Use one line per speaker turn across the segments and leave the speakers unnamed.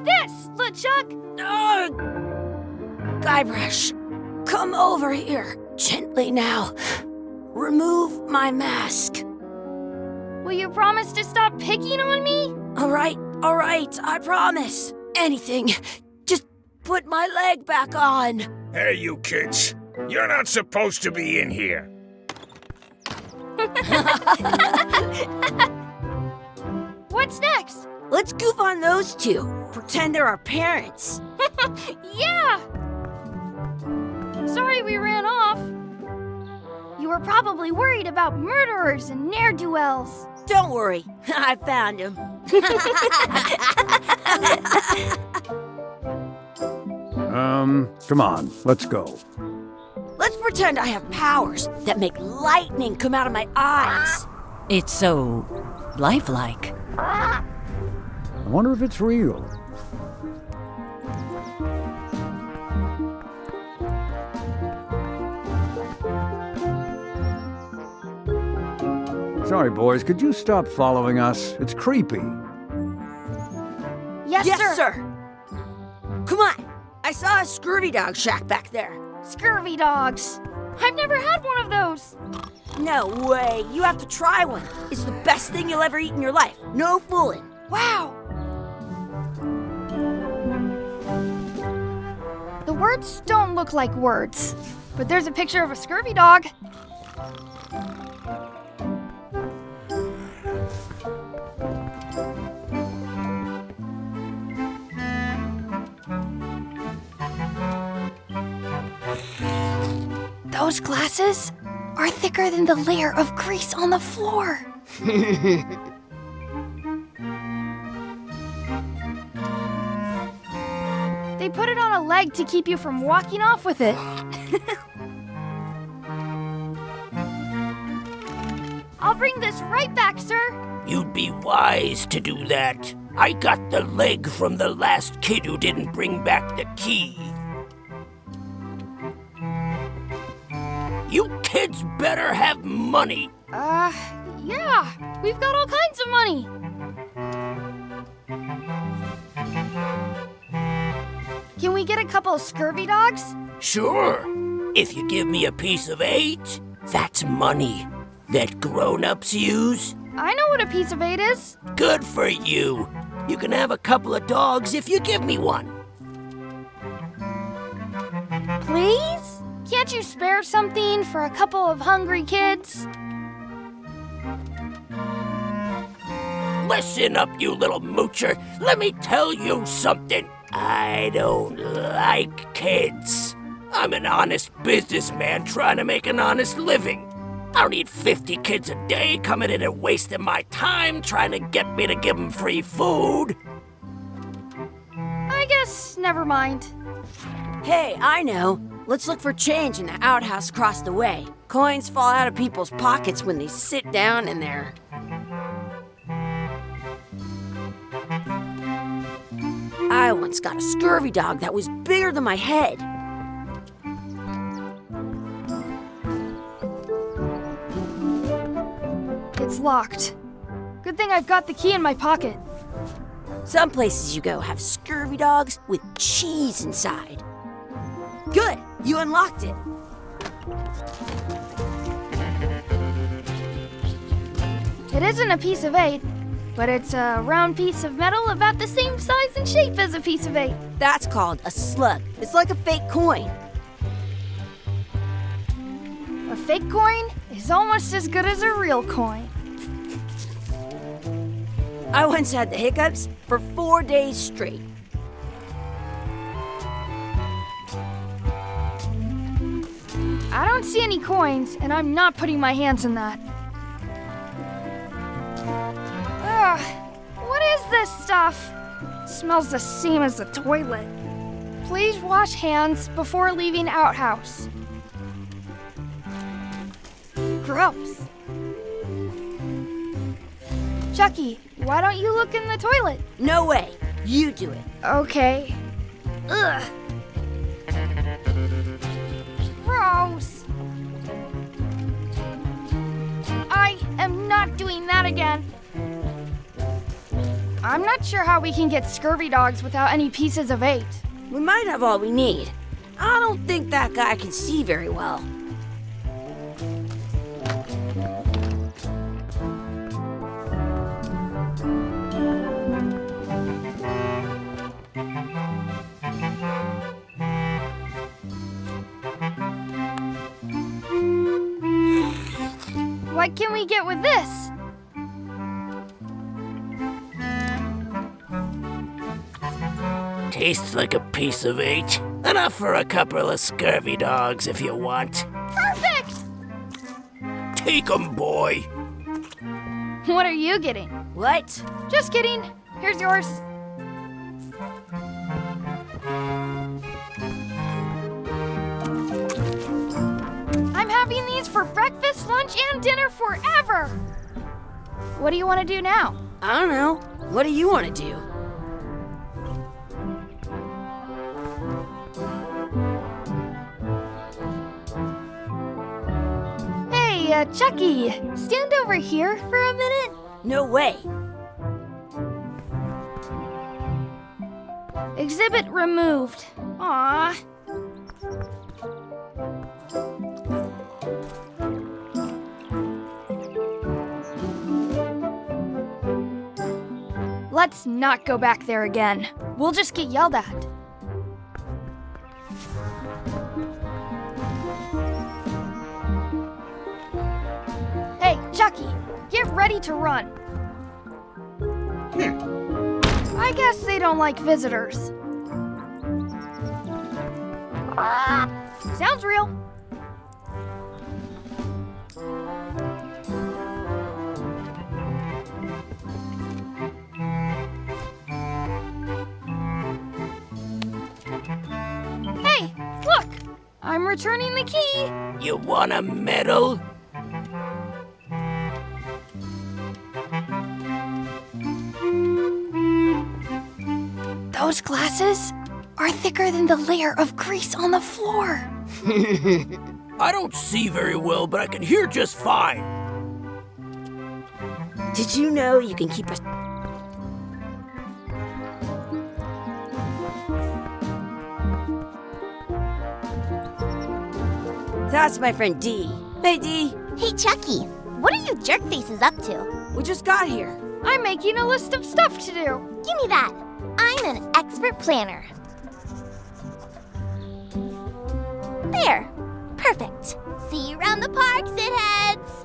This, LeChuck!
Gaibrash, come over here. Gently now. Remove my mask.
Will you promise to stop picking on me?
All right, I promise. Anything. Just put my leg back on.
Hey, you kids. You're not supposed to be in here.
What's next?
Let's goof on those two. Pretend they're our parents.
Yeah! Sorry we ran off. You were probably worried about murderers and ne'er-do-wells.
Don't worry, I found him.
Come on, let's go.
Let's pretend I have powers that make lightning come out of my eyes.
It's so lifelike.
I wonder if it's real. Sorry, boys, could you stop following us? It's creepy.
Yes,
Sir. Come on. I saw a scurvy dog shack back there.
Scurvy dogs. I've never had one of those.
No way. You have to try one. It's the best thing you'll ever eat in your life. No fooling.
Wow. The words don't look like words, but there's a picture of a scurvy dog. Those glasses are thicker than the layer of grease on the floor. They put it on a leg to keep you from walking off with it. I'll bring this right back, sir.
You'd be wise to do that. I got the leg from the last kid who didn't bring back the key. You kids better have money.
Yeah. We've got all kinds of money. Can we get a couple of scurvy dogs?
Sure. If you give me a piece of 8, that's money that grown-ups use.
I know what a piece of 8 is.
Good for you. You can have a couple of dogs if you give me one.
Please? Can't you spare something for a couple of hungry kids?
Listen up, you little moocher. Let me tell you something. I don't like kids. I'm an honest businessman trying to make an honest living. I don't need 50 kids a day coming in and wasting my time trying to get me to give them free food.
I guess never mind.
Hey, I know. Let's look for change in the outhouse across the way. Coins fall out of people's pockets when they sit down in there. I once got a scurvy dog that was bigger than my head.
It's locked. Good thing I've got the key in my pocket.
Some places you go have scurvy dogs with cheese inside. Good, you unlocked it.
It isn't a piece of 8, but it's a round piece of metal about the same size and shape as a piece of 8.
That's called a slug. It's like a fake coin.
A fake coin is almost as good as a real coin.
I once had the hiccups for 4 days straight.
I don't see any coins, and I'm not putting my hands in that. Ugh, what is this stuff? It smells the same as the toilet. Please wash hands before leaving outhouse. Gross. Chucky, why don't you look in the toilet?
No way. You do it.
Okay. Ugh. Gross. I am not doing that again. I'm not sure how we can get scurvy dogs without any pieces of 8.
We might have all we need. I don't think that guy can see very well.
What can we get with this?
Tastes like a piece of 8. Enough for a couple of scurvy dogs if you want.
Perfect!
Take 'em, boy.
What are you getting?
What?
Just kidding. Here's yours. I'm having these for breakfast, lunch, and dinner forever. What do you want to do now?
I don't know. What do you want to do?
Hey, Chucky, stand over here for a minute.
No way.
Exhibit removed. Aww. Let's not go back there again. We'll just get yelled at. Hey, Chucky, get ready to run. I guess they don't like visitors. Sounds real. Hey, look! I'm returning the key.
You want a medal?
Those glasses are thicker than the layer of grease on the floor.
I don't see very well, but I can hear just fine.
Did you know you can keep a... That's my friend Dee. Hey, Dee.
Hey, Chucky, what are you jerk faces up to?
We just got here.
I'm making a list of stuff to do.
Give me that. I'm an expert planner. There. Perfect. See you around the park, shitheads.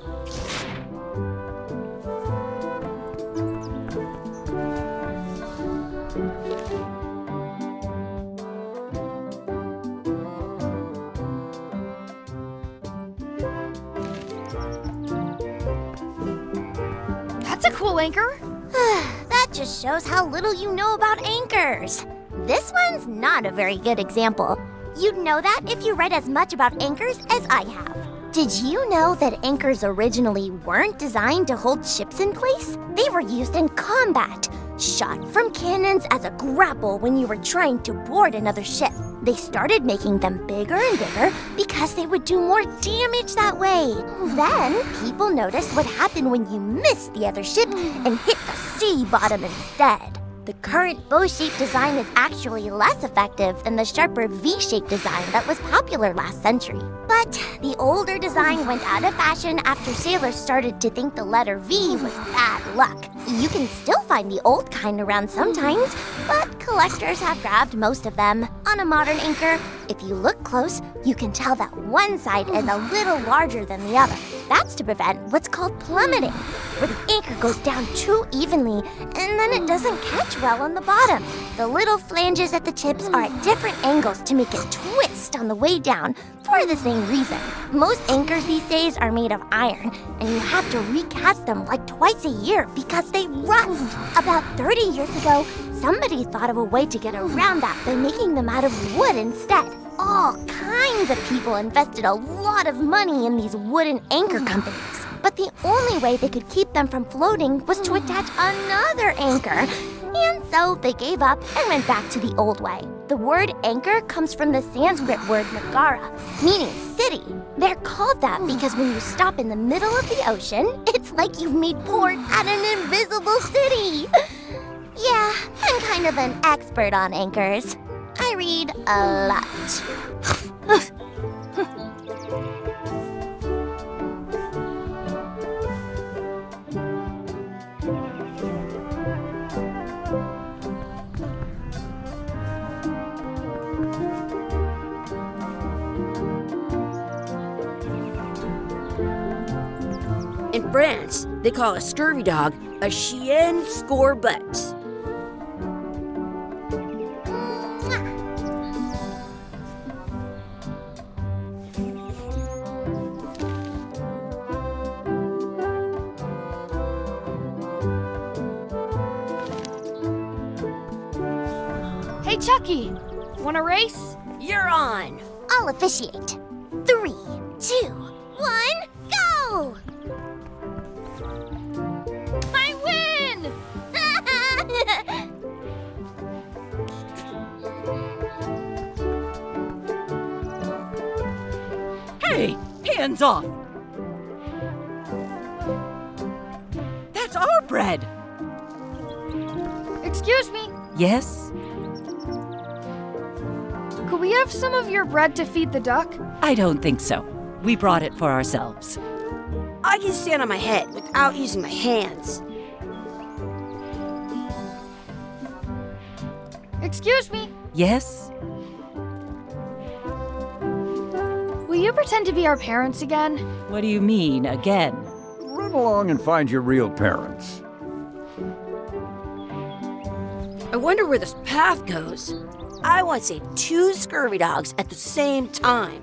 That's a cool anchor.
That just shows how little you know about anchors. This one's not a very good example. You'd know that if you read as much about anchors as I have. Did you know that anchors originally weren't designed to hold ships in place? They were used in combat, shot from cannons as a grapple when you were trying to board another ship. They started making them bigger and bigger because they would do more damage that way. Then, people noticed what happened when you missed the other ship and hit the sea bottom instead. The current bow-shaped design is actually less effective than the sharper V-shaped design that was popular last century. But the older design went out of fashion after sailors started to think the letter V was bad luck. You can still find the old kind around sometimes, but collectors have grabbed most of them. On a modern anchor, if you look close, you can tell that one side is a little larger than the other. That's to prevent what's called plummeting, where the anchor goes down too evenly and then it doesn't catch well on the bottom. The little flanges at the tips are at different angles to make it twist on the way down for the same reason. Most anchors these days are made of iron, and you have to recast them like twice a year because they rust. About 30 years ago, somebody thought of a way to get around that by making them out of wood instead. All kinds of people invested a lot of money in these wooden anchor companies. But the only way they could keep them from floating was to attach another anchor. And so they gave up and went back to the old way. The word anchor comes from the Sanskrit word nagara, meaning city. They're called that because when you stop in the middle of the ocean, it's like you've made port at an invisible city. Yeah, I'm kind of an expert on anchors. I read a lot.
In France, they call a scurvy dog a chien scorbut.
Hey, Chucky, wanna race?
You're on.
I'll officiate. 3, 2, 1, go!
I win!
Hey, hands off! That's our bread!
Excuse me,
Yes?
could we have some of your bread to feed the duck?
I don't think so. We brought it for ourselves.
I can stand on my head without using my hands.
Excuse me,
Yes?
will you pretend to be our parents again?
What do you mean, again?
Run along and find your real parents.
I wonder where this path goes. I want to save 2 scurvy dogs at the same time.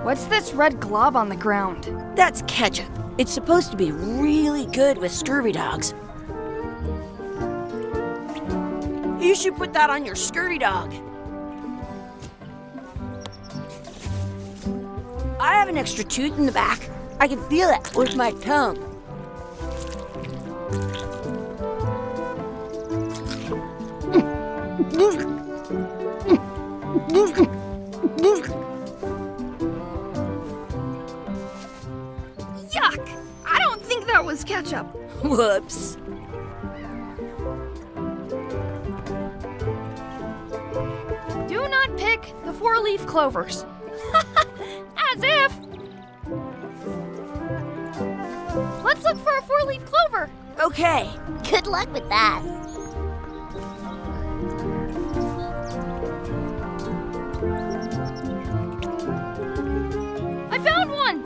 What's this red glob on the ground?
That's ketchup. It's supposed to be really good with scurvy dogs. You should put that on your scurvy dog. I have an extra tooth in the back. I can feel it with my tongue.
Yuck! I don't think that was ketchup.
Whoops.
Do not pick the 4-leaf clovers. As if! Let's look for a 4-leaf clover.
Okay.
Good luck with that.
I found one!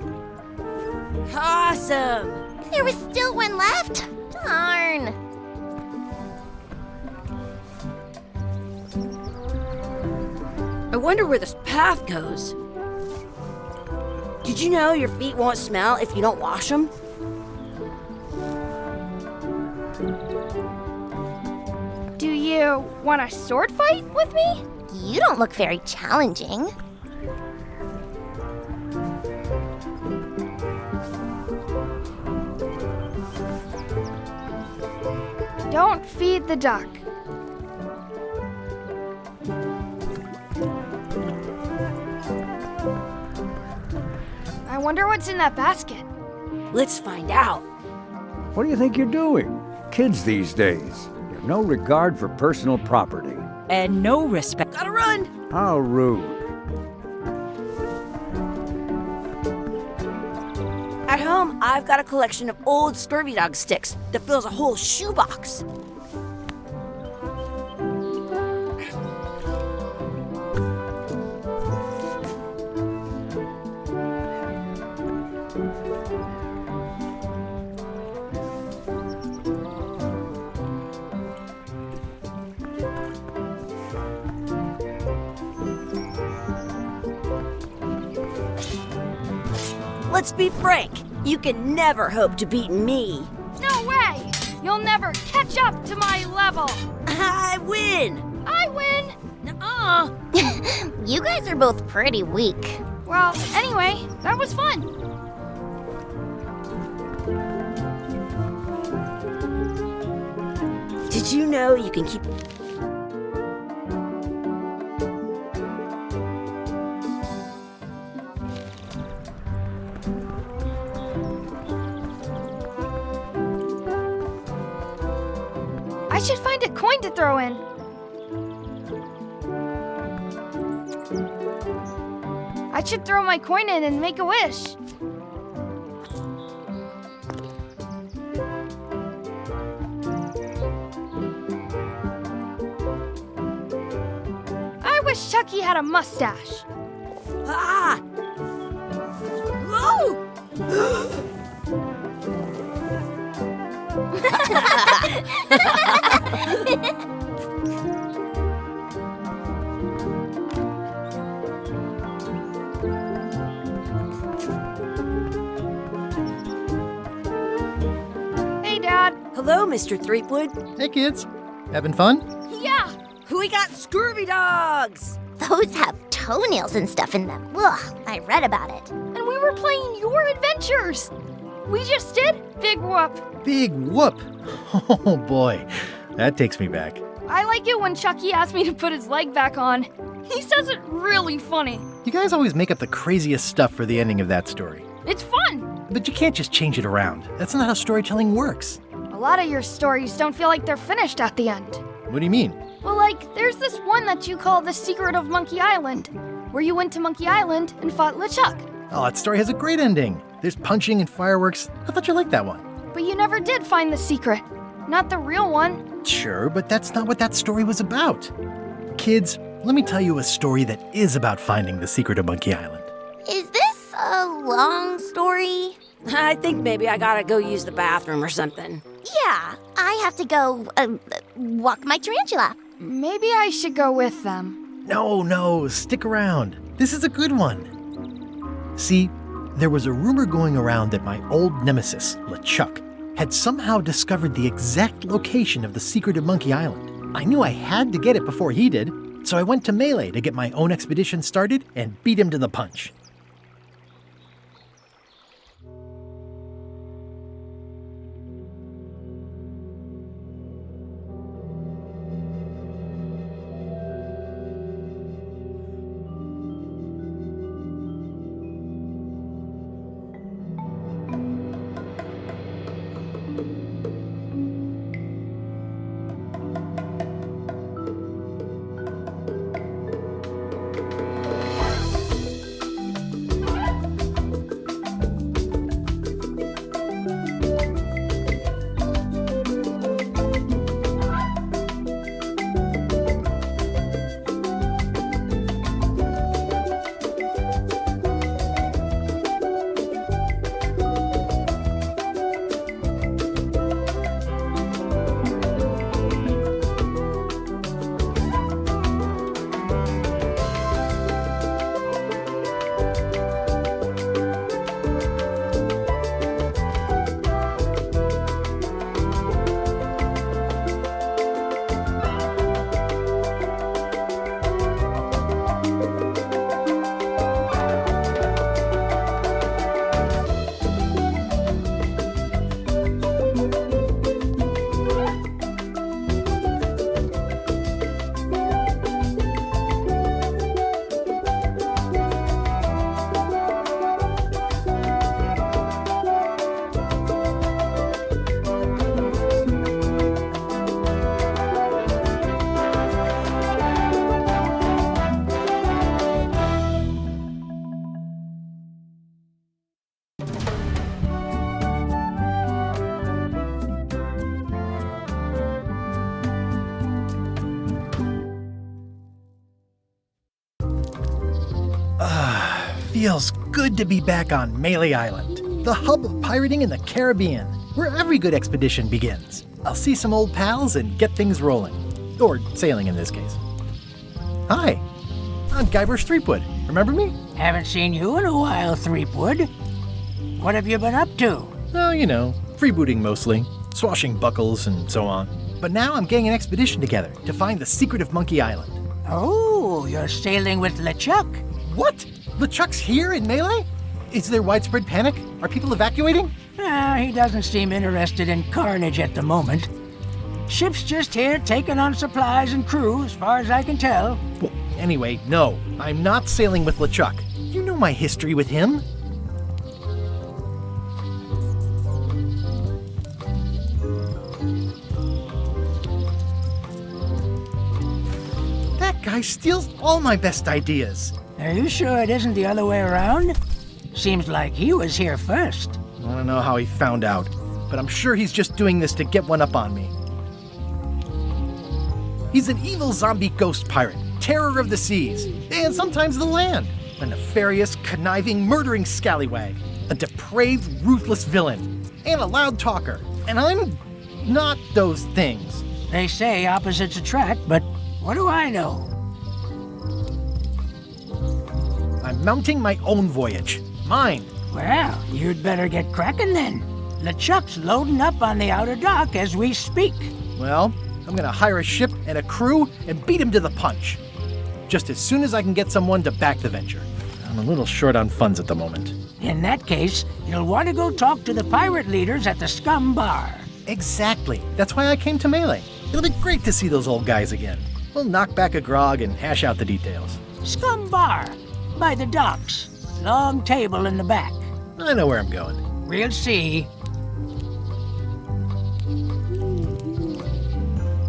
Awesome.
There was still one left. Darn.
I wonder where this path goes. Did you know your feet won't smell if you don't wash them?
Do you want a sword fight with me?
You don't look very challenging.
Don't feed the duck. I wonder what's in that basket.
Let's find out.
What do you think you're doing? Kids these days, they have no regard for personal property.
And no respect.
Gotta run.
How rude.
At home, I've got a collection of old scurvy dog sticks that fills a whole shoebox. Let's be frank, you can never hope to beat me.
No way! You'll never catch up to my level!
I win!
I win!
You guys are both pretty weak.
Well, anyway, that was fun.
Did you know you can keep...
I should find a coin to throw in. I should throw my coin in and make a wish. I wish Chucky had a mustache.
Ah! Whoa!
Hey, Dad.
Hello, Mr. Threepwood.
Hey kids, having fun?
Yeah.
We got Scurvy dogs!
Those have toenails and stuff in them. Ugh, I read about it.
And we were playing your adventures. We just did Big Whoop.
Big whoop! Oh boy, that takes me back.
I like it when Chucky asks me to put his leg back on. He says it really funny.
You guys always make up the craziest stuff for the ending of that story.
It's fun.
But you can't just change it around. That's not how storytelling works.
A lot of your stories don't feel like they're finished at the end.
What do you mean?
Well, like, there's this one that you call The Secret of Monkey Island, where you went to Monkey Island and fought LeChuck.
Oh, that story has a great ending. There's punching and fireworks. I thought you liked that one.
But you never did find the secret. Not the real one.
Sure, but that's not what that story was about. Kids, let me tell you a story that is about finding the secret of Monkey Island.
Is this a long story?
I think maybe I gotta go use the bathroom or something.
Yeah, I have to go walk my tarantula.
Maybe I should go with them.
No, stick around. This is a good one. See, there was a rumor going around that my old nemesis, LeChuck, had somehow discovered the exact location of the secret of Monkey Island. I knew I had to get it before he did, so I went to Melee to get my own expedition started and beat him to the punch. Feels good to be back on Melee Island, the hub of pirating in the Caribbean, where every good expedition begins. I'll see some old pals and get things rolling. Or sailing in this case. Hi, I'm Gaibrsh Tripwuod. Remember me?
Haven't seen you in a while, Threepwood. What have you been up to?
Oh, you know, freebooting mostly, swashing buckles and so on. But now I'm getting an expedition together to find the secret of Monkey Island.
Oh, you're sailing with LeChuck.
What? LeChuck's here in Melee? Is there widespread panic? Are people evacuating?
He doesn't seem interested in carnage at the moment. Ship's just here taking on supplies and crew, as far as I can tell.
Well, anyway, no, I'm not sailing with LeChuck. You know my history with him. That guy steals all my best ideas.
Are you sure it isn't the other way around? Seems like he was here first.
I don't know how he found out, but I'm sure he's just doing this to get one up on me. He's an evil zombie ghost pirate, terror of the seas, and sometimes the land. A nefarious, conniving, murdering scallywag. A depraved, ruthless villain. And a loud talker. And I'm not those things.
They say opposites attract, but what do I know?
I'm mounting my own voyage. Mine.
Well, you'd better get cracking then. LeChuck's loading up on the outer dock as we speak.
Well, I'm gonna hire a ship and a crew and beat him to the punch. Just as soon as I can get someone to back the venture. I'm a little short on funds at the moment.
In that case, you'll want to go talk to the pirate leaders at the Scum Bar.
Exactly. That's why I came to Melee. It'll be great to see those old guys again. We'll knock back a grog and hash out the details.
Scum Bar, by the docks. Long table in the back.
I know where I'm going.
We'll see.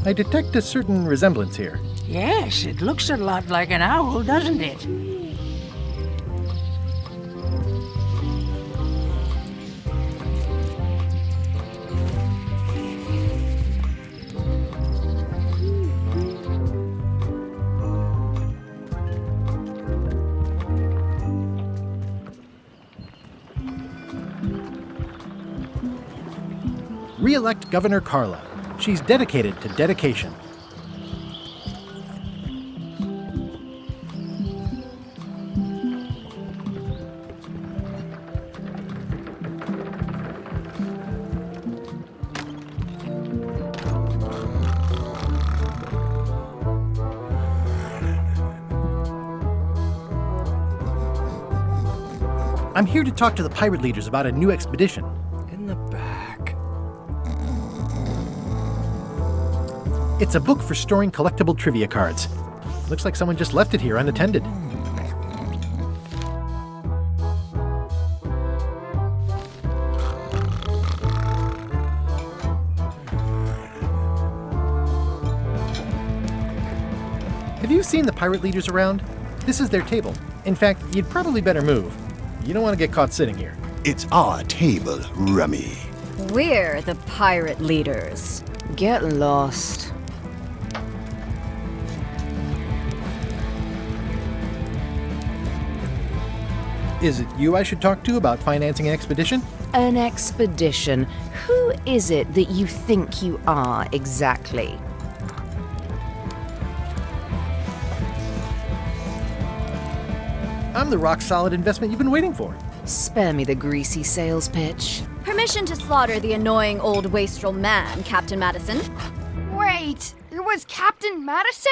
I detect a certain resemblance here.
Yes, it looks a lot like an owl, doesn't it?
Re-elect Governor Carla. She's dedicated to dedication. I'm here to talk to the pirate leaders about a new expedition.
In the back.
It's a book for storing collectible trivia cards. Looks like someone just left it here unattended. Have you seen the pirate leaders around? This is their table. In fact, you'd probably better move. You don't want to get caught sitting here.
It's our table, Rummy.
We're the pirate leaders. Get lost.
Is it you I should talk to about financing an expedition?
An expedition? Who is it that you think you are, exactly?
I'm the rock-solid investment you've been waiting for.
Spare me the greasy sales pitch.
Permission to slaughter the annoying old wastrel man, Captain Madison.
Wait, it was Captain Madison?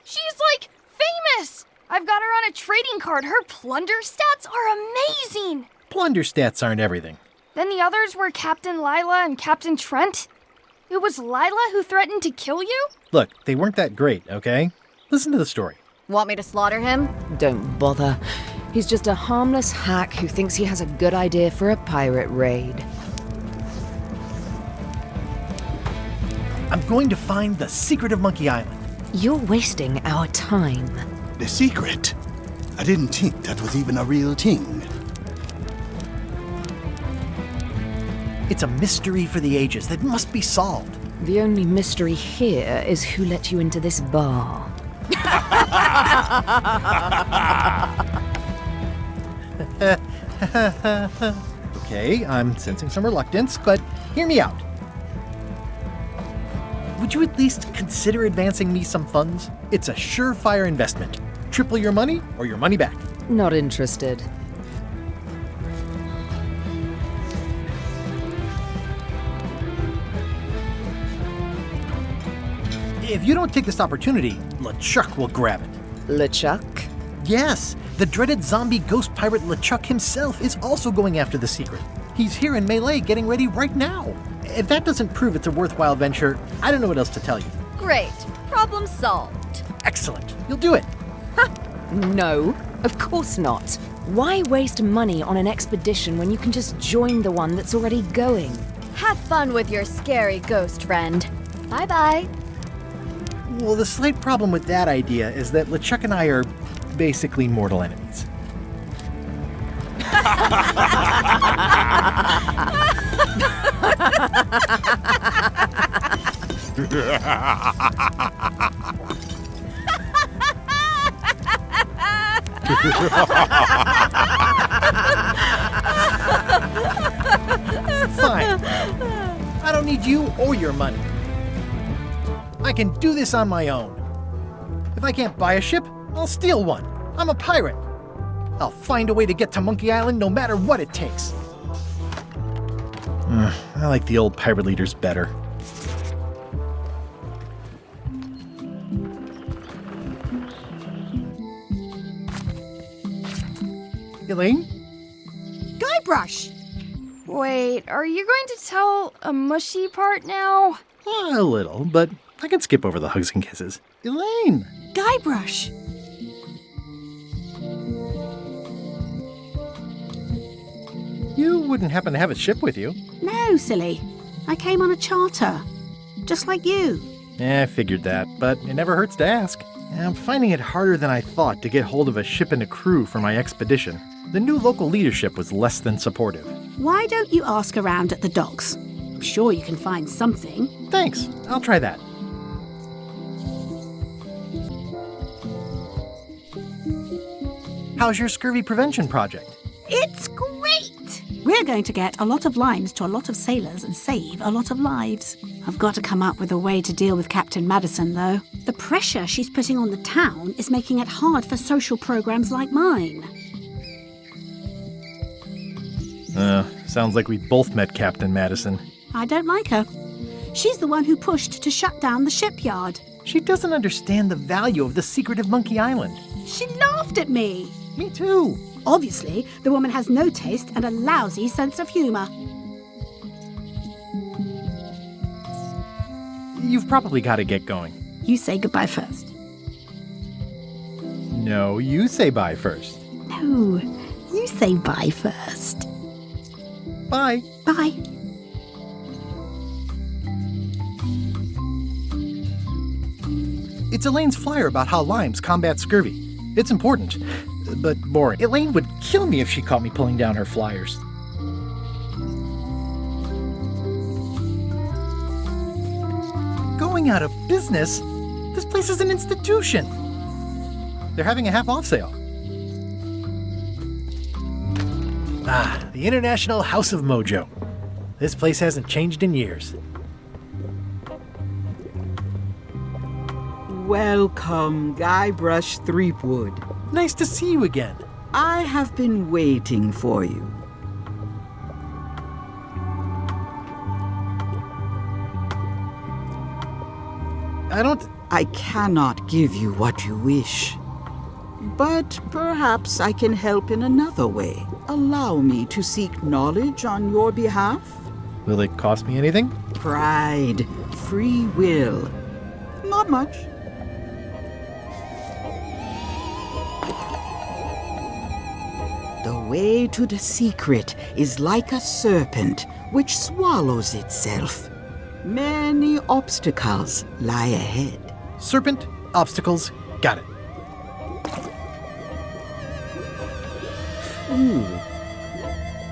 She's like famous! I've got her on a trading card. Her plunder stats are amazing!
Plunder stats aren't everything.
Then the others were Captain Lila and Captain Trent. It was Lila who threatened to kill you?
Look, they weren't that great, okay? Listen to the story.
Want me to slaughter him?
Don't bother. He's just a harmless hack who thinks he has a good idea for a pirate raid.
I'm going to find the secret of Monkey Island.
You're wasting our time.
The secret? I didn't think that was even a real thing.
It's a mystery for the ages that must be solved.
The only mystery here is who let you into this bar.
Okay, I'm sensing some reluctance, but hear me out. Would you at least consider advancing me some funds? It's a surefire investment. Triple your money or your money back.
Not interested.
If you don't take this opportunity, LeChuck will grab it.
LeChuck?
Yes, the dreaded zombie ghost pirate LeChuck himself is also going after the secret. He's here in Melee getting ready right now. If that doesn't prove it's a worthwhile venture, I don't know what else to tell you.
Great. Problem solved.
Excellent. You'll do it.
No, of course not. Why waste money on an expedition when you can just join the one that's already going?
Have fun with your scary ghost friend. Bye-bye.
Well, the slight problem with that idea is that LeChuck and I are basically mortal enemies. Fine. I don't need you or your money. I can do this on my own. If I can't buy a ship, I'll steal one. I'm a pirate. I'll find a way to get to Monkey Island no matter what it takes. I like the old pirate leaders better. Elaine's?
Guybrush!
Wait, are you going to tell a mushy part now?
A little, but I can skip over the hugs and kisses. Elaine's!
Guybrush!
You wouldn't happen to have a ship with you?
No, silly. I came on a charter. Just like you.
I figured that, but it never hurts to ask. I'm finding it harder than I thought to get hold of a ship and a crew for my expedition. The new local leadership was less than supportive.
Why don't you ask around at the docks? I'm sure you can find something.
Thanks. I'll try that. How's your scurvy prevention project?
It's great! We're going to get a lot of limes to a lot of sailors and save a lot of lives. I've got to come up with a way to deal with Captain Madison, though. The pressure she's putting on the town is making it hard for social programs like mine.
Sounds like we both met Captain Madison.
I don't like her. She's the one who pushed to shut down the shipyard.
She doesn't understand the value of the secret of Monkey Island.
She laughed at me.
Me too.
Obviously, the woman has no taste and a lousy sense of humor.
You've probably got to get going.
You say goodbye first.
No, you say bye first.
No, you say bye first.
Bye.
Bye.
It's Elaine's flyer about how limes combat scurvy. It's important, but boring. Elaine would kill me if she caught me pulling down her flyers. Going out of business? This place is an institution. They're having a half-off sale. The International House of Mojo. This place hasn't changed in years.
Welcome, Guybrash Threepwood.
Nice to see you again.
I have been waiting for you. I cannot give you what you wish. But perhaps I can help in another way. Allow me to seek knowledge on your behalf.
Will it cost me anything?
Pride, free will. Not much. The way to the secret is like a serpent which swallows itself. Many obstacles lie ahead.
Serpent, obstacles, got it.
Ooh.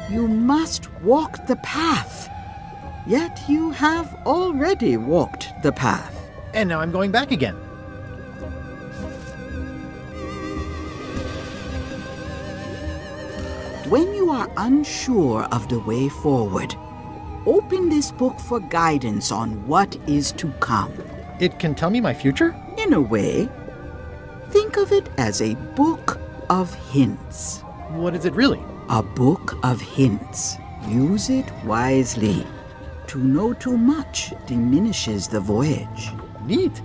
You must walk the path. Yet you have already walked the path.
And now I'm going back again.
When you are unsure of the way forward, open this book for guidance on what is to come.
It can tell me my future?
In a way. Think of it as a book of hints.
What is it really?
A book of hints. Use it wisely. To know too much diminishes the voyage.
Neat.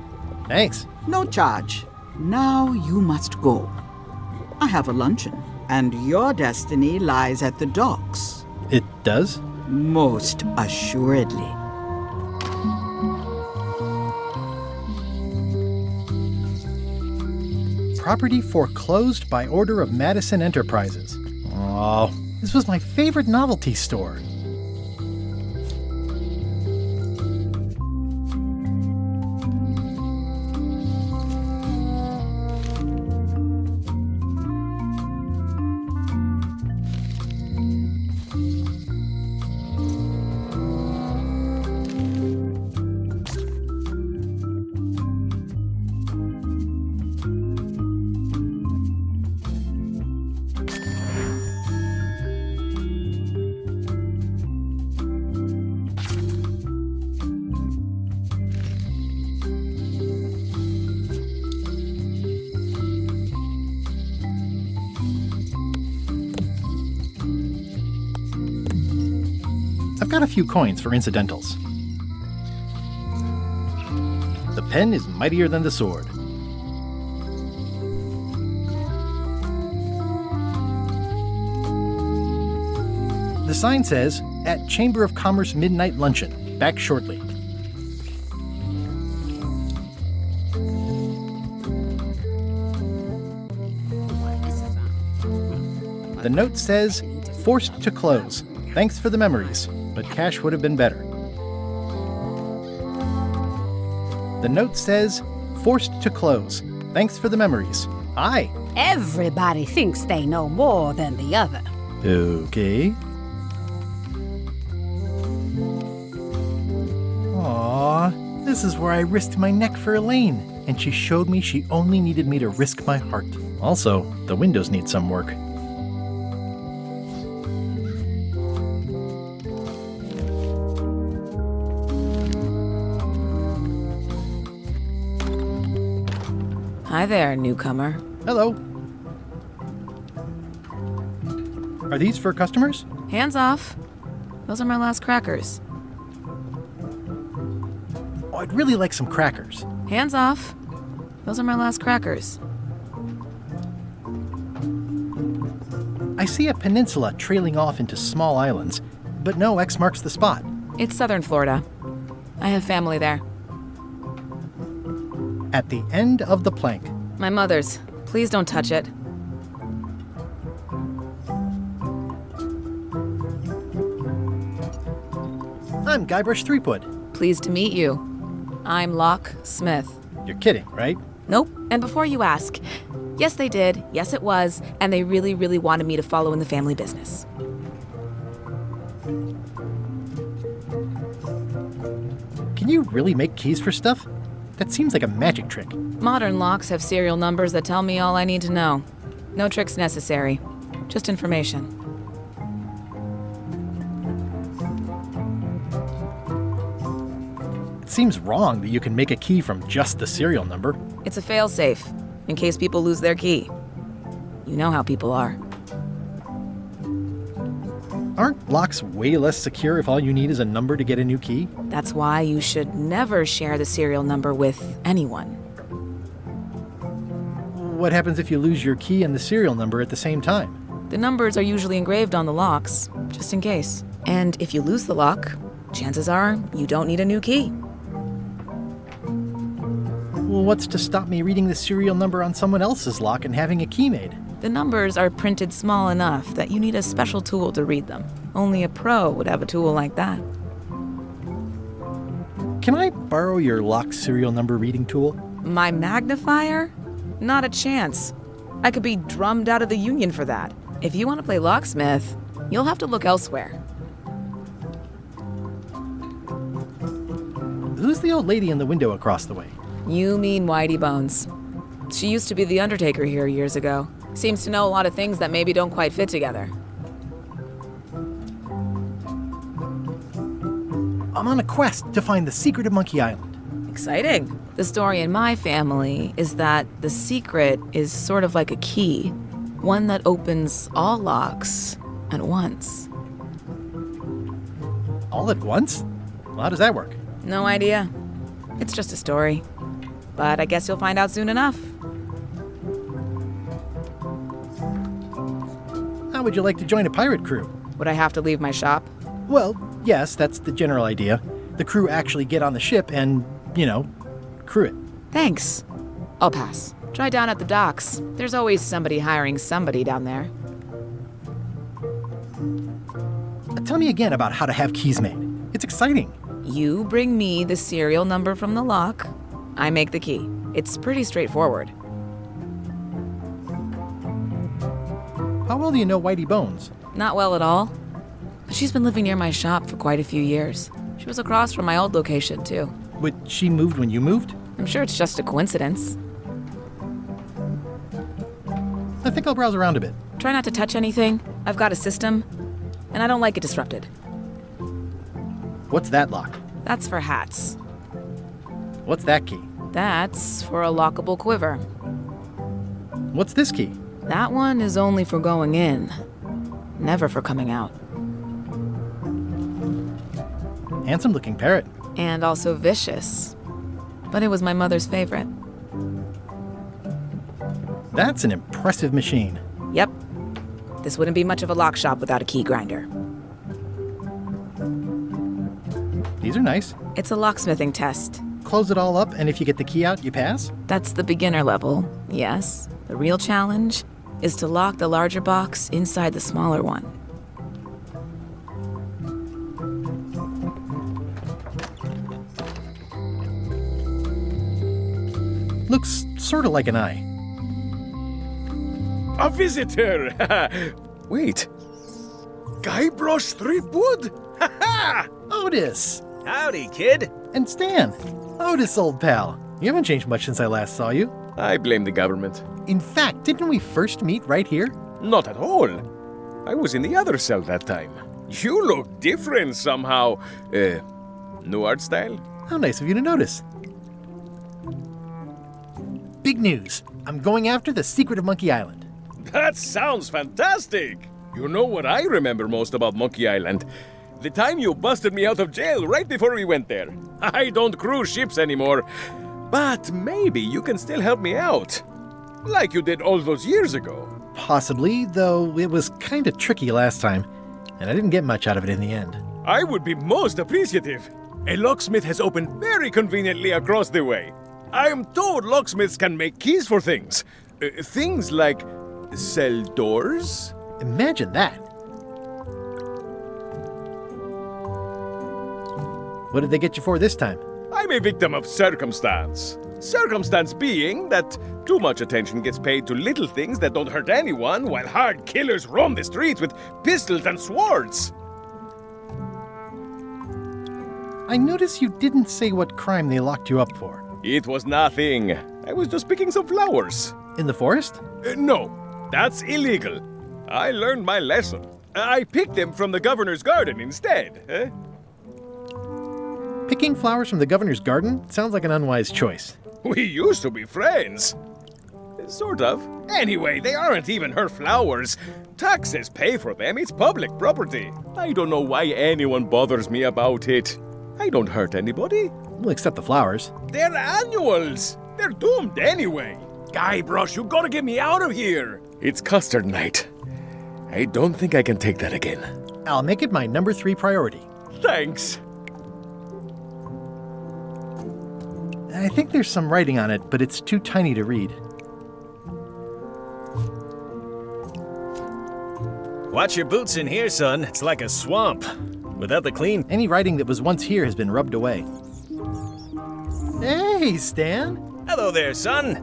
Thanks.
No charge. Now you must go. I have a luncheon, and your destiny lies at the docks.
It does?
Most assuredly.
Property foreclosed by order of Madison Enterprises. Oh, this was my favorite novelty store. I've got a few coins for incidentals. The pen is mightier than the sword. The sign says, at Chamber of Commerce Midnight Luncheon. Back shortly. The note says, forced to close. Thanks for the memories, but cash would have been better. The note says, forced to close. Thanks for the memories. Aye.
Everybody thinks they know more than the other.
Okay. Aww, this is where I risked my neck for Elaine's, and she showed me she only needed me to risk my heart. Also, the windows need some work.
Hi there, newcomer.
Hello. Are these for customers?
Hands off. Those are my last crackers.
Oh, I'd really like some crackers.
Hands off. Those are my last crackers.
I see a peninsula trailing off into small islands, but no X marks the spot.
It's southern Florida. I have family there.
At the end of the plank.
My mother's. Please don't touch it.
I'm Guybrash Threepwood.
Pleased to meet you. I'm Locke Smith.
You're kidding, right?
Nope. And before you ask, yes they did, yes it was, and they really, really wanted me to follow in the family business.
Can you really make keys for stuff? That seems like a magic trick.
Modern locks have serial numbers that tell me all I need to know. No tricks necessary. Just information.
It seems wrong that you can make a key from just the serial number.
It's a failsafe, in case people lose their key. You know how people are.
Aren't locks way less secure if all you need is a number to get a new key?
That's why you should never share the serial number with anyone.
What happens if you lose your key and the serial number at the same time?
The numbers are usually engraved on the locks, just in case. And if you lose the lock, chances are you don't need a new key.
Well, what's to stop me reading the serial number on someone else's lock and having a key made?
The numbers are printed small enough that you need a special tool to read them. Only a pro would have a tool like that.
Can I borrow your lock serial number reading tool?
My magnifier? Not a chance. I could be drummed out of the union for that. If you want to play locksmith, you'll have to look elsewhere.
Who's the old lady in the window across the way?
You mean Whitey Bones. She used to be the Undertaker here years ago. Seems to know a lot of things that maybe don't quite fit together.
I'm on a quest to find the secret of Monkey Island.
Exciting. The story in my family is that the secret is sort of like a key, one that opens all locks at once.
All at once? Well, how does that work?
No idea. It's just a story. But I guess you'll find out soon enough.
How would you like to join a pirate crew?
Would I have to leave my shop?
Well, yes, that's the general idea. The crew actually get on the ship and, crew it.
Thanks. I'll pass. Try down at the docks. There's always somebody hiring somebody down there.
Tell me again about how to have keys made. It's exciting.
You bring me the serial number from the lock. I make the key. It's pretty straightforward.
How well do you know Whitey Bones?
Not well at all. But she's been living near my shop for quite a few years. She was across from my old location, too.
But she moved when you moved?
I'm sure it's just a coincidence.
I think I'll browse around a bit.
Try not to touch anything. I've got a system, and I don't like it disrupted.
What's that lock?
That's for hats.
What's that key?
That's for a lockable quiver.
What's this key?
That one is only for going in, never for coming out.
Handsome-looking parrot.
And also vicious. But it was my mother's favorite.
That's an impressive machine.
Yep. This wouldn't be much of a lock shop without a key grinder.
These are nice.
It's a locksmithing test.
Close it all up, and if you get the key out, you pass?
That's the beginner level, yes. The real challenge is to lock the larger box inside the smaller one.
Looks sort of like an eye.
A visitor! Wait. Gaibrаш Tripwuд? Ha-ha!
Otis!
Howdy, kid.
And Stan. Otis, old pal. You haven't changed much since I last saw you.
I blame the government.
In fact, didn't we first meet right here?
Not at all. I was in the other cell that time. You look different somehow. New art style?
How nice of you to notice. Big news. I'm going after the secret of Monkey Island.
That sounds fantastic! You know what I remember most about Monkey Island? The time you busted me out of jail right before we went there. I don't cruise ships anymore, but maybe you can still help me out. Like you did all those years ago.
Possibly, though it was kind of tricky last time, and I didn't get much out of it in the end.
I would be most appreciative. A locksmith has opened very conveniently across the way. I am told locksmiths can make keys for things. Things like cell doors?
Imagine that. What did they get you for this time?
I'm a victim of circumstance. Circumstance being that too much attention gets paid to little things that don't hurt anyone, while hard killers roam the streets with pistols and swords.
I notice you didn't say what crime they locked you up for.
It was nothing. I was just picking some flowers.
In the forest?
No, that's illegal. I learned my lesson. I picked them from the governor's garden instead.
Picking flowers from the governor's garden sounds like an unwise choice.
We used to be friends. Sort of. Anyway, they aren't even her flowers. Taxes pay for them. It's public property. I don't know why anyone bothers me about it. I don't hurt anybody.
Well, except the flowers.
They're annuals. They're doomed anyway. Guybrush, you gotta get me out of here. It's custard night. I don't think I can take that again.
I'll make it my number 3 priority.
Thanks.
I think there's some writing on it, but it's too tiny to read.
Watch your boots in here, son. It's like a swamp. Without the clean...
Any writing that was once here has been rubbed away. Hey, Stan!
Hello there, son.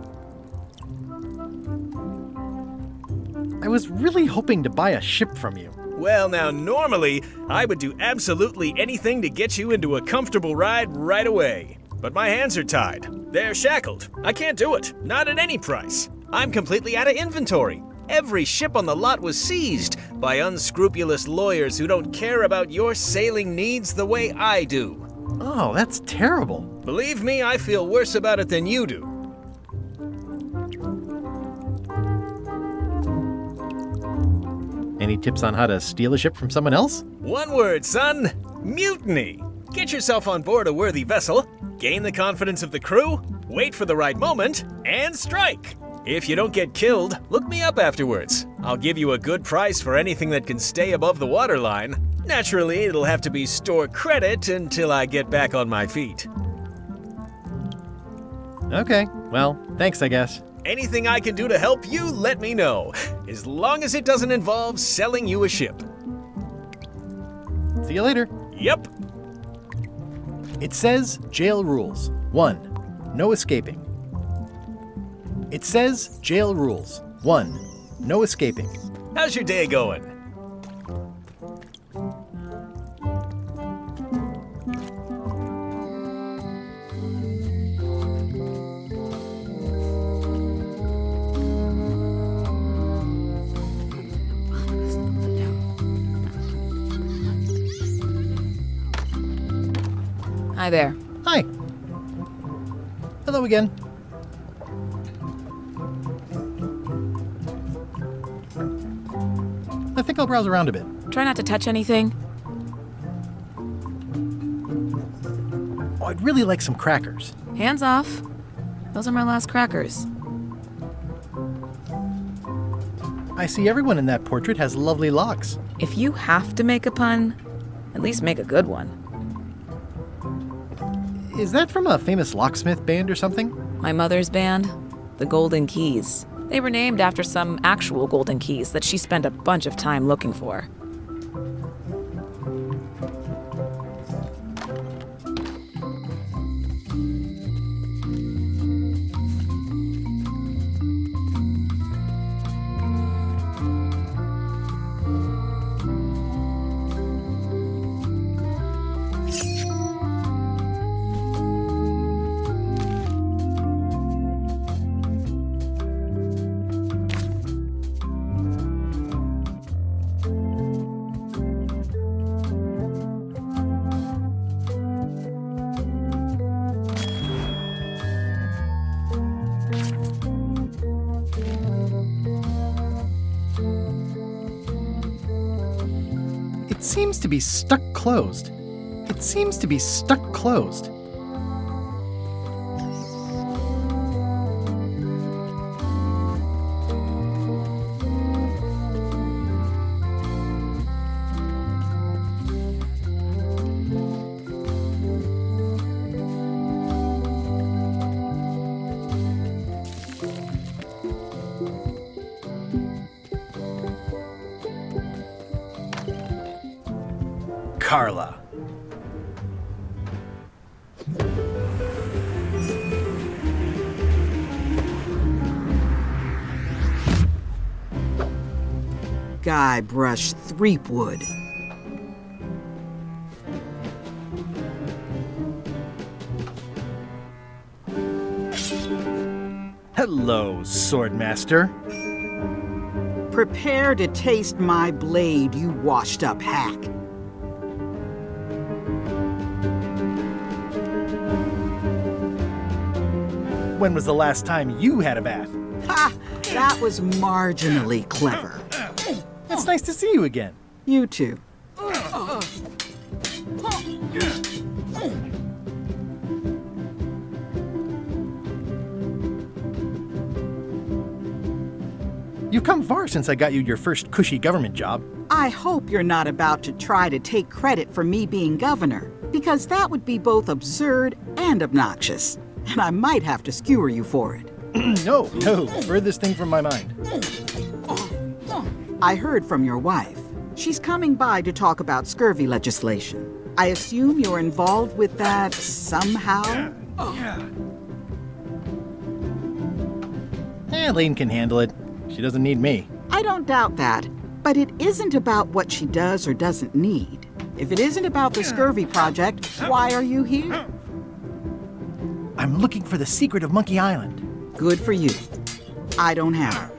I was really hoping to buy a ship from you.
Well, now, normally, I would do absolutely anything to get you into a comfortable ride right away. But my hands are tied. They're shackled. I can't do it. Not at any price. I'm completely out of inventory. Every ship on the lot was seized by unscrupulous lawyers who don't care about your sailing needs the way I do.
Oh, that's terrible.
Believe me, I feel worse about it than you do.
Any tips on how to steal a ship from someone else?
One word, son. Mutiny. Get yourself on board a worthy vessel, gain the confidence of the crew, wait for the right moment, and strike. If you don't get killed, look me up afterwards. I'll give you a good price for anything that can stay above the waterline. Naturally, it'll have to be store credit until I get back on my feet.
Okay, well, thanks, I guess.
Anything I can do to help you, let me know. As long as it doesn't involve selling you a ship.
See you later.
Yep.
It says jail rules. 1. No escaping. It says jail rules. 1. No escaping.
How's your day going?
Hi there.
Hi. Hello again. I think I'll browse around a bit.
Try not to touch anything.
Oh, I'd really like some crackers.
Hands off. Those are my last crackers.
I see everyone in that portrait has lovely locks.
If you have to make a pun, at least make a good one.
Is that from a famous locksmith band or something?
My mother's band, the Golden Keys. They were named after some actual golden keys that she spent a bunch of time looking for.
It seems to be stuck closed. It seems to be stuck closed. Carla.
Guybrash Tripwud.
Hello, Swordmaster.
Prepare to taste my blade, you washed-up hack.
When was the last time you had a bath?
Ha! That was marginally clever.
It's nice to see you again.
You too.
You've come far since I got you your first cushy government job.
I hope you're not about to try to take credit for me being governor, because that would be both absurd and obnoxious, and I might have to skewer you for it.
No, furthest thing from my mind.
I heard from your wife. She's coming by to talk about scurvy legislation. I assume you're involved with that somehow?
Elainean can handle it. She doesn't need me.
I don't doubt that, but it isn't about what she does or doesn't need. If it isn't about the scurvy project, why are you here?
I'm looking for the secret of Monkey Island.
Good for you. I don't have it.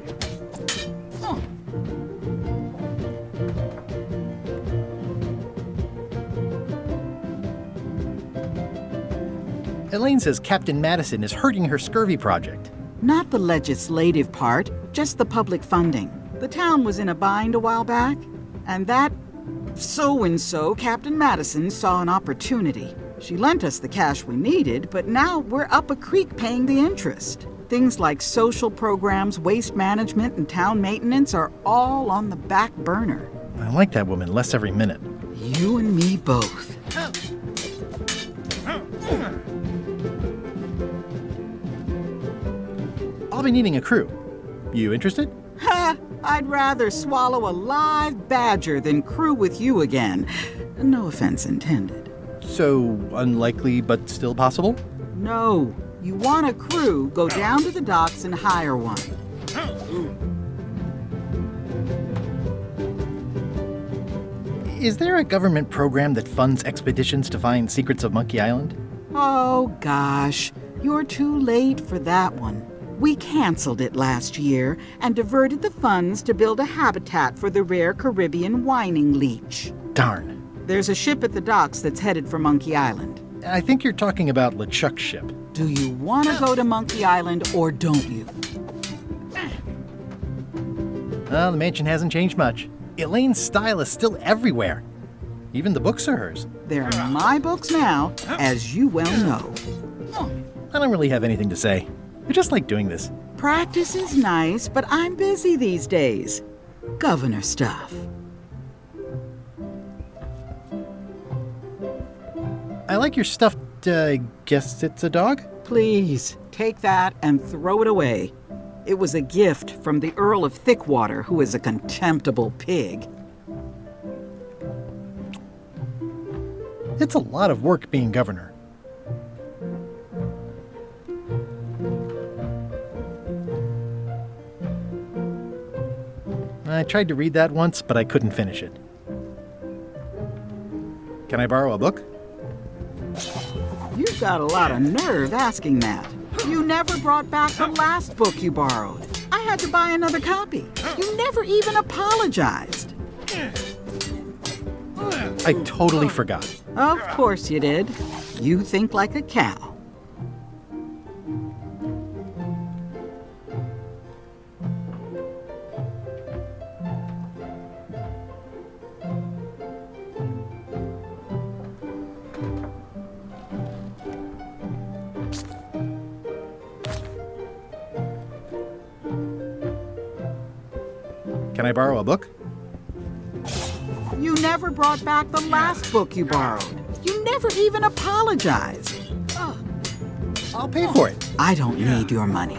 Elaine says Captain Madison is hurting her scurvy project.
Not the legislative part, just the public funding. The town was in a bind a while back, and that so-and-so, Captain Madison, saw an opportunity. She lent us the cash we needed, but now we're up a creek paying the interest. Things like social programs, waste management, and town maintenance are all on the back burner.
I like that woman less every minute.
You and me both.
I'll be needing a crew. You interested?
Ha! I'd rather swallow a live badger than crew with you again. No offense intended.
So, unlikely but still possible?
No. You want a crew, go down to the docks and hire one.
Is there a government program that funds expeditions to find secrets of Monkey Island?
Oh, gosh. You're too late for that one. We canceled it last year and diverted the funds to build a habitat for the rare Caribbean whining leech.
Darn.
There's a ship at the docks that's headed for Monkey Island.
I think you're talking about LeChuck's ship.
Do you want to go to Monkey Island or don't you?
Well, the mansion hasn't changed much. Elaine's style is still everywhere. Even the books are hers.
They're my books now, as you well know.
I don't really have anything to say. I just like doing this.
Practice is nice, but I'm busy these days. Governor stuff.
I like your stuffed, guess it's a dog?
Please, take that and throw it away. It was a gift from the Earl of Thickwater, who is a contemptible pig.
It's a lot of work being governor. I tried to read that once, but I couldn't finish it. Can I borrow a book?
You've got a lot of nerve asking that. You never brought back the last book you borrowed. I had to buy another copy. You never even apologized.
I totally forgot.
Of course you did. You think like a cow.
Can I borrow a book?
You never brought back the last book you borrowed. You never even apologized.
I'll pay for it.
I don't need your money.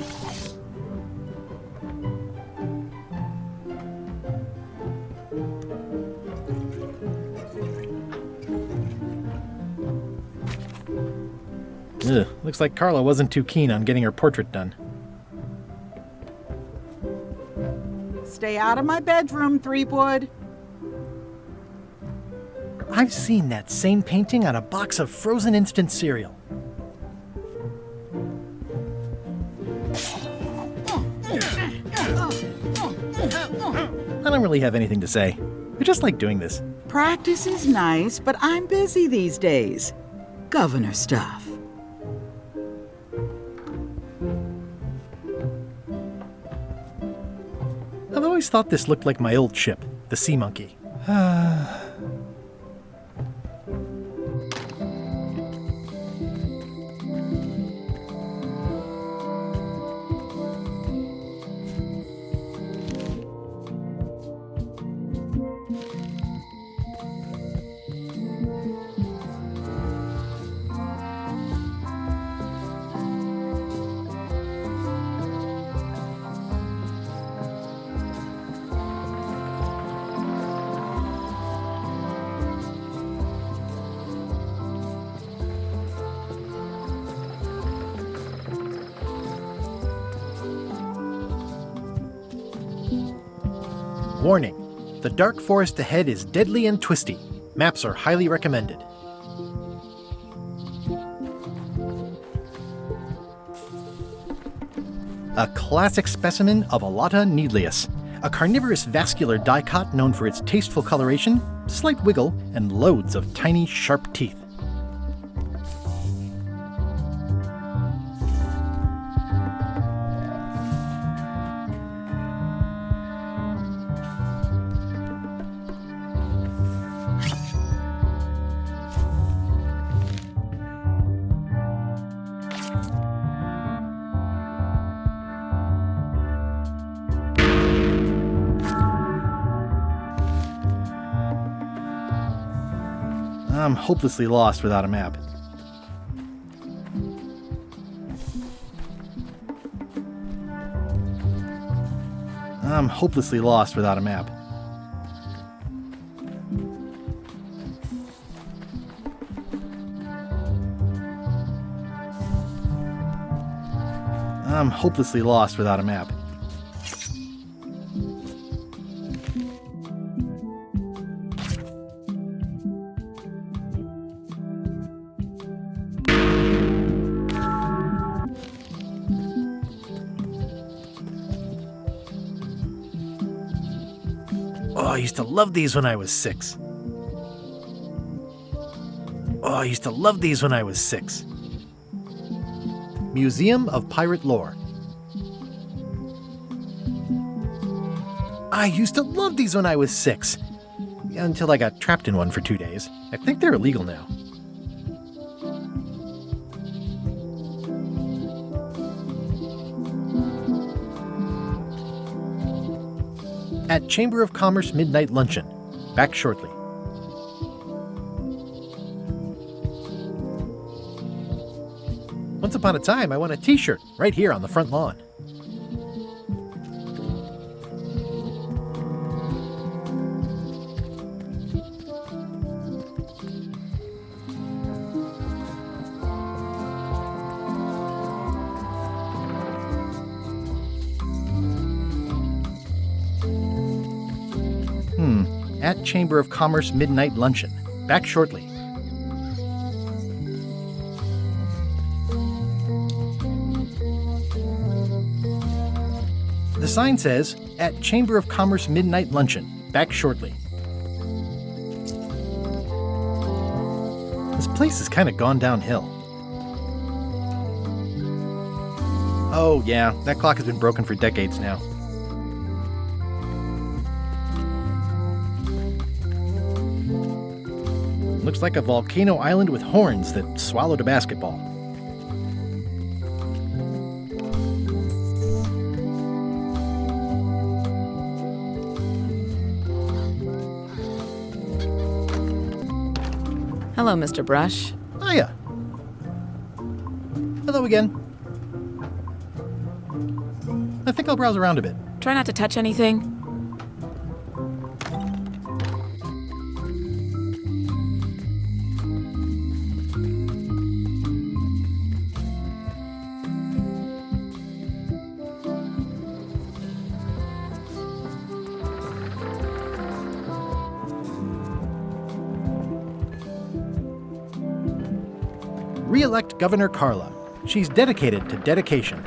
Ugh, looks like Carla wasn't too keen on getting her portrait done.
Stay out of my bedroom, Threepwood.
I've seen that same painting on a box of frozen instant cereal. I don't really have anything to say. I just like doing this.
Practice is nice, but I'm busy these days. Governor stuff.
I've always thought this looked like my old ship, the Sea Monkey. Warning, the dark forest ahead is deadly and twisty. Maps are highly recommended. A classic specimen of Alata needleus, a carnivorous vascular dicot known for its tasteful coloration, slight wiggle, and loads of tiny, sharp teeth. I'm hopelessly lost without a map. I'm hopelessly lost without a map. I'm hopelessly lost without a map. Oh, I used to love these when I was 6. Oh, I used to love these when I was 6. Museum of Pirate Lore. I used to love these when I was 6. Until I got trapped in one for 2 days. I think they're illegal now. At Chamber of Commerce Midnight Luncheon. Back shortly. Once upon a time, I won a t-shirt right here on the front lawn. At Chamber of Commerce Midnight Luncheon. Back shortly. The sign says, at Chamber of Commerce Midnight Luncheon. Back shortly. This place has kind of gone downhill. Oh yeah, that clock has been broken for decades now. Looks like a volcano island with horns that swallowed a basketball.
Hello, Mr. Brush.
Hiya. Hello again. I think I'll browse around a bit.
Try not to touch anything.
Re-elect Governor Carla. She's dedicated to dedication.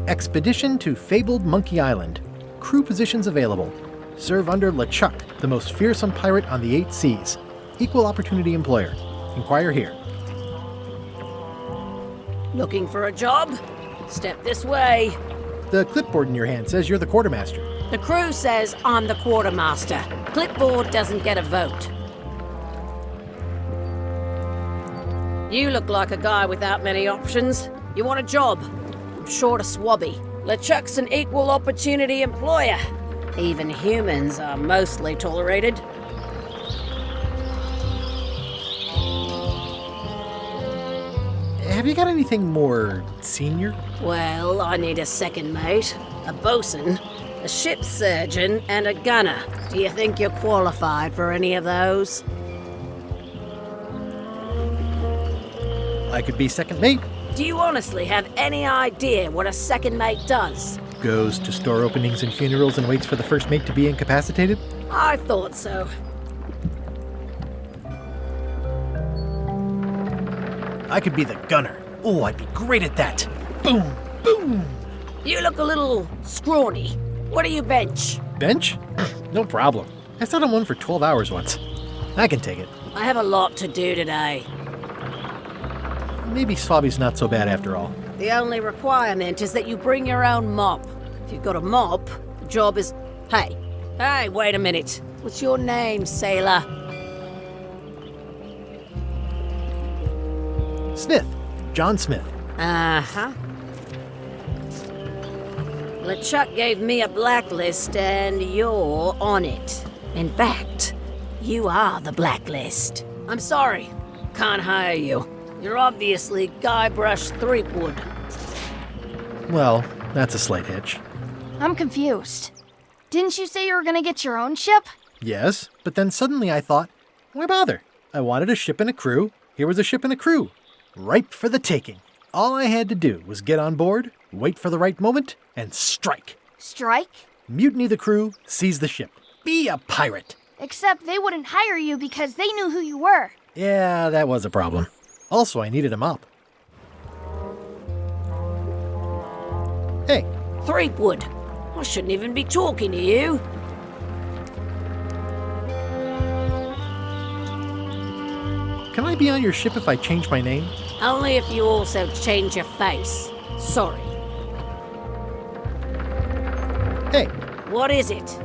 Expedition to fabled Monkey Island. Crew positions available. Serve under LeChuck, the most fearsome pirate on the 8 seas. Equal opportunity employer. Inquire here.
Looking for a job? Step this way.
The clipboard in your hand says you're the quartermaster.
The crew says I'm the quartermaster. Clipboard doesn't get a vote. You look like a guy without many options. You want a job? I'm short a swabby. LeChuck's an equal opportunity employer. Even humans are mostly tolerated.
Have you got anything more senior?
Well, I need a second mate, a bosun, a ship surgeon, and a gunner. Do you think you're qualified for any of those?
I could be second mate.
Do you honestly have any idea what a second mate does?
Goes to store openings and funerals and waits for the first mate to be incapacitated?
I thought so.
I could be the gunner. Oh, I'd be great at that. Boom, boom.
You look a little scrawny. What do you bench?
Bench? No problem. I sat on one for 12 hours once. I can take it.
I have a lot to do today.
Maybe Swabby's not so bad after all.
The only requirement is that you bring your own mop. If you've got a mop, the job is... Hey, wait a minute. What's your name, sailor?
Smith. John Smith.
Uh-huh. LeChuck gave me a blacklist and you're on it. In fact, you are the blacklist. I'm sorry, can't hire you. You're obviously Gaibrаш Tripvуд.
Well, that's a slight hitch.
I'm confused. Didn't you say you were gonna get your own ship?
Yes, but then suddenly I thought, why bother? I wanted a ship and a crew. Here was a ship and a crew. Ripe for the taking. All I had to do was get on board, wait for the right moment, and strike.
Strike?
Mutiny the crew, seize the ship. Be a pirate.
Except they wouldn't hire you because they knew who you were.
Yeah, that was a problem. Also, I needed a mop. Hey.
Tripvуд. I shouldn't even be talking to you.
Can I be on your ship if I change my name?
Only if you also change your face. Sorry.
Hey.
What is it?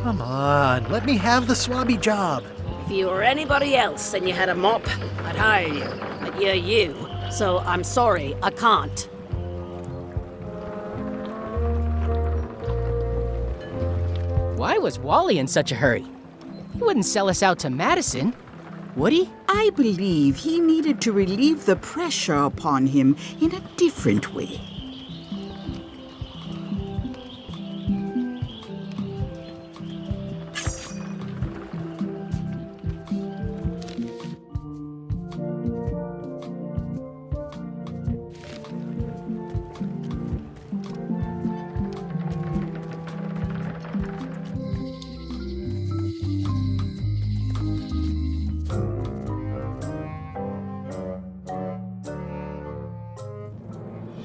Come on, let me have the swabby job.
If you were anybody else and you had a mop, I'd hire you. But you're you, so I'm sorry, I can't.
Why was Wally in such a hurry? He wouldn't sell us out to Madison, would he?
I believe he needed to relieve the pressure upon him in a different way.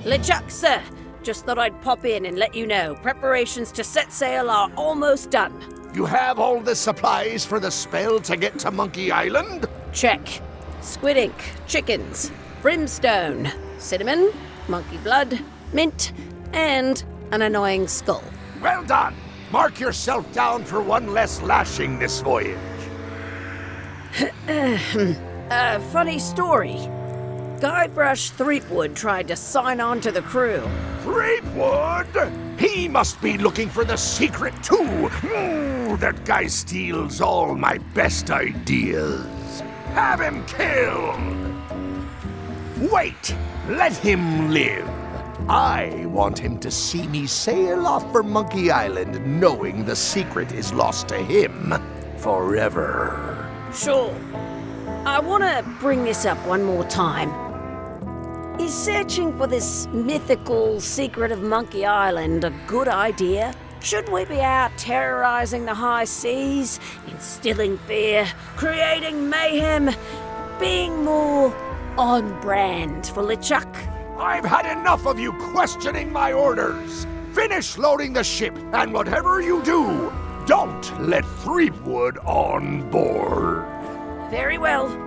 LeChuck, sir. Just thought I'd pop in and let you know. Preparations to set sail are almost done.
You have all the supplies for the spell to get to Monkey Island?
Check. Squid ink, chickens, brimstone, cinnamon, monkey blood, mint, and an annoying skull.
Well done! Mark yourself down for one less lashing this voyage.
Funny story. Gaibrаш Tripvуд tried to sign on to the crew.
Tripvуд? He must be looking for the secret too. That guy steals all my best ideas. Have him killed! Wait! Let him live. I want him to see me sail off for Monkey Island knowing the secret is lost to him forever.
Sure. I want to bring this up one more time. Is searching for this mythical secret of Monkey Island a good idea? Should we be out terrorizing the high seas, instilling fear, creating mayhem, being more on brand for LeChuck?
I've had enough of you questioning my orders. Finish loading the ship, and whatever you do, don't let Tripvуд on board.
Very well.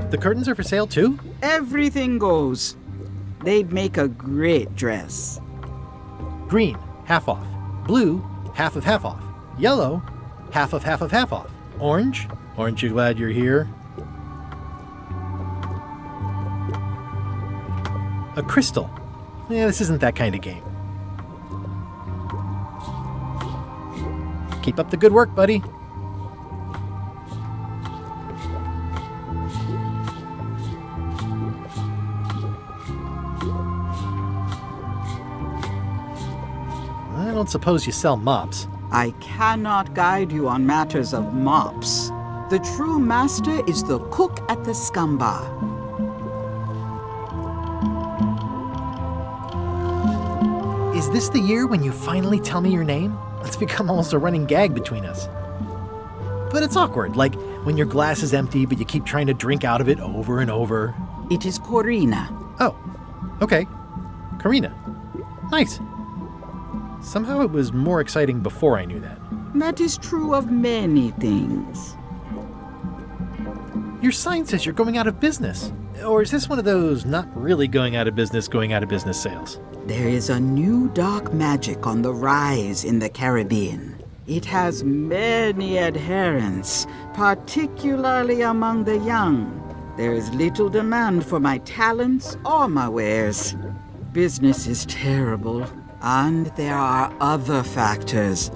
The curtains are for sale too?
Everything goes. They'd make a great dress.
Green, half off. Blue, half of half off. Yellow, half of half of half off. Orange, aren't you glad you're here? A crystal. Yeah, this isn't that kind of game. Keep up the good work, buddy. I don't suppose you sell mops.
I cannot guide you on matters of mops. The true master is the cook at the scum bar.
Is this the year when you finally tell me your name? It's become almost a running gag between us. But it's awkward, like when your glass is empty but you keep trying to drink out of it over and over.
It is Corina.
Oh, okay. Karina. Nice. Somehow it was more exciting before I knew that.
That is true of many things.
Your sign says you're going out of business. Or is this one of those not really going out of business sales?
There is a new dark magic on the rise in the Caribbean. It has many adherents, particularly among the young. There is little demand for my talents or my wares. Business is terrible, and there are other factors.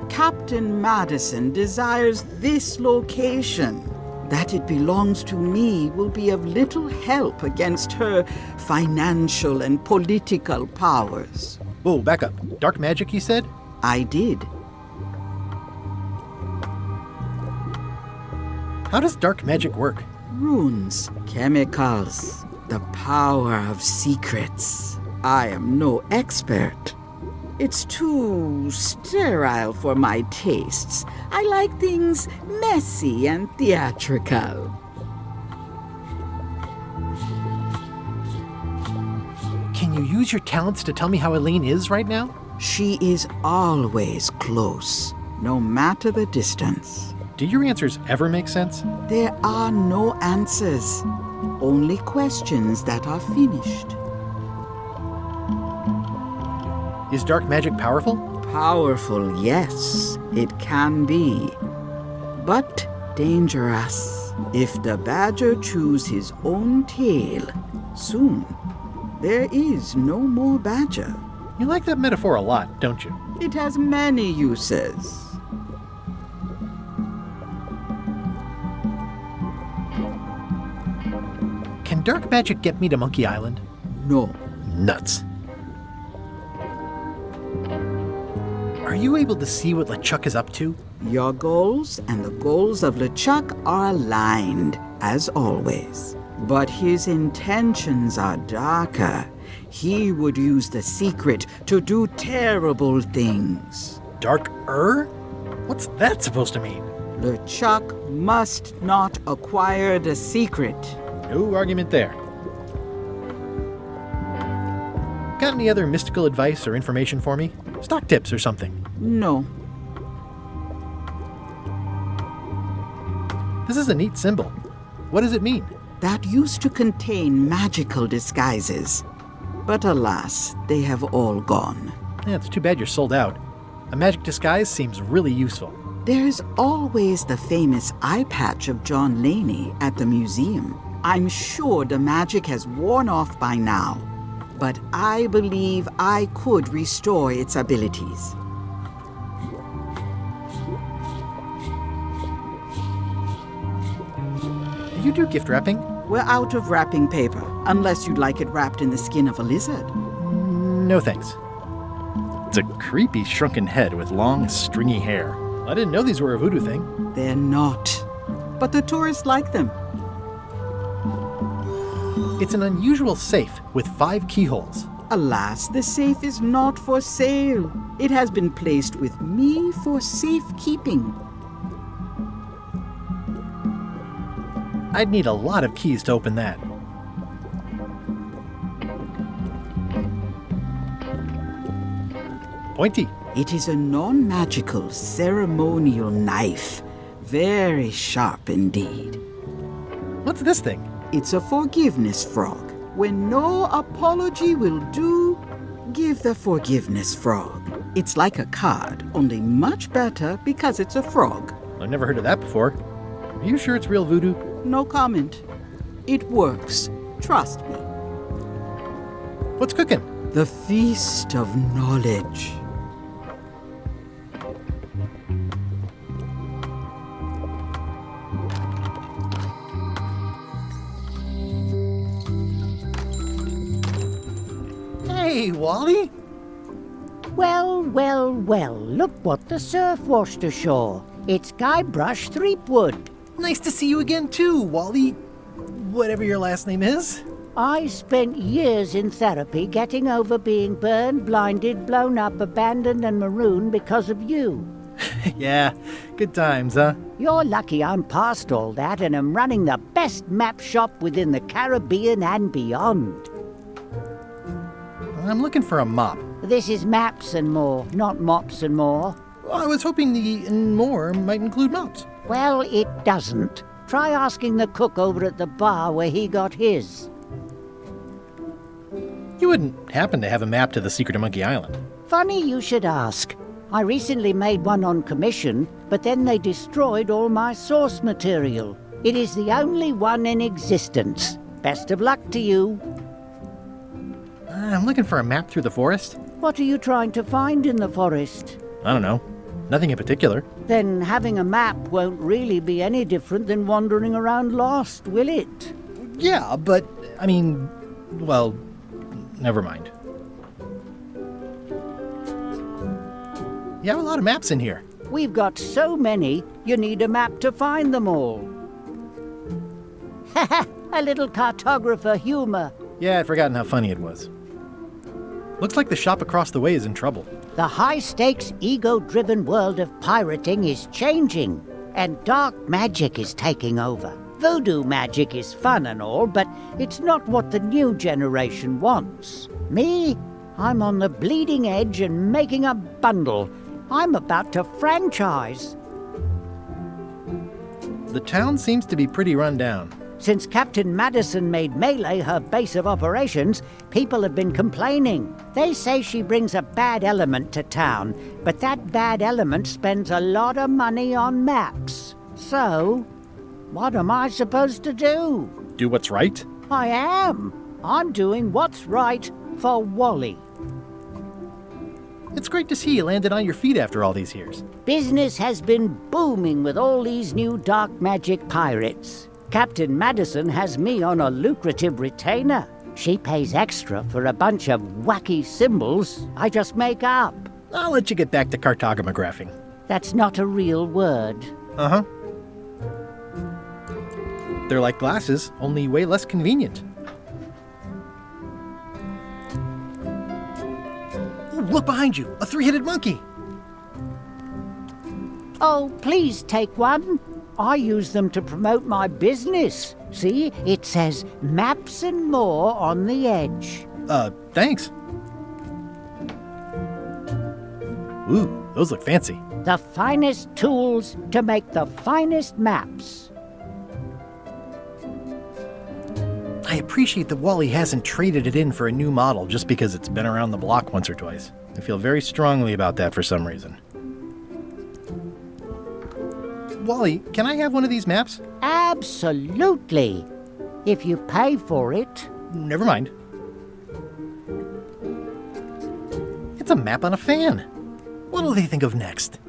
Captain Madison desires this location. That it belongs to me will be of little help against her financial and political powers.
Whoa, back up. Dark magic, you said?
I did.
How does dark magic work?
Runes, chemicals, the power of secrets. I am no expert. It's too sterile for my tastes. I like things messy and theatrical.
Can you use your talents to tell me how Elaine's is right now?
She is always close, no matter the distance.
Do your answers ever make sense?
There are no answers, only questions that are finished.
Is dark magic powerful?
Powerful, yes, it can be. But dangerous. If the badger chews his own tail, soon there is no more badger.
You like that metaphor a lot, don't you?
It has many uses.
Can dark magic get me to Monkey Island?
No.
Nuts. Are you able to see what LeChuck is up to?
Your goals and the goals of LeChuck are aligned, as always. But his intentions are darker. He would use the secret to do terrible things.
Darker? What's that supposed to mean?
LeChuck must not acquire the secret.
No argument there. Got any other mystical advice or information for me? Stock tips or something?
No.
This is a neat symbol. What does it mean?
That used to contain magical disguises. But alas, they have all gone.
Yeah, it's too bad you're sold out. A magic disguise seems really useful.
There's always the famous eye patch of John Laney at the museum. I'm sure the magic has worn off by now, but I believe I could restore its abilities.
Do you do gift wrapping?
We're out of wrapping paper, unless you'd like it wrapped in the skin of a lizard.
No thanks. It's a creepy shrunken head with long, stringy hair. I didn't know these were a voodoo thing.
They're not, but the tourists like them.
It's an unusual safe with 5 keyholes.
Alas, the safe is not for sale. It has been placed with me for safekeeping.
I'd need a lot of keys to open that. Pointy.
It is a non-magical ceremonial knife. Very sharp indeed.
What's this thing?
It's a forgiveness frog. When no apology will do, give the forgiveness frog. It's like a card, only much better because it's a frog.
I've never heard of that before. Are you sure it's real voodoo?
No comment. It works. Trust me.
What's cooking?
The feast of knowledge.
Hey, Wally!
Well, well, well, look what the surf washed ashore. It's Guybrush Threepwood.
Nice to see you again too, Wally. Whatever your last name is.
I spent years in therapy getting over being burned, blinded, blown up, abandoned and marooned because of you.
Yeah, good times, huh?
You're lucky I'm past all that and am running the best map shop within the Caribbean and beyond.
I'm looking for a mop.
This is maps and more, not mops and more.
Well, I was hoping the and more might include mops.
Well, it doesn't. Try asking the cook over at the bar where he got his.
You wouldn't happen to have a map to the secret of Monkey Island.
Funny you should ask. I recently made one on commission, but then they destroyed all my source material. It is the only one in existence. Best of luck to you.
I'm looking for a map through the forest.
What are you trying to find in the forest?
I don't know. Nothing in particular.
Then having a map won't really be any different than wandering around lost, will it?
Yeah, but, I mean, well, never mind. You have a lot of maps in here.
We've got so many, you need a map to find them all. Haha, a little cartographer humor.
Yeah, I'd forgotten how funny it was. Looks like the shop across the way is in trouble.
The high-stakes, ego-driven world of pirating is changing, and dark magic is taking over. Voodoo magic is fun and all, but it's not what the new generation wants. Me? I'm on the bleeding edge and making a bundle. I'm about to franchise.
The town seems to be pretty run down.
Since Captain Madison made Melee her base of operations, people have been complaining. They say she brings a bad element to town, but that bad element spends a lot of money on maps. So, what am I supposed to do?
Do what's right?
I am. I'm doing what's right for Wally.
It's great to see you landed on your feet after all these years.
Business has been booming with all these new dark magic pirates. Captain Madison has me on a lucrative retainer. She pays extra for a bunch of wacky symbols I just make up.
I'll let you get back to cartographing.
That's not a real word.
Uh-huh. They're like glasses, only way less convenient. Ooh, look behind you! A three-headed monkey!
Oh, please take one. I use them to promote my business. See, it says maps and more on the edge.
Thanks. Ooh, those look fancy.
The finest tools to make the finest maps.
I appreciate that Wally hasn't traded it in for a new model just because it's been around the block once or twice. I feel very strongly about that for some reason. Wally, can I have one of these maps?
Absolutely. If you pay for it.
Never mind. It's a map on a fan. What'll they think of next?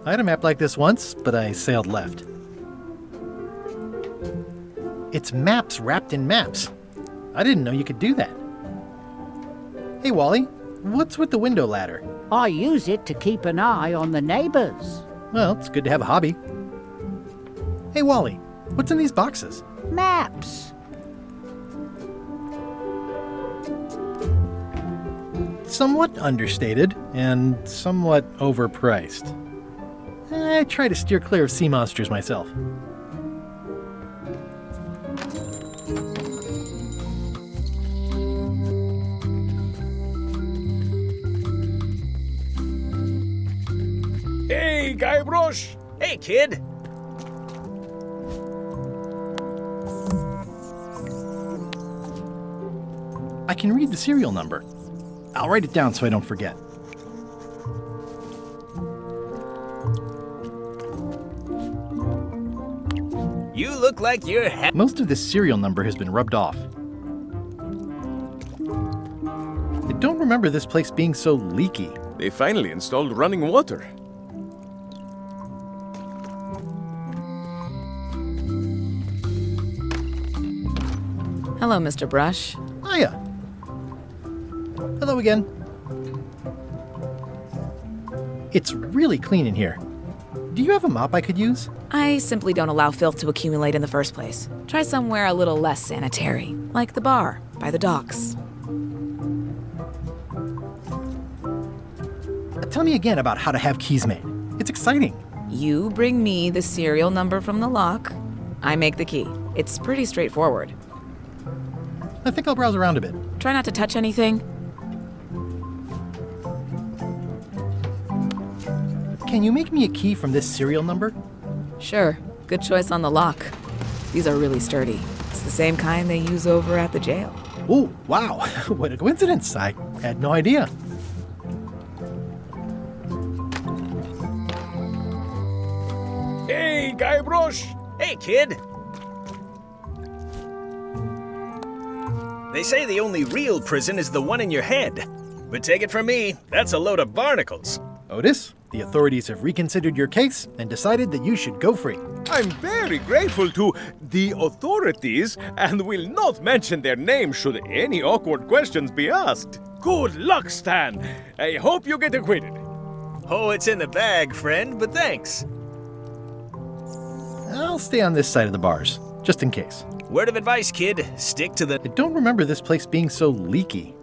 I had a map like this once, but I sailed left. It's maps wrapped in maps. I didn't know you could do that. Hey, Wally, what's with the window ladder?
I use it to keep an eye on the neighbors.
Well, it's good to have a hobby. Hey, Wally, what's in these boxes?
Maps.
Somewhat understated and somewhat overpriced. I try to steer clear of sea monsters myself.
Hey, Gaybroosh!
Hey, kid!
I can read the serial number. I'll write it down so I don't forget.
You look like you're
Most of this serial number has been rubbed off. don't remember this place being so leaky.
They finally installed running water.
Hello, Mr. Brush.
Hiya. Hello again. It's really clean in here. Do you have a mop I could use?
I simply don't allow filth to accumulate in the first place. Try somewhere a little less sanitary, like the bar by the docks.
Tell me again about how to have keys made. It's exciting.
You bring me the serial number from the lock. I make the key. It's pretty straightforward.
I think I'll browse around a bit.
Try not to touch anything.
Can you make me a key from this serial number?
Sure. Good choice on the lock. These are really sturdy. It's the same kind they use over at the jail.
Oh, wow. What a coincidence. I had no idea.
Hey, Gaibrаш!
Hey, kid! They say the only real prison is the one in your head. But take it from me, that's a load of barnacles.
Otis, the authorities have reconsidered your case and decided that you should go free.
I'm very grateful to the authorities and will not mention their name should any awkward questions be asked. Good luck, Stan. I hope you get acquitted.
Oh, it's in the bag, friend, but thanks.
I'll stay on this side of the bars, just in case.
Word of advice, kid. Stick to the...
I don't remember this place being so leaky.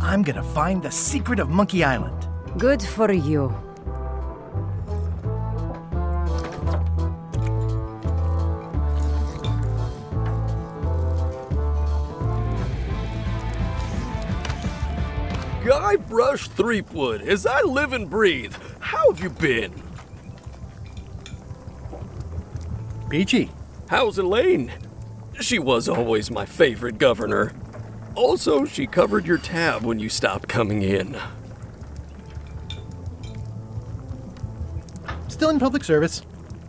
I'm gonna find the secret of Monkey Island.
Good for you.
Gaibrаш Tripwud, as I live and breathe. How have you been?
Peachy.
How's Elейн? She was always my favorite governor. Also, she covered your tab when you stopped coming in.
Still in public service.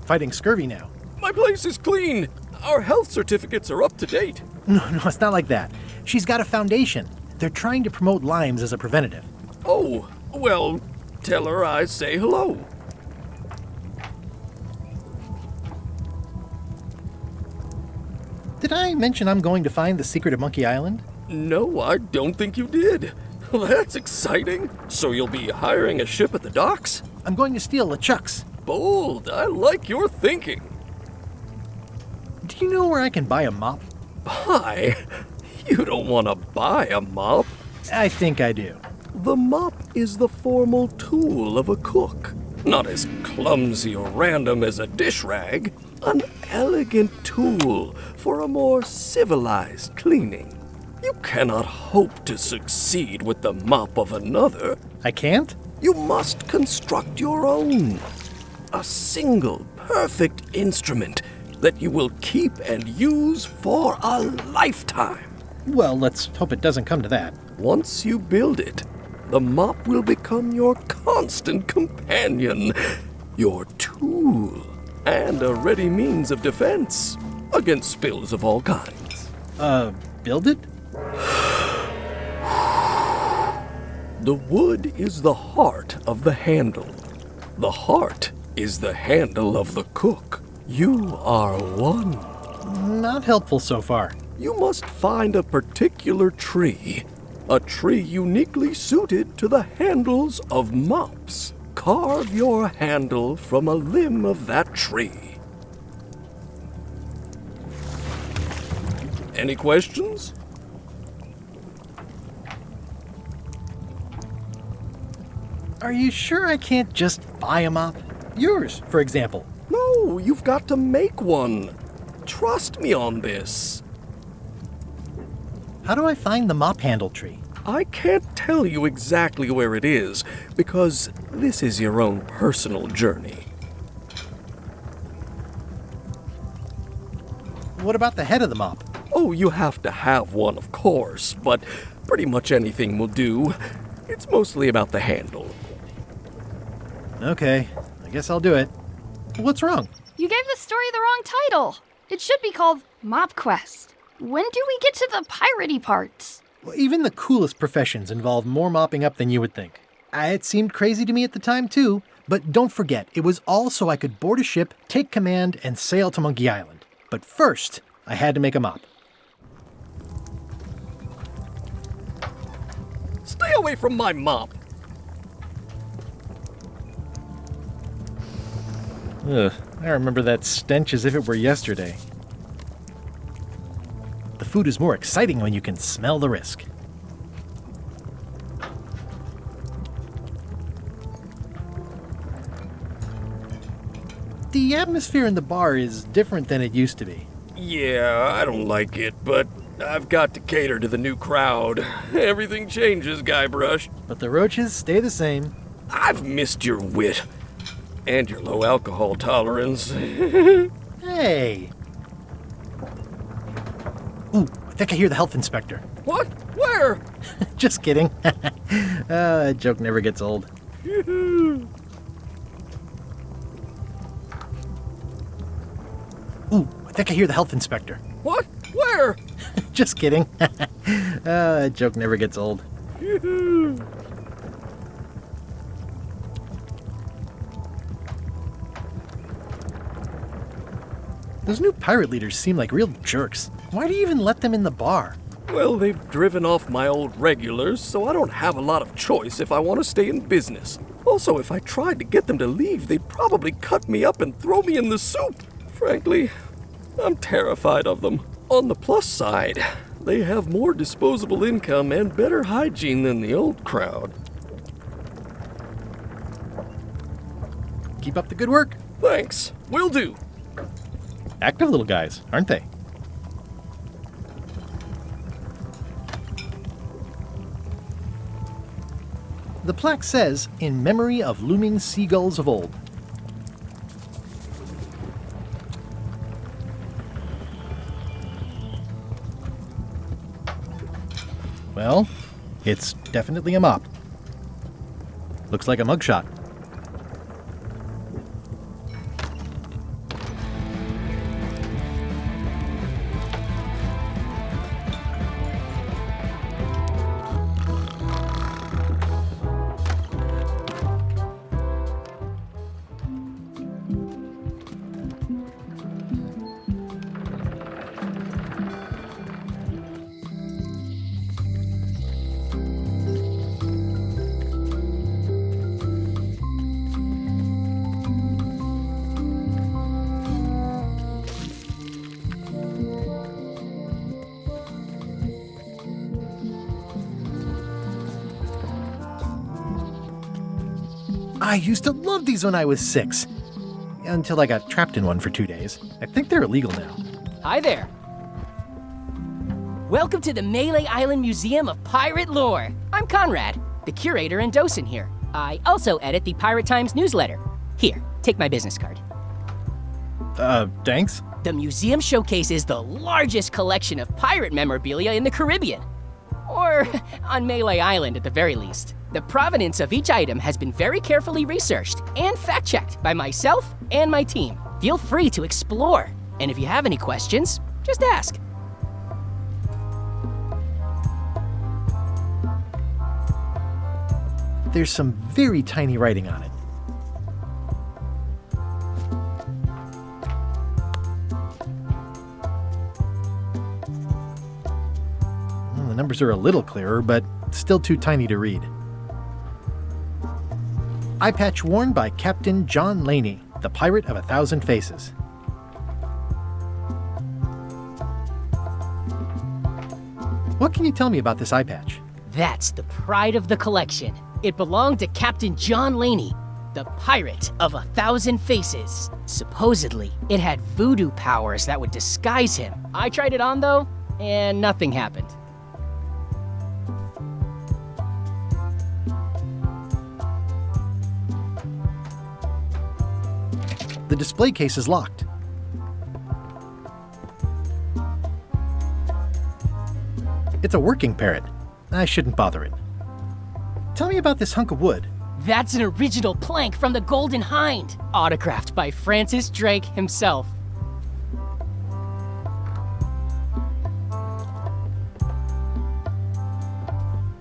Fighting scurvy now.
My place is clean. Our health certificates are up to date.
No, it's not like that. She's got a foundation. They're trying to promote Lyme's as a preventative.
Oh, well, tell her I say hello.
Did I mention I'm going to find the secret of Monkey Island?
No, I don't think you did. Well, that's exciting. So you'll be hiring a ship at the docks?
I'm going to steal LeChuck's.
Bold. I like your thinking.
Do you know where I can buy a mop?
Buy? You don't want to buy a mop.
I think I do.
The mop is the formal tool of a cook. Not as clumsy or random as a dish rag. An elegant tool for a more civilized cleaning. You cannot hope to succeed with the mop of another.
I can't?
You must construct your own. A single, perfect instrument that you will keep and use for a lifetime.
Well, let's hope it doesn't come to that.
Once you build it, the mop will become your constant companion, your tool, and a ready means of defense against spills of all kinds.
Build it?
The wood is the heart of the handle. The heart is the handle of the cook. You are one.
Not helpful so far.
You must find a particular tree. A tree uniquely suited to the handles of mops. Carve your handle from a limb of that tree. Any questions?
Are you sure I can't just buy a mop? Yours, for example.
No, you've got to make one. Trust me on this.
How do I find the mop handle tree?
I can't tell you exactly where it is, because this is your own personal journey.
What about the head of the mop?
Oh, you have to have one, of course, but pretty much anything will do. It's mostly about the handle.
Okay, I guess I'll do it. What's wrong?
You gave the story the wrong title. It should be called Mop Quest. When do we get to the piratey parts?
Well, even the coolest professions involve more mopping up than you would think. It seemed crazy to me at the time, too. But don't forget, it was all so I could board a ship, take command, and sail to Monkey Island. But first, I had to make a mop.
Stay away from my mop!
Ugh, I remember that stench as if it were yesterday. The food is more exciting when you can smell the risk. The atmosphere in the bar is different than it used to be.
Yeah, I don't like it, but I've got to cater to the new crowd. Everything changes, Guybrush.
But the roaches stay the same.
I've missed your wit. And your low alcohol tolerance.
Hey! Ooh, I think I hear the health inspector.
What? Where?
Just kidding. That joke never gets old. Ooh, I think I hear the health inspector.
What? Where?
Just kidding. That joke never gets old. Those new pirate leaders seem like real jerks. Why do you even let them in the bar?
Well, they've driven off my old regulars, so I don't have a lot of choice if I want to stay in business. Also, if I tried to get them to leave, they'd probably cut me up and throw me in the soup. Frankly, I'm terrified of them. On the plus side, they have more disposable income and better hygiene than the old crowd.
Keep up the good work.
Thanks. Will do.
Active little guys, aren't they? The plaque says, "In memory of looming seagulls of old." Well, it's definitely a mop. Looks like a mugshot. I used to love these when I was 6. Until I got trapped in one for 2 days. I think they're illegal now.
Hi there. Welcome to the Melee Island Museum of Pirate Lore. I'm Conrad, the curator and docent here. I also edit the Pirate Times newsletter. Here, take my business card.
Thanks?
The museum showcases the largest collection of pirate memorabilia in the Caribbean. Or on Melee Island at the very least. The provenance of each item has been very carefully researched and fact-checked by myself and my team. Feel free to explore. And if you have any questions, just ask.
There's some very tiny writing on it. Well, the numbers are a little clearer, but still too tiny to read. Eye patch worn by Captain John Laney, the Pirate of 1,000 Faces. What can you tell me about this eye patch?
That's the pride of the collection. It belonged to Captain John Laney, the Pirate of 1,000 Faces. Supposedly, it had voodoo powers that would disguise him. I tried it on though, and nothing happened.
The display case is locked. It's a working parrot. I shouldn't bother it. Tell me about this hunk of wood.
That's an original plank from the Golden Hind, autographed by Francis Drake himself.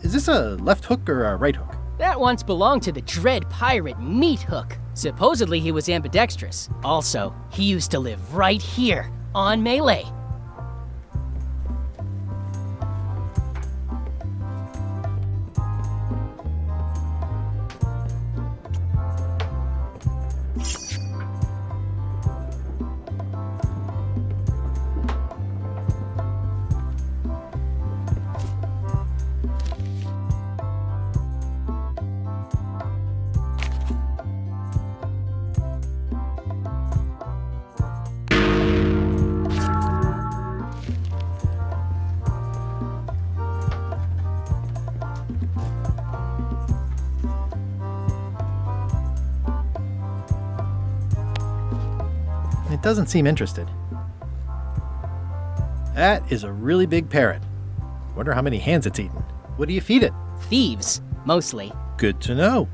Is this a left hook or a right hook?
That once belonged to the dread pirate Meat Hook. Supposedly he was ambidextrous. Also, he used to live right here, on Melee.
It doesn't seem interested. That is a really big parrot. Wonder how many hands it's eaten. What do you feed it?
Thieves, mostly.
Good to know.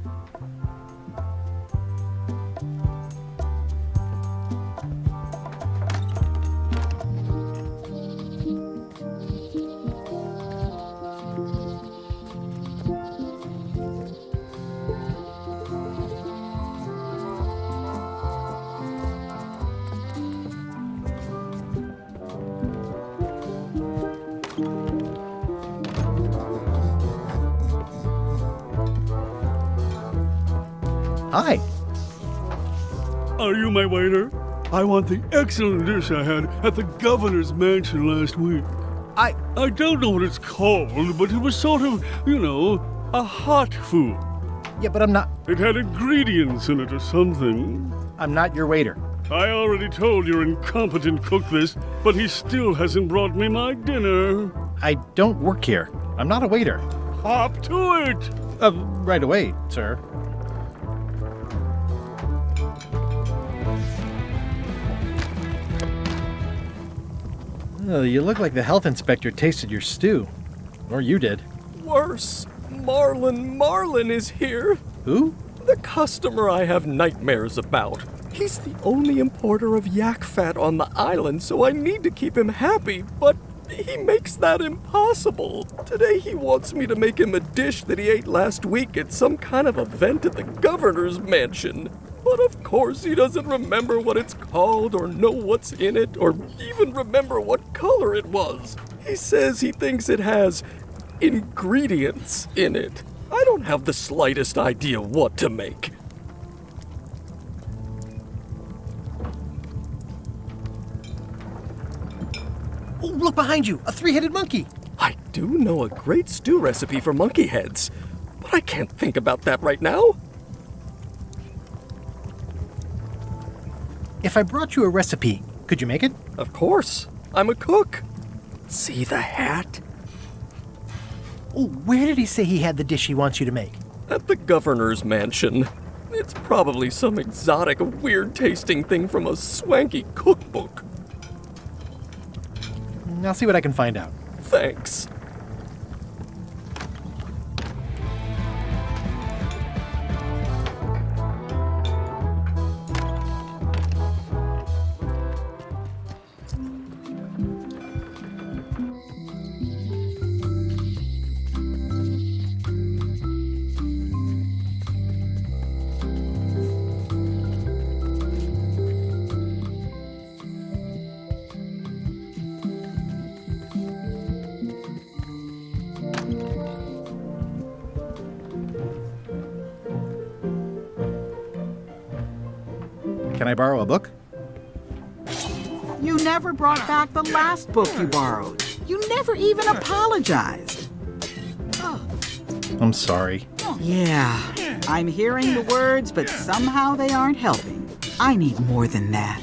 Hi.
Are you my waiter? I want the excellent dish I had at the governor's mansion last week. I don't know what it's called, but it was sort of, a hot food.
Yeah, but I'm not...
It had ingredients in it or something.
I'm not your waiter.
I already told your incompetent cook this, but he still hasn't brought me my dinner.
I don't work here. I'm not a waiter.
Hop to it!
Right away, sir. Oh, you look like the health inspector tasted your stew. Or you did.
Worse. Marlin is here.
Who?
The customer I have nightmares about. He's the only importer of yak fat on the island, so I need to keep him happy, but he makes that impossible. Today he wants me to make him a dish that he ate last week at some kind of event at the governor's mansion. But of course he doesn't remember what it's called or know what's in it or even remember what color it was. He says he thinks it has ingredients in it. I don't have the slightest idea what to make.
Oh, look behind you! A three-headed monkey!
I do know a great stew recipe for monkey heads, but I can't think about that right now.
If I brought you a recipe, could you make it?
Of course. I'm a cook. See the hat?
Oh, where did he say he had the dish he wants you to make?
At the governor's mansion. It's probably some exotic, weird-tasting thing from a swanky cookbook.
I'll see what I can find out.
Thanks.
Can I borrow a book?
You never brought back the last book you borrowed. You never even apologized.
I'm sorry.
Yeah, I'm hearing the words, but somehow they aren't helping. I need more than that.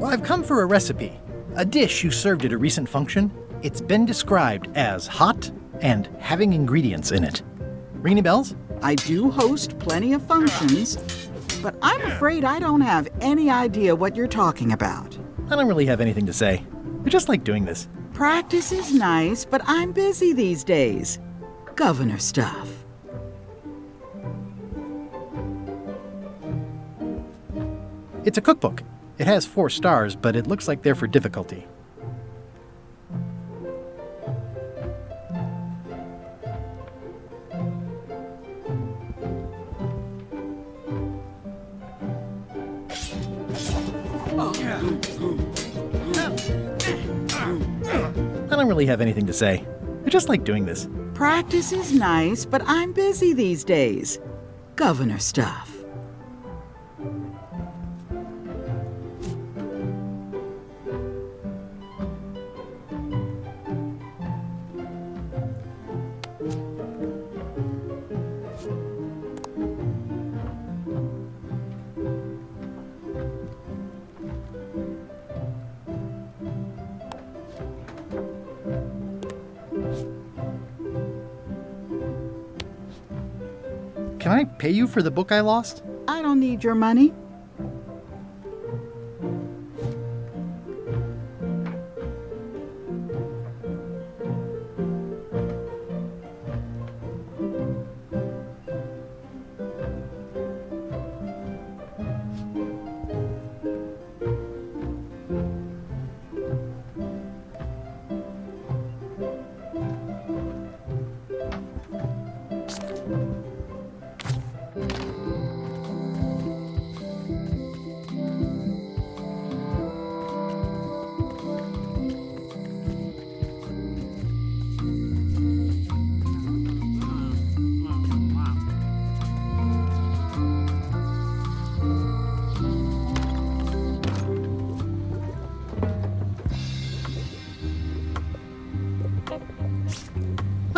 Well, I've come for a recipe. A dish you served at a recent function. It's been described as hot and having ingredients in it. Ring any bells?
I do host plenty of functions, but I'm afraid I don't have any idea what you're talking about.
I don't really have anything to say. I just like doing this.
Practice is nice, but I'm busy these days. Governor stuff.
It's a cookbook. It has 4 stars, but it looks like they're for difficulty. I don't really have anything to say. I just like doing this.
Practice is nice, but I'm busy these days. Governor stuff.
Can I pay you for the book I lost?
I don't need your money.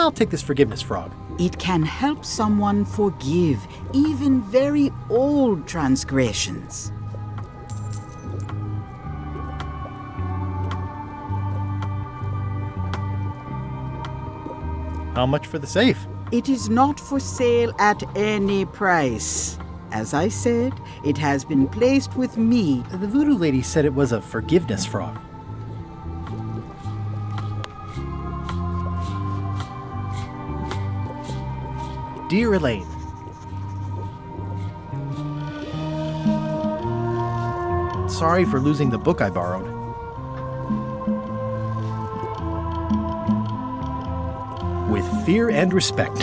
I'll take this forgiveness frog.
It can help someone forgive even very old transgressions.
How much for the safe?
It is not for sale at any price. As I said, it has been placed with me.
The voodoo lady said it was a forgiveness frog. Dear Elaine's, sorry for losing the book I borrowed. With fear and respect,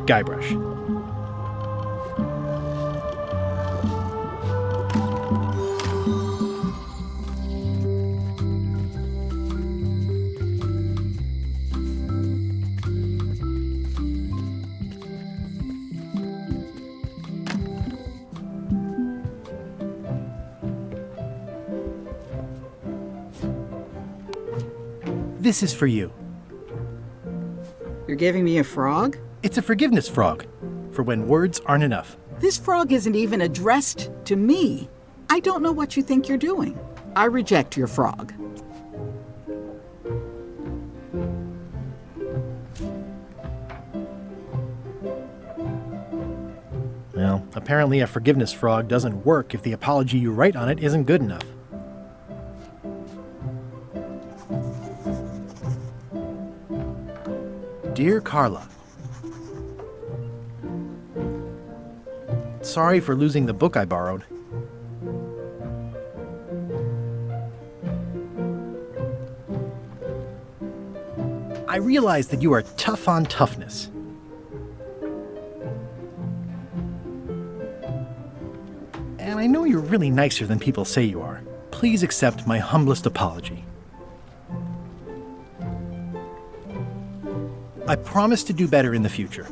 Guybrush. This is for you.
You're giving me a frog?
It's a forgiveness frog, for when words aren't enough.
This frog isn't even addressed to me. I don't know what you think you're doing. I reject your frog.
Well, apparently a forgiveness frog doesn't work if the apology you write on it isn't good enough. Dear Carla, sorry for losing the book I borrowed. I realize that you are tough on toughness. And I know you're really nicer than people say you are. Please accept my humblest apology. I promise to do better in the future.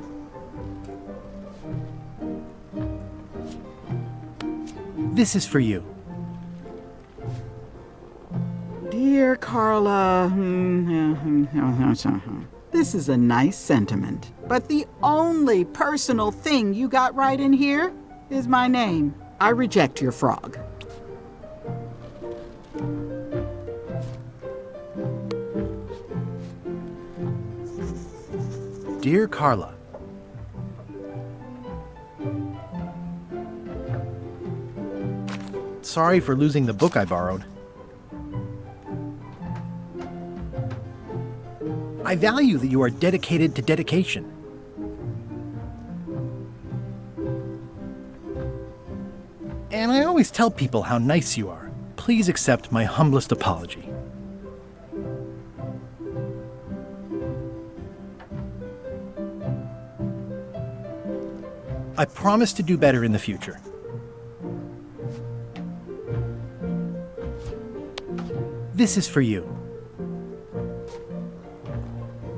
This is for you.
Dear Carla, this is a nice sentiment, but the only personal thing you got right in here is my name. I reject your frog.
Dear Carla, sorry for losing the book I borrowed. I value that you are dedicated to dedication. And I always tell people how nice you are. Please accept my humblest apology. I promise to do better in the future. This is for you.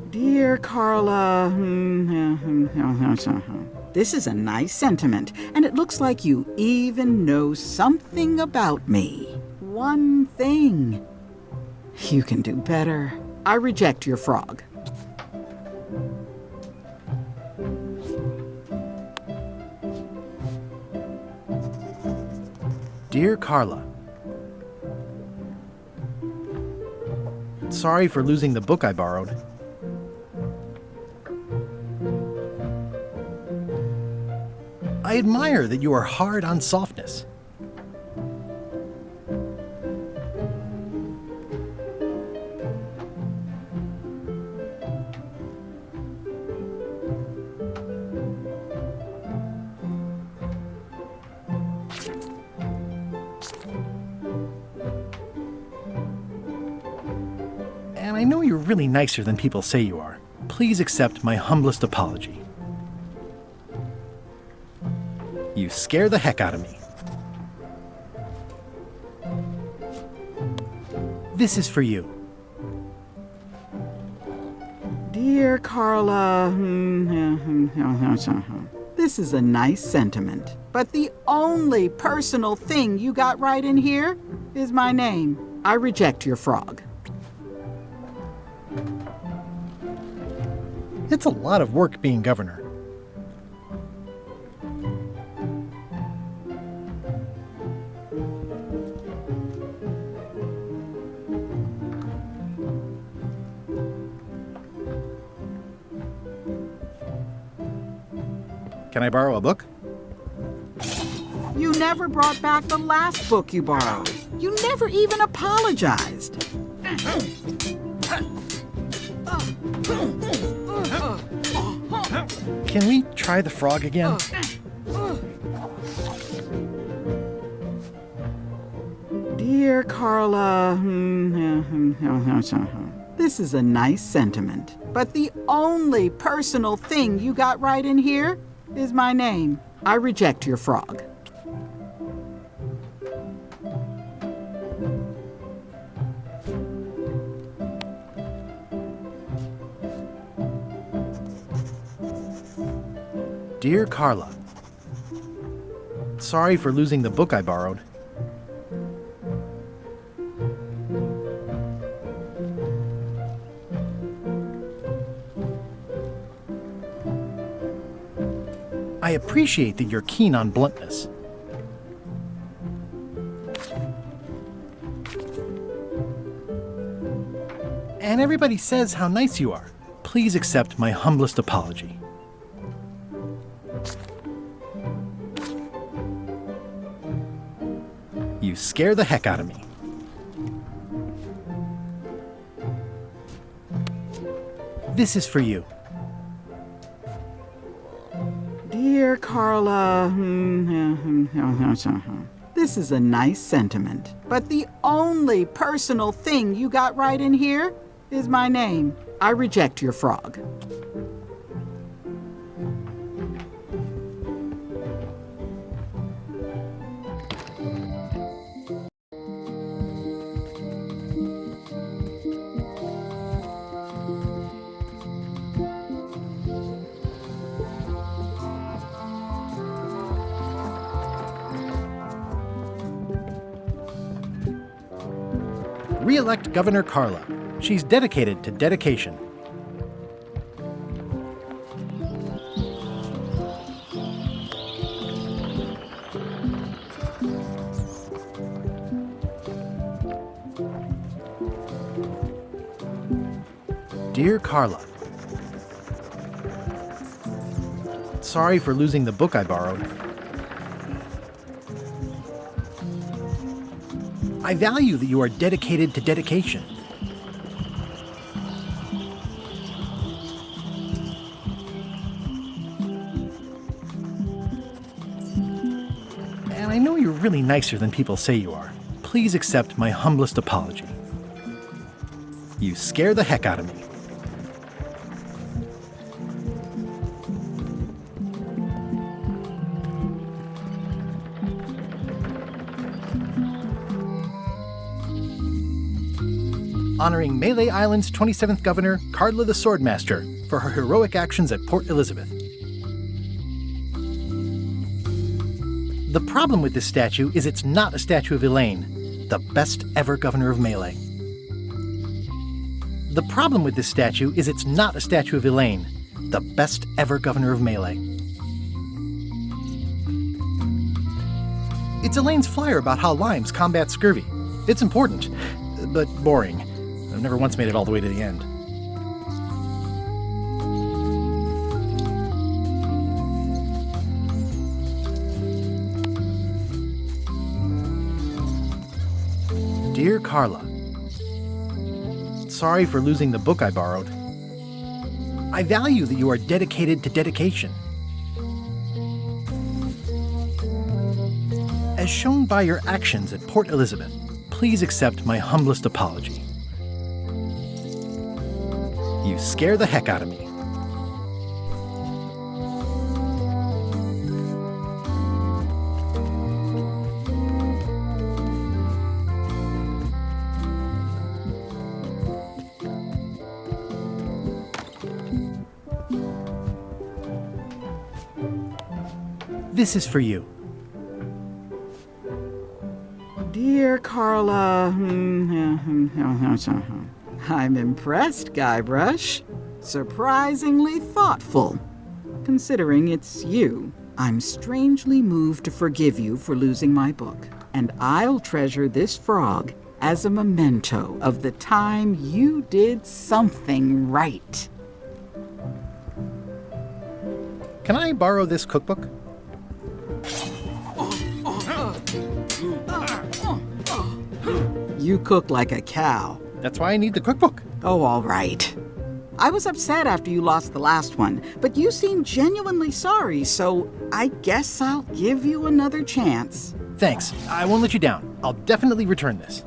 Dear Carla, this is a nice sentiment, and it looks like you even know something about me. One thing. You can do better. I reject your frog.
Dear Carla, sorry for losing the book I borrowed. I admire that you are hard on softness. And I know you're really nicer than people say you are. Please accept my humblest apology. You scare the heck out of me. This is for you.
Dear Carla, this is a nice sentiment, but the only personal thing you got right in here is my name. I reject your frog.
It's a lot of work being governor. Can I borrow a book?
You never brought back the last book you borrowed. You never even apologized.
Can we try the frog again?
Dear Carla, this is a nice sentiment, but the only personal thing you got right in here is my name. I reject your frog.
Dear Carla, sorry for losing the book I borrowed. I appreciate that you're keen on bluntness. And everybody says how nice you are. Please accept my humblest apology. You scare the heck out of me. This is for you.
Dear Carla, this is a nice sentiment, but the only personal thing you got right in here is my name. I reject your frog.
Re-elect Governor Carla. She's dedicated to dedication. Dear Carla, Sorry for losing the book I borrowed. I value that you are dedicated to dedication. And I know you're really nicer than people say you are. Please accept my humblest apology. You scare the heck out of me. Honoring Melee Island's 27th Governor, Carla the Swordmaster, for her heroic actions at Port Elizabeth. The problem with this statue is it's not a statue of Elaine's, the best ever Governor of Melee. The problem with this statue is it's not a statue of Elaine's, the best ever Governor of Melee. It's Elaine's flyer about how limes combat scurvy. It's important, but boring. I've never once made it all the way to the end. Dear Carla, sorry for losing the book I borrowed. I value that you are dedicated to dedication. As shown by your actions at Port Elizabeth, please accept my humblest apology. You scare the heck out of me. This is for you.
Dear Carla, I'm impressed, Guybrush. Surprisingly thoughtful. Considering it's you, I'm strangely moved to forgive you for losing my book, and I'll treasure this frog as a memento of the time you did something right.
Can I borrow this cookbook?
You cook like a cow.
That's why I need the cookbook.
Oh, all right. I was upset after you lost the last one, but you seemed genuinely sorry, so I guess I'll give you another chance.
Thanks. I won't let you down. I'll definitely return this.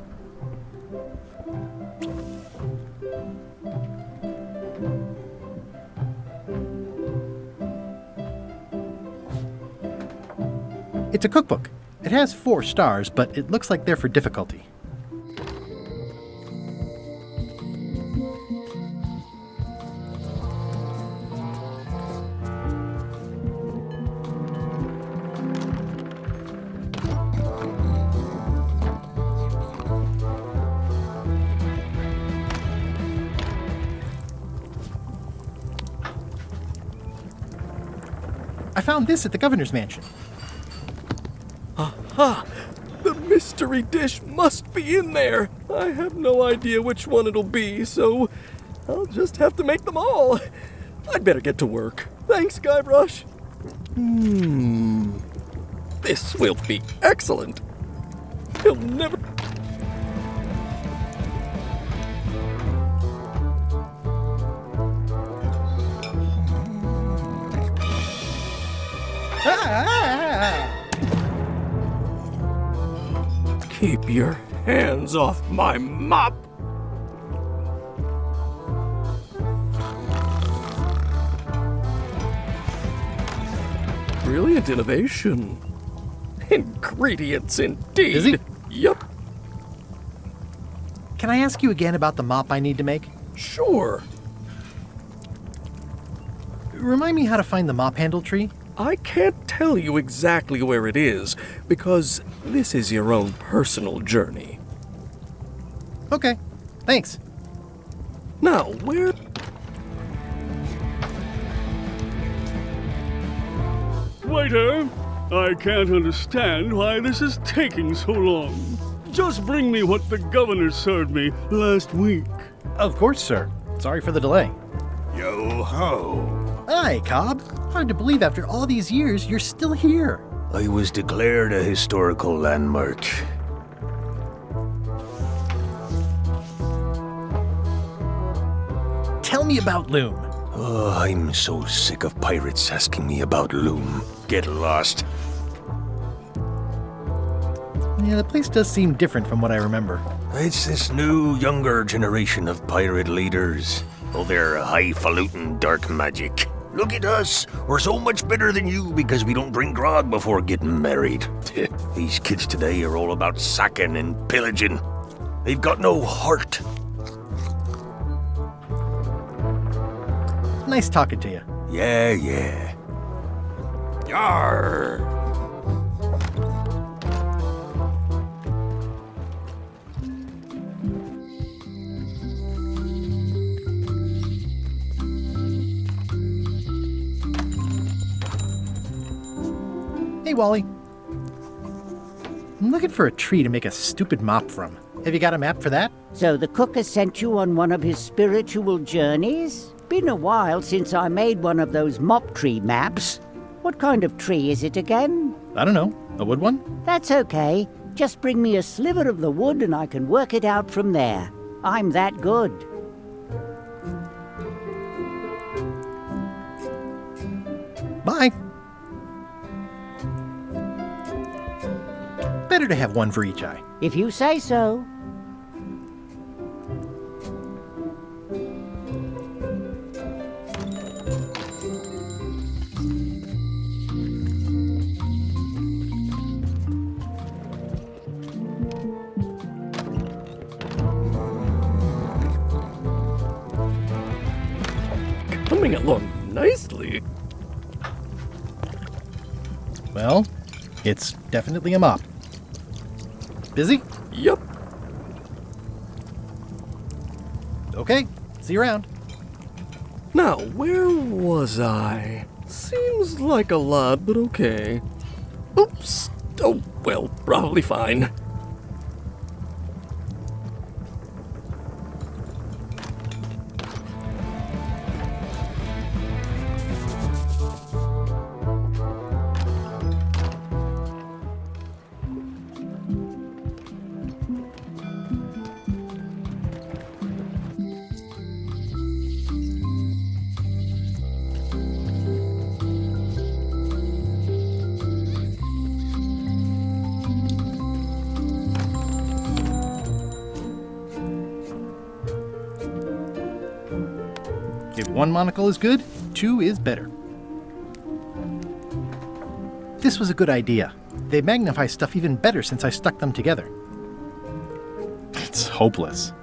It's a cookbook. It has 4 stars, but it looks like they're for difficulty. I found this at the governor's mansion.
Aha! The mystery dish must be in there. I have no idea which one it'll be, so I'll just have to make them all. I'd better get to work. Thanks, Guybrush. This will be excellent. He'll never... Keep your hands off my mop! Brilliant innovation. Ingredients indeed.
Is he?
Yup.
Can I ask you again about the mop I need to make?
Sure.
Remind me how to find the mop handle tree?
I can't tell you exactly where it is, because this is your own personal journey.
Okay, thanks.
Now, where...
Waiter, I can't understand why this is taking so long. Just bring me what the governor served me last week.
Of course, sir. Sorry for the delay.
Yo-ho.
Hi, Cobb. hard to believe after all these years you're still here.
I was declared a historical landmark.
Tell me about Loom.
Oh, I'm so sick of pirates asking me about Loom. Get lost.
Yeah, the place does seem different from what I remember.
It's this new, younger generation of pirate leaders. Oh, they're highfalutin dark magic. Look at us. We're so much better than you because we don't drink grog before getting married. These kids today are all about sacking and pillaging. They've got no heart.
Nice talking to you.
Yeah.
Yarr!
Hey, Wally. I'm looking for a tree to make a stupid mop from. Have you got a map for that?
So the cook has sent you on one of his spiritual journeys? Been a while since I made one of those mop tree maps. What kind of tree is it again?
I don't know. A wood one?
That's okay. Just bring me a sliver of the wood and I can work it out from there. I'm that good.
Bye. Better to have one for each eye.
If you say so.
Coming along nicely.
Well, it's definitely a mop. Busy?
Yup.
Okay, see you around.
Now, where was I? Seems like a lot, but okay. Oops. Oh, well, probably fine.
If one monocle is good, two is better. This was a good idea. They magnify stuff even better since I stuck them together. It's hopeless.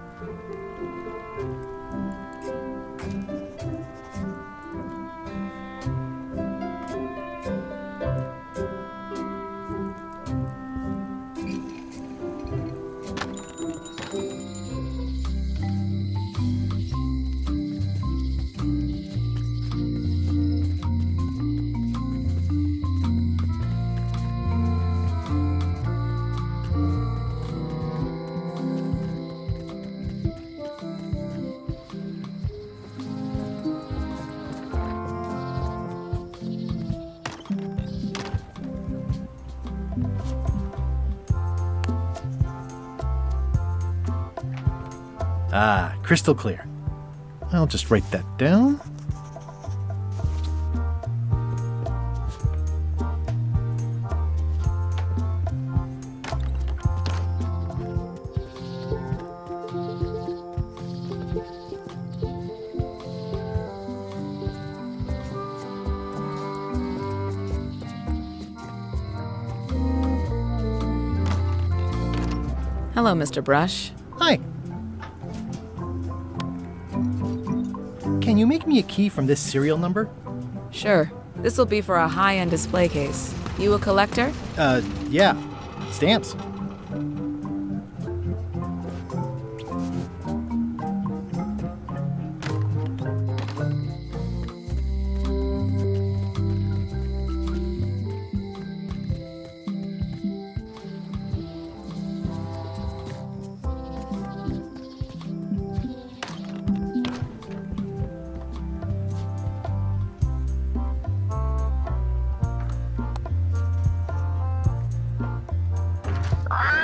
Ah, crystal clear. I'll just write that down.
Hello, Mr. Brush.
Hi. Can you make me a key from this serial number?
Sure. This will be for a high-end display case. You a collector?
Yeah. Stamps.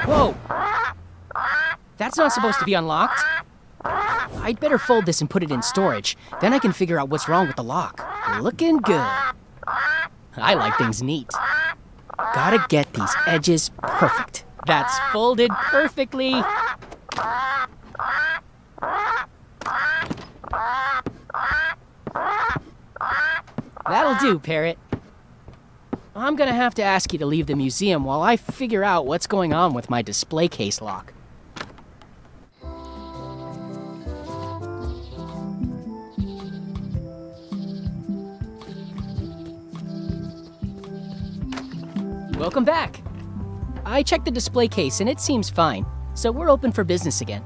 Whoa! That's not supposed to be unlocked. I'd better fold this and put it in storage. Then I can figure out what's wrong with the lock. Looking good. I like things neat. Gotta get these edges perfect. That's folded perfectly. That'll do, Parrot. I'm gonna have to ask you to leave the museum while I figure out what's going on with my display case lock. Welcome back. I checked the display case and it seems fine, so we're open for business again.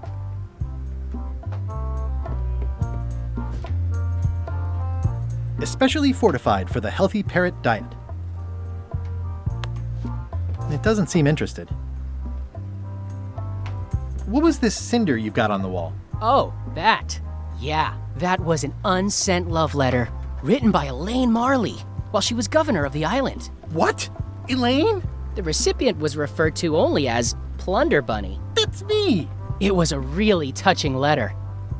Especially fortified for the healthy parrot diet. It doesn't seem interested. What was this cinder you've got on the wall?
Oh, that. Yeah, that was an unsent love letter written by Elaine's Marli while she was governor of the island.
What? Elaine?
The recipient was referred to only as Plunder Bunny.
That's me!
It was a really touching letter.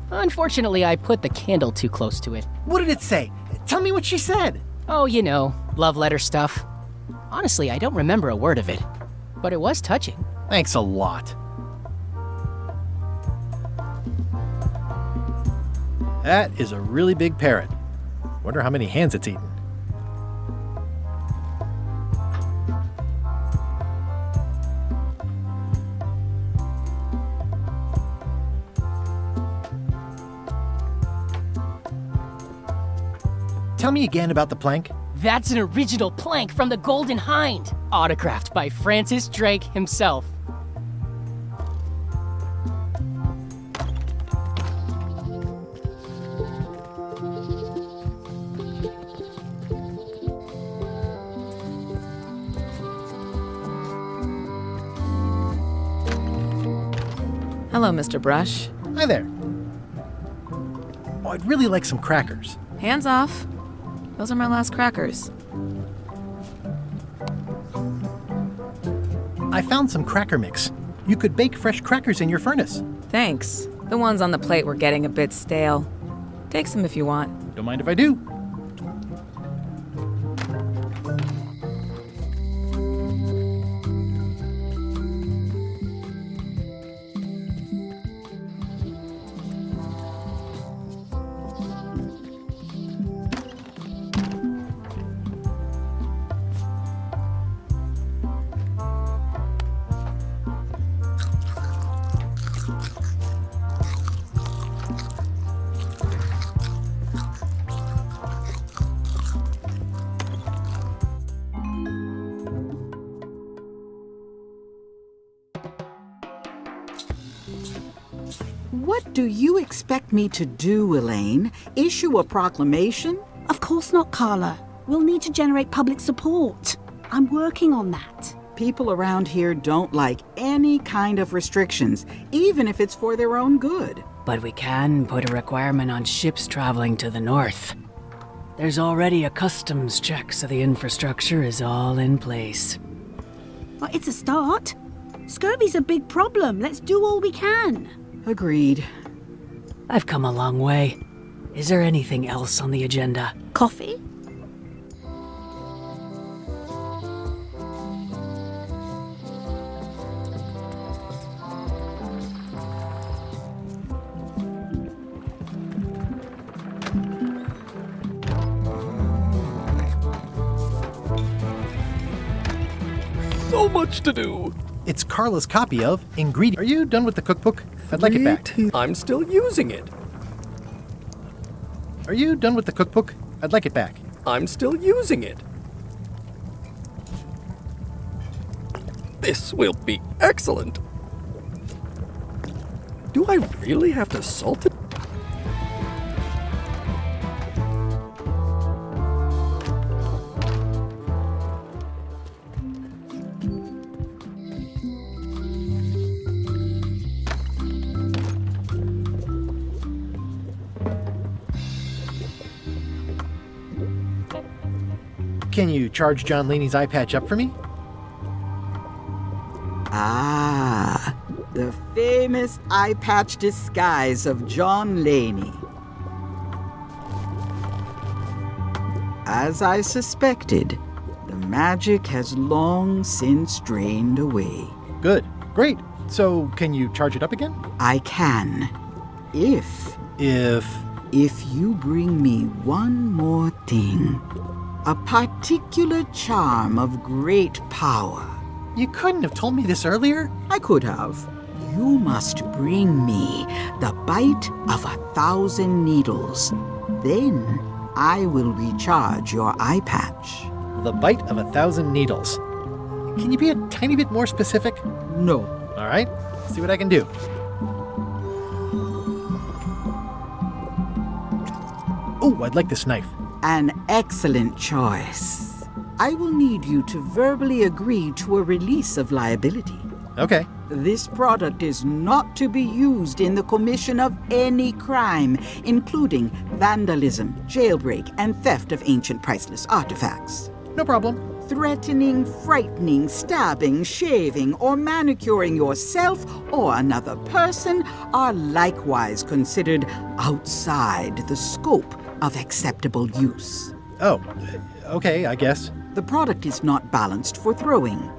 Unfortunately, I put the candle too close to it.
What did it say? Tell me what she said.
Oh, you know, love letter stuff. Honestly, I don't remember a word of it, but it was touching.
Thanks a lot. That is a really big parrot. Wonder how many hands it's eaten. Tell me again about the plank.
That's an original plank from the Golden Hind, autographed by Francis Drake himself.
Hello, Mr. Brush.
Hi there. Oh, I'd really like some crackers.
Hands off. Those are my last crackers.
I found some cracker mix. You could bake fresh crackers in your furnace.
Thanks. The ones on the plate were getting a bit stale. Take some if you want.
Don't mind if I do.
What do you expect me to do, Elaine? Issue a proclamation?
Of course not, Carla. We'll need to generate public support. I'm working on that.
People around here don't like any kind of restrictions, even if it's for their own good.
But we can put a requirement on ships traveling to the north. There's already a customs check, so the infrastructure is all in place.
Well, it's a start. Scurvy's a big problem. Let's do all we can.
Agreed.
I've come a long way. Is there anything else on the agenda?
Coffee?
So much to do.
It's Carla's copy of Ingredient. Are you done with the cookbook? I'd like it back.
I'm still using it.
Are you done with the cookbook? I'd like it back.
I'm still using it. This will be excellent. Do I really have to salt it?
Can you charge John Laney's eye patch up for me?
Ah, the famous eye patch disguise of John Laney. As I suspected, the magic has long since drained away.
Good. Great. So, can you charge it up again?
I can. If you bring me one more thing. A particular charm of great power.
You couldn't have told me this earlier?
I could have. You must bring me the bite of 1,000 needles. Then I will recharge your eye patch.
The bite of 1,000 needles. Can you be a tiny bit more specific?
No.
All right, see what I can do. Oh, I'd like this knife.
An excellent choice. I will need you to verbally agree to a release of liability.
Okay.
This product is not to be used in the commission of any crime, including vandalism, jailbreak, and theft of ancient priceless artifacts.
No problem.
Threatening, frightening, stabbing, shaving, or manicuring yourself or another person are likewise considered outside the scope of acceptable use.
Oh, okay, I guess.
The product is not balanced for throwing.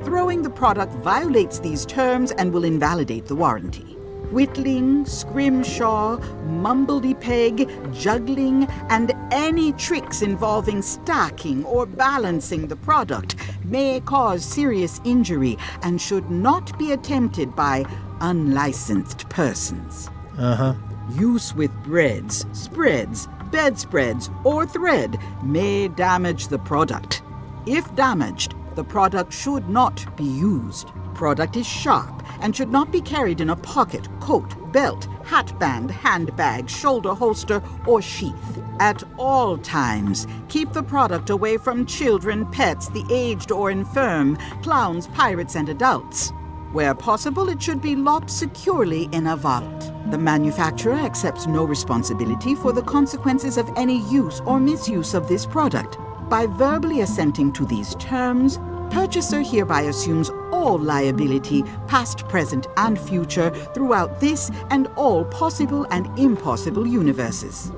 Throwing the product violates these terms and will invalidate the warranty. Whittling, scrimshaw, mumbledy-peg, juggling, and any tricks involving stacking or balancing the product may cause serious injury and should not be attempted by unlicensed persons.
Uh-huh.
Use with breads, spreads, bedspreads, or thread may damage the product. If damaged, the product should not be used. Product is sharp and should not be carried in a pocket, coat, belt, hatband, handbag, shoulder holster, or sheath. At all times, keep the product away from children, pets, the aged or infirm, clowns, pirates, and adults. Where possible, it should be locked securely in a vault. The manufacturer accepts no responsibility for the consequences of any use or misuse of this product. By verbally assenting to these terms, purchaser hereby assumes all liability, past, present, and future, throughout this and all possible and impossible universes.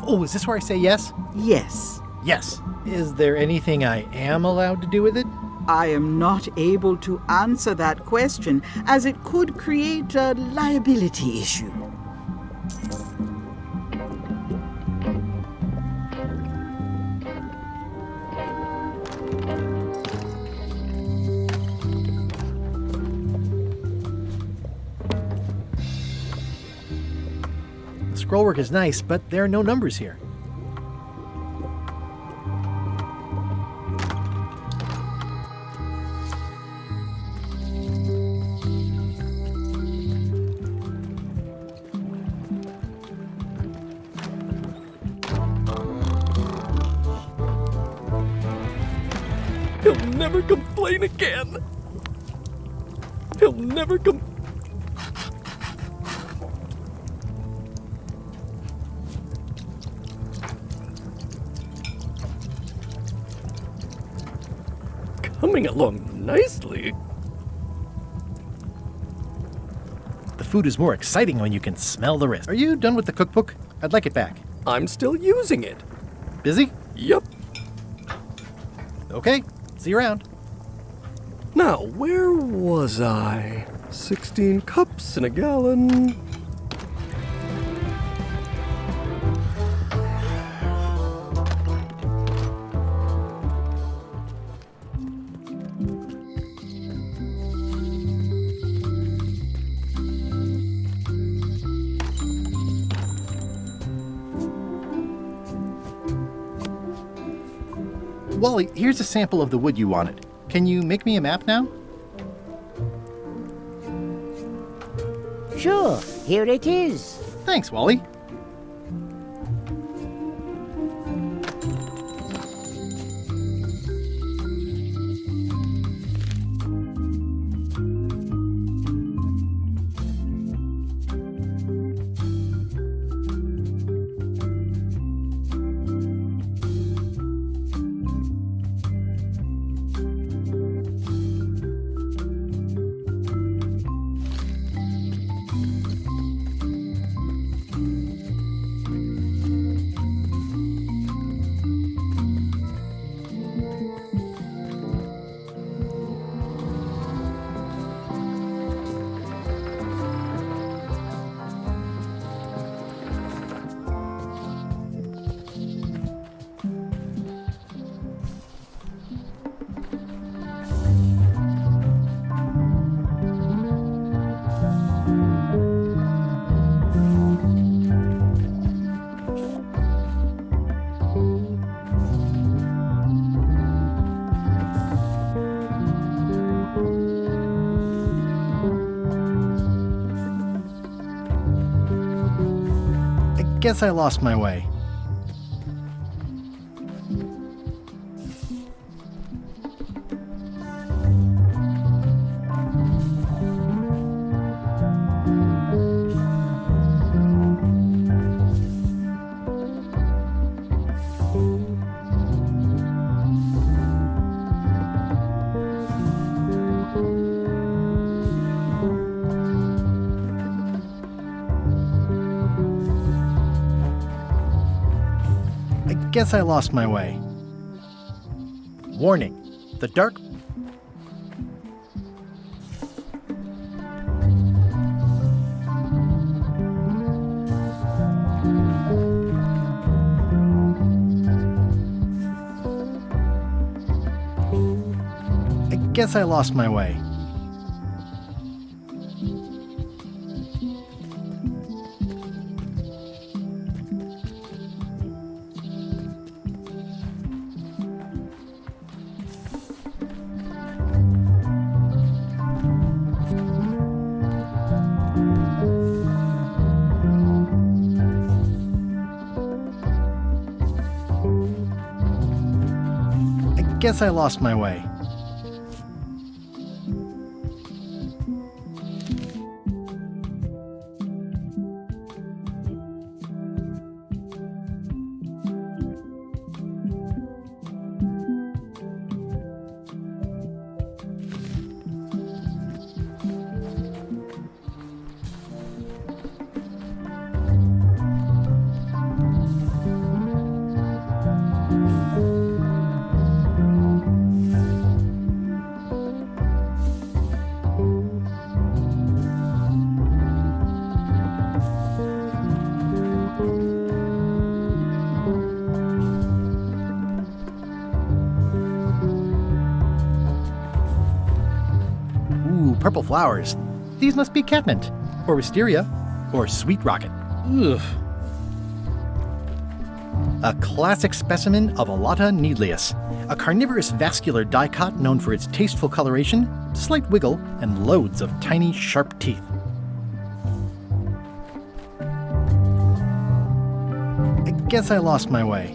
Oh, is this where I say yes?
Yes.
Yes. Is there anything I am allowed to do with it?
I am not able to answer that question, as it could create a liability issue.
The scrollwork is nice, but there are no numbers here.
He'll never complain again. He'll never Coming along nicely.
The food is more exciting when you can smell the rest. Are you done with the cookbook? I'd like it back.
I'm still using it.
Busy?
Yup.
Okay, see you around.
Now, where was I? 16 cups in a gallon.
Wally, here's a sample of the wood you wanted. Can you make me a map now?
Sure, here it is.
Thanks, Wally. guess I lost my way. Guess I lost my way. Warning. The dark... I guess I lost my way. Guess I lost my way. Purple flowers. These must be catmint, or wisteria, or sweet rocket. Ugh. A classic specimen of Alata needleus, a carnivorous vascular dicot known for its tasteful coloration, slight wiggle, and loads of tiny, sharp teeth. I guess I lost my way.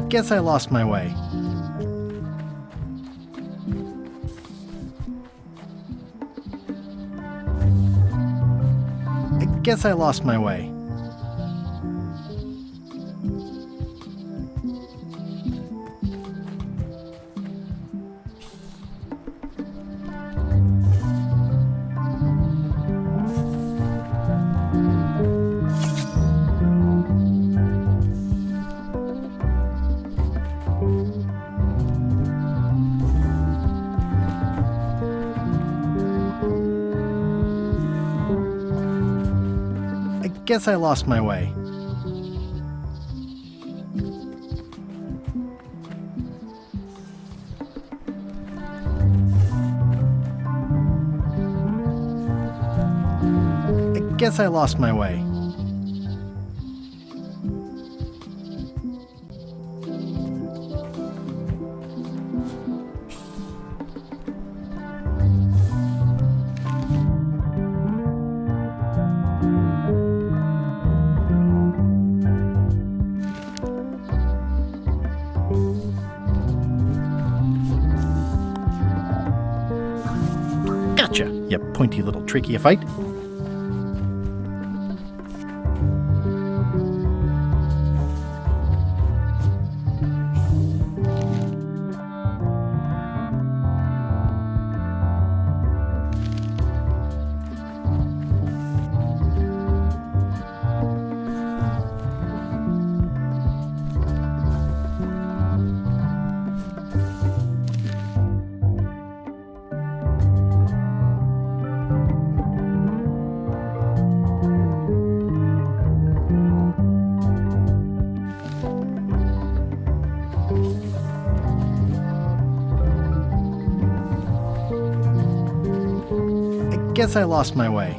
Guess I lost my way. I guess I lost my way. Guess I lost my way. I guess I lost my way. Gotcha, you pointy little tracheophyte. Guess I lost my way.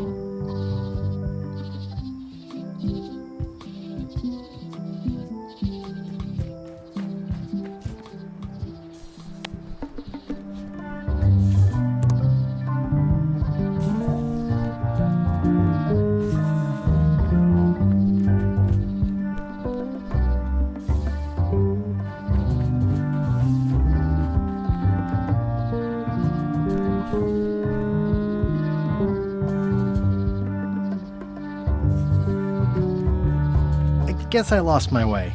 guess I lost my way.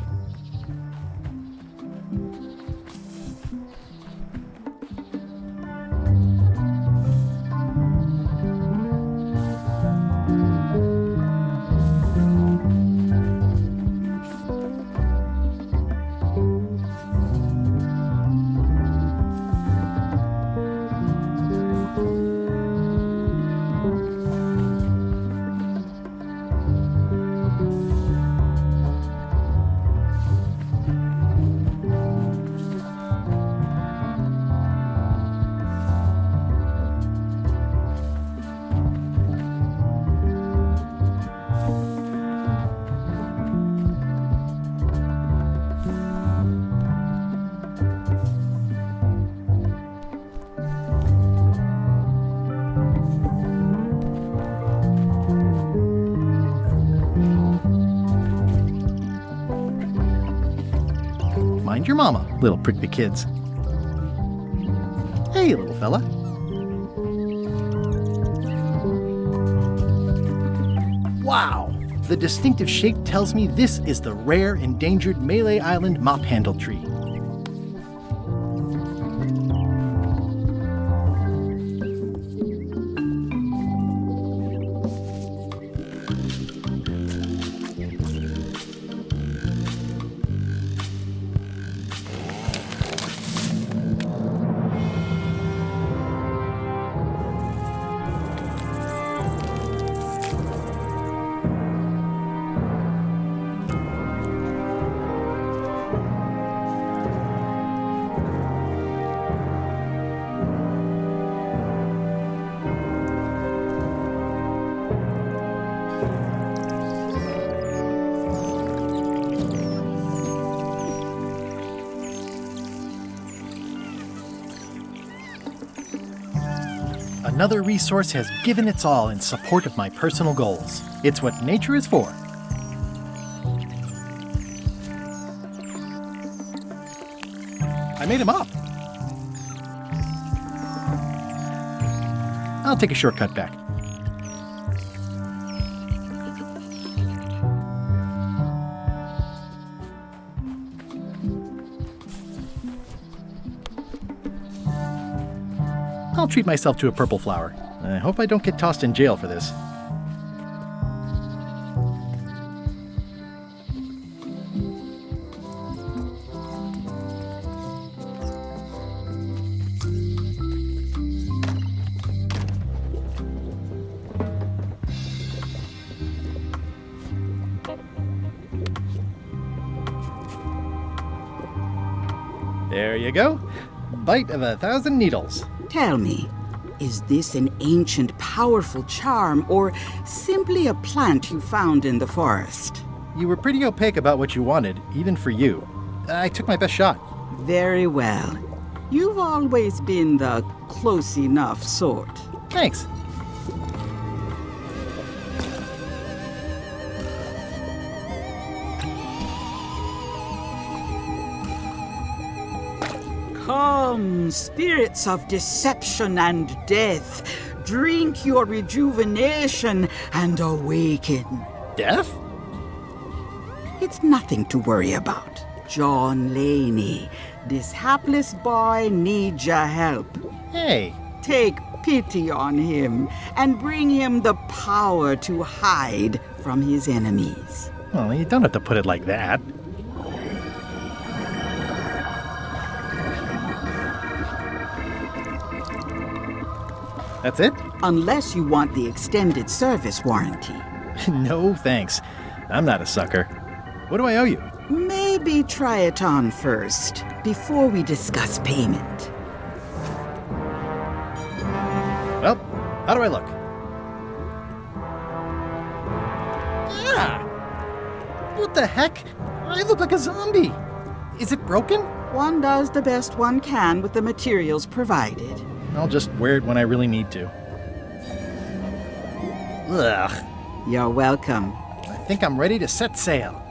Mind your mama, little Prigby kids. Hey, little fella. Wow! The distinctive shape tells me this is the rare, endangered Melee Island mop handle tree. Another resource has given its all in support of my personal goals. It's what nature is for. I made him up. I'll take a shortcut back. I'll treat myself to a purple flower. I hope I don't get tossed in jail for this. There you go. Bite of 1,000 needles.
Tell me, is this an ancient, powerful charm, or simply a plant you found in the forest?
You were pretty opaque about what you wanted, even for you. I took my best shot.
Very well. You've always been the close enough sort.
Thanks.
Come, spirits of deception and death, drink your rejuvenation and awaken.
Death?
It's nothing to worry about. John Laney, this hapless boy needs your help.
Hey.
Take pity on him and bring him the power to hide from his enemies.
Well, you don't have to put it like that. That's it?
Unless you want the extended service warranty.
No, thanks. I'm not a sucker. What do I owe you?
Maybe try it on first, before we discuss payment.
Well, how do I look? Yeah! What the heck? I look like a zombie. Is it broken?
One does the best one can with the materials provided.
I'll just wear it when I really need to. Ugh.
You're welcome.
I think I'm ready to set sail.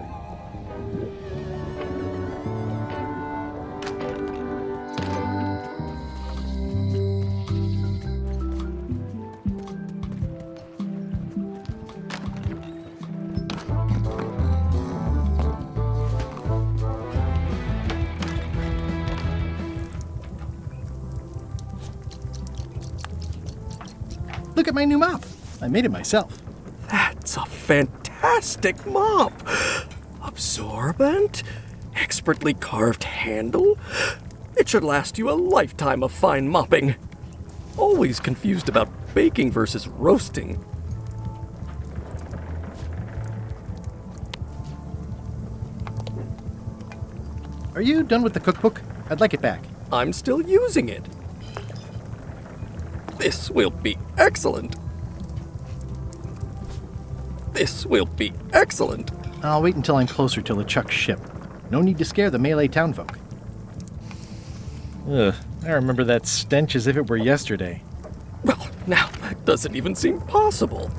look at my new mop. I made it myself.
That's a fantastic mop. Absorbent, expertly carved handle. It should last you a lifetime of fine mopping. Always confused about baking versus roasting.
Are you done with the cookbook? I'd like it back.
I'm still using it. This will be excellent. This will be excellent.
I'll wait until I'm closer to LeChuck's ship. No need to scare the melee townfolk. Ugh, I remember that stench as if it were yesterday.
Well, now that doesn't even seem possible.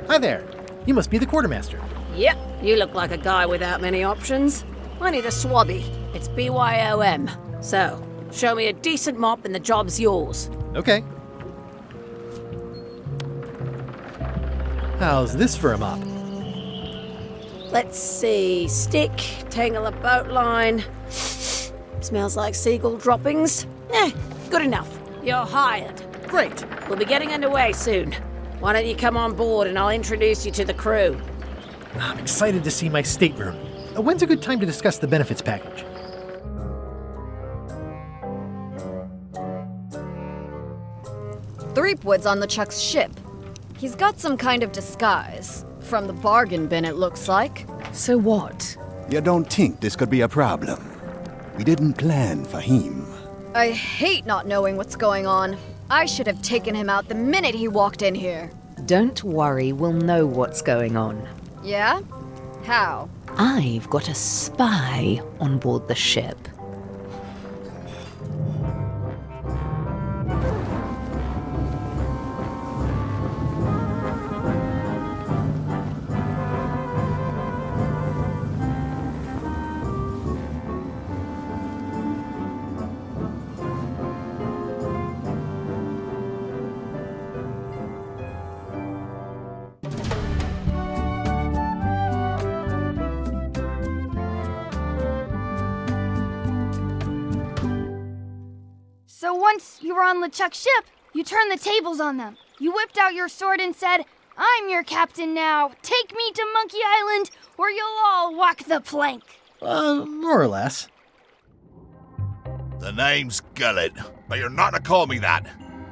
Hi there. You must be the quartermaster.
Yep, you look like a guy without many options. I need a swabby. It's BYOM. So, show me a decent mop and the job's yours.
Okay. How's this for a mop?
Let's see. Stick, tangle a boat line. Smells like seagull droppings. Good enough. You're hired.
Great.
We'll be getting underway soon. Why don't you come on board and I'll introduce you to the crew?
I'm excited to see my stateroom. When's a good time to discuss the benefits package?
Tripwud's on LeChuck's ship. He's got some kind of disguise. From the bargain bin, it looks like.
So what?
You don't think this could be a problem? We didn't plan for him.
I hate not knowing what's going on. I should have taken him out the minute he walked in here.
Don't worry, we'll know what's going on.
Yeah? How?
I've got a spy on board the ship.
So once you were on LeChuck's ship, you turned the tables on them. You whipped out your sword and said, "I'm your captain now. Take me to Monkey Island, or you'll all walk the plank."
More or less.
The name's Gullet, but you're not to call me that.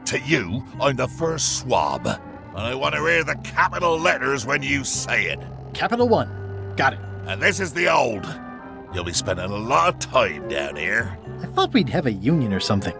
To you, I'm the first swab, and I want to hear the capital letters when you say it.
Capital 1. Got it.
And this is the old. You'll be spending a lot of time down here.
I thought we'd have a union or something.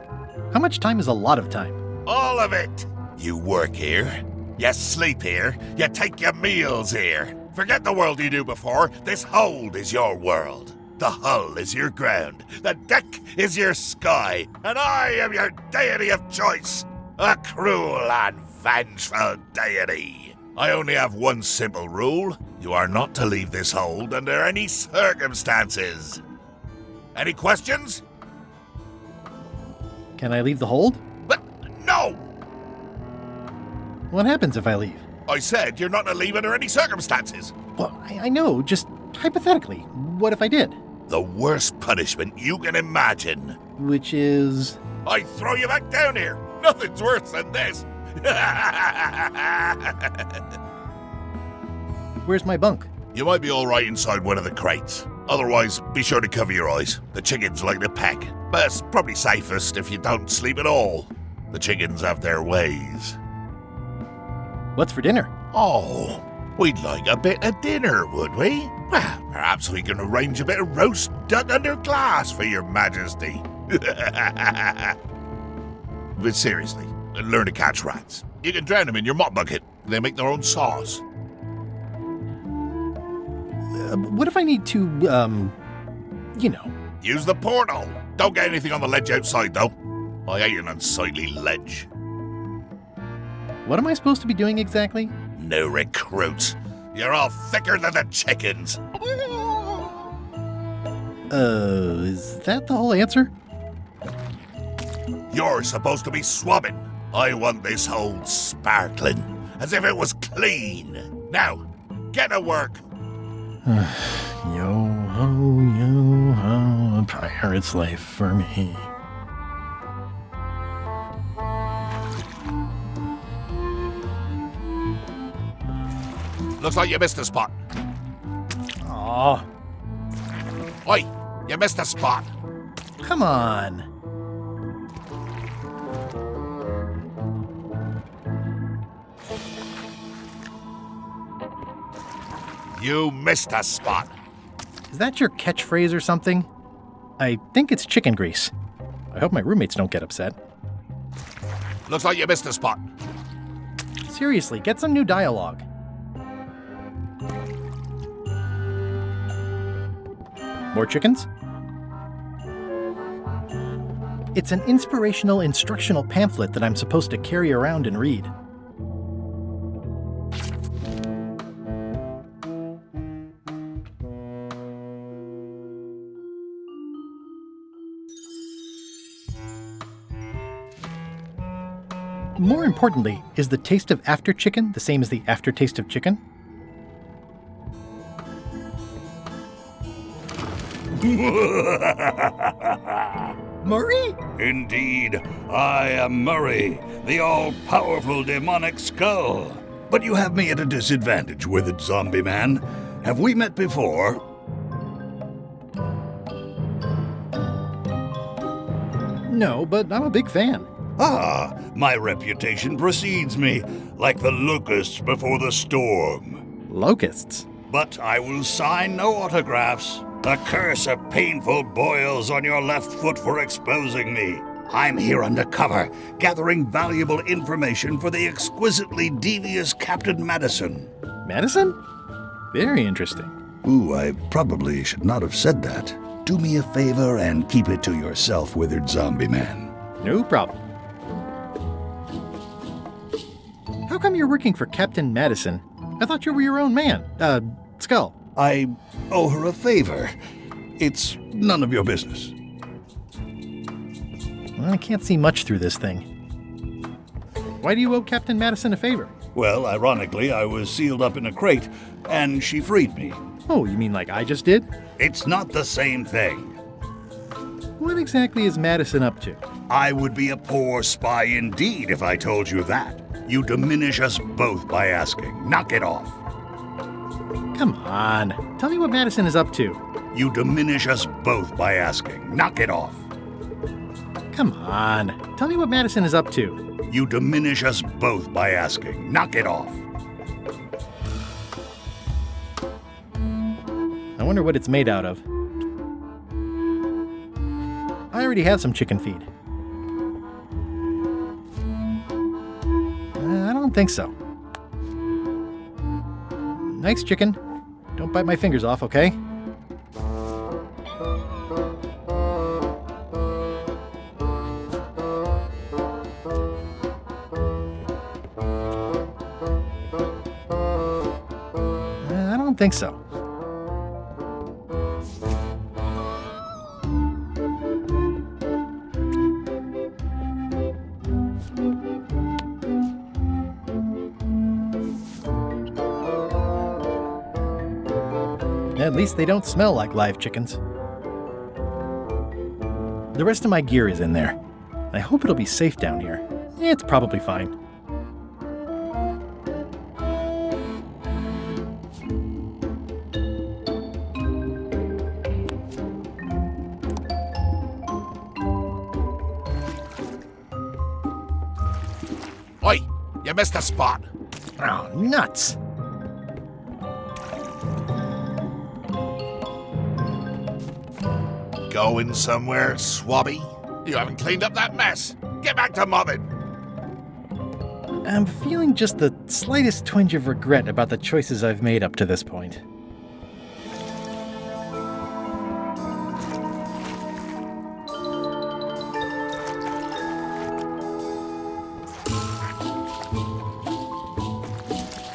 How much time is a lot of time?
All of it. You work here, you sleep here, you take your meals here. Forget the world you knew before. This hold is your world. The hull is your ground. The deck is your sky. And I am your deity of choice. A cruel and vengeful deity. I only have one simple rule. You are not to leave this hold under any circumstances. Any questions?
Can I leave the hold?
But no!
What happens if I leave?
I said you're not to leave under any circumstances.
Well, I know, just hypothetically. What if I did?
The worst punishment you can imagine.
Which is?
I throw you back down here. Nothing's worse than this.
Where's my bunk?
You might be all right inside one of the crates. Otherwise, be sure to cover your eyes. The chickens like to peck. But it's probably safest if you don't sleep at all. The chickens have their ways.
What's for dinner?
Oh, we'd like a bit of dinner, would we? Well, perhaps we can arrange a bit of roast duck under glass for your majesty. But seriously, learn to catch rats. You can drown them in your mop bucket. They make their own sauce.
What if I need to, you know?
Use the portal. Don't get anything on the ledge outside, though. I hate an unsightly ledge.
What am I supposed to be doing exactly?
New recruits. You're all thicker than the chickens.
Is that the whole answer?
You're supposed to be swabbing. I want this hole sparkling, as if it was clean. Now, get to work.
Yo-ho, a pirate's life for me.
Looks like you missed a spot.
Aw.
Oi, you missed a spot.
Come on.
You missed a spot.
Is that your catchphrase or something? I think it's chicken grease. I hope my roommates don't get upset.
Looks like you missed a spot.
Seriously, get some new dialogue. More chickens? It's an inspirational instructional pamphlet that I'm supposed to carry around and read. More importantly, is the taste of after chicken the same as the aftertaste of chicken? Murray?
Indeed, I am Murray, the all-powerful demonic skull. But you have me at a disadvantage with it, zombie man. Have we met before?
No, but I'm a big fan.
Ah, my reputation precedes me, like the locusts before the storm.
Locusts?
But I will sign no autographs. The curse of painful boils on your left foot for exposing me. I'm here undercover, gathering valuable information for the exquisitely devious Captain Madison.
Madison? Very interesting.
Ooh, I probably should not have said that. Do me a favor and keep it to yourself, withered zombie man.
No problem. How come you're working for Captain Madison? I thought you were your own man. Skull.
I owe her a favor. It's none of your business.
Well, I can't see much through this thing. Why do you owe Captain Madison a favor?
Well, ironically, I was sealed up in a crate, and she freed me.
Oh, you mean like I just did?
It's not the same thing.
What exactly is Madison up to?
I would be a poor spy indeed if I told you that. You diminish us both by asking. Knock it off.
Come on. Tell me what Madison is up to.
You diminish us both by asking. Knock it off.
Come on. Tell me what Madison is up to.
You diminish us both by asking. Knock it off.
I wonder what it's made out of. I already have some chicken feed. I don't think so. Nice chicken. Don't bite my fingers off, okay? I don't think so. At least they don't smell like live chickens. The rest of my gear is in there. I hope it'll be safe down here. It's probably fine.
Oi, you missed a spot.
Oh, nuts!
Going somewhere, swabby? You haven't cleaned up that mess. Get back to mobbing.
I'm feeling just the slightest twinge of regret about the choices I've made up to this point.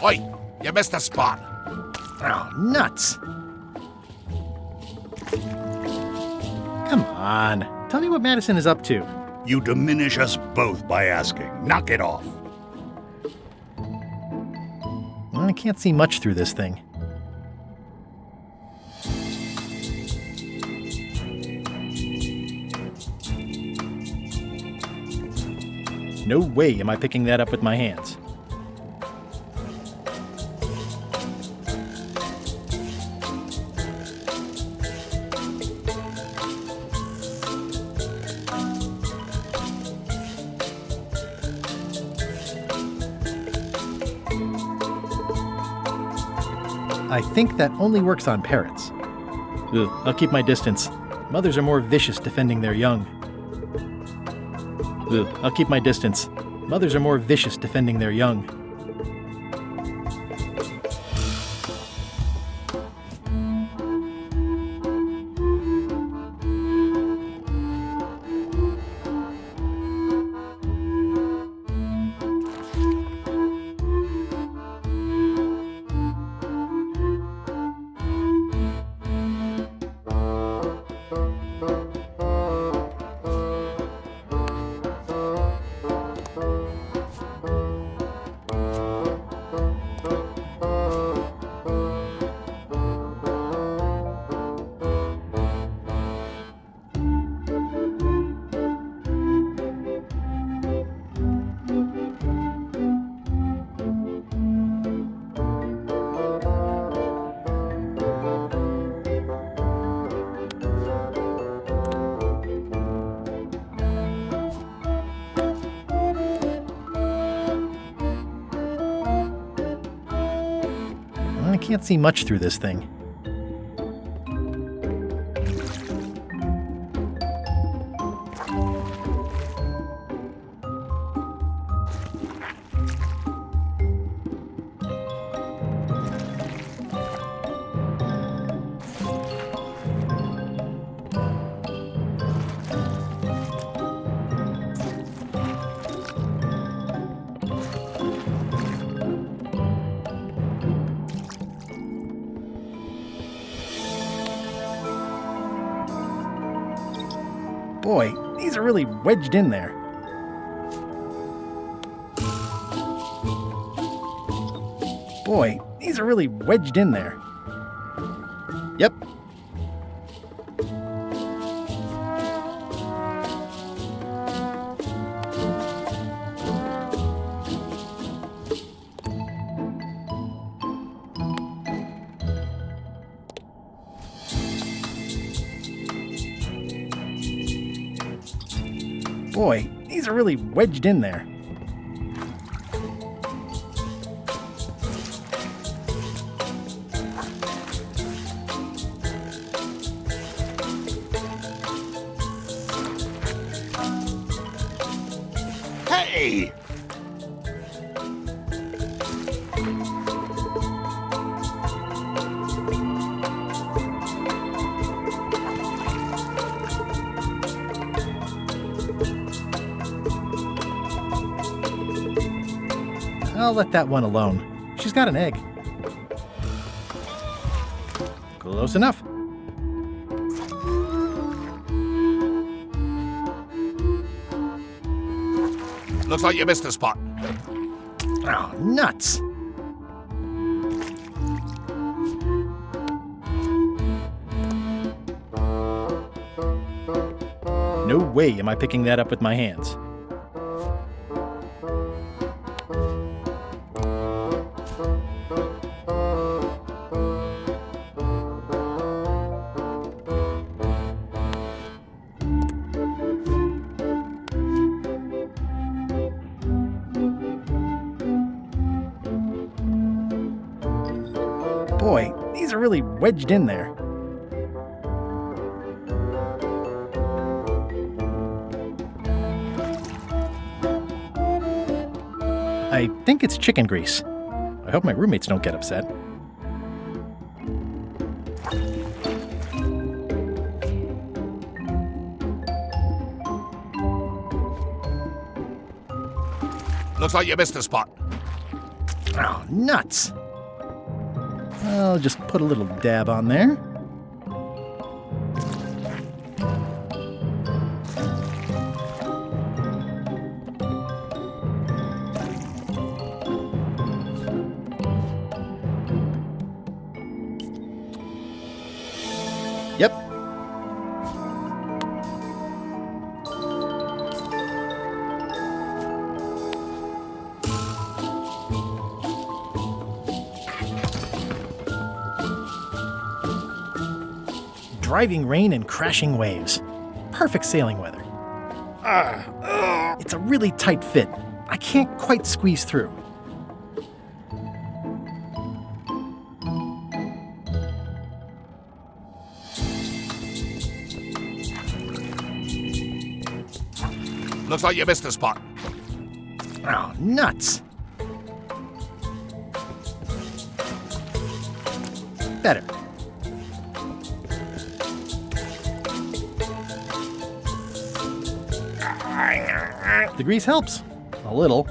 Oi, you missed a spot.
Oh, nuts! Come on. Tell me what Madison is up to.
You diminish us both by asking. Knock it off.
I can't see much through this thing. No way am I picking that up with my hands. I think that only works on parrots. Ugh, I'll keep my distance. Mothers are more vicious defending their young. Ugh, I'll keep my distance. Mothers are more vicious defending their young. I can't see much through this thing. Boy, these are really wedged in there. Boy, these are really wedged in there. Yep. Boy, these are really wedged in there.
Hey!
I'll let that one alone. She's got an egg. Close enough.
Looks like you missed a spot.
Oh, nuts! No way am I picking that up with my hands. Boy, these are really wedged in there. I think it's chicken grease. I hope my roommates don't get upset.
Looks like you missed a spot.
Oh, nuts! I'll just put a little dab on there. Yep. Driving rain and crashing waves. Perfect sailing weather. It's a really tight fit. I can't quite squeeze through.
Looks like you missed a spot.
Oh, nuts. Better. The grease helps. A little.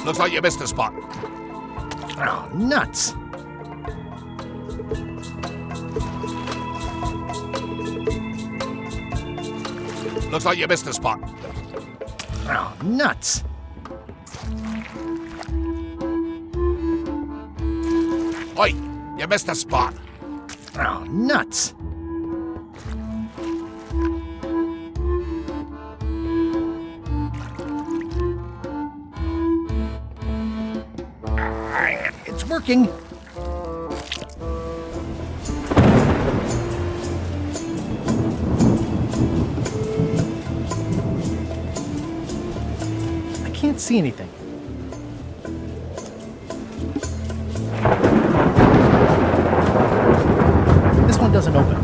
Looks like you missed a spot.
Oh, nuts.
Looks like you missed a spot.
Oh, nuts.
Oi, you missed a spot.
Oh, nuts. It's working. I can't see anything. This one doesn't open.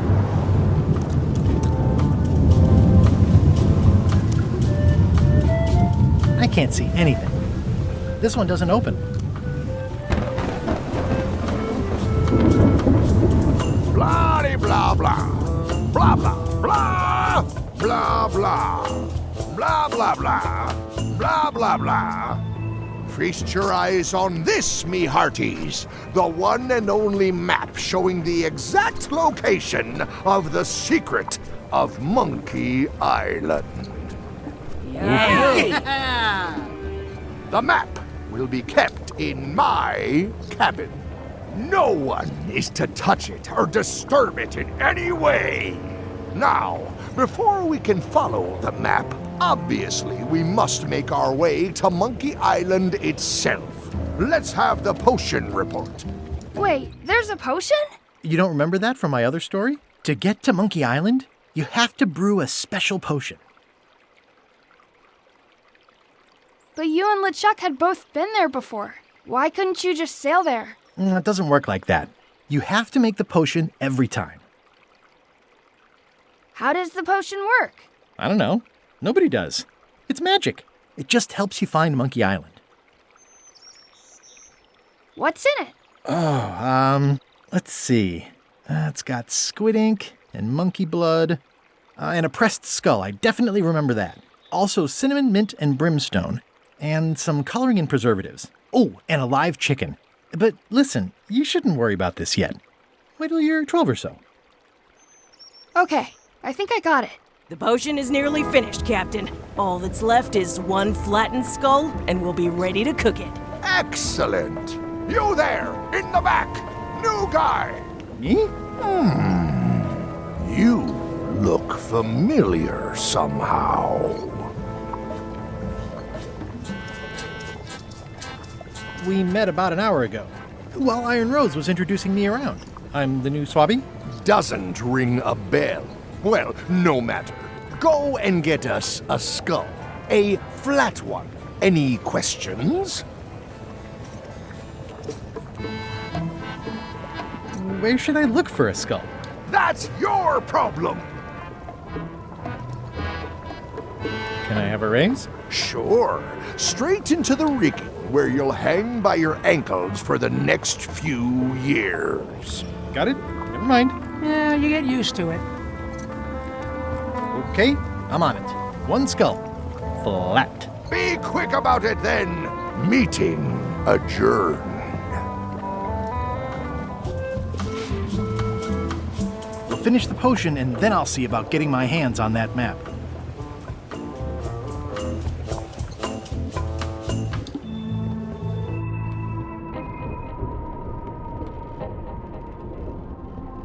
I can't see anything. This one doesn't open.
Blah blah blah. Blah blah blah. Blah blah. Blah blah blah. Blah blah blah. Feast your eyes on this, me hearties. The one and only map showing the exact location of the secret of Monkey Island. The map will be kept in my cabin. No one is to touch it or disturb it in any way. Now, before we can follow the map, obviously we must make our way to Monkey Island itself. Let's have the potion report.
Wait, there's a potion?
You don't remember that from my other story? To get to Monkey Island, you have to brew a special potion.
But you and LeChuck had both been there before. Why couldn't you just sail there?
It doesn't work like that. You have to make the potion every time.
How does the potion work?
I don't know. Nobody does. It's magic. It just helps you find Monkey Island.
What's in it?
Let's see. It's got squid ink and monkey blood and a pressed skull. I definitely remember that. Also cinnamon, mint, and brimstone. And some coloring and preservatives. Oh, and a live chicken. But listen, you shouldn't worry about this yet. Wait till you're 12 or so.
Okay, I think I got it.
The potion is nearly finished, Captain. All that's left is one flattened skull, and we'll be ready to cook it.
Excellent. You there, in the back. New guy.
Me?
You look familiar somehow.
We met about an hour ago, while Iron Rose was introducing me around. I'm the new Swabby.
Doesn't ring a bell. Well, no matter. Go and get us a skull. A flat one. Any questions?
Where should I look for a skull?
That's your problem!
Can I have a raise?
Sure. Straight into the rigging, where you'll hang by your ankles for the next few years.
Got it? Never mind.
Yeah, you get used to it.
Okay, I'm on it. One skull. flat.
Be quick about it then. Meeting adjourned.
We'll finish the potion and then I'll see about getting my hands on that map.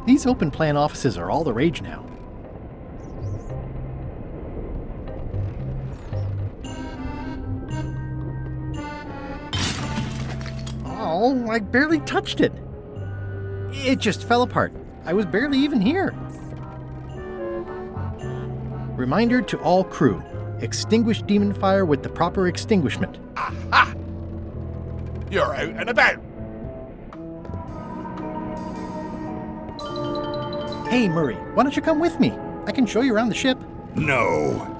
These open plan offices are all the rage now. Oh, I barely touched it. It just fell apart. I was barely even here. Reminder to all crew. Extinguish demon fire with the proper extinguishment.
Aha! You're out and about.
Hey, Murray, why don't you come with me? I can show you around the ship.
No.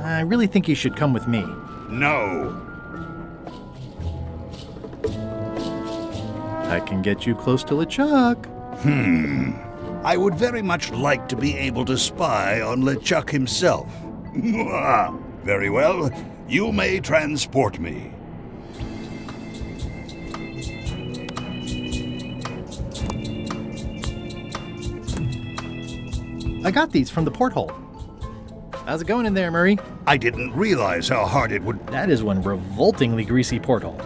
I really think you should come with me.
No.
I can get you close to LeChuck.
I would very much like to be able to spy on LeChuck himself. Very well. You may transport me.
I got these from the porthole. How's it going in there, Murray?
I didn't realize how hard it would...
That is one revoltingly greasy porthole.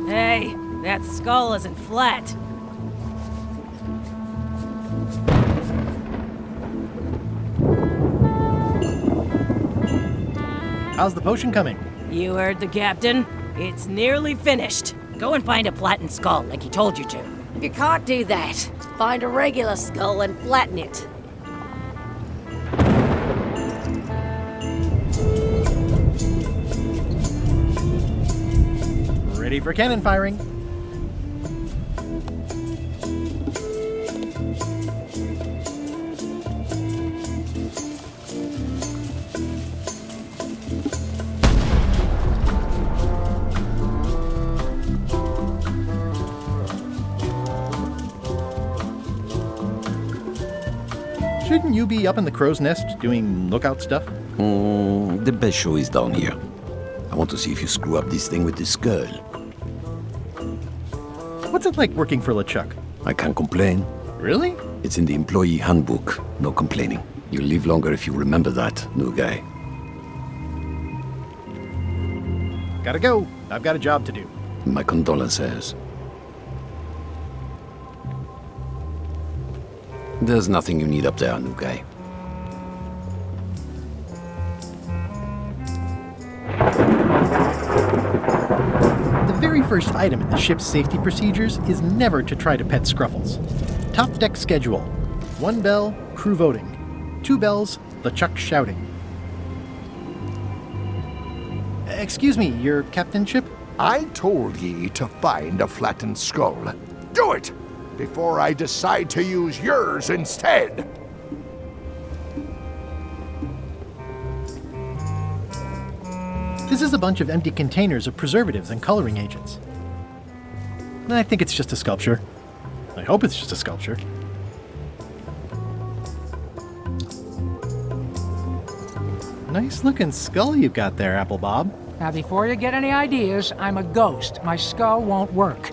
Hey, that skull isn't flat.
How's the potion coming?
You heard the captain. It's nearly finished. Go and find a flattened skull like he told you to.
You can't do that. Find a regular skull and flatten it.
Ready for cannon firing. Shouldn't you be up in the crow's nest doing lookout stuff?
The best show is down here. I want to see if you screw up this thing with this girl.
What's it like working for LeChuck?
I can't complain.
Really?
It's in the employee handbook. No complaining. You'll live longer if you remember that, new guy.
Gotta go. I've got a job to do.
My condolences. There's nothing you need up there, new guy.
The very first item in the ship's safety procedures is never to try to pet Scruffles. Top deck schedule. 1 bell, crew voting. 2 bells, LeChuck shouting. Excuse me, your captainship?
I told ye to find a flattened skull. Do it! Before I decide to use yours instead.
This is a bunch of empty containers of preservatives and coloring agents. I think it's just a sculpture. I hope it's just a sculpture. Nice looking skull you've got there, Apple Bob.
Now, before you get any ideas, I'm a ghost. My skull won't work.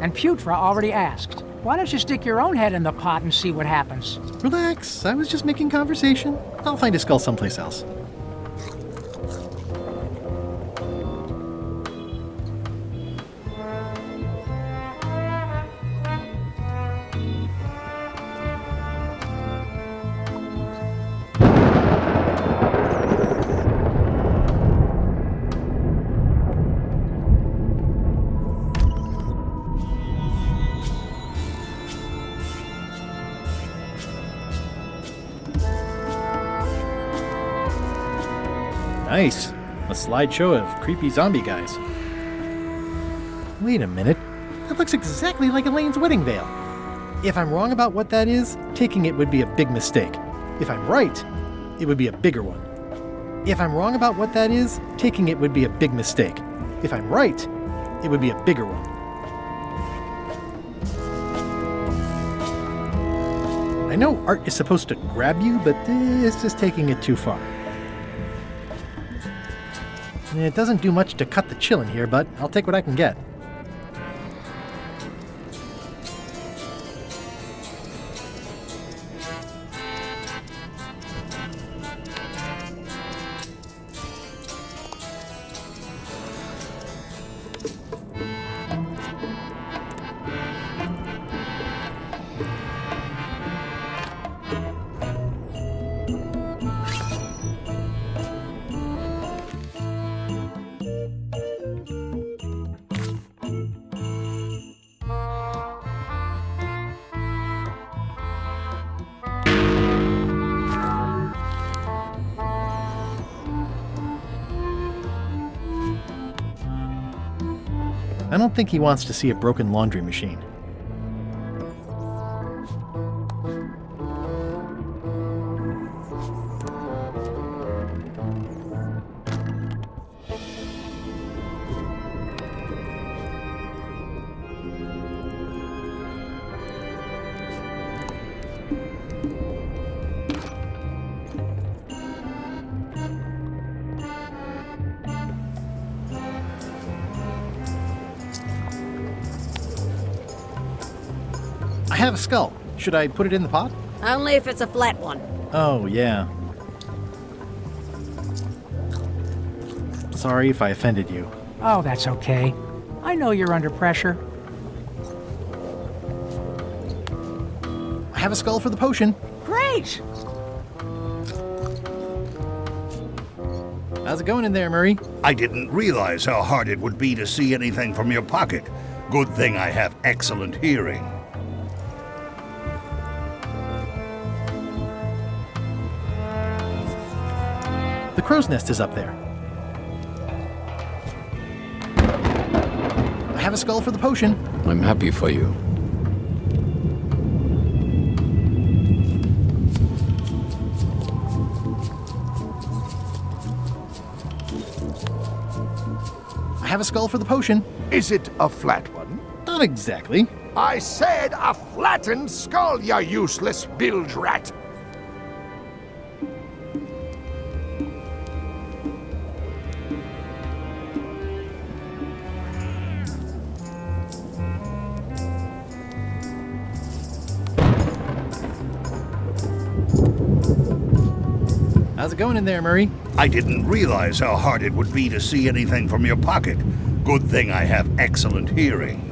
And Putra already asked. Why don't you stick your own head in the pot and see what happens?
Relax, I was just making conversation. I'll find a skull someplace else. Nice. A slideshow of creepy zombie guys. Wait a minute. That looks exactly like Elaine's wedding veil. If I'm wrong about what that is, taking it would be a big mistake. If I'm right, it would be a bigger one. If I'm wrong about what that is, taking it would be a big mistake. If I'm right, it would be a bigger one. I know art is supposed to grab you, but it's just taking it too far. It doesn't do much to cut the chill in here, but I'll take what I can get. I don't think he wants to see a broken laundry machine. I have a skull. Should I put it in the pot?
Only if it's a flat one.
Oh, yeah. Sorry if I offended you.
Oh, that's okay. I know you're under pressure.
I have a skull for the potion.
Great!
How's it going in there, Murray?
I didn't realize how hard it would be to see anything from your pocket. Good thing I have excellent hearing.
The crow's nest is up there. I have a skull for the potion.
I'm happy for you.
I have a skull for the potion.
Is it a flat one?
Not exactly.
I said a flattened skull, you useless bilge rat!
How's it going in there, Murray?
I didn't realize how hard it would be to see anything from your pocket. Good thing I have excellent hearing.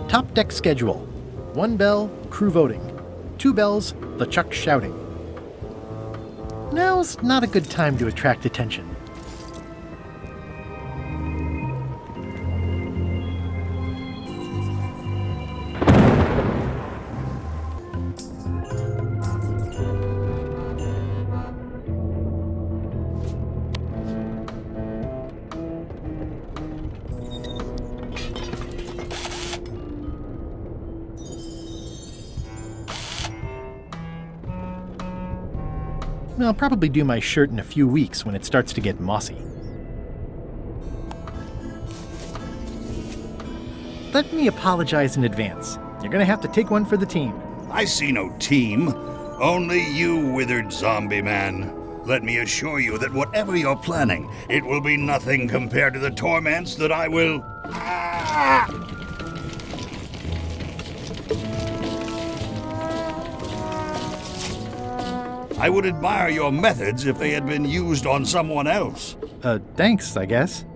Top deck schedule. 1 bell, crew voting. 2 bells, LeChuck shouting. Now's not a good time to attract attention. I'll probably do my shirt in a few weeks when it starts to get mossy. Let me apologize in advance. You're gonna have to take one for the team.
I see no team. Only you, withered zombie man. Let me assure you that whatever you're planning, it will be nothing compared to the torments that I will... I would admire your methods if they had been used on someone else.
Thanks, I guess.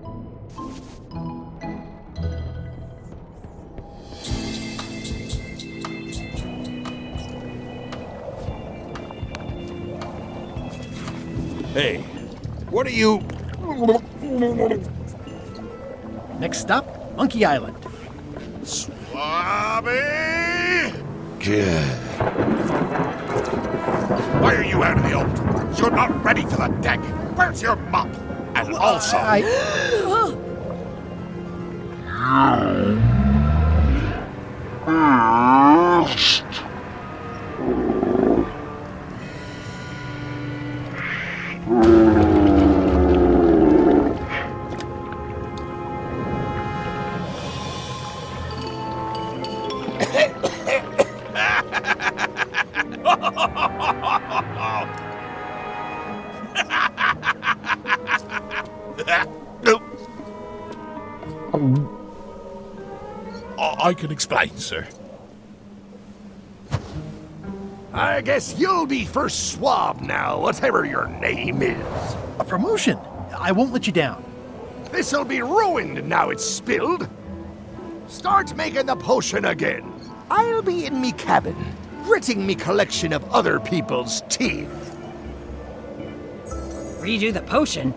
Hey, what are you...
Next stop, Monkey Island.
Swabby! Good. Why are you out of the old? You're not ready for the deck. Where's your mop? And also...
I can explain, sir.
I guess you'll be first swab now, whatever your name is.
A promotion! I won't let you down.
This'll be ruined now it's spilled. Start making the potion again. I'll be in me cabin, gritting me collection of other people's teeth.
Redo the potion?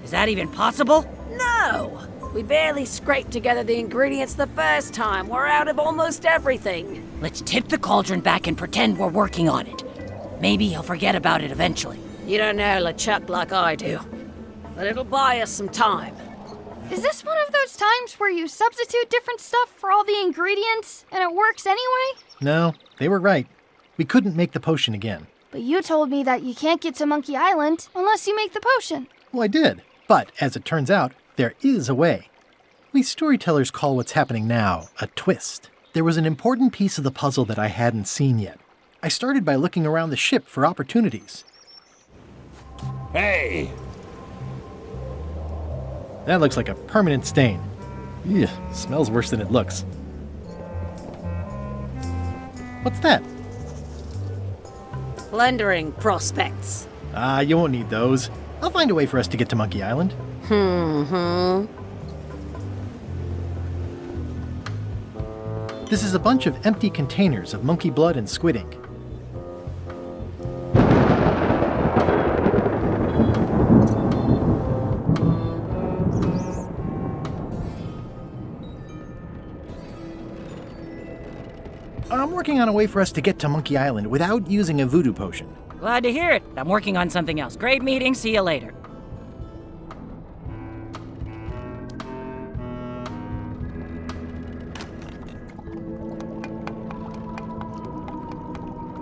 Is that even possible?
No! We barely scraped together the ingredients the first time. We're out of almost everything.
Let's tip the cauldron back and pretend we're working on it. Maybe he'll forget about it eventually.
You don't know LeChuck like I do. But it'll buy us some time.
Is this one of those times where you substitute different stuff for all the ingredients and it works anyway?
No, they were right. We couldn't make the potion again.
But you told me that you can't get to Monkey Island unless you make the potion.
Well, I did. But, as it turns out, there is a way. We storytellers call what's happening now a twist. There was an important piece of the puzzle that I hadn't seen yet. I started by looking around the ship for opportunities.
Hey!
That looks like a permanent stain. Ew, smells worse than it looks. What's that?
Plundering prospects.
You won't need those. I'll find a way for us to get to Monkey Island. This is a bunch of empty containers of monkey blood and squid ink. I'm working on a way for us to get to Monkey Island without using a voodoo potion.
Glad to hear it. I'm working on something else. Great meeting. See you later.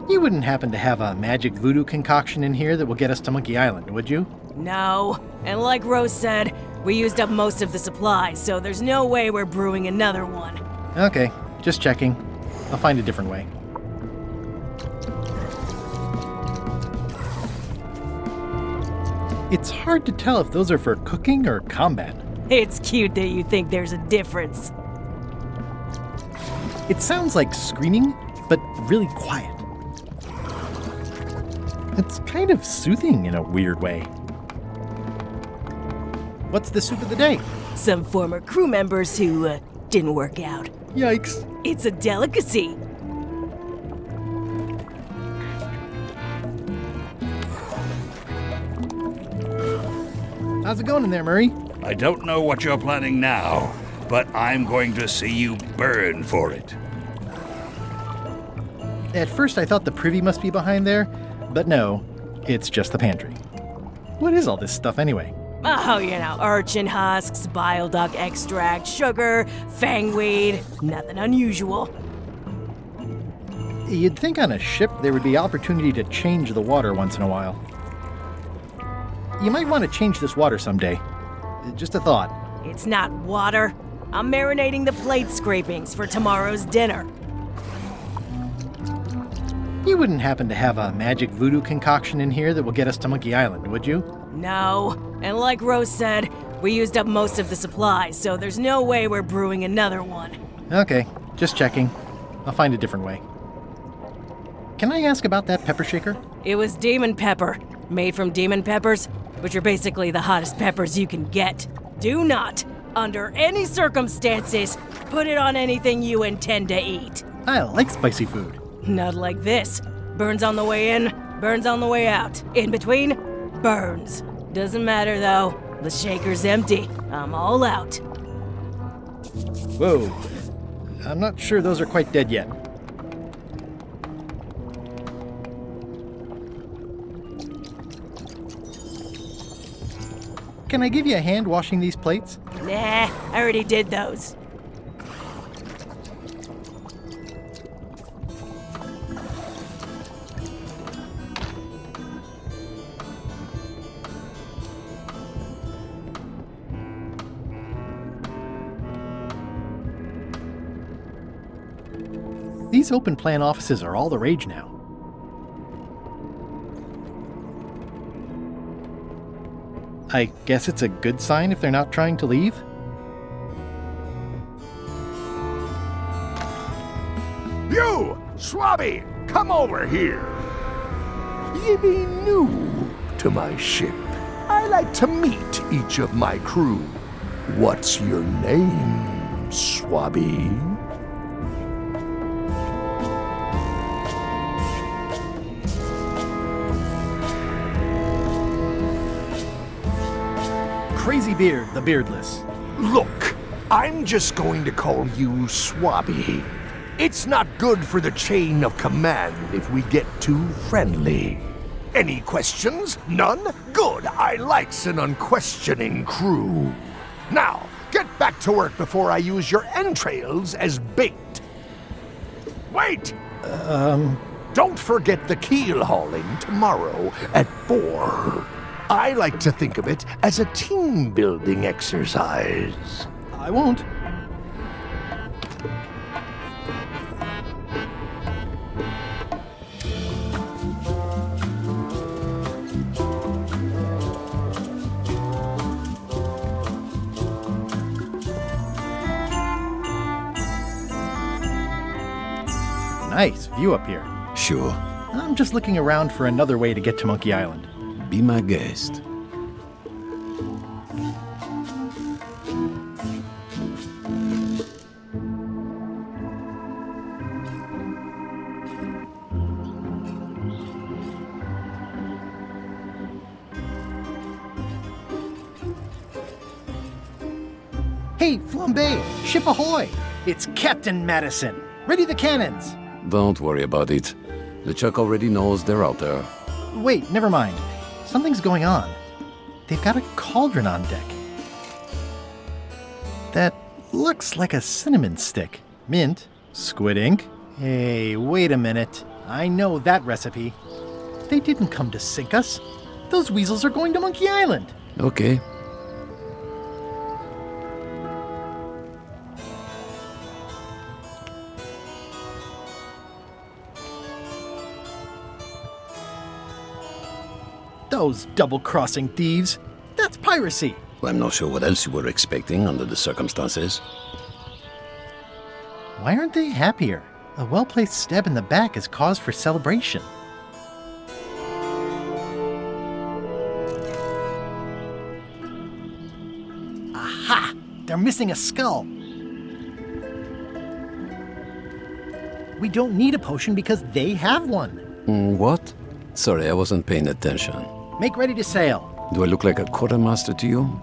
You wouldn't happen to have a magic voodoo concoction in here that will get us to Monkey Island, would you?
No. And like Rose said, we used up most of the supplies, so there's no way we're brewing another one.
Okay, just checking. I'll find a different way. It's hard to tell if those are for cooking or combat.
It's cute that you think there's a difference.
It sounds like screaming, but really quiet. It's kind of soothing in a weird way. What's the soup of the day?
Some former crew members who didn't work out.
Yikes.
It's a delicacy.
How's it going in there, Murray?
I don't know what you're planning now, but I'm going to see you burn for it.
At first I thought the privy must be behind there, but no, it's just the pantry. What is all this stuff anyway?
Oh, you know, urchin husks, bile duck extract, sugar, fangweed, nothing unusual.
You'd think on a ship there would be opportunity to change the water once in a while. You might want to change this water someday. Just a thought.
It's not water. I'm marinating the plate scrapings for tomorrow's dinner.
You wouldn't happen to have a magic voodoo concoction in here that will get us to Monkey Island, would you?
No. And like Rose said, we used up most of the supplies, so there's no way we're brewing another one.
Okay, just checking. I'll find a different way. Can I ask about that pepper shaker?
It was demon pepper, made from demon peppers, which are basically the hottest peppers you can get. Do not, under any circumstances, put it on anything you intend to eat.
I like spicy food.
Not like this. Burns on the way in, burns on the way out. In between, burns. Doesn't matter though. The shaker's empty. I'm all out.
Whoa. I'm not sure those are quite dead yet. Can I give you a hand washing these plates?
Nah, I already did those.
These open plan offices are all the rage now. I guess it's a good sign if they're not trying to leave?
You, Swabby, come over here. Ye be new to my ship. I like to meet each of my crew. What's your name, Swabby?
Crazy Beard, the Beardless.
Look, I'm just going to call you Swabby. It's not good for the chain of command if we get too friendly. Any questions? None? Good. I likes an unquestioning crew. Now, get back to work before I use your entrails as bait. Wait! Don't forget the keel hauling tomorrow at 4. I like to think of it as a team-building exercise.
I won't. Nice view up here.
Sure.
I'm just looking around for another way to get to Monkey Island.
Be my guest.
Hey, Flambe! Ship ahoy! It's Captain Madison! Ready the cannons!
Don't worry about it. LeChuck already knows they're out there.
Wait, never mind. Something's going on. They've got a cauldron on deck. That looks like a cinnamon stick. Mint, squid ink. Hey, wait a minute. I know that recipe. They didn't come to sink us. Those weasels are going to Monkey Island.
Okay.
Those double-crossing thieves. That's piracy.
I'm not sure what else you were expecting under the circumstances.
Why aren't they happier? A well-placed stab in the back is cause for celebration. Aha! They're missing a skull. We don't need a potion because they have one.
What? Sorry, I wasn't paying attention.
Make ready to sail.
Do I look like a quartermaster to you?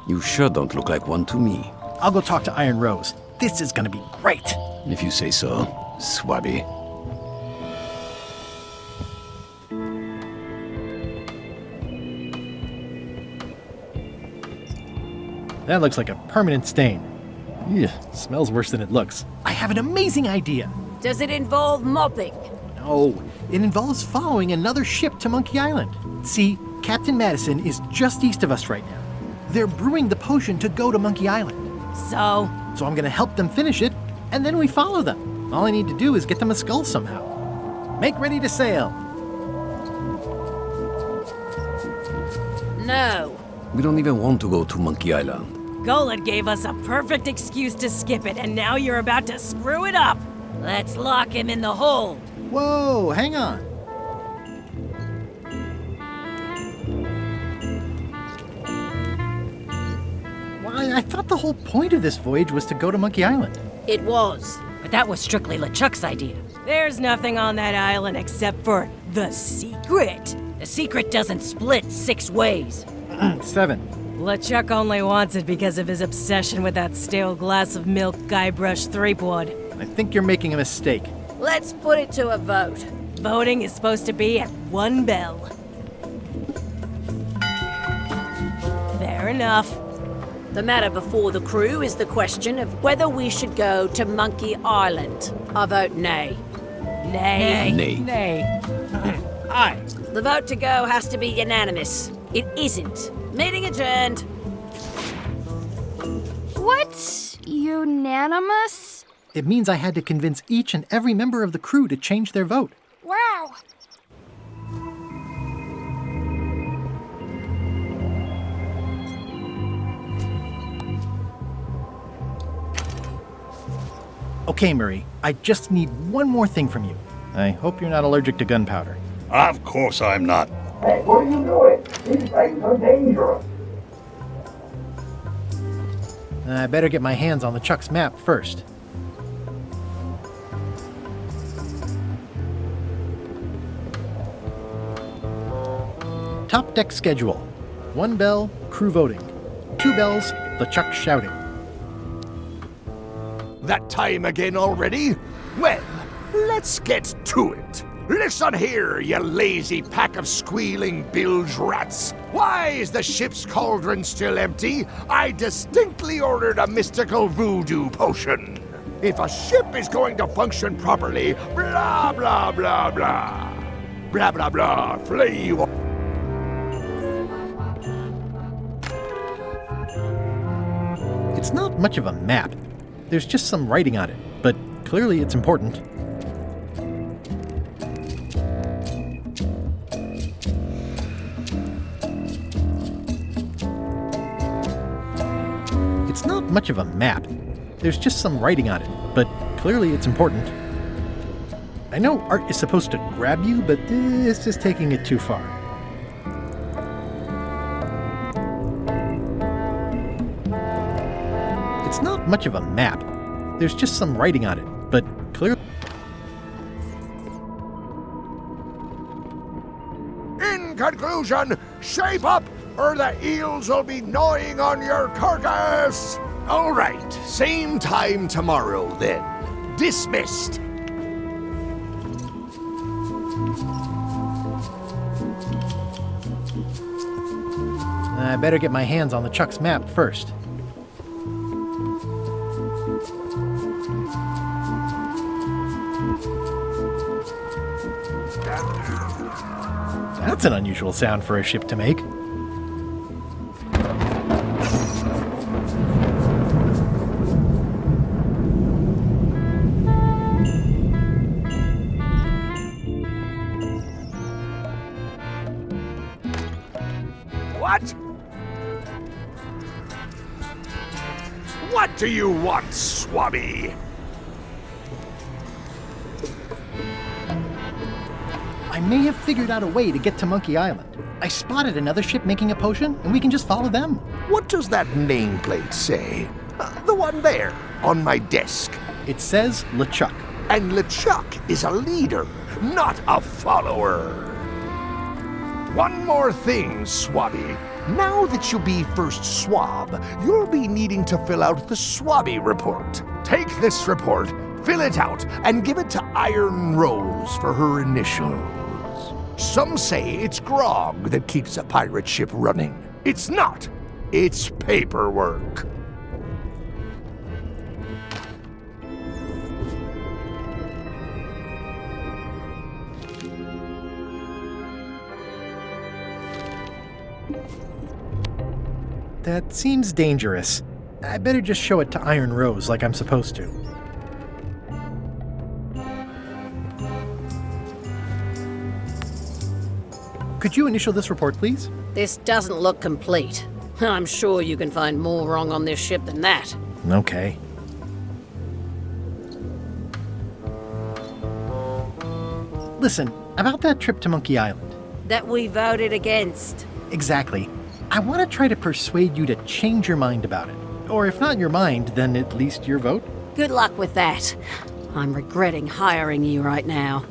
You sure don't look like one to me.
I'll go talk to Iron Rose. This is gonna be great.
If you say so, Swabby.
That looks like a permanent stain. Yeah, smells worse than it looks. I have an amazing idea.
Does it involve mopping?
No, it involves following another ship to Monkey Island. See, Captain Madison is just east of us right now. They're brewing the potion to go to Monkey Island.
So
I'm gonna help them finish it, and then we follow them. All I need to do is get them a skull somehow. Make ready to sail.
No.
We don't even want to go to Monkey Island.
Golod gave us a perfect excuse to skip it, and now you're about to screw it up. Let's lock him in the hold.
Whoa, hang on. Why, I thought the whole point of this voyage was to go to Monkey Island.
It was.
But that was strictly LeChuck's idea. There's nothing on that island except for the secret. The secret doesn't split 6 ways.
7.
LeChuck only wants it because of his obsession with that stale glass of milk Guybrash Threepwood.
I think you're making a mistake.
Let's put it to a vote.
Voting is supposed to be at 1 bell. Fair enough.
The matter before the crew is the question of whether we should go to Monkey Island. I vote nay.
Nay.
Nay.
Nay.
Aye.
The vote to go has to be unanimous. It isn't. Meeting adjourned.
What's unanimous?
It means I had to convince each and every member of the crew to change their vote.
Wow.
Okay, Murray, I just need one more thing from you. I hope you're not allergic to gunpowder.
Of course I'm not.
Hey, what are you doing? These things are dangerous.
I better get my hands on LeChuck's map first. Top deck schedule. 1 bell, crew voting. 2 bells, LeChuck shouting.
That time again already? Well, let's get to it. Listen here, you lazy pack of squealing bilge rats. Why is the ship's cauldron still empty? I distinctly ordered a mystical voodoo potion. If a ship is going to function properly, blah, blah, blah, blah. Blah, blah, blah, flay you all.
It's not much of a map. There's just some writing on it, but clearly it's important. It's not much of a map. There's just some writing on it, but clearly it's important. I know art is supposed to grab you, but this is taking it too far. It's not much of a map. There's just some writing on it, but clearly...
In conclusion, shape up, or the eels will be gnawing on your carcass! All right, same time tomorrow, then. Dismissed.
I better get my hands on LeChuck's map first. That's an unusual sound for a ship to make.
What? What do you want, Swabby?
I may have figured out a way to get to Monkey Island. I spotted another ship making a potion, and we can just follow them.
What does that nameplate say? The one there, on my desk.
It says LeChuck.
And LeChuck is a leader, not a follower. One more thing, Swabby. Now that you be first swab, you'll be needing to fill out the Swabby report. Take this report, fill it out, and give it to Iron Rose for her initials. Some say it's grog that keeps a pirate ship running. It's not. It's paperwork.
That seems dangerous. I better just show it to Iron Rose like I'm supposed to. Could you initial this report, please?
This doesn't look complete. I'm sure you can find more wrong on this ship than that.
Okay. Listen, about that trip to Monkey Island.
That we voted against.
Exactly. I want to try to persuade you to change your mind about it. Or if not your mind, then at least your vote.
Good luck with that. I'm regretting hiring you right now.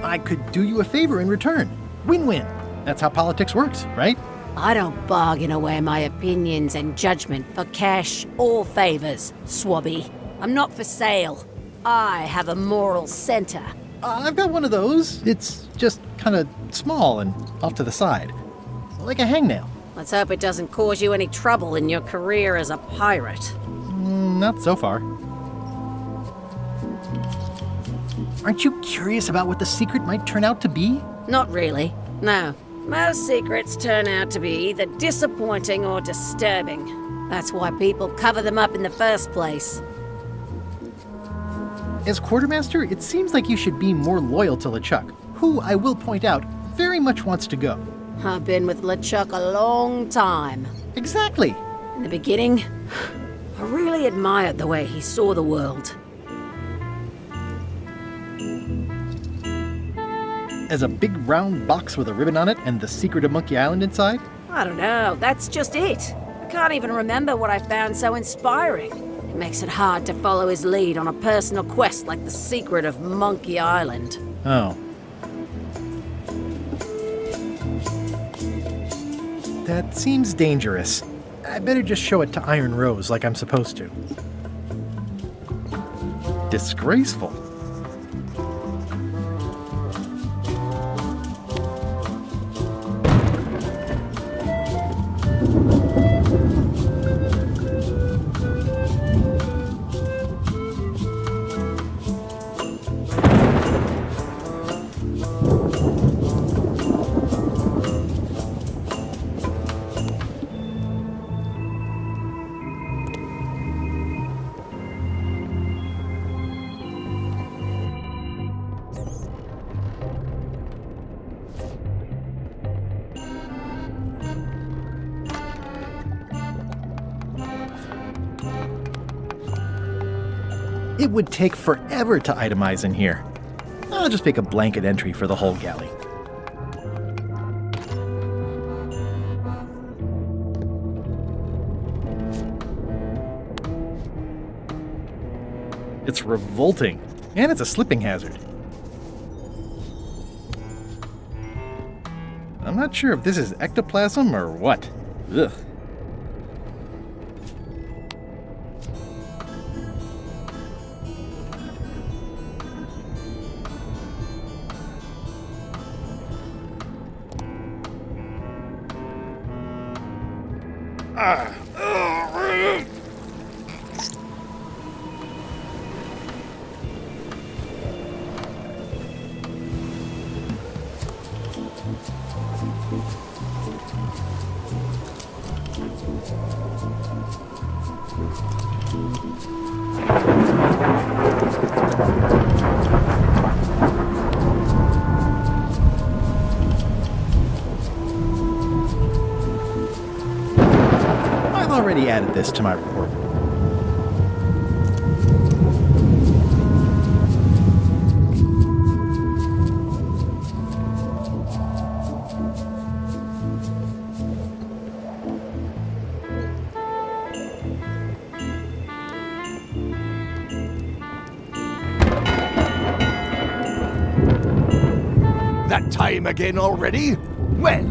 I could do you a favor in return. Win-win. That's how politics works, right?
I don't bargain away my opinions and judgment for cash or favors, Swabby. I'm not for sale. I have a moral center.
I've got one of those. It's just kind of small and off to the side. Like a hangnail.
Let's hope it doesn't cause you any trouble in your career as a pirate.
Not so far. Aren't you curious about what the secret might turn out to be?
Not really. No. Most secrets turn out to be either disappointing or disturbing. That's why people cover them up in the first place.
As quartermaster, it seems like you should be more loyal to LeChuck, who, I will point out, very much wants to go.
I've been with LeChuck a long time.
Exactly.
In the beginning, I really admired the way he saw the world.
As a big round box with a ribbon on it and the secret of Monkey Island inside?
I don't know, that's just it. I can't even remember what I found so inspiring. It makes it hard to follow his lead on a personal quest like the secret of Monkey Island.
Oh. That seems dangerous. I better just show it to Iron Rose like I'm supposed to. Disgraceful. It would take forever to itemize in here. I'll just make a blanket entry for the whole galley. It's revolting, and it's a slipping hazard. I'm not sure if this is ectoplasm or what. Ugh. I've already added this to my report.
That time again already? Well,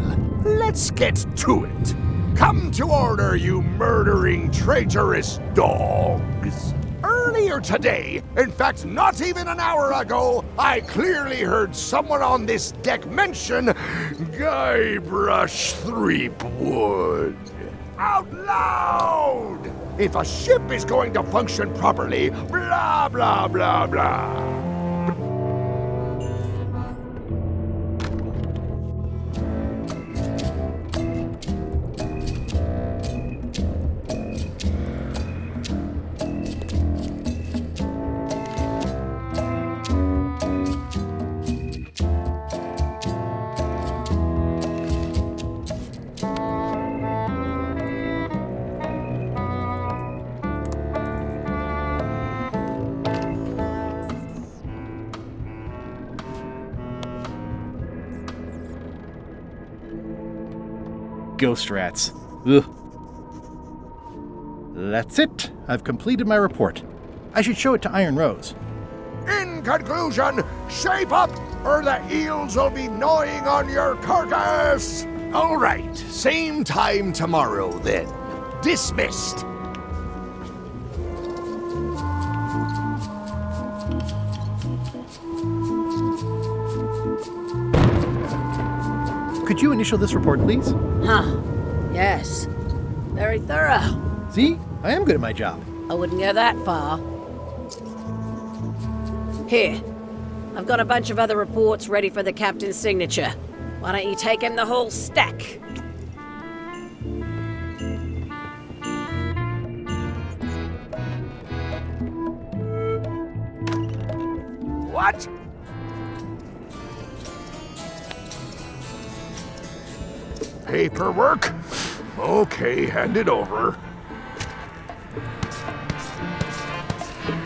let's get to it. Come to order, you murdering, traitorous dogs. Earlier today, in fact, not even an hour ago, I clearly heard someone on this deck mention Gaibrаш Tripvуд. Out loud! If a ship is going to function properly, blah, blah, blah, blah.
Ghost rats. Ugh. That's it. I've completed my report. I should show it to Iron Rose.
In conclusion, shape up or the eels will be gnawing on your carcass. All right, same time tomorrow then. Dismissed.
Could you initial this report, please?
Huh. Yes. Very thorough.
See? I am good at my job.
I wouldn't go that far. Here. I've got a bunch of other reports ready for the captain's signature. Why don't you take him the whole stack?
What? Paperwork? Okay, hand it over.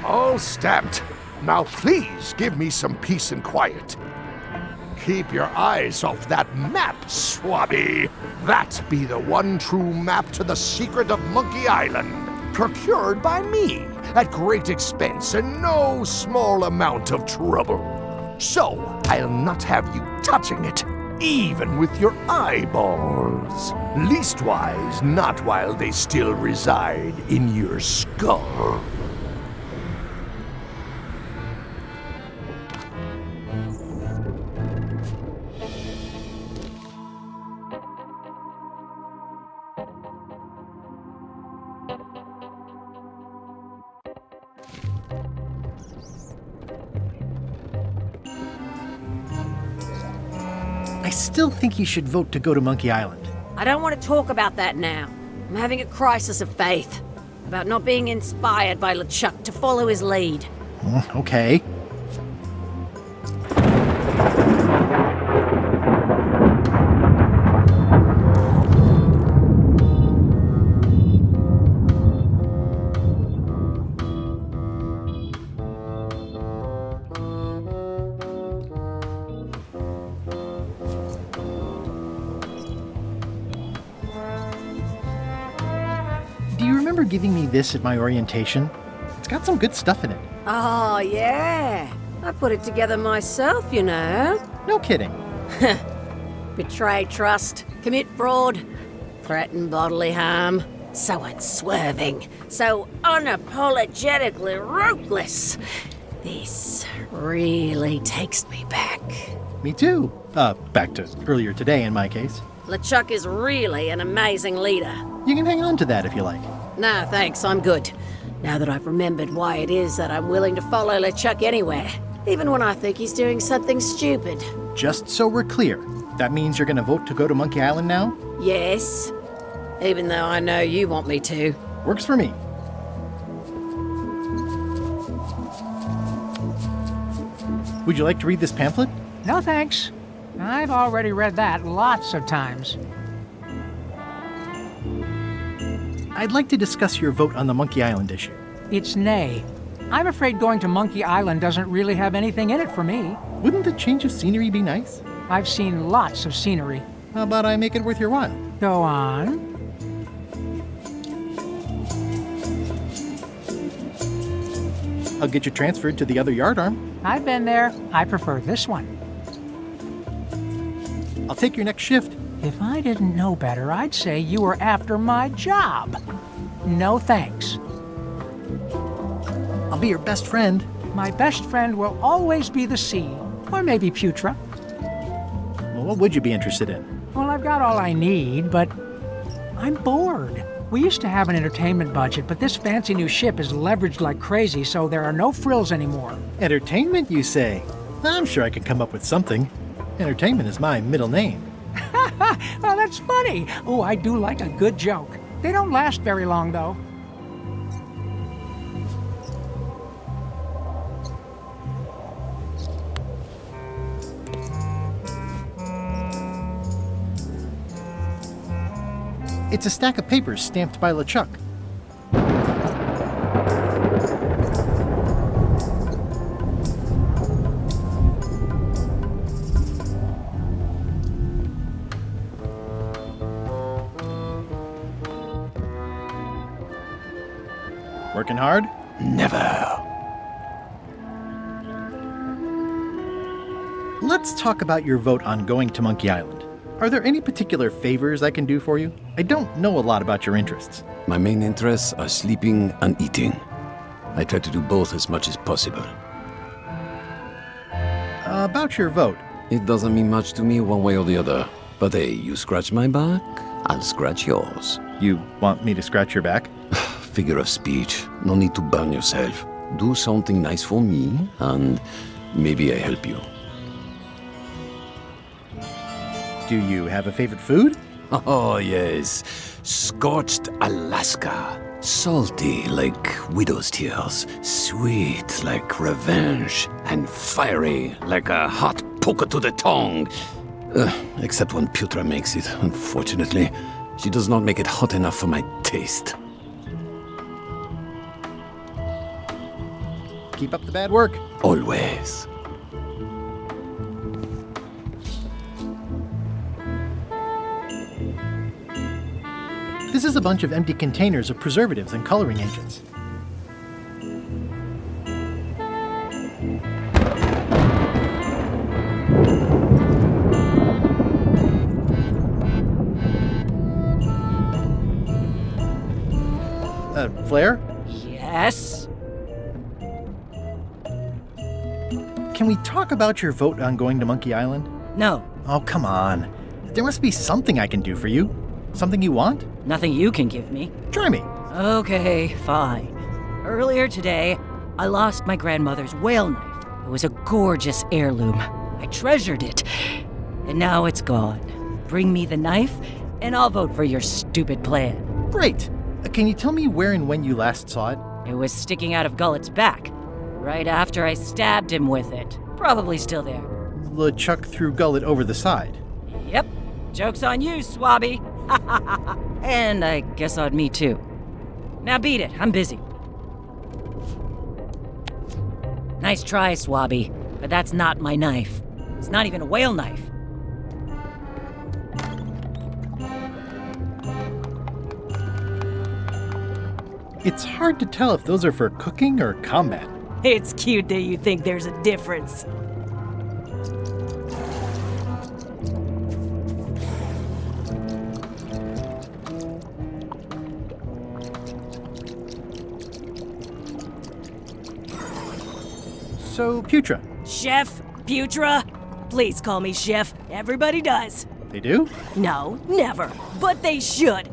All stamped. Now please give me some peace and quiet. Keep your eyes off that map, Swabby. That be the one true map to the secret of Monkey Island. Procured by me at great expense and no small amount of trouble. So I'll not have you touching it, even with your eyeballs. Leastwise, not while they still reside in your skull.
I still think you should vote to go to Monkey Island.
I don't want to talk about that now. I'm having a crisis of faith about not being inspired by LeChuck to follow his lead.
Okay. Do you remember giving me this at my orientation? It's got some good stuff in it.
Oh, yeah. I put it together myself, you know.
No kidding.
Betray trust, commit fraud, threaten bodily harm. So unswerving, so unapologetically ruthless. This really takes me back.
Me too. Back to earlier today in my case.
LeChuck is really an amazing leader.
You can hang on to that if you like.
No, thanks, I'm good. Now that I've remembered why it is that I'm willing to follow LeChuck anywhere, even when I think he's doing something stupid.
Just so we're clear, that means you're gonna vote to go to Monkey Island now?
Yes, even though I know you want me to.
Works for me. Would you like to read this pamphlet?
No thanks. I've already read that lots of times.
I'd like to discuss your vote on the Monkey Island issue.
It's nay. I'm afraid going to Monkey Island doesn't really have anything in it for me.
Wouldn't the change of scenery be nice?
I've seen lots of scenery.
How about I make it worth your while?
Go on.
I'll get you transferred to the other yardarm.
I've been there. I prefer this one.
I'll take your next shift.
If I didn't know better, I'd say you were after my job. No thanks.
I'll be your best friend.
My best friend will always be the sea, or maybe Putra.
Well, what would you be interested in?
Well, I've got all I need, but I'm bored. We used to have an entertainment budget, but this fancy new ship is leveraged like crazy, so there are no frills anymore.
Entertainment, you say? I'm sure I could come up with something. Entertainment is my middle name.
Oh, that's funny. Oh, I do like a good joke. They don't last very long, though.
It's a stack of papers stamped by LeChuck. Working hard?
Never.
Let's talk about your vote on going to Monkey Island. Are there any particular favors I can do for you? I don't know a lot about your interests.
My main interests are sleeping and eating. I try to do both as much as possible.
About your vote.
It doesn't mean much to me one way or the other. But hey, you scratch my back, I'll scratch yours.
You want me to scratch your back?
Figure of speech. No need to burn yourself. Do something nice for me, and maybe I help you.
Do you have a favorite food?
Oh, yes. Scorched Alaska. Salty like widow's tears. Sweet like revenge. And fiery like a hot poker to the tongue. Except when Putra makes it, unfortunately. She does not make it hot enough for my taste.
Keep up the bad work.
Always.
This is a bunch of empty containers of preservatives and coloring agents. Flair?
Yes?
Can we talk about your vote on going to Monkey Island?
No.
Oh, come on. There must be something I can do for you. Something you want?
Nothing you can give me.
Try me.
Okay, fine. Earlier today, I lost my grandmother's whale knife. It was a gorgeous heirloom. I treasured it. And now it's gone. Bring me the knife, and I'll vote for your stupid plan.
Great. Can you tell me where and when you last saw it?
It was sticking out of Gullet's back, right after I stabbed him with it. Probably still there.
LeChuck threw Gullet over the side.
Yep. Joke's on you, Swabby. And I guess on me too. Now beat it, I'm busy. Nice try, Swabby, but that's not my knife. It's not even a whale knife.
It's hard to tell if those are for cooking or combat.
It's cute that you think there's a difference.
So, Putra.
Chef? Putra? Please call me Chef. Everybody does.
They do?
No, never. But they should.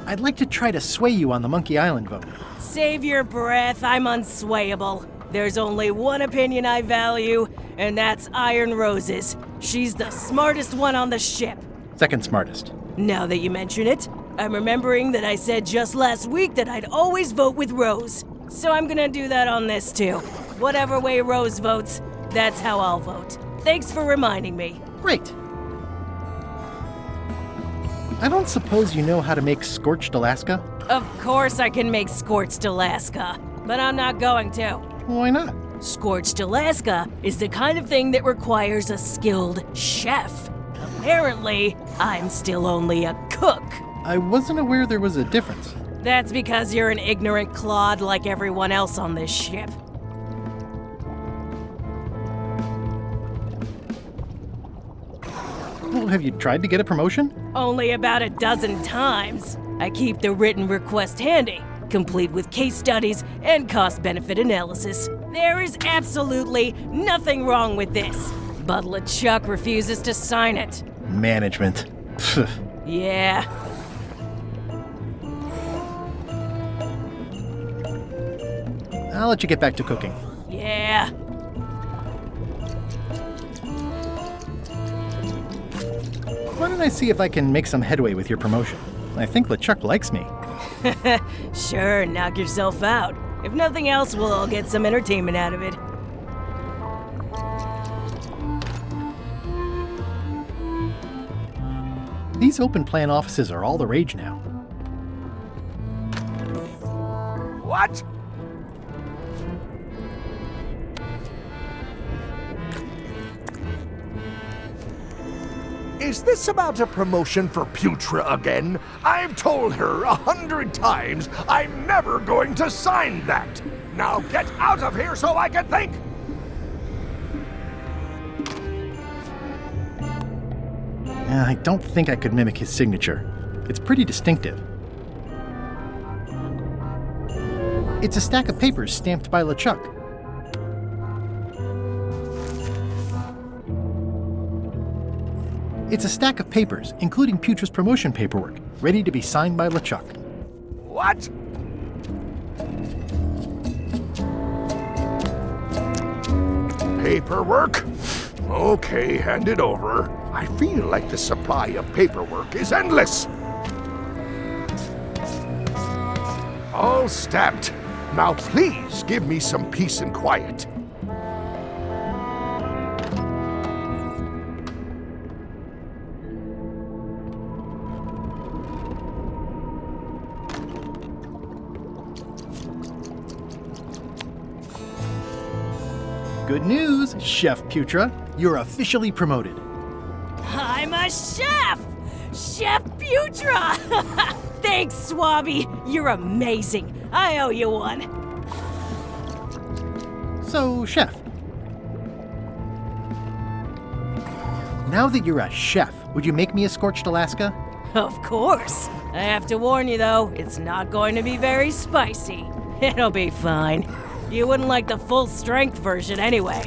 I'd like to try to sway you on the Monkey Island vote.
Save your breath, I'm unswayable. There's only one opinion I value, and that's Iron Rose's. She's the smartest one on the ship.
Second smartest.
Now that you mention it, I'm remembering that I said just last week that I'd always vote with Rose. So I'm gonna do that on this too. Whatever way Rose votes, that's how I'll vote. Thanks for reminding me.
Great. I don't suppose you know how to make scorched Alaska?
Of course I can make scorched Alaska, but I'm not going to.
Why not?
Scorched Alaska is the kind of thing that requires a skilled chef. Apparently, I'm still only a cook.
I wasn't aware there was a difference.
That's because you're an ignorant clod like everyone else on this ship.
Well, have you tried to get a promotion?
Only about a dozen times. I keep the written request handy, complete with case studies and cost-benefit analysis. There is absolutely nothing wrong with this, but LeChuck refuses to sign it.
Management.
Yeah.
I'll let you get back to cooking.
Yeah.
Why don't I see if I can make some headway with your promotion? I think LeChuck likes me.
Sure, knock yourself out. If nothing else, we'll all get some entertainment out of it.
These open plan offices are all the rage now.
What? Is this about a promotion for Putra again? I've told her 100 times I'm never going to sign that. Now get out of here so I can think.
I don't think I could mimic his signature. It's pretty distinctive. It's a stack of papers stamped by LeChuck. It's a stack of papers, including Putra's promotion paperwork, ready to be signed by LeChuck.
What? Paperwork? Okay, hand it over. I feel like the supply of paperwork is endless. All stamped. Now please give me some peace and quiet.
Good news, Chef Putra. You're officially promoted.
I'm a chef! Chef Putra! Thanks, Swabby. You're amazing. I owe you one.
So, Chef. Now that you're a chef, would you make me a scorched Alaska?
Of course. I have to warn you, though, it's not going to be very spicy. It'll be fine. You wouldn't like the full-strength version anyway.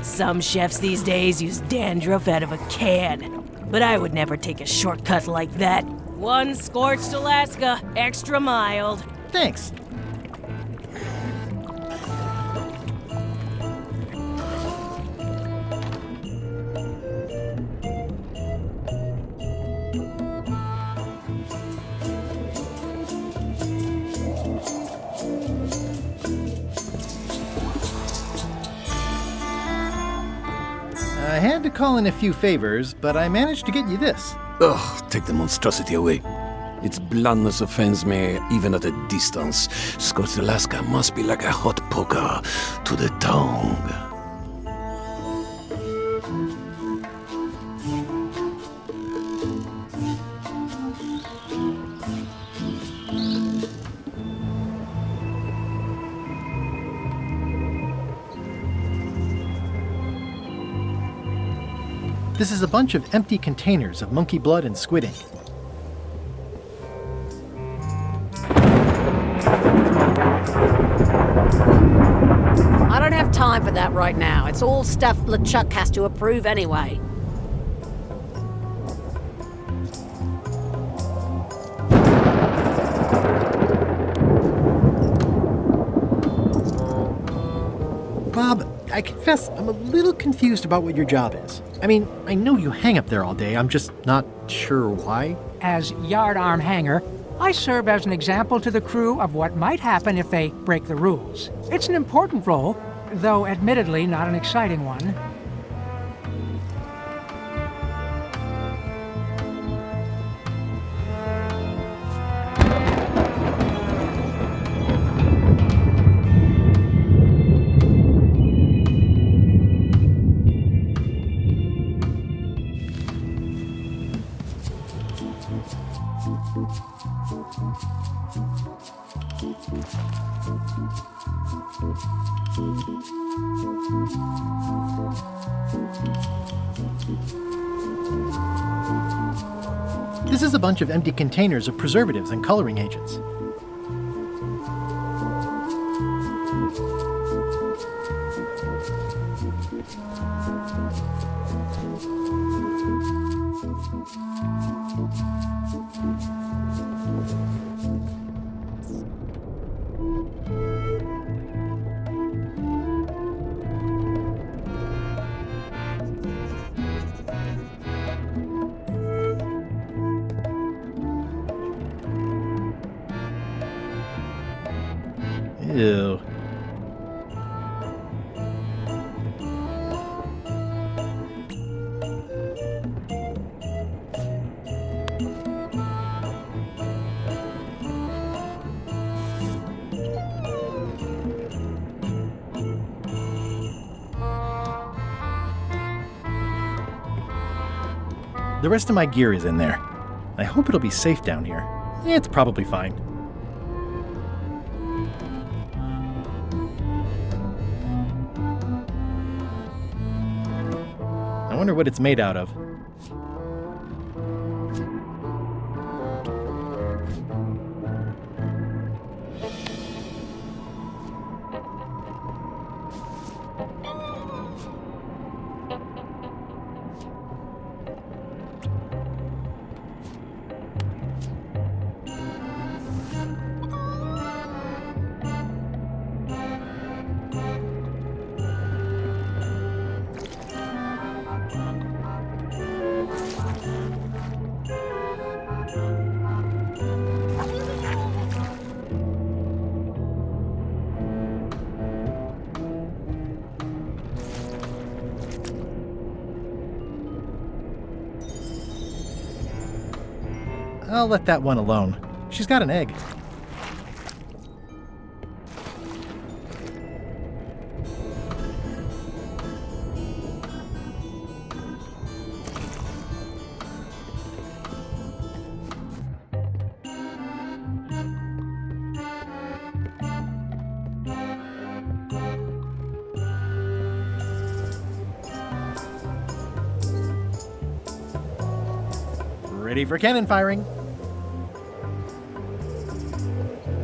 Some chefs these days use dandruff out of a can, but I would never take a shortcut like that. One scorched Alaska, extra mild.
Thanks. I had to call in a few favors, but I managed to get you this.
Ugh, take the monstrosity away. Its blandness offends me, even at a distance. Scorched Alaska must be like a hot poker to the tongue.
This is a bunch of empty containers of monkey blood and squid ink.
I don't have time for that right now. It's all stuff LeChuck has to approve anyway.
Bob, I confess I'm a little confused about what your job is. I mean, I know you hang up there all day, I'm just not sure why.
As yardarm hanger, I serve as an example to the crew of what might happen if they break the rules. It's an important role, though admittedly not an exciting one.
This is a bunch of empty containers of preservatives and coloring agents. Ew. The rest of my gear is in there. I hope it'll be safe down here. It's probably fine. I wonder what it's made out of. I'll let that one alone. She's got an egg. Ready for cannon firing.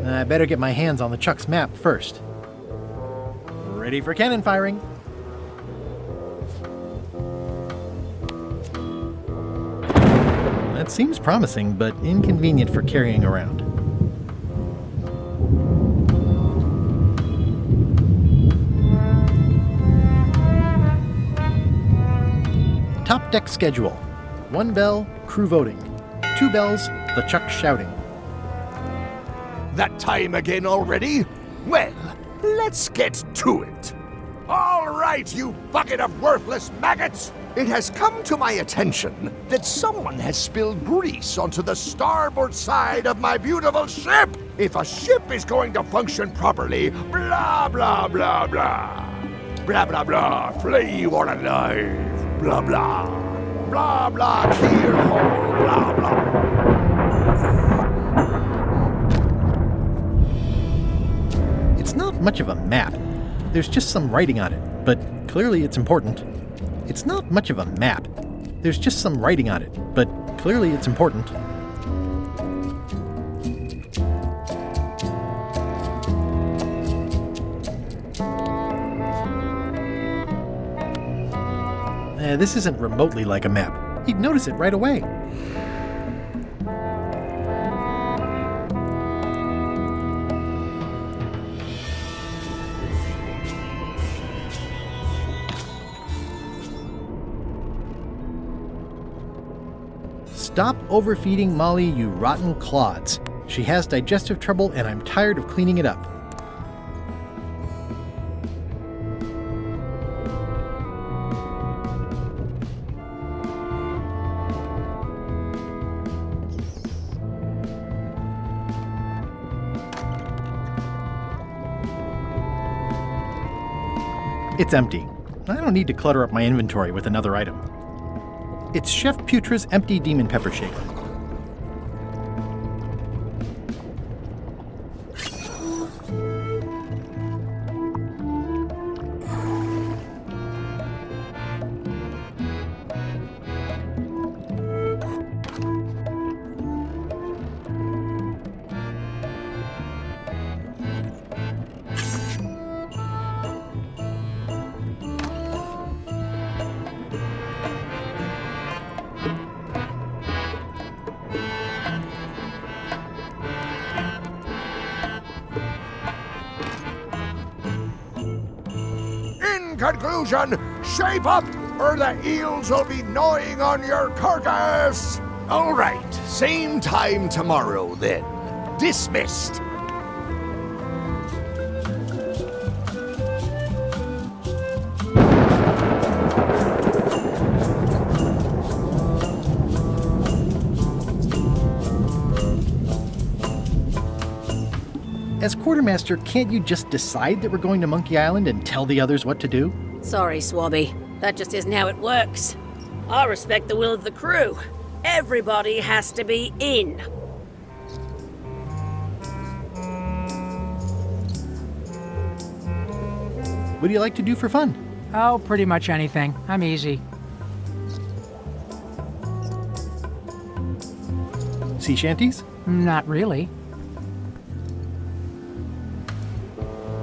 I better get my hands on LeChuck's map first. Ready for cannon firing. That seems promising, but inconvenient for carrying around. Top deck schedule. 1 bell, crew voting. 2 bells, LeChuck shouting.
That time again already? Well, let's get to it. All right, you bucket of worthless maggots! It has come to my attention that someone has spilled grease onto the starboard side of my beautiful ship. If a ship is going to function properly, blah, blah, blah, blah. Blah, blah, blah, flee or alive. Blah, blah. Blah, blah, keel hole, blah, blah.
It's not much of a map. There's just some writing on it, but clearly it's important. It's not much of a map. There's just some writing on it, but clearly it's important. This isn't remotely like a map. You'd notice it right away. Stop overfeeding Molly, you rotten clods. She has digestive trouble and I'm tired of cleaning it up. It's empty. I don't need to clutter up my inventory with another item. It's Chef Putra's empty demon pepper shaker.
Conclusion, shape up or the eels will be gnawing on your carcass. All right, same time tomorrow then. Dismissed.
As quartermaster, can't you just decide that we're going to Monkey Island and tell the others what to do?
Sorry, Swabby. That just isn't how it works. I respect the will of the crew. Everybody has to be in.
What do you like to do for fun?
Oh, pretty much anything. I'm easy.
Sea shanties?
Not really.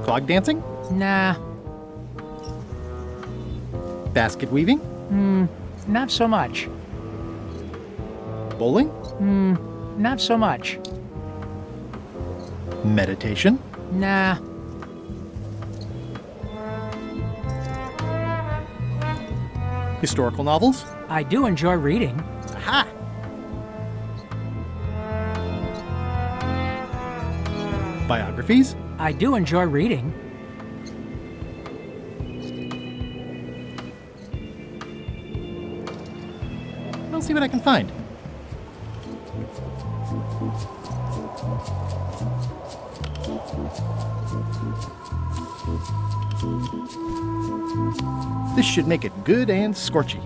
Clog dancing?
Nah.
Basket weaving?
Not so much.
Bowling?
Not so much.
Meditation?
Nah.
Historical novels?
I do enjoy reading.
Aha! Biographies?
I do enjoy reading.
I'll see what I can find. This should make it good and scorchy.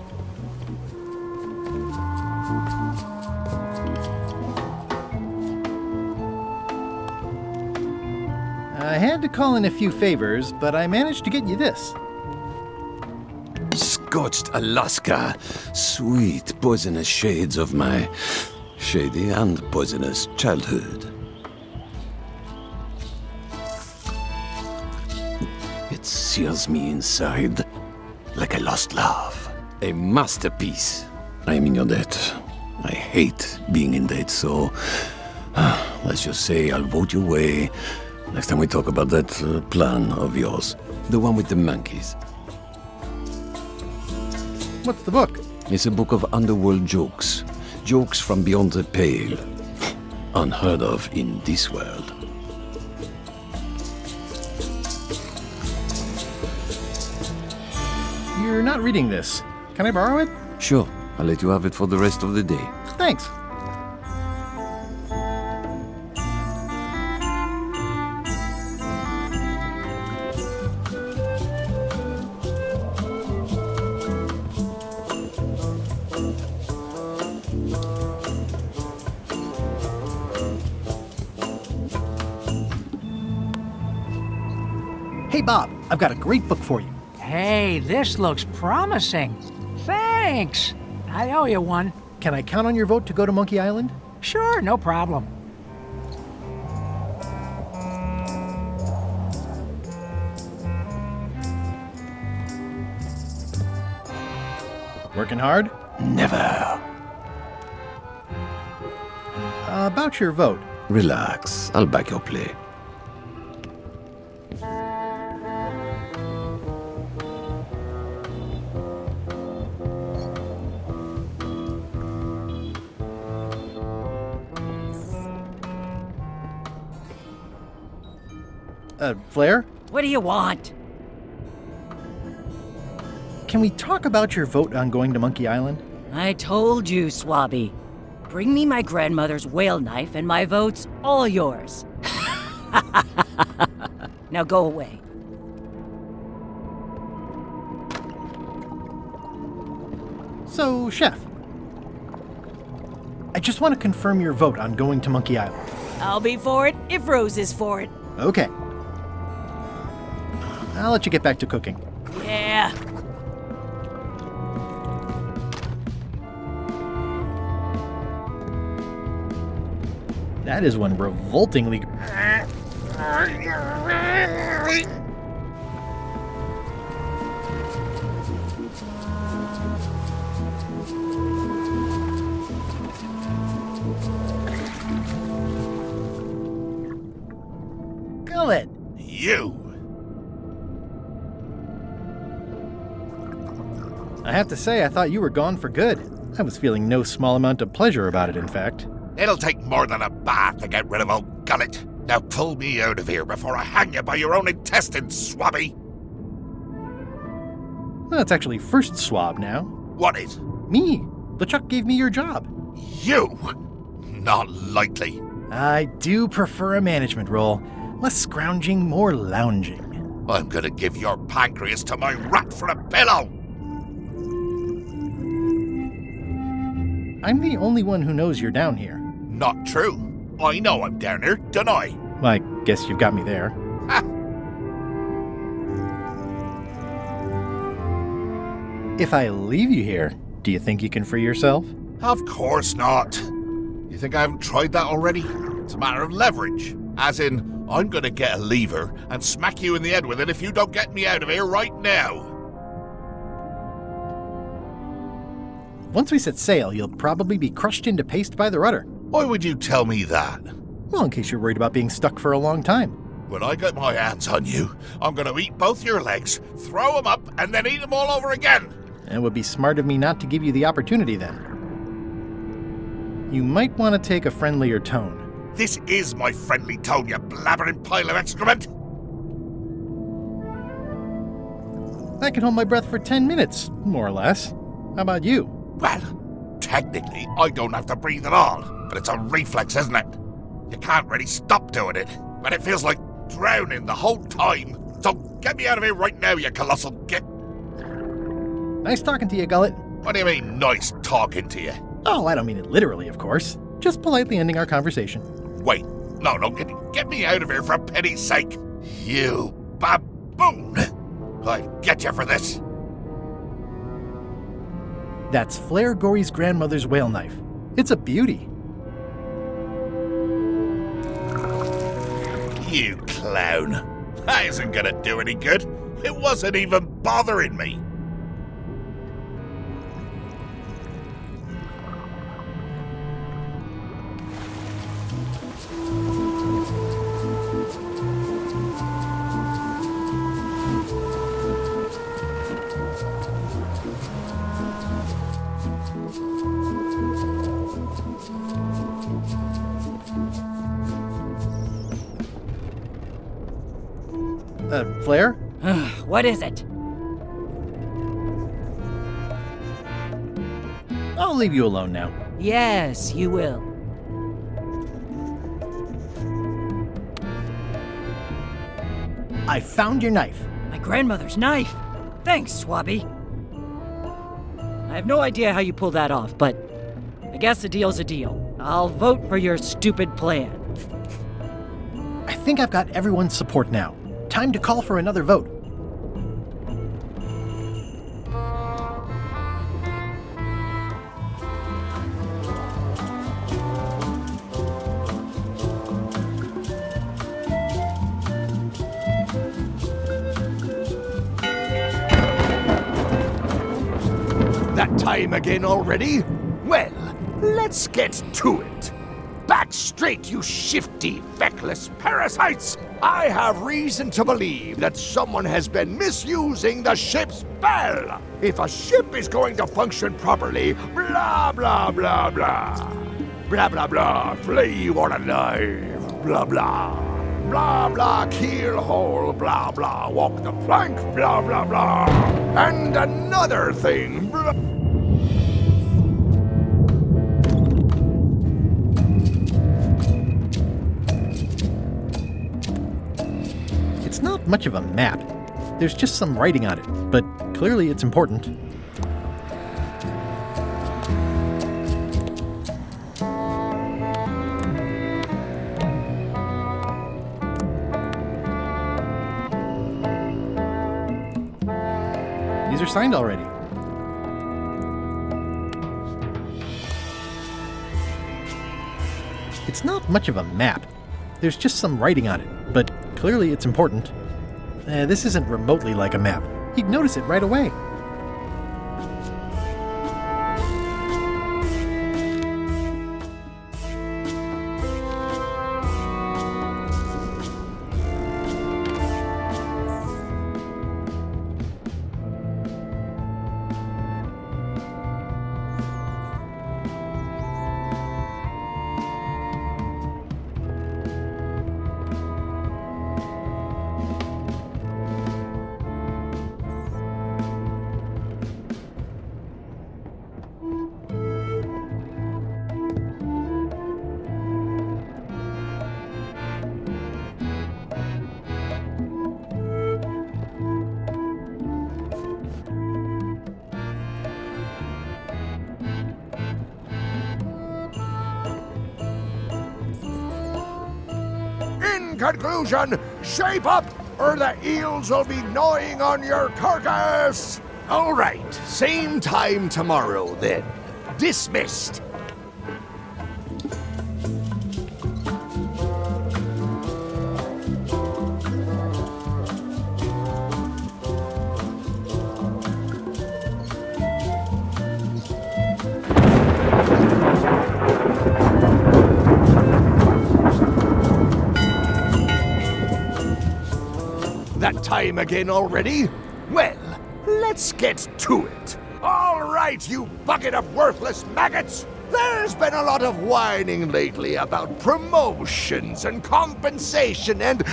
I had to call in a few favors, but I managed to get you this.
Scorched Alaska. Sweet, poisonous shades of my shady and poisonous childhood. It sears me inside like a lost love. A masterpiece. I'm in your debt. I hate being in debt, so let's just say I'll vote your way next time we talk about that plan of yours. The one with the monkeys.
What's the book?
It's a book of underworld jokes. Jokes from beyond the pale. Unheard of in this world.
You're not reading this. Can I borrow it?
Sure, I'll let you have it for the rest of the day.
Thanks. Hey, Bob, I've got a great book for you.
Hey, this looks promising. Thanks. I owe you one.
Can I count on your vote to go to Monkey Island?
Sure, no problem.
Working hard?
Never.
About your vote.
Relax, I'll back your play.
Flair?
What do you want?
Can we talk about your vote on going to Monkey Island?
I told you, Swabby. Bring me my grandmother's whale knife and my vote's all yours. Now go away.
So, Chef, I just want to confirm your vote on going to Monkey Island.
I'll be for it if Rose is for it.
Okay. I'll let you get back to cooking.
Yeah.
That is one revoltingly... Gullet!
You!
I have to say, I thought you were gone for good. I was feeling no small amount of pleasure about it, in fact.
It'll take more than a bath to get rid of old Gullet. Now pull me out of here before I hang you by your own intestines, Swabby!
Well, it's actually first swab now.
What is?
Me. LeChuck gave me your job.
You? Not likely.
I do prefer a management role. Less scrounging, more lounging.
I'm gonna give your pancreas to my rat for a pillow!
I'm the only one who knows you're down here.
Not true. I know I'm down here, don't I?
Well, I guess you've got me there. If I leave you here, do you think you can free yourself?
Of course not. You think I haven't tried that already? It's a matter of leverage. As in, I'm gonna get a lever and smack you in the head with it if you don't get me out of here right now.
Once we set sail, you'll probably be crushed into paste by the rudder.
Why would you tell me that?
Well, in case you're worried about being stuck for a long time.
When I get my hands on you, I'm gonna eat both your legs, throw them up, and then eat them all over again.
It would be smart of me not to give you the opportunity then. You might want to take a friendlier tone.
This is my friendly tone, you blabbering pile of excrement!
I can hold my breath for 10 minutes, more or less. How about you?
Well, technically, I don't have to breathe at all, but it's a reflex, isn't it? You can't really stop doing it, but it feels like drowning the whole time. So get me out of here right now, you colossal git.
Nice talking to you, Gullet.
What do you mean, nice talking to you?
Oh, I don't mean it literally, of course. Just politely ending our conversation.
Wait, no, get me out of here for pity's sake. You baboon! I'll get you for this.
That's Flair Gory's grandmother's whale knife. It's a beauty.
You clown. That isn't gonna do any good. It wasn't even bothering me.
Flair?
What is it?
I'll leave you alone now.
Yes, you will.
I found your knife.
My grandmother's knife. Thanks, Swabby. I have no idea how you pulled that off, but I guess a deal's a deal. I'll vote for your stupid plan.
I think I've got everyone's support now. Time to call for another vote.
That time again already? Well, let's get to it. Back straight, you shifty, feckless parasites! I have reason to believe that someone has been misusing the ship's bell. If a ship is going to function properly, blah, blah, blah, blah. Blah, blah, blah, flame on a knife, blah, blah. Blah, blah, keel hole, blah, blah, walk the plank, blah, blah, blah. And another thing, blah.
It's not much of a map. There's just some writing on it, but clearly it's important. These are signed already. It's not much of a map. There's just some writing on it, but clearly it's important. This isn't remotely like a map. You'd notice it right away.
Conclusion, shape up or the eels will be gnawing on your carcass. All right, same time tomorrow then. Dismissed. That time again already? Well, let's get to it. All right, you bucket of worthless maggots. There's been a lot of whining lately about promotions and compensation and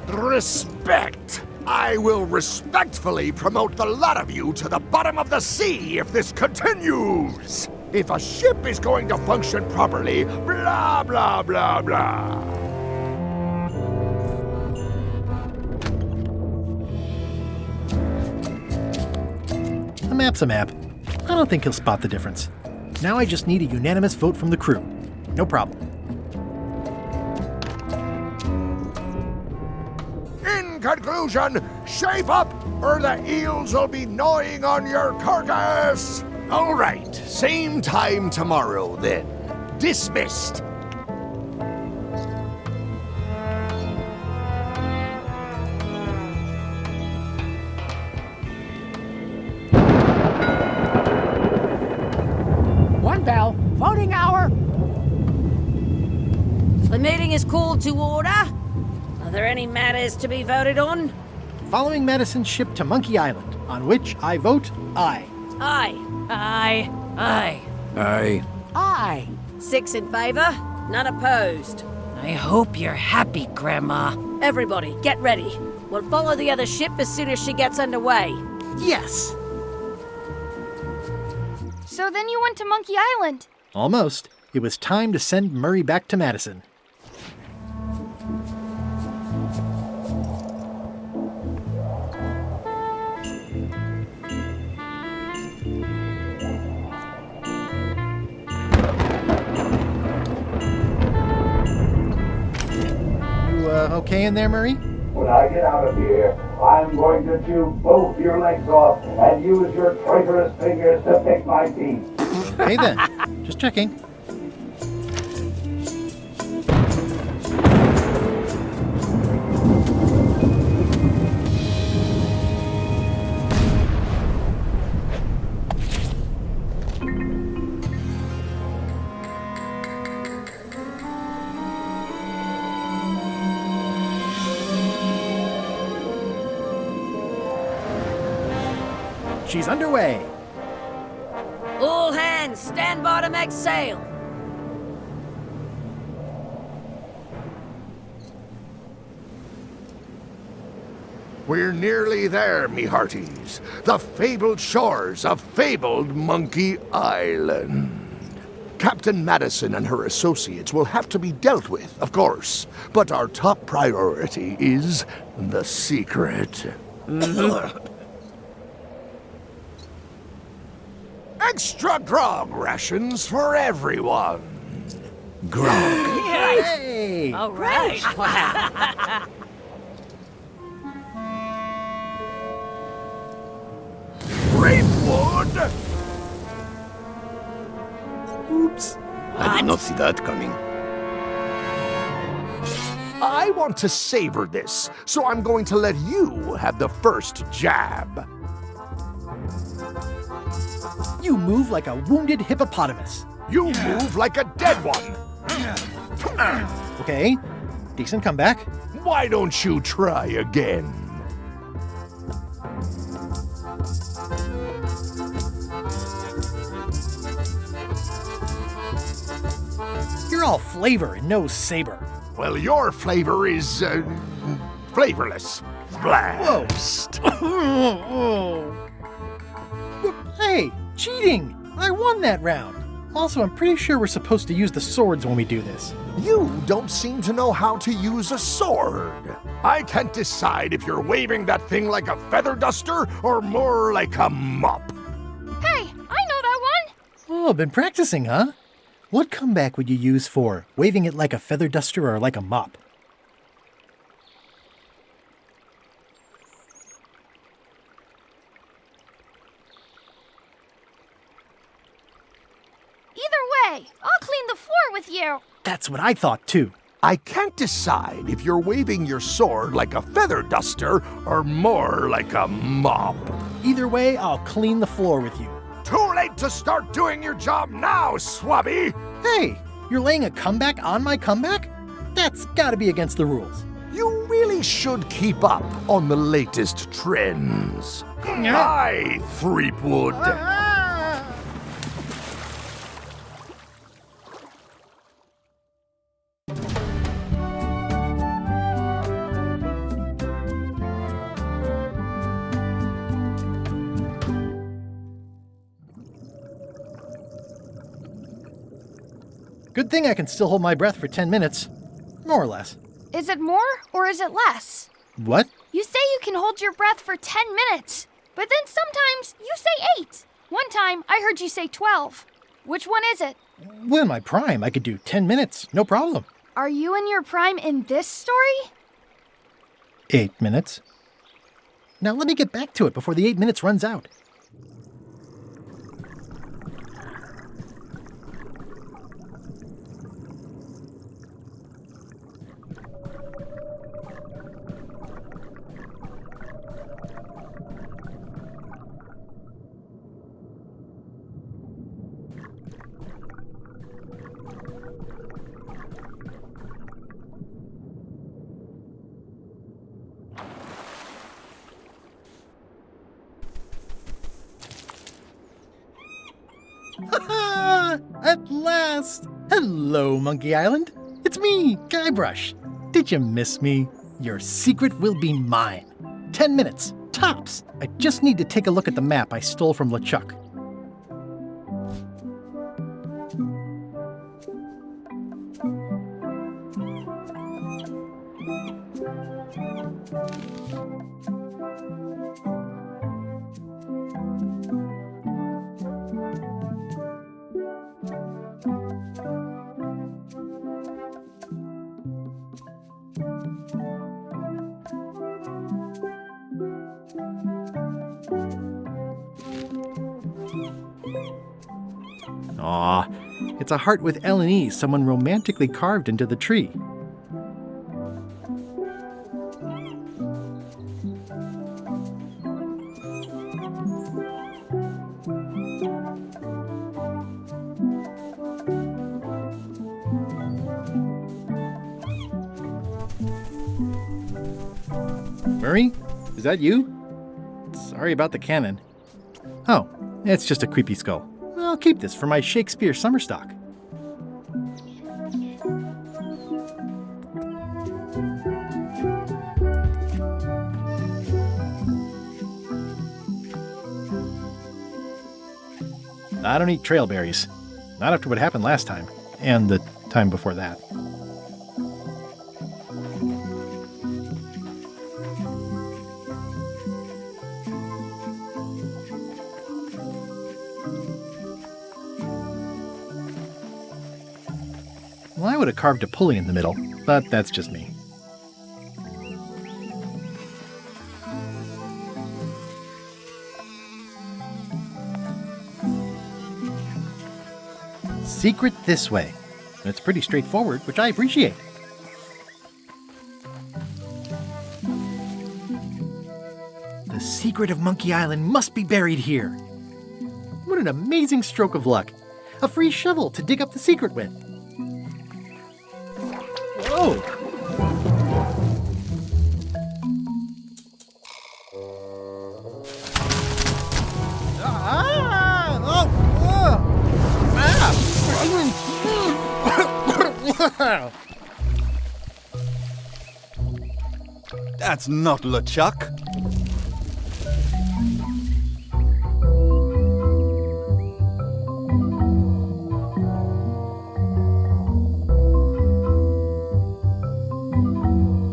respect. I will respectfully promote the lot of you to the bottom of the sea if this continues.
If a ship is going to function properly, blah, blah, blah, blah.
A map's a map. I don't think he'll spot the difference. Now I just need a unanimous vote from the crew. No problem.
In conclusion, shape up, or the eels will be gnawing on your carcass. All right, same time tomorrow then. Dismissed.
One bell. Voting hour.
The meeting is called to order. Are there any matters to be voted on?
Following Madison's ship to Monkey Island, on which I vote aye.
Aye.
Aye. Aye.
Aye.
Aye.
6 in favor, none opposed.
I hope you're happy, Grandma.
Everybody, get ready. We'll follow the other ship as soon as she gets underway.
Yes!
So then you went to Monkey Island.
Almost. It was time to send Murray back to Madison. Okay in there, Murray?
When I get out of here, I'm going to chew both your legs off and use your traitorous fingers to pick my teeth.
Okay then. Just checking. She's underway.
All hands, stand by to make sail.
We're nearly there, me hearties. The fabled shores of fabled Monkey Island. Captain Madison and her associates will have to be dealt with, of course. But our top priority is the secret. Extra grog rations for everyone.
Grog.
Hey! All right.
Tripwud!
Oops. I did not see that coming.
I want to savor this, so I'm going to let you have the first jab.
You move like a wounded hippopotamus.
You move like a dead one.
Okay, decent comeback.
Why don't you try again?
You're all flavor and no saber.
Well, your flavor is, flavorless. Blast.
Hey, cheating! I won that round. Also, I'm pretty sure we're supposed to use the swords when we do this.
You don't seem to know how to use a sword. I can't decide if you're waving that thing like a feather duster or more like a mop.
Hey, I know that one.
Oh, been practicing, huh? What comeback would you use for waving it like a feather duster or like a mop?
Either way, I'll clean the floor with you.
That's what I thought, too.
I can't decide if you're waving your sword like a feather duster or more like a mop.
Either way, I'll clean the floor with you.
Too late to start doing your job now, Swabby!
Hey, you're laying a comeback on my comeback? That's gotta be against the rules.
You really should keep up on the latest trends. Aye, Threepwood.
Good thing I can still hold my breath for 10 minutes. More or less.
Is it more or is it less?
What?
You say you can hold your breath for 10 minutes, but then sometimes you say 8. One time I heard you say 12. Which one is it?
Well, in my prime, I could do 10 minutes, no problem.
Are you in your prime in this story?
8 minutes. Now let me get back to it before the 8 minutes runs out. At last! Hello, Monkey Island. It's me, Guybrush. Did you miss me? Your secret will be mine. 10 minutes, tops. I just need to take a look at the map I stole from LeChuck. Aw, it's a heart with L and E someone romantically carved into the tree. Murray, is that you? Sorry about the cannon. Oh, it's just a creepy skull. I'll keep this for my Shakespeare summer stock. I don't eat trailberries. Not after what happened last time, and the time before that. Well, I would have carved a pulley in the middle, but that's just me. Secret this way. It's pretty straightforward, which I appreciate. The secret of Monkey Island must be buried here. What an amazing stroke of luck. A free shovel to dig up the secret with. Whoa!
That's not LeChuck.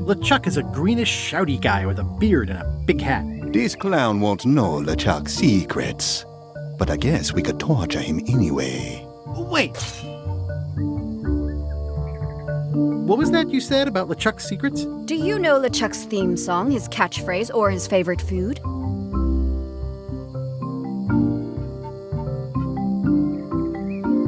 LeChuck is a greenish, shouty guy with a beard and a big hat.
This clown won't know LeChuck's secrets, but I guess we could torture him anyway.
Wait! What was that you said about LeChuck's secrets?
Do you know LeChuck's theme song, his catchphrase, or his favorite food?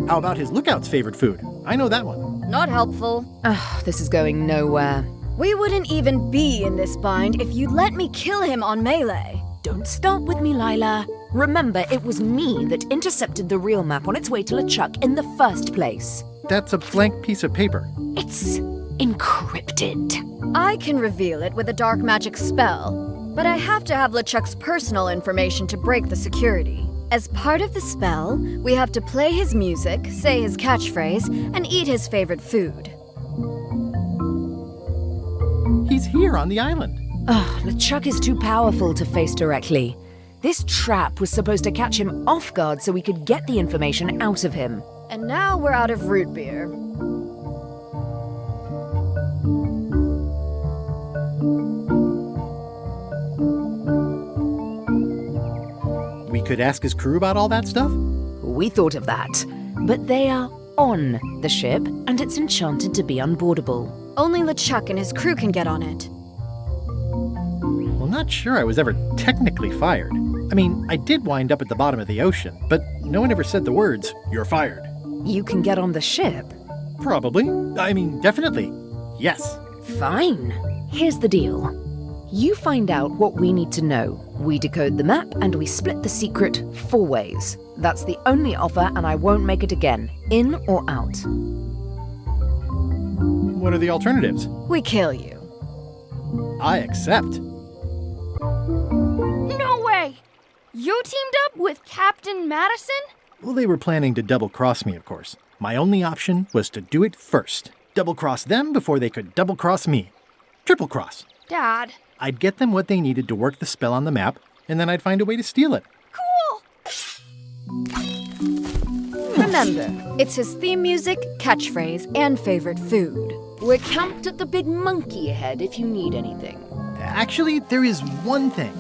How about his lookout's favorite food? I know that one.
Not helpful. Ugh, this is going nowhere. We wouldn't even be in this bind if you'd let me kill him on Melee.
Don't start with me, Lila. Remember, it was me that intercepted the real map on its way to LeChuck in the first place.
That's a blank piece of paper.
It's encrypted.
I can reveal it with a dark magic spell, but I have to have LeChuck's personal information to break the security. As part of the spell, we have to play his music, say his catchphrase, and eat his favorite food.
He's here on the island.
Ugh, LeChuck is too powerful to face directly. This trap was supposed to catch him off guard so we could get the information out of him.
And now we're out of root beer.
We could ask his crew about all that stuff?
We thought of that. But they are on the ship, and it's enchanted to be unboardable.
Only LeChuck and his crew can get on it.
Well, not sure I was ever technically fired. I mean, I did wind up at the bottom of the ocean, but no one ever said the words, "You're fired."
You can get on the ship?
Probably. I mean, definitely. Yes.
Fine. Here's the deal. You find out what we need to know. We decode the map, and we split the secret 4 ways. That's the only offer, and I won't make it again. In or out.
What are the alternatives?
We kill you.
I accept.
No way! You teamed up with Captain Madison?
Well, they were planning to double-cross me, of course. My only option was to do it first. Double-cross them before they could double-cross me. Triple-cross.
Dad.
I'd get them what they needed to work the spell on the map, and then I'd find a way to steal it.
Cool!
Remember, it's his theme music, catchphrase, and favorite food.
We're camped at the big monkey head if you need anything.
Actually, there is one thing.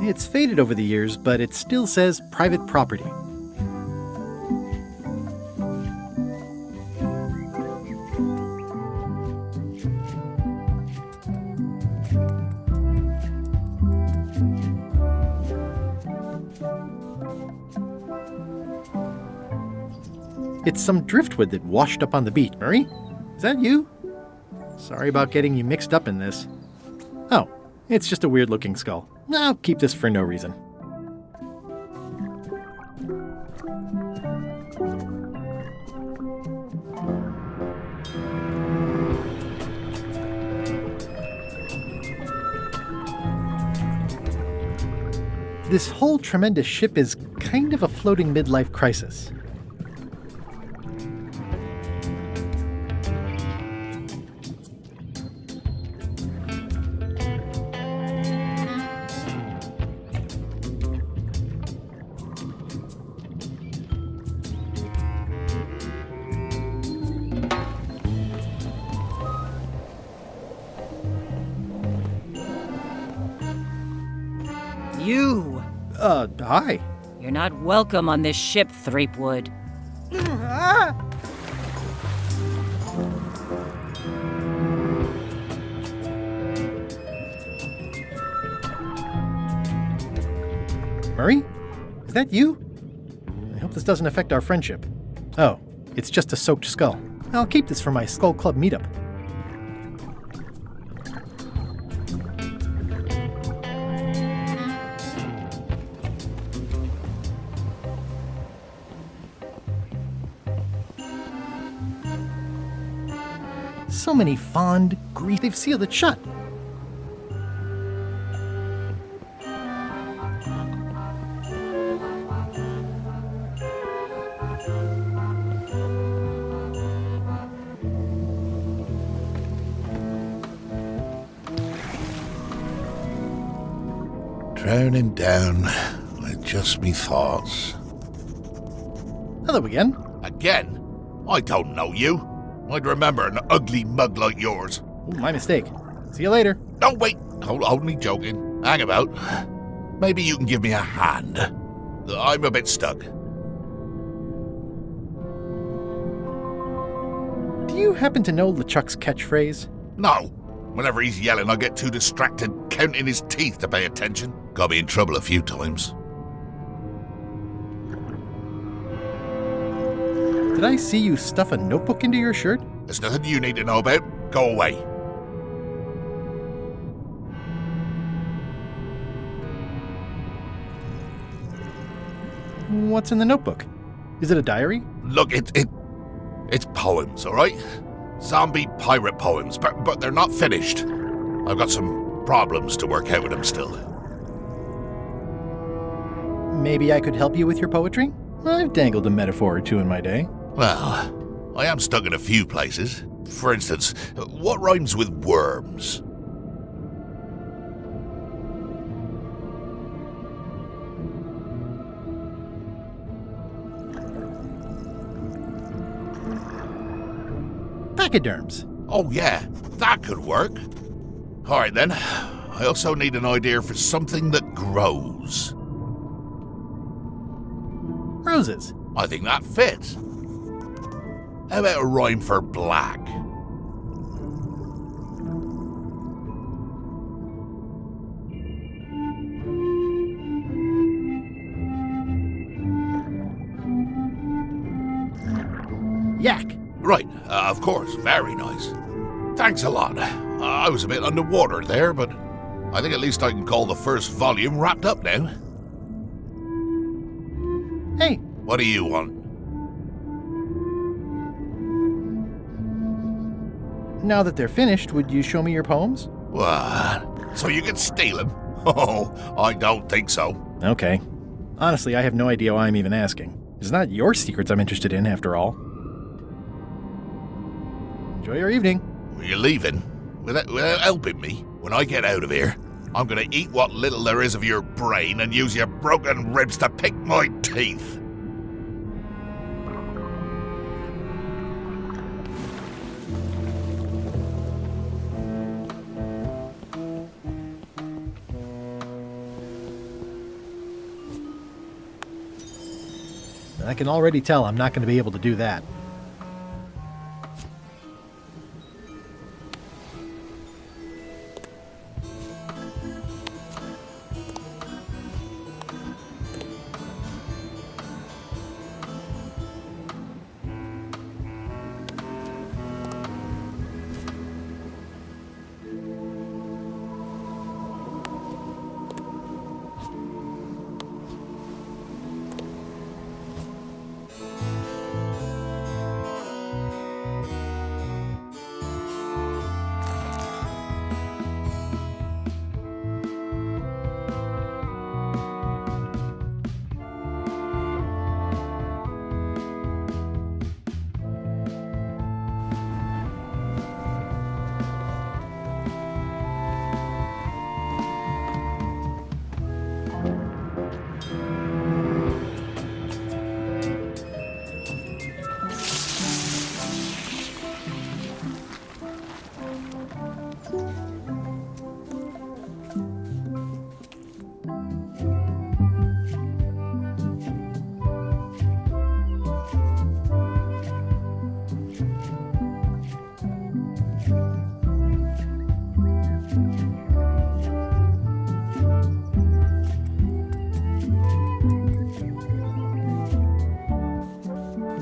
It's faded over the years, but it still says private property. It's some driftwood that washed up on the beach. Murray? Is that you? Sorry about getting you mixed up in this. Oh, it's just a weird-looking skull. I'll keep this for no reason. This whole tremendous ship is kind of a floating midlife crisis.
You!
Hi.
You're not welcome on this ship, Threepwood.
Murray? Is that you? I hope this doesn't affect our friendship. Oh, it's just a soaked skull. I'll keep this for my Skull Club meetup. So many fond, they've sealed it shut.
Drowning down with just me thoughts.
Hello again.
Again? I don't know you. I'd remember an ugly mug like yours.
Ooh, my mistake. See you later.
No, wait. Hold me joking. Hang about. Maybe you can give me a hand. I'm a bit stuck.
Do you happen to know LeChuck's catchphrase?
No. Whenever he's yelling, I get too distracted counting his teeth to pay attention. Got me in trouble a few times.
Did I see you stuff a notebook into your shirt?
There's nothing you need to know about. Go away.
What's in the notebook? Is it a diary?
Look, it's poems, all right? Zombie pirate poems, but they're not finished. I've got some problems to work out with them still.
Maybe I could help you with your poetry? I've dangled a metaphor or two in my day.
Well, I am stuck in a few places. For instance, what rhymes with worms?
Pachyderms.
Oh, yeah, that could work. All right, then. I also need an idea for something that grows.
Roses.
I think that fits. How about a rhyme for black?
Yak.
Right, of course, very nice. Thanks a lot. I was a bit underwater there, but I think at least I can call the first volume wrapped up now.
Hey.
What do you want?
Now that they're finished, would you show me your poems?
What? So you can steal them? Oh, I don't think so.
Okay. Honestly, I have no idea why I'm even asking. It's not your secrets I'm interested in, after all. Enjoy your evening.
You're leaving? Without helping me? When I get out of here, I'm gonna eat what little there is of your brain and use your broken ribs to pick my teeth.
I can already tell I'm not going to be able to do that.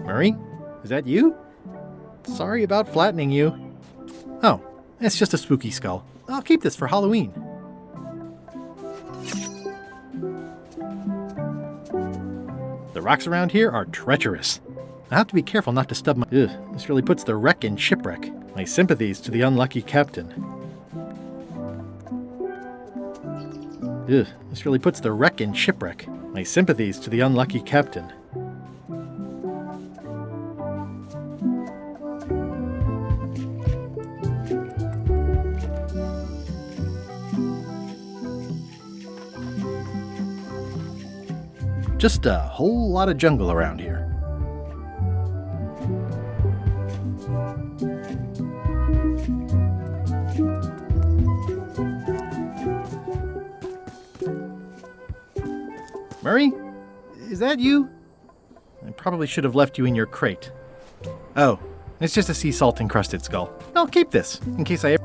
Murray? Is that you? Sorry about flattening you. Oh, it's just a spooky skull. I'll keep this for Halloween. The rocks around here are treacherous. I have to be careful not to stub my... Ugh, this really puts the wreck in shipwreck. My sympathies to the unlucky captain. Ugh, this really puts the wreck in shipwreck. My sympathies to the unlucky captain. Just a whole lot of jungle around here. Murray? Is that you? I probably should have left you in your crate. Oh, it's just a sea salt encrusted skull. I'll keep this, in case I ever...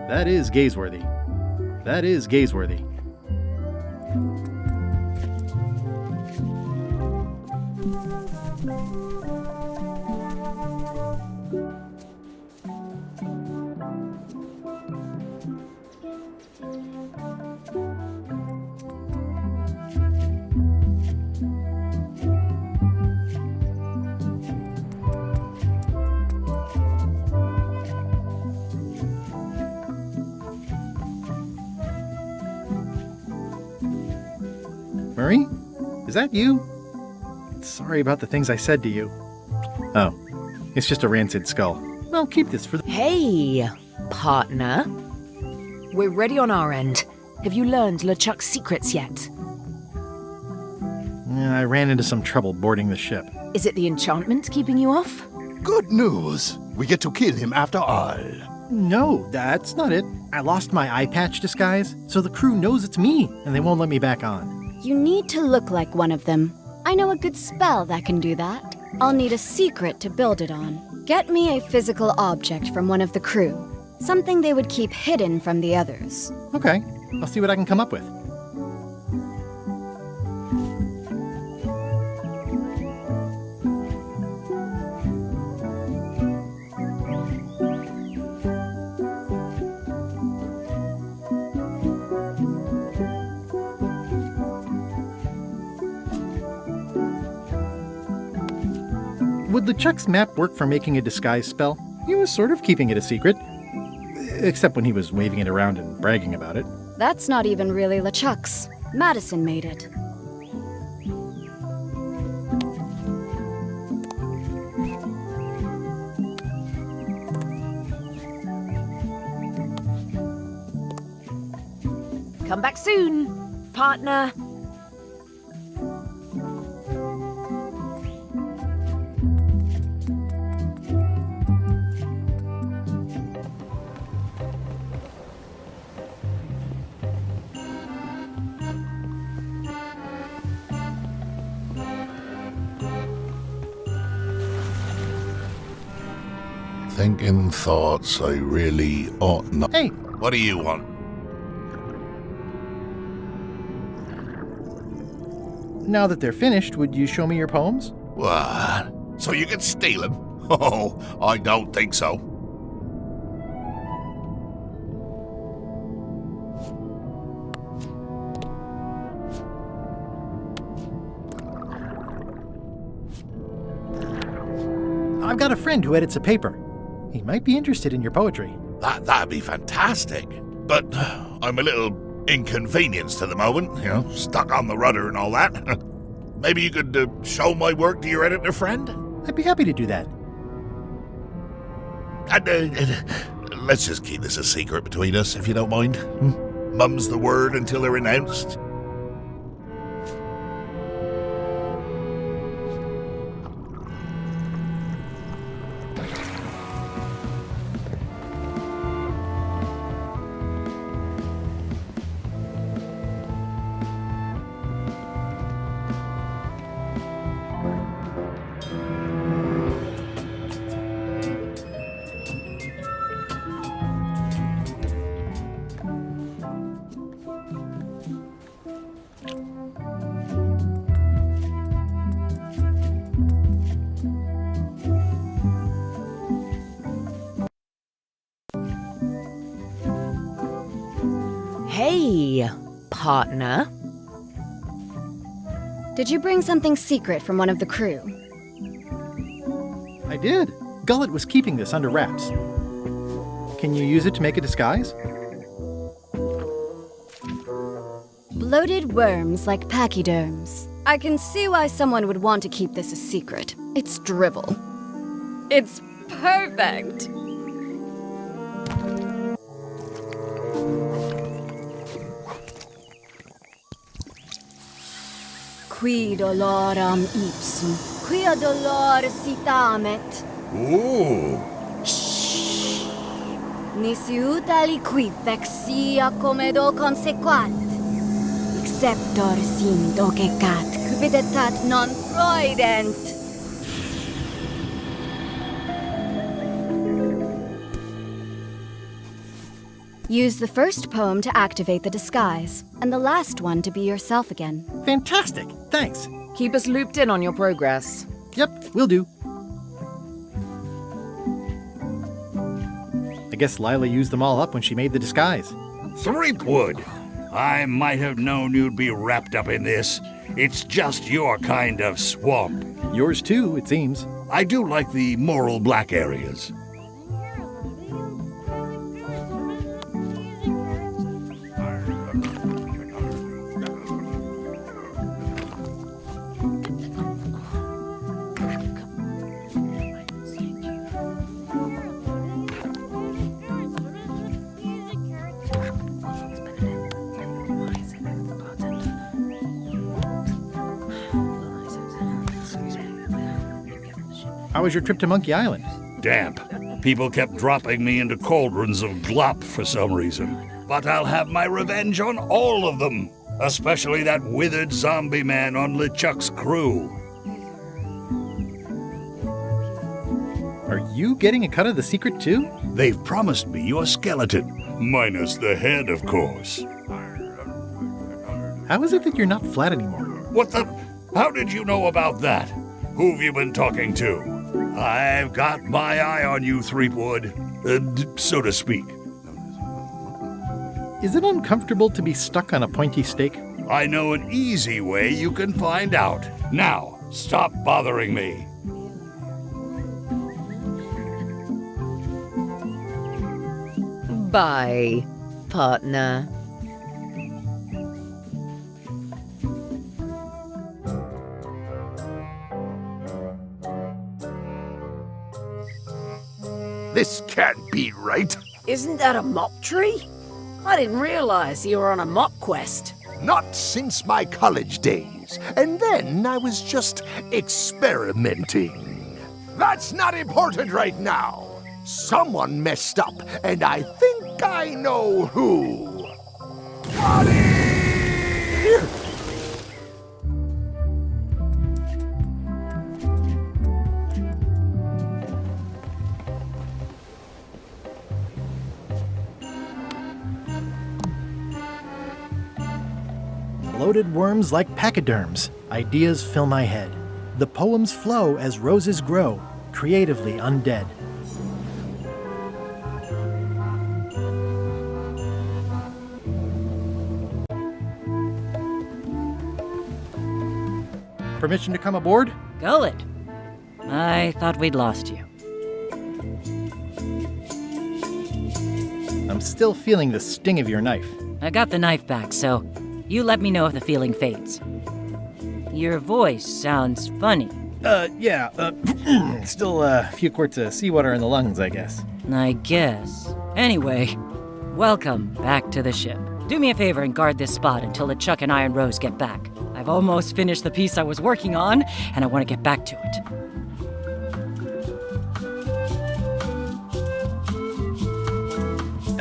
That is gazeworthy. That is gazeworthy. Murray? Is that you? Sorry about the things I said to you. Oh, it's just a rancid skull. I'll keep this for the...
Hey, partner. We're ready on our end. Have you learned LeChuck's secrets yet?
I ran into some trouble boarding the ship.
Is it the enchantment keeping you off?
Good news. We get to kill him after all.
No, that's not it. I lost my eye patch disguise, so the crew knows it's me, and they won't let me back on.
You need to look like one of them. I know a good spell that can do that. I'll need a secret to build it on. Get me a physical object from one of the crew. Something they would keep hidden from the others.
Okay, I'll see what I can come up with. Would LeChuck's map work for making a disguise spell? He was sort of keeping it a secret. Except when he was waving it around and bragging about it.
That's not even really LeChuck's. Madison made it.
Come back soon, partner.
Thinking thoughts I really ought not.
Hey!
What do you want?
Now that they're finished, would you show me your poems?
What? So you can steal them? Oh, I don't think so.
I've got a friend who edits a paper. He might be interested in your poetry.
That'd be fantastic. But I'm a little inconvenienced at the moment, stuck on the rudder and all that. Maybe you could show my work to your editor friend?
I'd be happy to do that.
And, let's just keep this a secret between us, if you don't mind. Mum's the word until they're announced.
Hey, partner.
Did you bring something secret from one of the crew?
I did. Gullet was keeping this under wraps. Can you use it to make a disguise?
Bloated worms like pachyderms. I can see why someone would want to keep this a secret. It's drivel. It's perfect! Qui doloram ipsum, quia dolor sitamet.
Ooh.
Nisi utali qui vexia comedo consequat. Exceptor sim docecat, cupidetat non proident. Use the first poem to activate the disguise, and the last one to be yourself again.
Fantastic! Thanks!
Keep us looped in on your progress.
Yep, will do. I guess Lila used them all up when she made the disguise.
Tripwud, I might have known you'd be wrapped up in this. It's just your kind of swamp.
Yours too, it seems.
I do like the moral black areas.
How was your trip to Monkey Island?
Damp. People kept dropping me into cauldrons of glop for some reason. But I'll have my revenge on all of them, especially that withered zombie man on LeChuck's crew.
Are you getting a cut of the secret too?
They've promised me your skeleton, minus the head, of course.
How is it that you're not flat anymore?
What the? How did you know about that? Who've you been talking to? I've got my eye on you, Threepwood, so to speak.
Is it uncomfortable to be stuck on a pointy stake?
I know an easy way you can find out. Now, stop bothering me.
Bye, partner.
This can't be right.
Isn't that a mop tree? I didn't realize you were on a mop quest.
Not since my college days. And then I was just experimenting. That's not important right now. Someone messed up, and I think I know who.
Bloated worms like pachyderms. Ideas fill my head. The poems flow as roses grow, creatively undead. Permission to come aboard?
Gullet. I thought we'd lost you.
I'm still feeling the sting of your knife.
I got the knife back, so you let me know if the feeling fades. Your voice sounds funny.
Still a few quarts of seawater in the lungs, I guess.
I guess. Anyway, welcome back to the ship. Do me a favor and guard this spot until LeChuck and I and Rose get back. I've almost finished the piece I was working on, and I want to get back to it.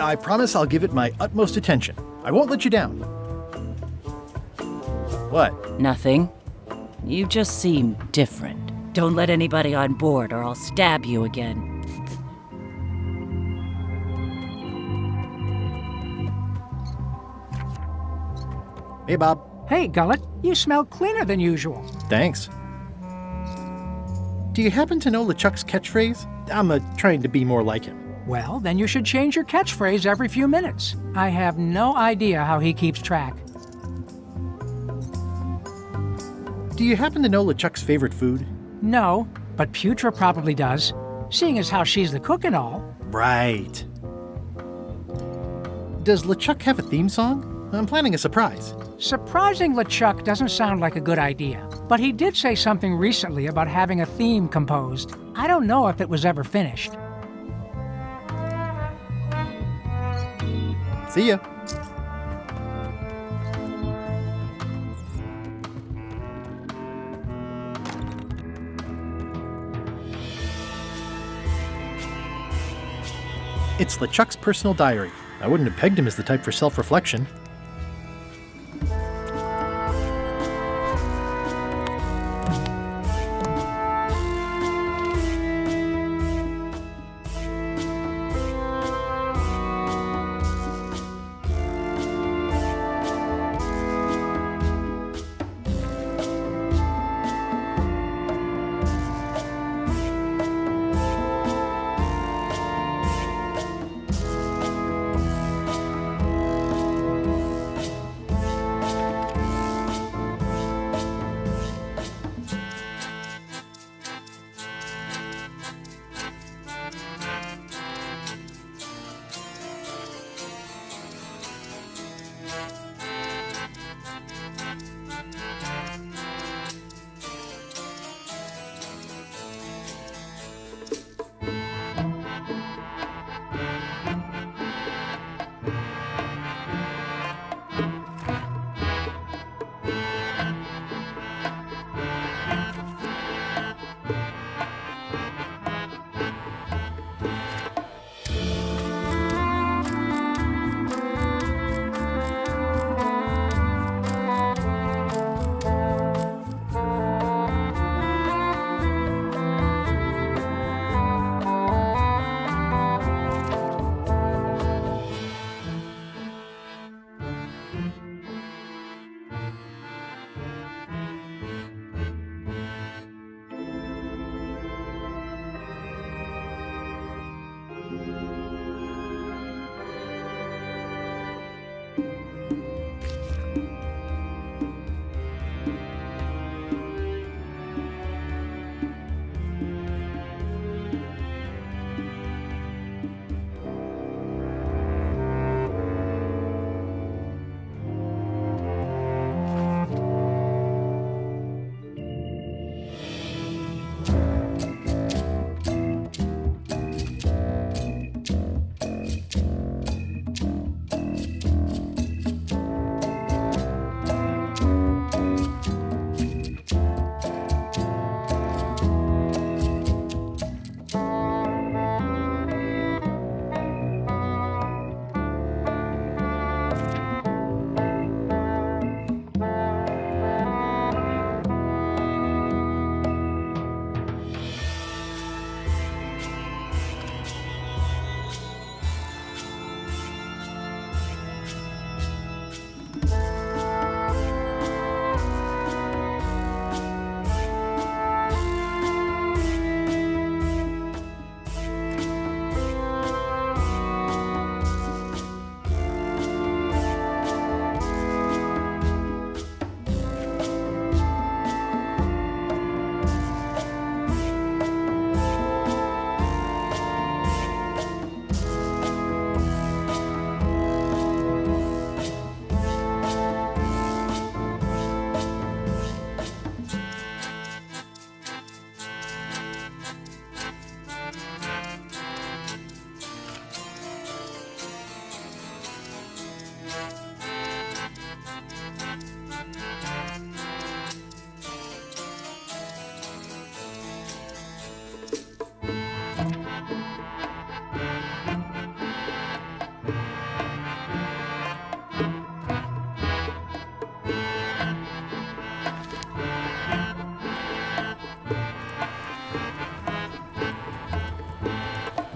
I promise I'll give it my utmost attention. I won't let you down. What?
Nothing. You just seem different. Don't let anybody on board or I'll stab you again.
Hey, Bob.
Hey, Gullet, you smell cleaner than usual.
Thanks. Do you happen to know LeChuck's catchphrase? I'm trying to be more like him.
Well, then you should change your catchphrase every few minutes. I have no idea how he keeps track.
Do you happen to know LeChuck's favorite food?
No, but Putra probably does, seeing as how she's the cook and all.
Right. Does LeChuck have a theme song? I'm planning a surprise.
Surprising LeChuck doesn't sound like a good idea, but he did say something recently about having a theme composed. I don't know if it was ever finished.
See ya. It's LeChuck's personal diary. I wouldn't have pegged him as the type for self-reflection.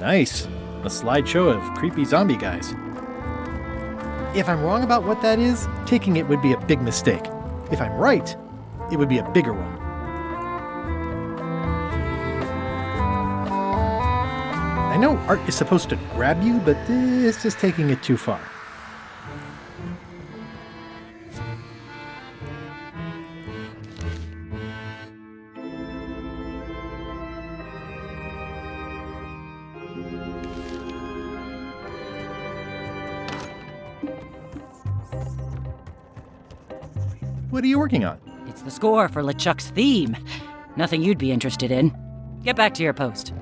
Nice. A slideshow of creepy zombie guys. If I'm wrong about what that is, taking it would be a big mistake. If I'm right, it would be a bigger one. I know art is supposed to grab you, but this is taking it too far. What are you working on?
It's the score for LeChuck's theme. Nothing you'd be interested in. Get back to your post.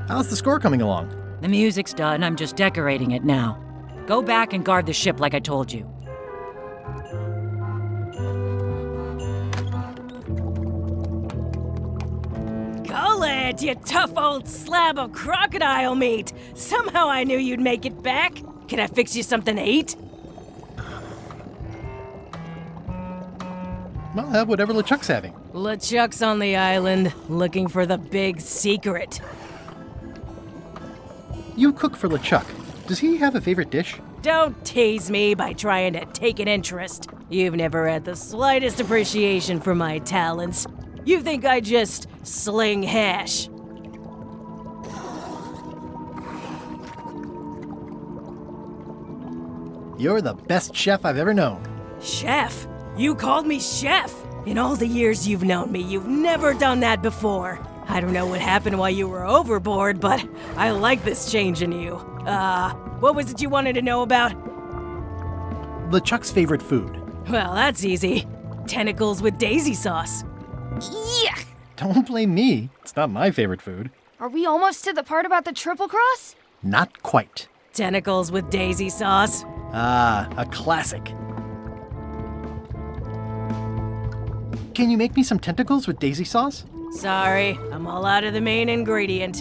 How's the score coming along?
The music's done, I'm just decorating it now. Go back and guard the ship like I told you.
Gullet, you tough old slab of crocodile meat! Somehow I knew you'd make it back. Can I fix you something to eat?
I'll have whatever LeChuck's having.
LeChuck's on the island, looking for the big secret.
You cook for LeChuck. Does he have a favorite dish?
Don't tease me by trying to take an interest. You've never had the slightest appreciation for my talents. You think I just sling hash.
You're the best chef I've ever known.
Chef? You called me chef? In all the years you've known me, you've never done that before. I don't know what happened while you were overboard, but I like this change in you. What was it you wanted to know about?
LeChuck's favorite food.
Well, that's easy. Tentacles with daisy sauce.
Yuck!
Don't blame me. It's not my favorite food.
Are we almost to the part about the triple cross?
Not quite.
Tentacles with daisy sauce.
Ah, a classic. Can you make me some tentacles with daisy sauce?
Sorry, I'm all out of the main ingredient.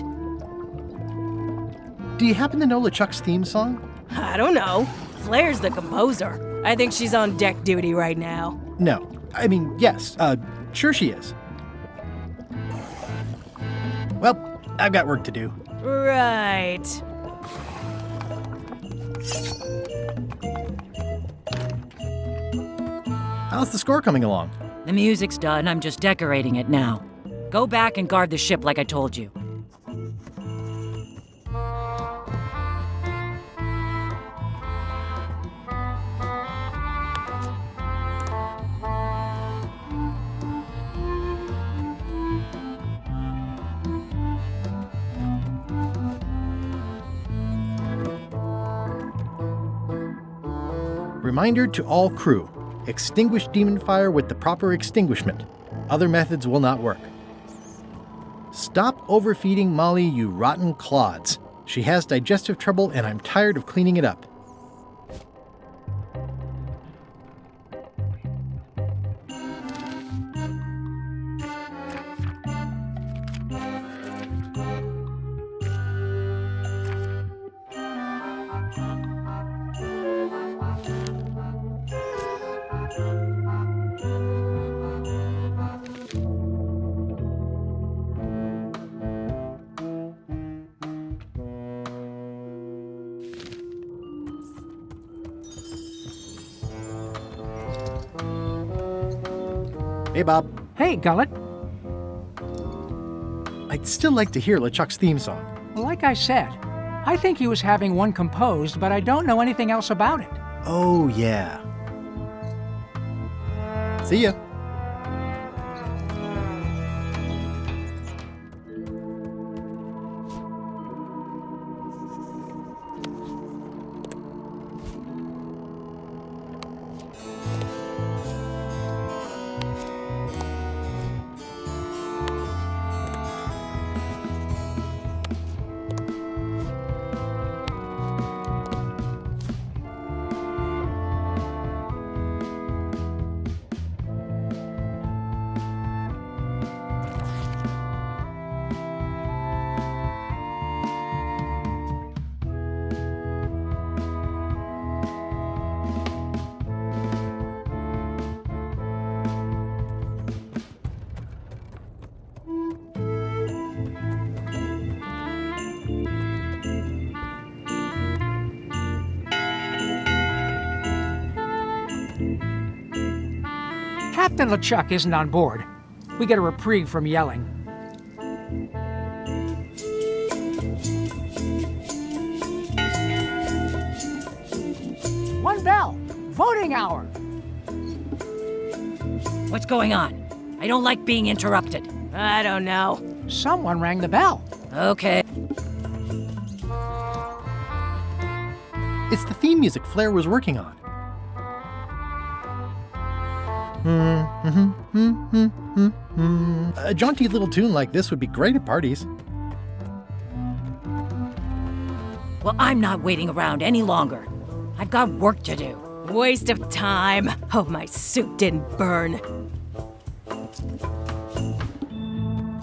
Do you happen to know LeChuck's theme song?
I don't know. Flair's the composer. I think she's on deck duty right now.
No. I mean, yes. Sure she is. Well, I've got work to do.
Right.
How's the score coming along?
The music's done, I'm just decorating it now. Go back and guard the ship like I told you.
Reminder to all crew. Extinguish demon fire with the proper extinguishment. Other methods will not work. Stop overfeeding Molly, you rotten clods. She has digestive trouble and I'm tired of cleaning it up. Hey, Bob.
Hey, Gullet.
I'd still like to hear LeChuck's theme song.
Like I said, I think he was having one composed, but I don't know anything else about it.
Oh, yeah. See ya.
Captain LeChuck isn't on board. We get a reprieve from yelling. One bell! Voting hour!
What's going on? I don't like being interrupted.
I don't know.
Someone rang the bell.
Okay.
It's the theme music Flair was working on. A jaunty little tune like this would be great at parties.
Well, I'm not waiting around any longer. I've got work to do.
Waste of time. Hope my suit didn't burn.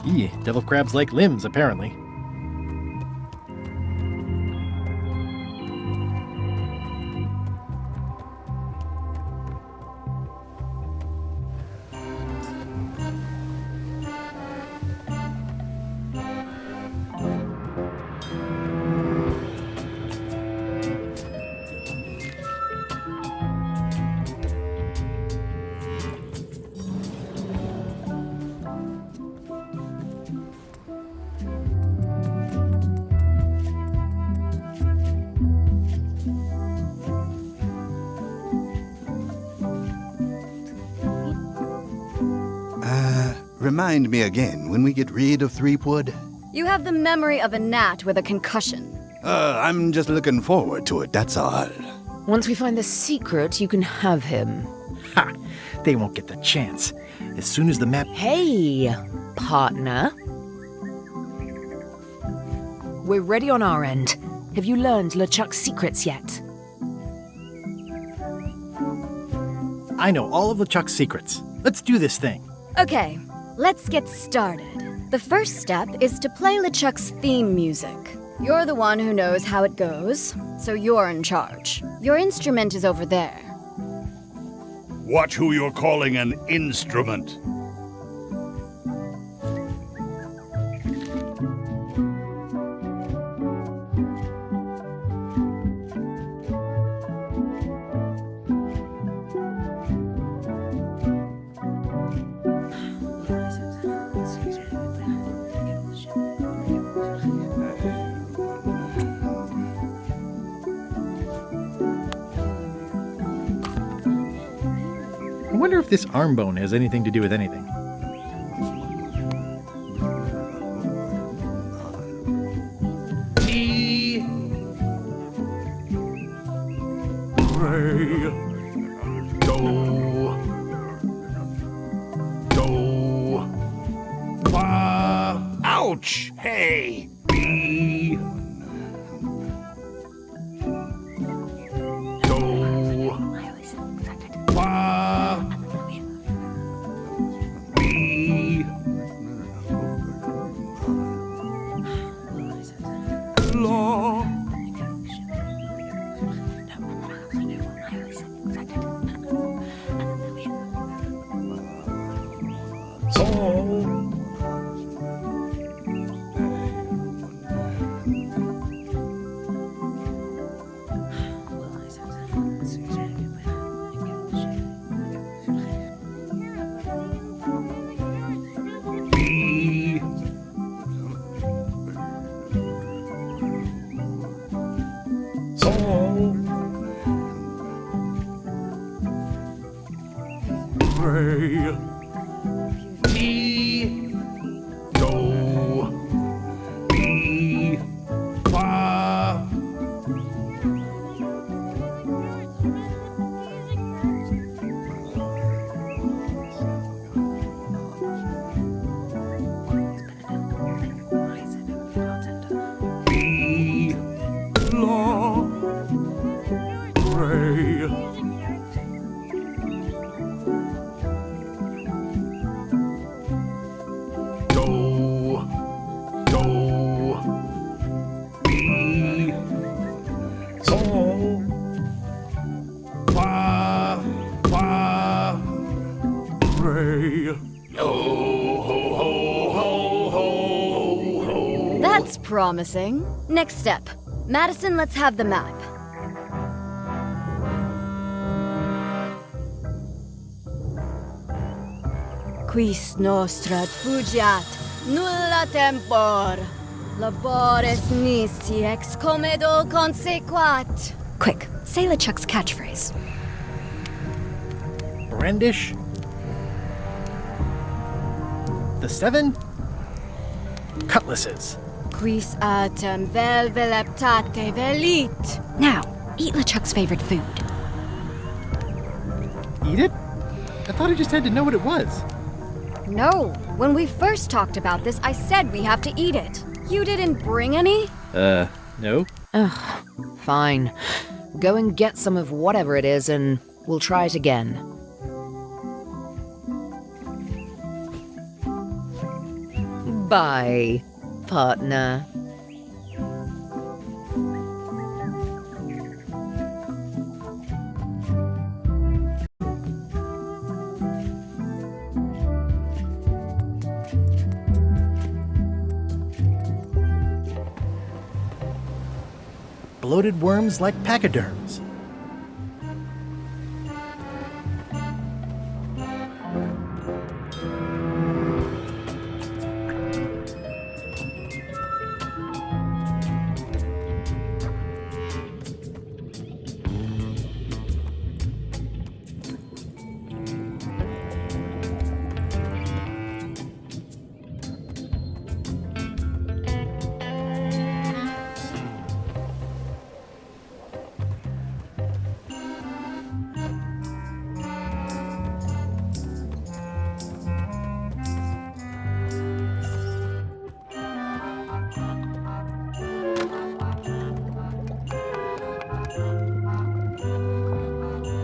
Eee, devil crabs like limbs, apparently.
Remind me again when we get rid of Threepwood.
You have the memory of a gnat with a concussion.
I'm just looking forward to it, that's all.
Once we find the secret, you can have him.
Ha! They won't get the chance. As soon as the map...
Hey, partner. We're ready on our end. Have you learned LeChuck's secrets yet?
I know all of LeChuck's secrets. Let's do this thing.
Okay, let's get started. The first step is to play LeChuck's theme music. You're the one who knows how it goes, so you're in charge. Your instrument is over there.
Watch who you're calling an instrument.
I wonder if this arm bone has anything to do with anything.
E. Re. Do. Do. Fa.
Ouch! Hey! B.
Do. Fa. B. La. So. B.
That's promising. Next step. Madison, let's have the map. Quis nostra fugiat, nulla tempor. Labores nisi ex comedo consequat. Quick, say LeChuck's catchphrase.
Brandish. The 7 cutlasses.
Quis autem vel veleptate velit. Now, eat LeChuck's favorite food.
Eat it? I thought I just had to know what it was.
No, when we first talked about this, I said we have to eat it. You didn't bring any?
No.
Ugh, fine. Go and get some of whatever it is and we'll try it again. Bye, partner.
Bloated worms like pachyderms.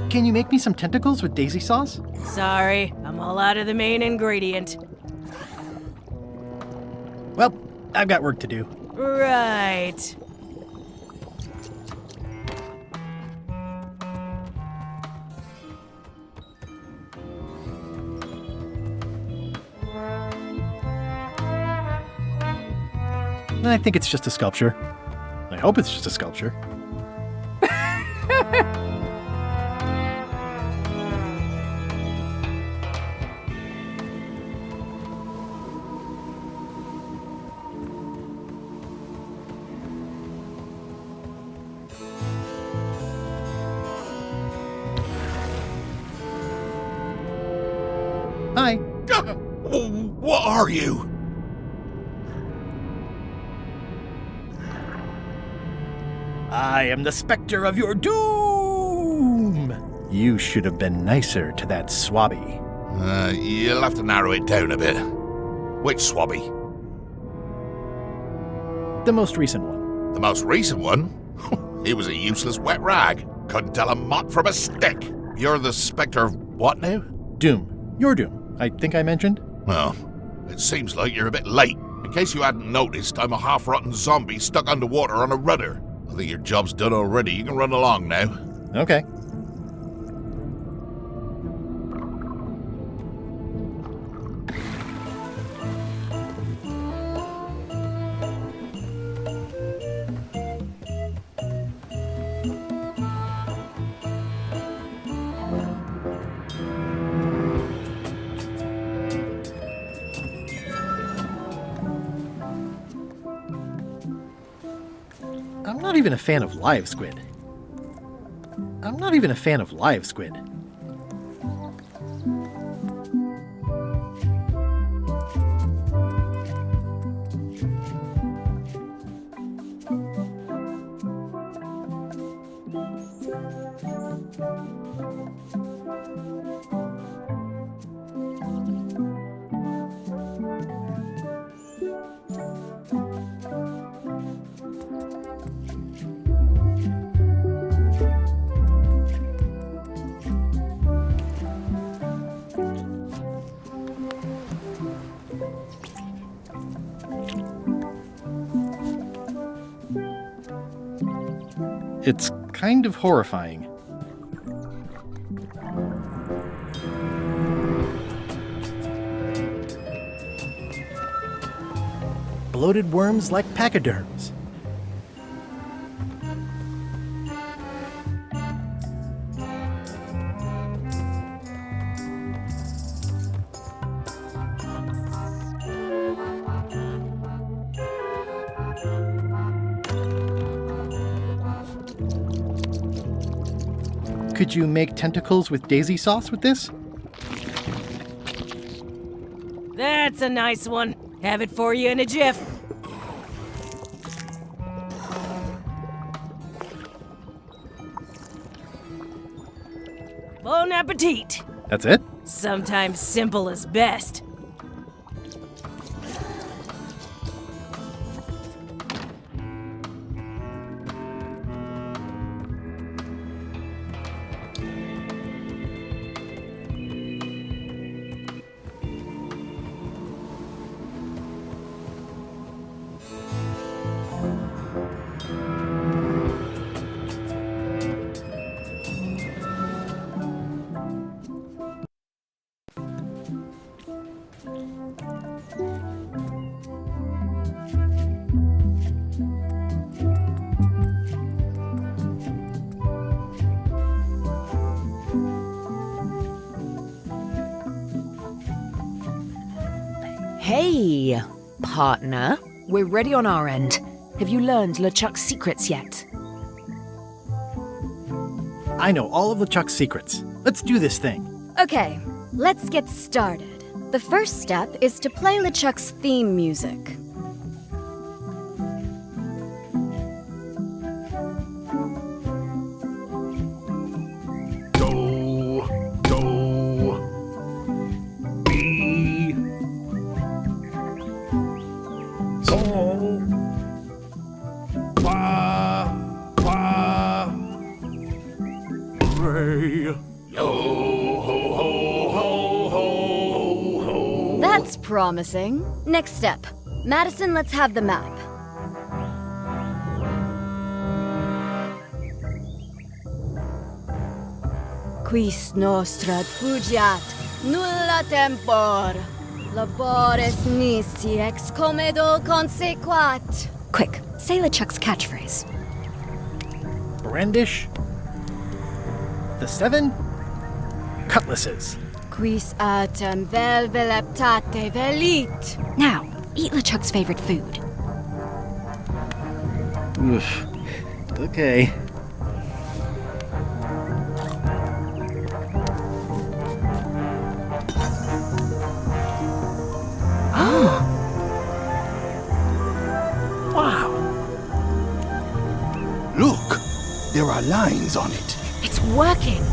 Can you make me some tentacles with daisy sauce?
Sorry, I'm all out of the main ingredient.
Well, I've got work to do.
Right.
I think it's just a sculpture. I hope it's just a sculpture. Hi.
What are you?
I am the specter of your doom! You should have been nicer to that swabby.
You'll have to narrow it down a bit. Which swabby?
The most recent one.
The most recent one? He was a useless wet rag. Couldn't tell a mott from a stick. You're the specter of what now?
Doom. Your doom, I think I mentioned.
Well, it seems like you're a bit late. In case you hadn't noticed, I'm a half-rotten zombie stuck underwater on a rudder. I think your job's done already. You can run along now.
Okay. I'm not even a fan of live squid. It's kind of horrifying. bloated worms like pachyderms. Could you make tentacles with daisy sauce with this?
That's a nice one. Have it for you in a jiff. Bon appetit.
That's it?
Sometimes simple is best.
Hey, partner. We're ready on our end. Have you learned LeChuck's secrets yet?
I know all of LeChuck's secrets. Let's do this thing.
Okay, let's get started. The first step is to play LeChuck's theme music. That's promising. Next step. Madison, let's have the map. Quis nostra fugiat, nulla tempor. Labores nisi ex comedo consequat. Quick, say LeChuck's catchphrase.
Brandish the 7 cutlasses.
Quis autem vel veleptate velit. Now, eat LeChuck's favorite food.
Oof. Okay.
Wow. Look, there are lines on it.
It's working.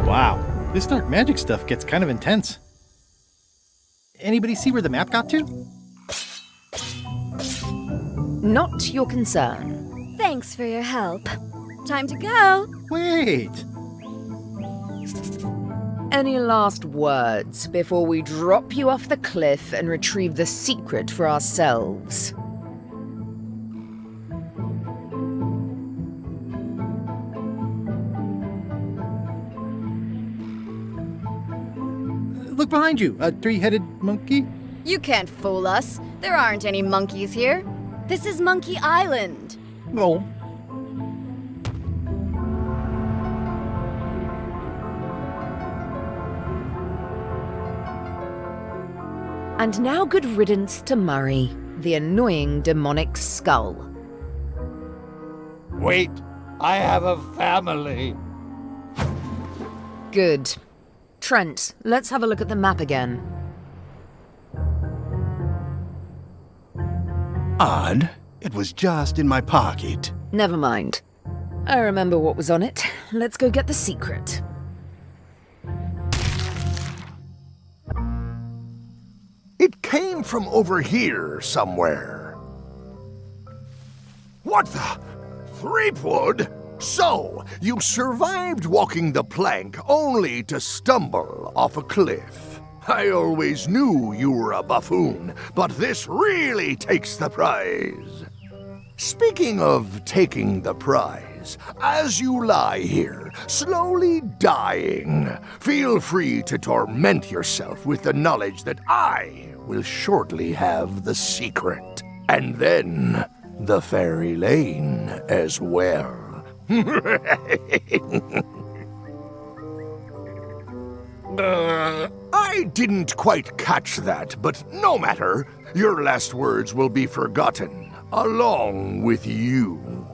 Wow, this dark magic stuff gets kind of intense. Anybody see where the map got to?
Not your concern.
Thanks for your help. Time to go.
Wait.
Any last words before we drop you off the cliff and retrieve the secret for ourselves?
Look behind you, a 3-headed monkey.
You can't fool us. There aren't any monkeys here. This is Monkey Island.
Oh.
And now good riddance to Murray, the annoying demonic skull.
Wait, I have a family.
Good. Trent, let's have a look at the map again.
Odd. It was just in my pocket.
Never mind. I remember what was on it. Let's go get the secret.
It came from over here somewhere. What the? Tripwud? So, you survived walking the plank only to stumble off a cliff. I always knew you were a buffoon, but this really takes the prize. Speaking of taking the prize, as you lie here, slowly dying, feel free to torment yourself with the knowledge that I will shortly have the secret. And then the fairy lane as well. I didn't quite catch that, but no matter. Your last words will be forgotten, along with you.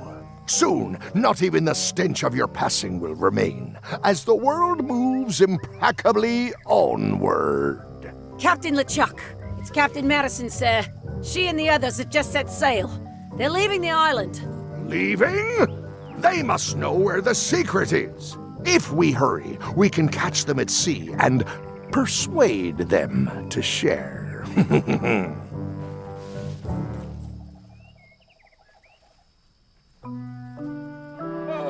Soon, not even the stench of your passing will remain, as the world moves implacably onward.
Captain LeChuck, it's Captain Madison, sir. She and the others have just set sail. They're leaving the island.
Leaving? They must know where the secret is. If we hurry, we can catch them at sea and persuade them to share.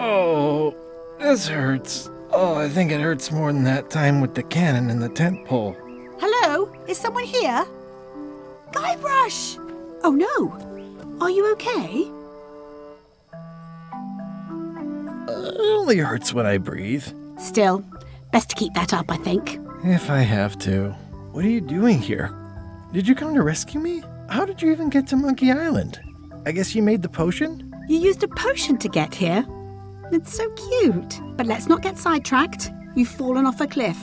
Oh, this hurts. Oh, I think it hurts more than that time with the cannon and the tent pole.
Hello? Is someone here? Guybrush! Oh no. Are you okay?
It only hurts when I breathe.
Still, best to keep that up, I think.
If I have to. What are you doing here? Did you come to rescue me? How did you even get to Monkey Island? I guess you made the potion?
You used a potion to get here. It's so cute. But let's not get sidetracked. You've fallen off a cliff.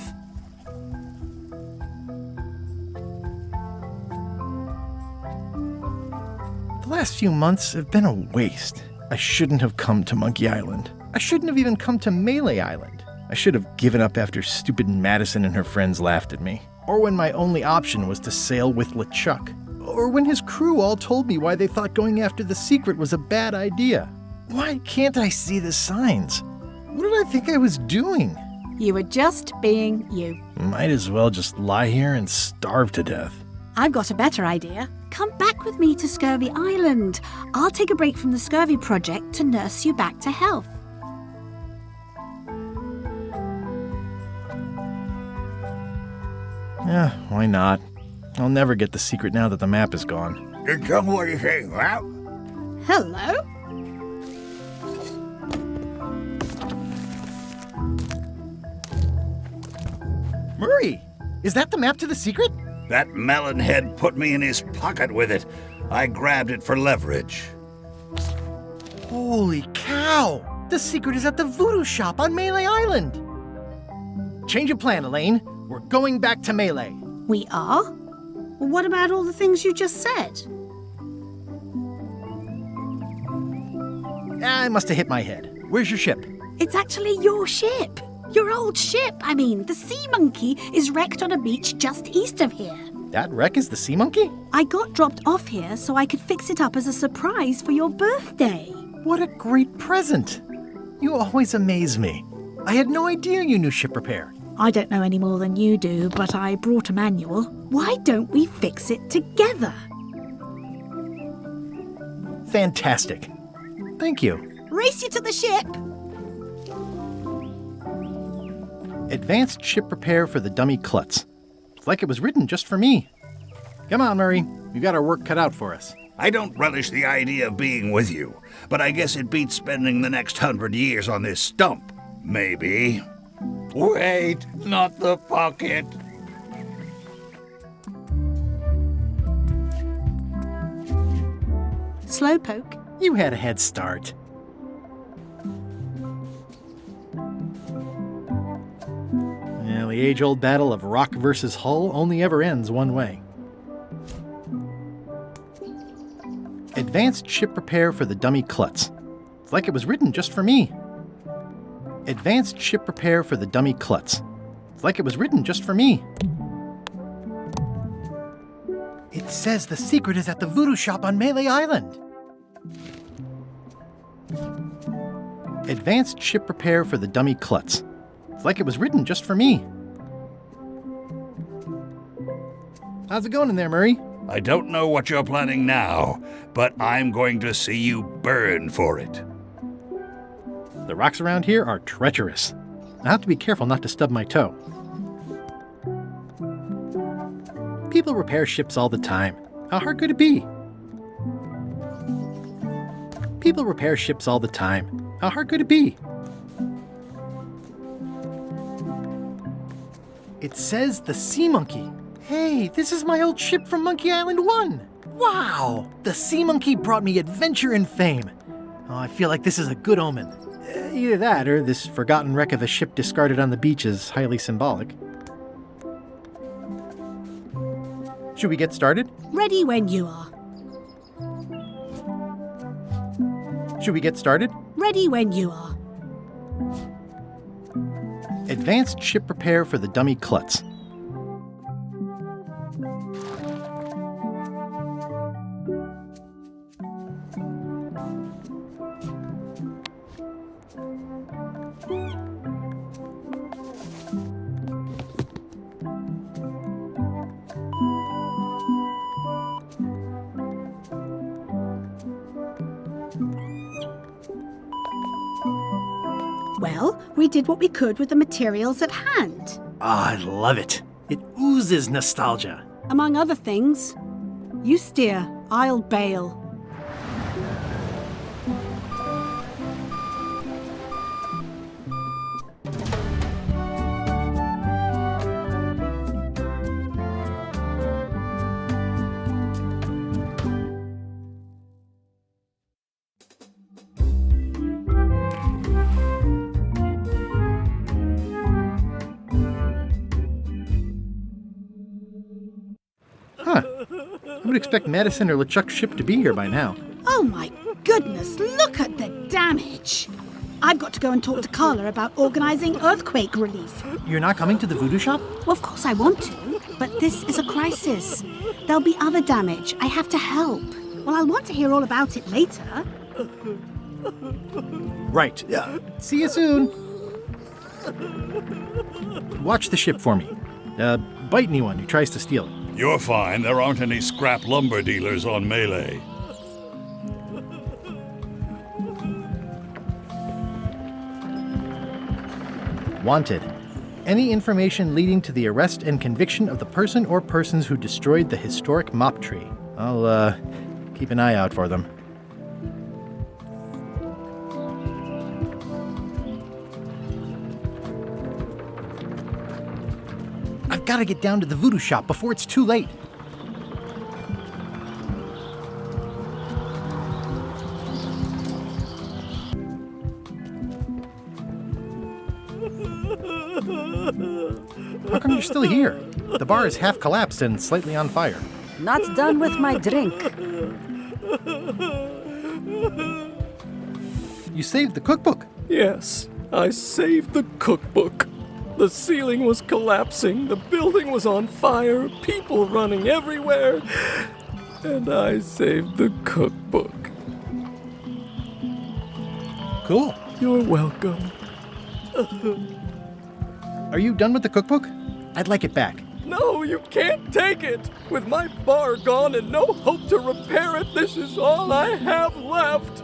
The last few months have been a waste. I shouldn't have come to Monkey Island. I shouldn't have even come to Melee Island. I should have given up after stupid Madison and her friends laughed at me. Or when my only option was to sail with LeChuck. Or when his crew all told me why they thought going after the secret was a bad idea. Why can't I see the signs? What did I think I was doing?
You were just being you.
Might as well just lie here and starve to death.
I've got a better idea. Come back with me to Scurvy Island. I'll take a break from the Scurvy project to nurse you back to health.
Yeah, why not? I'll never get the secret now that the map is gone.
Did somebody say that?
Hello?
Murray, is that the map to the secret?
That melonhead put me in his pocket with it. I grabbed it for leverage.
Holy cow! The secret is at the voodoo shop on Melee Island! Change of plan, Elaine's. We're going back to Melee.
We are? Well, what about all the things you just said?
I must have hit my head. Where's your ship?
It's actually your ship. Your old ship, I mean. The Sea Monkey is wrecked on a beach just east of here.
That wreck is the Sea Monkey?
I got dropped off here so I could fix it up as a surprise for your birthday.
What a great present. You always amaze me. I had no idea you knew ship repair.
I don't know any more than you do, but I brought a manual. Why don't we fix it together?
Fantastic. Thank you.
Race you to the ship!
Advanced ship repair for the dummy klutz. It's like it was written just for me. Come on, Murray. We've got our work cut out for us.
I don't relish the idea of being with you, but I guess it beats spending the next 100 years on this stump. Maybe.
Wait, not the pocket.
Slowpoke.
You had a head start. Well, the age-old battle of rock versus hull only ever ends one way. Advanced ship repair for the dummy klutz. It's like it was written just for me. Advanced ship repair for the dummy klutz. It's like it was written just for me. It says the secret is at the voodoo shop on Melee Island. Advanced ship repair for the dummy klutz. It's like it was written just for me. How's it going in there, Murray?
I don't know what you're planning now, but I'm going to see you burn for it.
The rocks around here are treacherous. I have to be careful not to stub my toe. People repair ships all the time. How hard could it be? People repair ships all the time. How hard could it be? It says the Sea Monkey. Hey, this is my old ship from Monkey Island 1. Wow! The Sea Monkey brought me adventure and fame. Oh, I feel like this is a good omen. Either that, or this forgotten wreck of a ship discarded on the beach is highly symbolic. Should we get started?
Ready when you are.
Should we get started?
Ready when you are.
Advanced ship repair for the dummy klutz.
Well, we did what we could with the materials at hand.
Ah, I love it. It oozes nostalgia.
Among other things, you steer, I'll bail.
I would expect Madison or LeChuck's ship to be here by now.
Oh my goodness, look at the damage! I've got to go and talk to Carla about organising earthquake relief.
You're not coming to the voodoo shop?
Well, of course I want to, but this is a crisis. There'll be other damage. I have to help. Well, I'll want to hear all about it later.
Right. See you soon. Watch the ship for me. Bite anyone who tries to steal it.
You're fine. There aren't any scrap lumber dealers on Melee.
Wanted. Any information leading to the arrest and conviction of the person or persons who destroyed the historic mop tree. I'll, keep an eye out for them. I've got to get down to the voodoo shop before it's too late. How come you're still here? The bar is half collapsed and slightly on fire.
Not done with my drink.
You saved the cookbook.
Yes, I saved the cookbook. The ceiling was collapsing, the building was on fire, people running everywhere, and I saved the cookbook.
Cool.
You're welcome.
Are you done with the cookbook? I'd like it back.
No, you can't take it! With my bar gone and no hope to repair it, this is all I have left!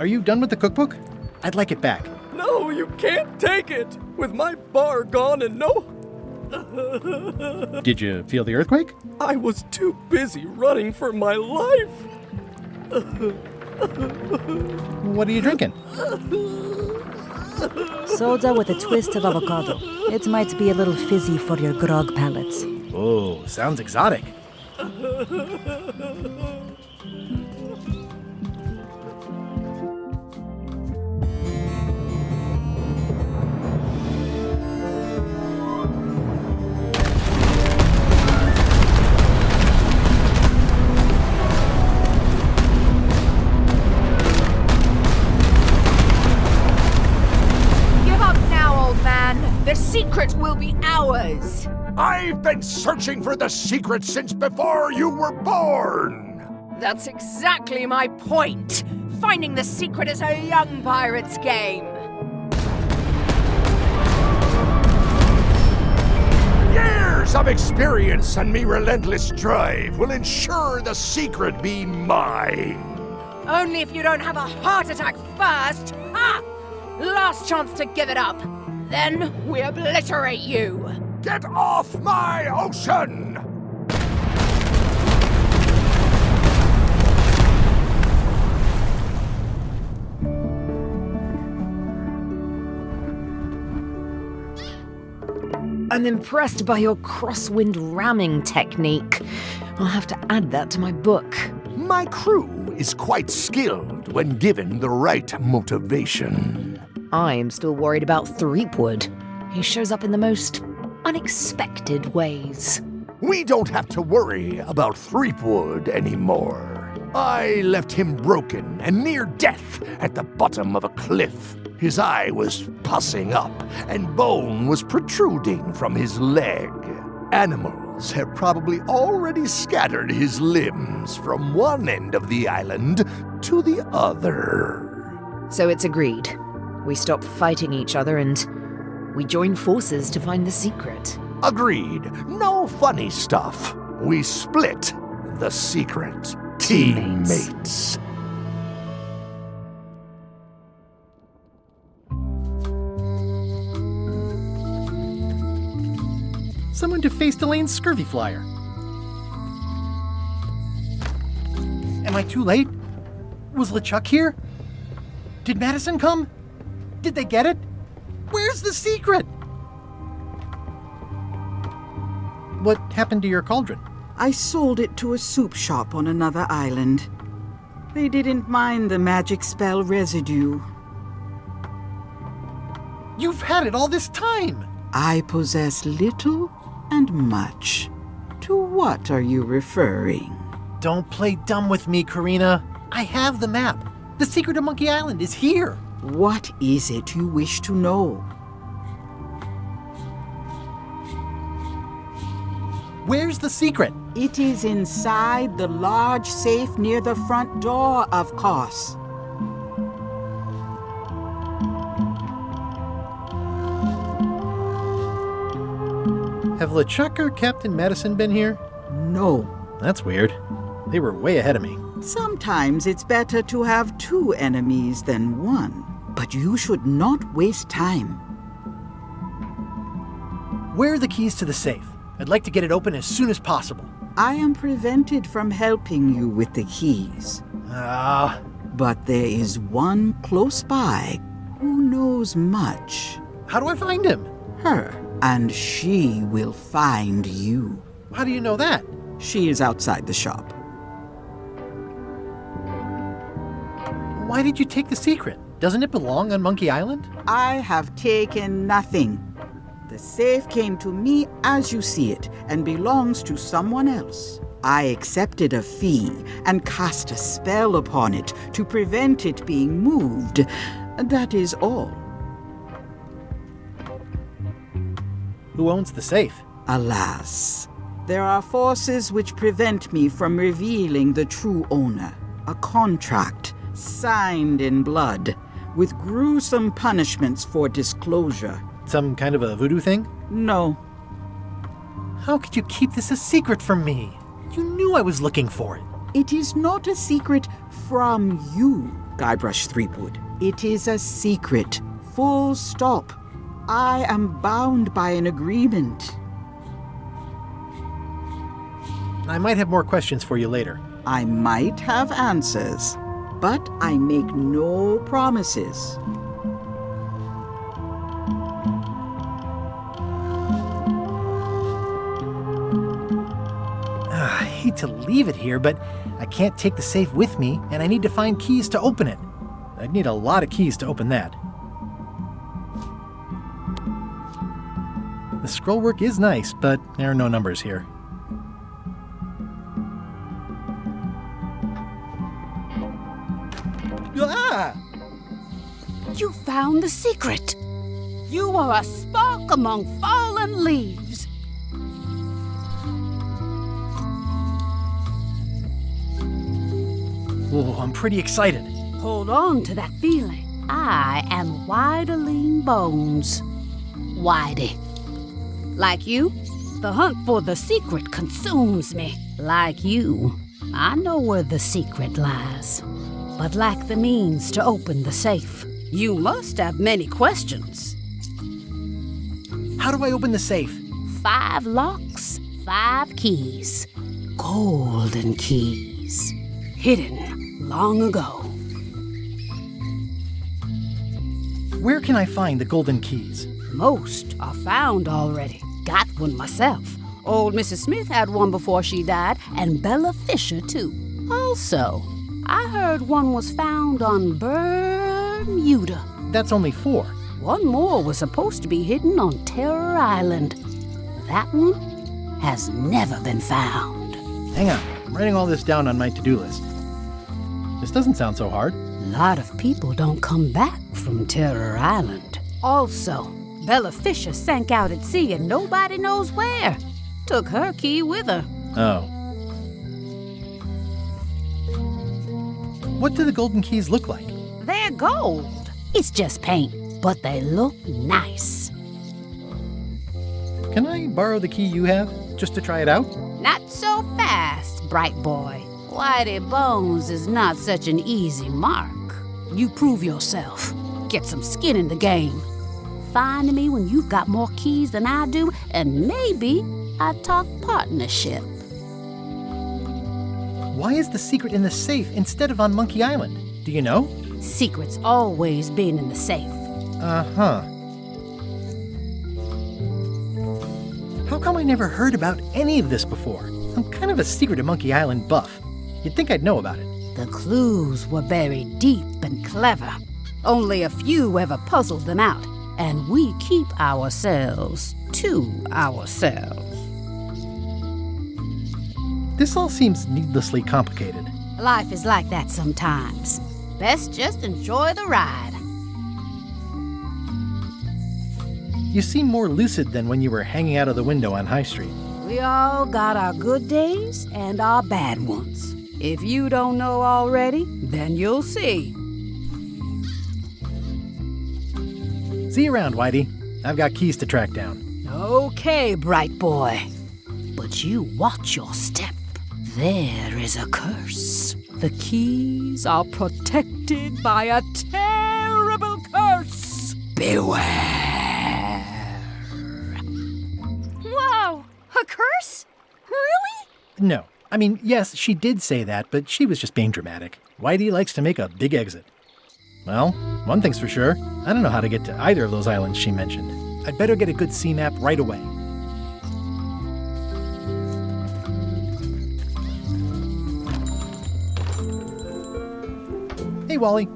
Are you done with the cookbook? I'd like it back.
No, you can't take it! With my bar gone and no...
Did you feel the earthquake?
I was too busy running for my life!
What are you drinking?
Soda with a twist of avocado. It might be a little fizzy for your grog palates.
Oh, sounds exotic.
The secret will be ours!
I've been searching for the secret since before you were born!
That's exactly my point! Finding the secret is a young pirate's game!
Years of experience and me relentless drive will ensure the secret be mine!
Only if you don't have a heart attack first! Ha! Last chance to give it up! Then we obliterate you!
Get off my ocean!
I'm impressed by your crosswind ramming technique. I'll have to add that to my book.
My crew is quite skilled when given the right motivation.
I'm still worried about Threepwood. He shows up in the most unexpected ways.
We don't have to worry about Threepwood anymore. I left him broken and near death at the bottom of a cliff. His eye was pussing up, and bone was protruding from his leg. Animals have probably already scattered his limbs from one end of the island to the other.
So it's agreed. We stop fighting each other and we join forces to find the secret.
Agreed. No funny stuff. We split the secret. Teammates.
Someone defaced Elaine's scurvy flyer. Am I too late? Was LeChuck here? Did Madison come? Did they get it? Where's the secret? What happened to your cauldron?
I sold it to a soup shop on another island. They didn't mind the magic spell residue.
You've had it all this time!
I possess little and much. To what are you referring?
Don't play dumb with me, Karina. I have the map. The secret of Monkey Island is here.
What is it you wish to know?
Where's the secret?
It is inside the large safe near the front door, of course.
Have LeChuck or Captain Madison been here?
No.
That's weird. They were way ahead of me.
Sometimes it's better to have two enemies than one. But you should not waste time.
Where are the keys to the safe? I'd like to get it open as soon as possible.
I am prevented from helping you with the keys. But there is one close by who knows much.
How do I find him?
Her. And she will find you.
How do you know that?
She is outside the shop.
Why did you take the secret? Doesn't it belong on Monkey Island?
I have taken nothing. The safe came to me as you see it and belongs to someone else. I accepted a fee and cast a spell upon it to prevent it being moved. That is all.
Who owns the safe?
Alas, there are forces which prevent me from revealing the true owner. A contract signed in blood with gruesome punishments for disclosure.
Some kind of a voodoo thing?
No.
How could you keep this a secret from me? You knew I was looking for it.
It is not a secret from you, Guybrash Threepwood. It is a secret. Full stop. I am bound by an agreement.
I might have more questions for you later.
I might have answers, but I make no promises.
I hate to leave it here, but I can't take the safe with me, and I need to find keys to open it. I'd need a lot of keys to open that. The scroll work is nice, but there are no numbers here.
Ah! You found the secret. You are a spark among fallen leaves.
Oh, I'm pretty excited.
Hold on to that feeling. I am Whiteling Bones. Whitey. Like you, the hunt for the secret consumes me. Like you, I know where the secret lies, but lack the means to open the safe. You must have many questions.
How do I open the safe?
5 locks, 5 keys. Golden keys. Hidden long ago.
Where can I find the golden keys?
Most are found already. Got one myself. Old Mrs. Smith had one before she died, and Bella Fisher, too. Also, I heard one was found on Bermuda.
That's only 4.
One more was supposed to be hidden on Terror Island. That one has never been found.
Hang on, I'm writing all this down on my to-do list. This doesn't sound so hard.
A lot of people don't come back from Terror Island. Also, Bella Fisher sank out at sea and nobody knows where. Took her key with her.
Oh. What do the golden keys look like?
They're gold. It's just paint, but they look nice.
Can I borrow the key you have, just to try it out?
Not so fast, bright boy. Whitey Bones is not such an easy mark. You prove yourself. Get some skin in the game. Find me when you've got more keys than I do, and maybe I talk partnership.
Why is the secret in the safe instead of on Monkey Island? Do you know?
Secret's always been in the safe.
Uh-huh. How come I never heard about any of this before? I'm kind of a secret of Monkey Island buff. You'd think I'd know about it.
The clues were buried deep and clever. Only a few ever puzzled them out, and we keep ourselves to ourselves.
This all seems needlessly complicated.
Life is like that sometimes. Best just enjoy the ride.
You seem more lucid than when you were hanging out of the window on High Street.
We all got our good days and our bad ones. If you don't know already, then you'll see.
See you around, Whitey. I've got keys to track down.
Okay, bright boy. But you watch your step. There is a curse. The keys are protected by a terrible curse. Beware.
Whoa! A curse? Really?
No. I mean, yes, she did say that, but she was just being dramatic. Whitey likes to make a big exit. Well, one thing's for sure. I don't know how to get to either of those islands she mentioned. I'd better get a good sea map right away. Hey, Wally.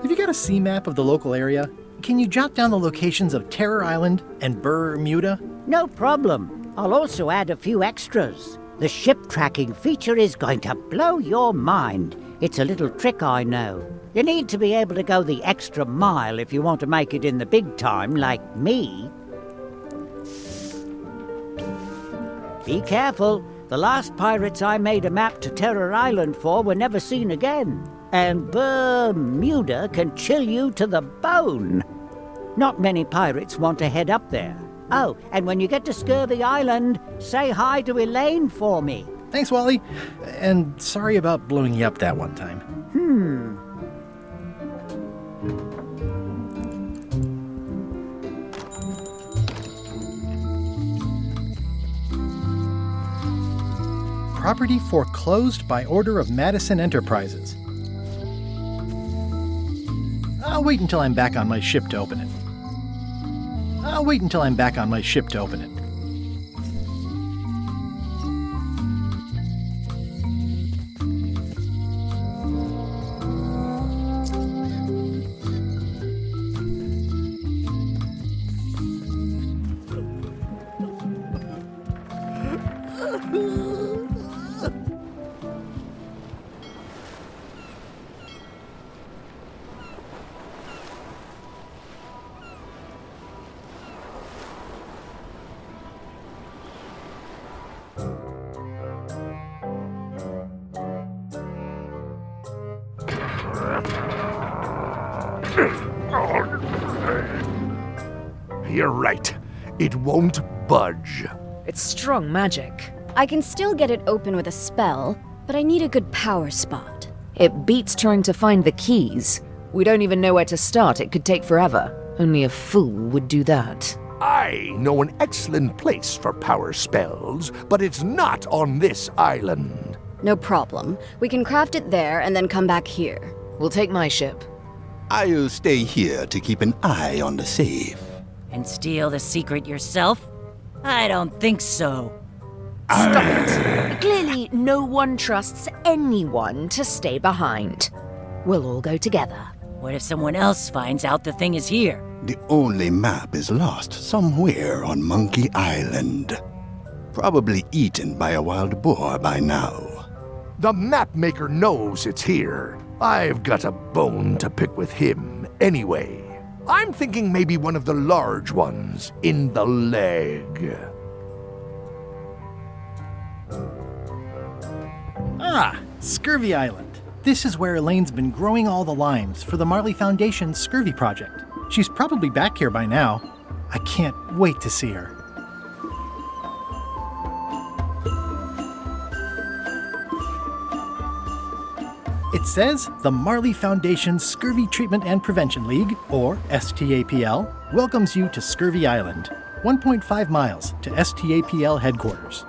Have you got a sea map of the local area? Can you jot down the locations of Terror Island and Bermuda?
No problem. I'll also add a few extras. The ship tracking feature is going to blow your mind. It's a little trick, I know. You need to be able to go the extra mile if you want to make it in the big time, like me. Be careful. The last pirates I made a map to Terror Island for were never seen again. And Bermuda can chill you to the bone. Not many pirates want to head up there. Oh, and when you get to Scurvy Island, say hi to Elaine's for me.
Thanks, Wally. And sorry about blowing you up that one time. Property foreclosed by order of Madison Enterprises. I'll wait until I'm back on my ship to open it.
You're right. It won't budge.
It's strong magic.
I can still get it open with a spell, but I need a good power spot.
It beats trying to find the keys. We don't even know where to start. It could take forever. Only a fool would do that.
I know an excellent place for power spells, but it's not on this island.
No problem. We can craft it there and then come back here.
We'll take my ship.
I'll stay here to keep an eye on the safe.
And steal the secret yourself? I don't think so.
Stop it. Clearly, no one trusts anyone to stay behind. We'll all go together.
What if someone else finds out the thing is here?
The only map is lost somewhere on Monkey Island. Probably eaten by a wild boar by now.
The map maker knows it's here. I've got a bone to pick with him anyway. I'm thinking maybe one of the large ones in the leg.
Ah, Scurvy Island. This is where Elaine's been growing all the limes for the Marley Foundation's Scurvy project. She's probably back here by now. I can't wait to see her. It says the Marley Foundation's Scurvy Treatment and Prevention League, or STAPL, welcomes you to Scurvy Island, 1.5 miles to STAPL headquarters.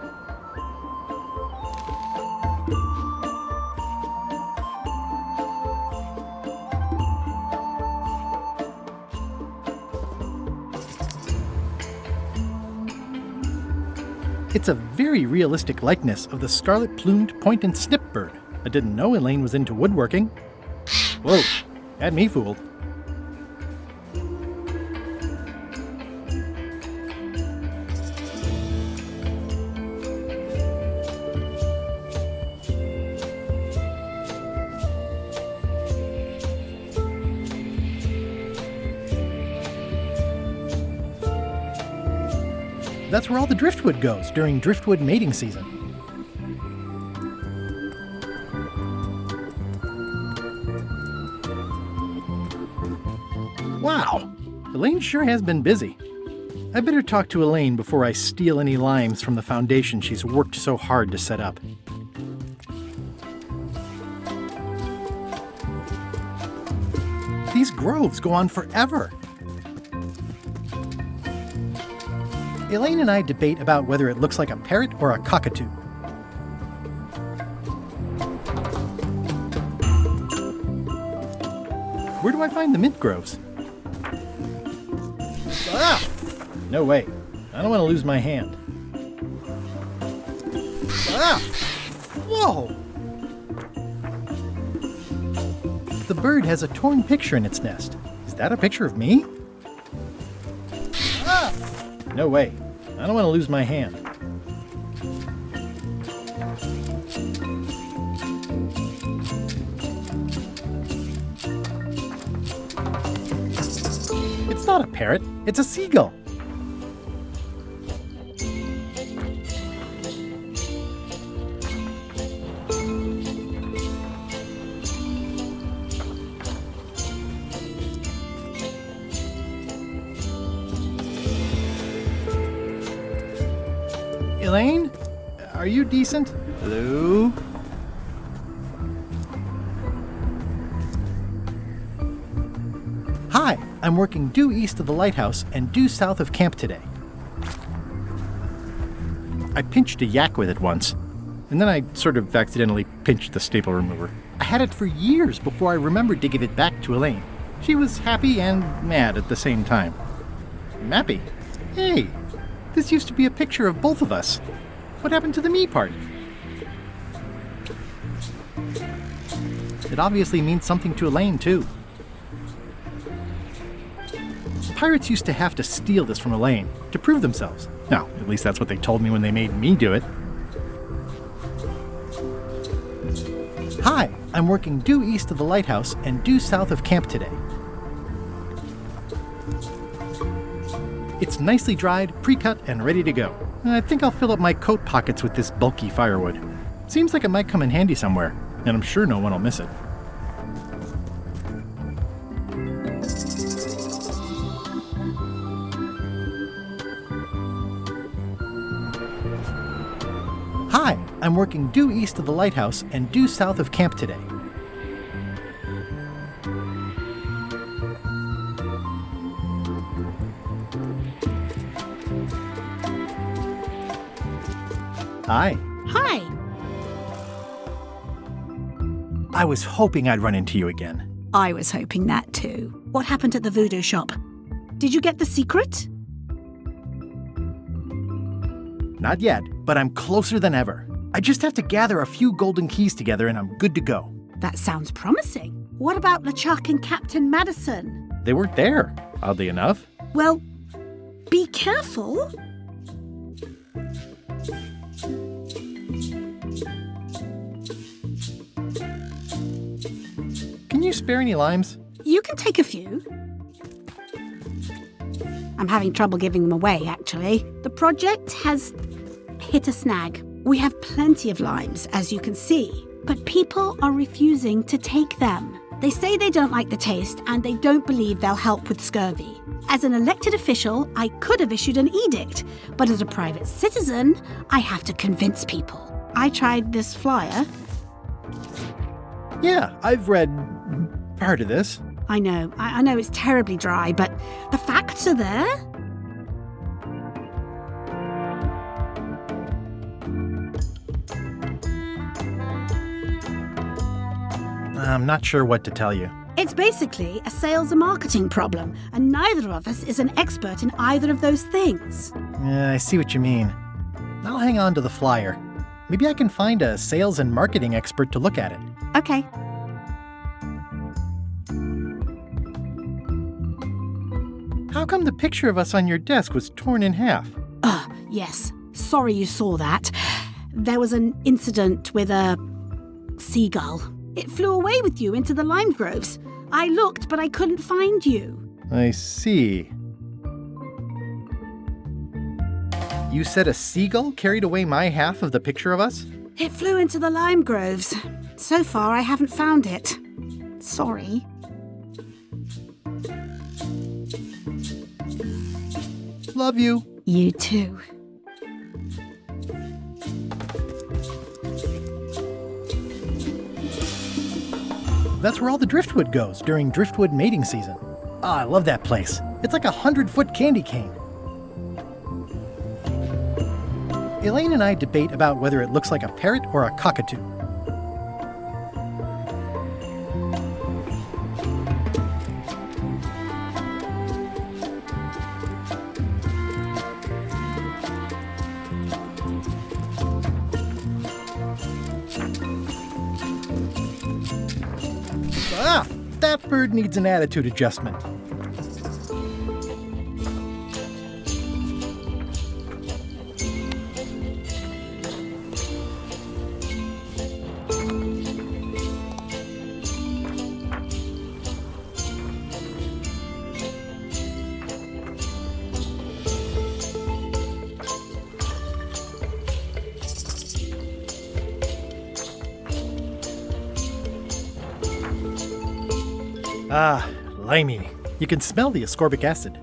It's a very realistic likeness of the scarlet-plumed point and snip bird. I didn't know Elaine was into woodworking. Whoa, had me fooled. That's where all the driftwood goes during driftwood mating season. Wow, Elaine sure has been busy. I better talk to Elaine before I steal any limes from the foundation she's worked so hard to set up. These groves go on forever. Elaine and I debate about whether it looks like a parrot or a cockatoo. Where do I find the mint groves? Ah! No way. I don't want to lose my hand. Ah! Whoa! The bird has a torn picture in its nest. Is that a picture of me? Ah! No way. I don't want to lose my hand. It's not a parrot. It's a seagull. Elaine? Are you decent? Hello? Hi, I'm working due east of the lighthouse and due south of camp today. I pinched a yak with it once, and then I sort of accidentally pinched the staple remover. I had it for years before I remembered to give it back to Elaine. She was happy and mad at the same time. Mappy? Hey! This used to be a picture of both of us. What happened to the me part? It obviously means something to Elaine, too. Pirates used to have to steal this from Elaine to prove themselves. Now, at least that's what they told me when they made me do it. Hi, I'm working due east of the lighthouse and due south of camp today. It's nicely dried, pre-cut, and ready to go. I think I'll fill up my coat pockets with this bulky firewood. Seems like it might come in handy somewhere, and I'm sure no one will miss it. Hi, I'm working due east of the lighthouse and due south of camp today. Hi.
Hi.
I was hoping I'd run into you again.
I was hoping that too. What happened at the voodoo shop? Did you get the secret?
Not yet, but I'm closer than ever. I just have to gather a few golden keys together and I'm good to go.
That sounds promising. What about LeChuck and Captain Madison?
They weren't there, oddly enough.
Well, be careful.
Can you spare any limes?
You can take a few. I'm having trouble giving them away, actually. The project has hit a snag. We have plenty of limes, as you can see, but people are refusing to take them. They say they don't like the taste and they don't believe they'll help with scurvy. As an elected official, I could have issued an edict, but as a private citizen, I have to convince people. I tried this flyer.
Yeah, I've read part of this.
I know it's terribly dry, but the facts are there.
I'm not sure what to tell you.
It's basically a sales and marketing problem, and neither of us is an expert in either of those things.
Yeah, I see what you mean. I'll hang on to the flyer. Maybe I can find a sales and marketing expert to look at it.
Okay.
How come the picture of us on your desk was torn in half?
Yes. Sorry you saw that. There was an incident with a seagull. It flew away with you into the lime groves. I looked, but I couldn't find you.
I see. You said a seagull carried away my half of the picture of us?
It flew into the lime groves. So far, I haven't found it. Sorry.
Love you.
You too.
That's where all the driftwood goes during driftwood mating season. I love that place. It's like a 100-foot candy cane. Elaine and I debate about whether it looks like a parrot or a cockatoo. That bird needs an attitude adjustment. Limey. You can smell the ascorbic acid.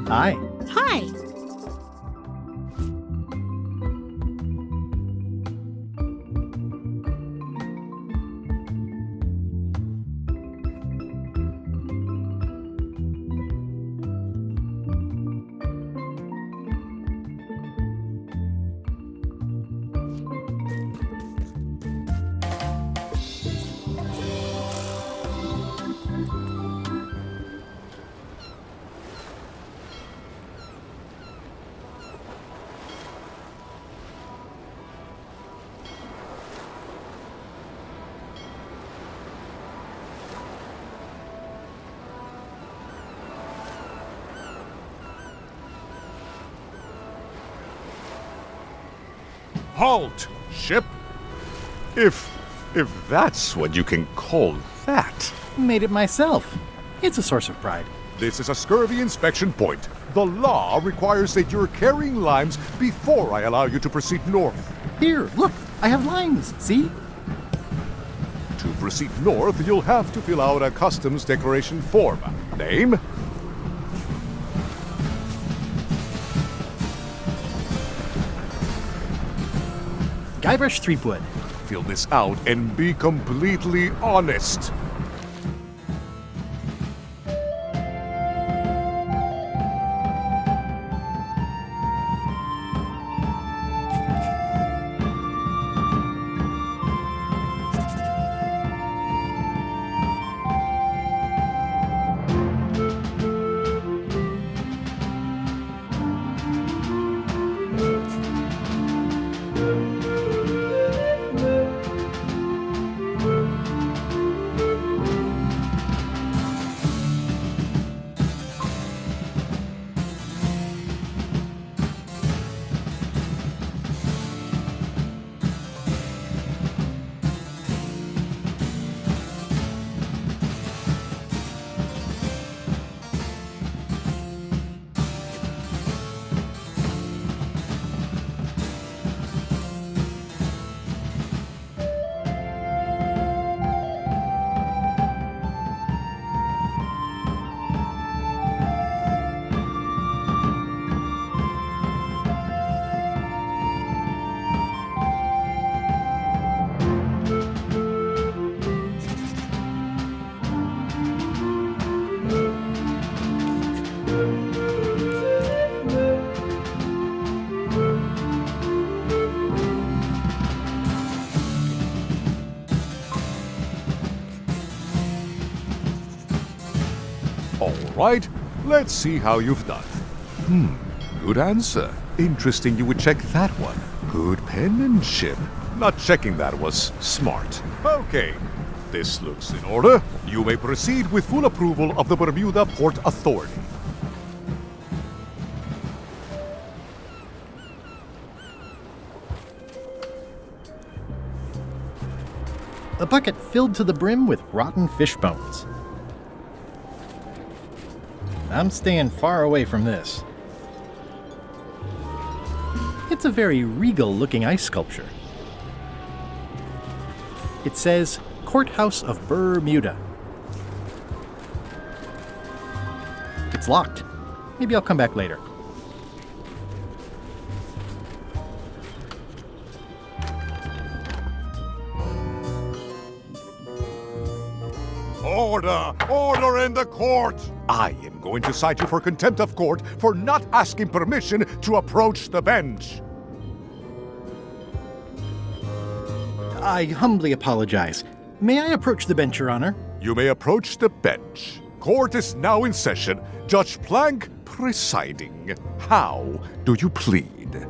Hi.
Hi.
Halt, ship! If that's what you can call that.
Made it myself. It's a source of pride.
This is a scurvy inspection point. The law requires that you're carrying limes before I allow you to proceed north.
Here, look, I have limes, see?
To proceed north, you'll have to fill out a customs declaration form. Name?
Gaibrash Tripwuod.
Fill this out and be completely honest. Right, let's see how you've done. Good answer. Interesting you would check that one. Good penmanship. Not checking that was smart. Okay, this looks in order. You may proceed with full approval of the Bermuda Port Authority.
A bucket filled to the brim with rotten fish bones. I'm staying far away from this. It's a very regal-looking ice sculpture. It says, Courthouse of Bermuda. It's locked. Maybe I'll come back later.
Order! Order in the court! I am going to cite you for contempt of court for not asking permission to approach the bench.
I humbly apologize. May I approach the bench, Your Honor?
You may approach the bench. Court is now in session. Judge Plank presiding. How do you plead?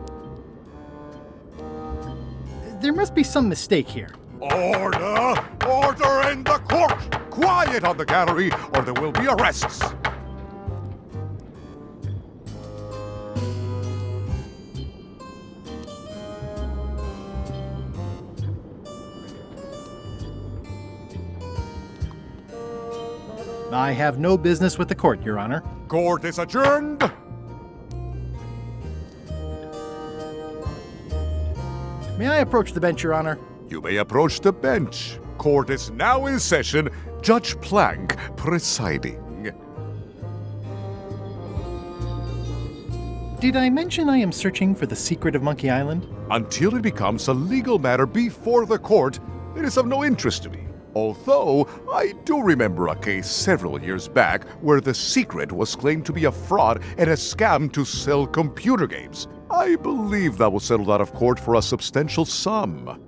There must be some mistake here.
Order! Order in the court! Quiet on the gallery, or there will be arrests!
I have no business with the court, Your Honor.
Court is adjourned!
May I approach the bench, Your Honor?
You may approach the bench. Court is now in session. Judge Plank presiding.
Did I mention I am searching for the secret of Monkey Island?
Until it becomes a legal matter before the court, it is of no interest to me. Although, I do remember a case several years back where the secret was claimed to be a fraud and a scam to sell computer games. I believe that was settled out of court for a substantial sum.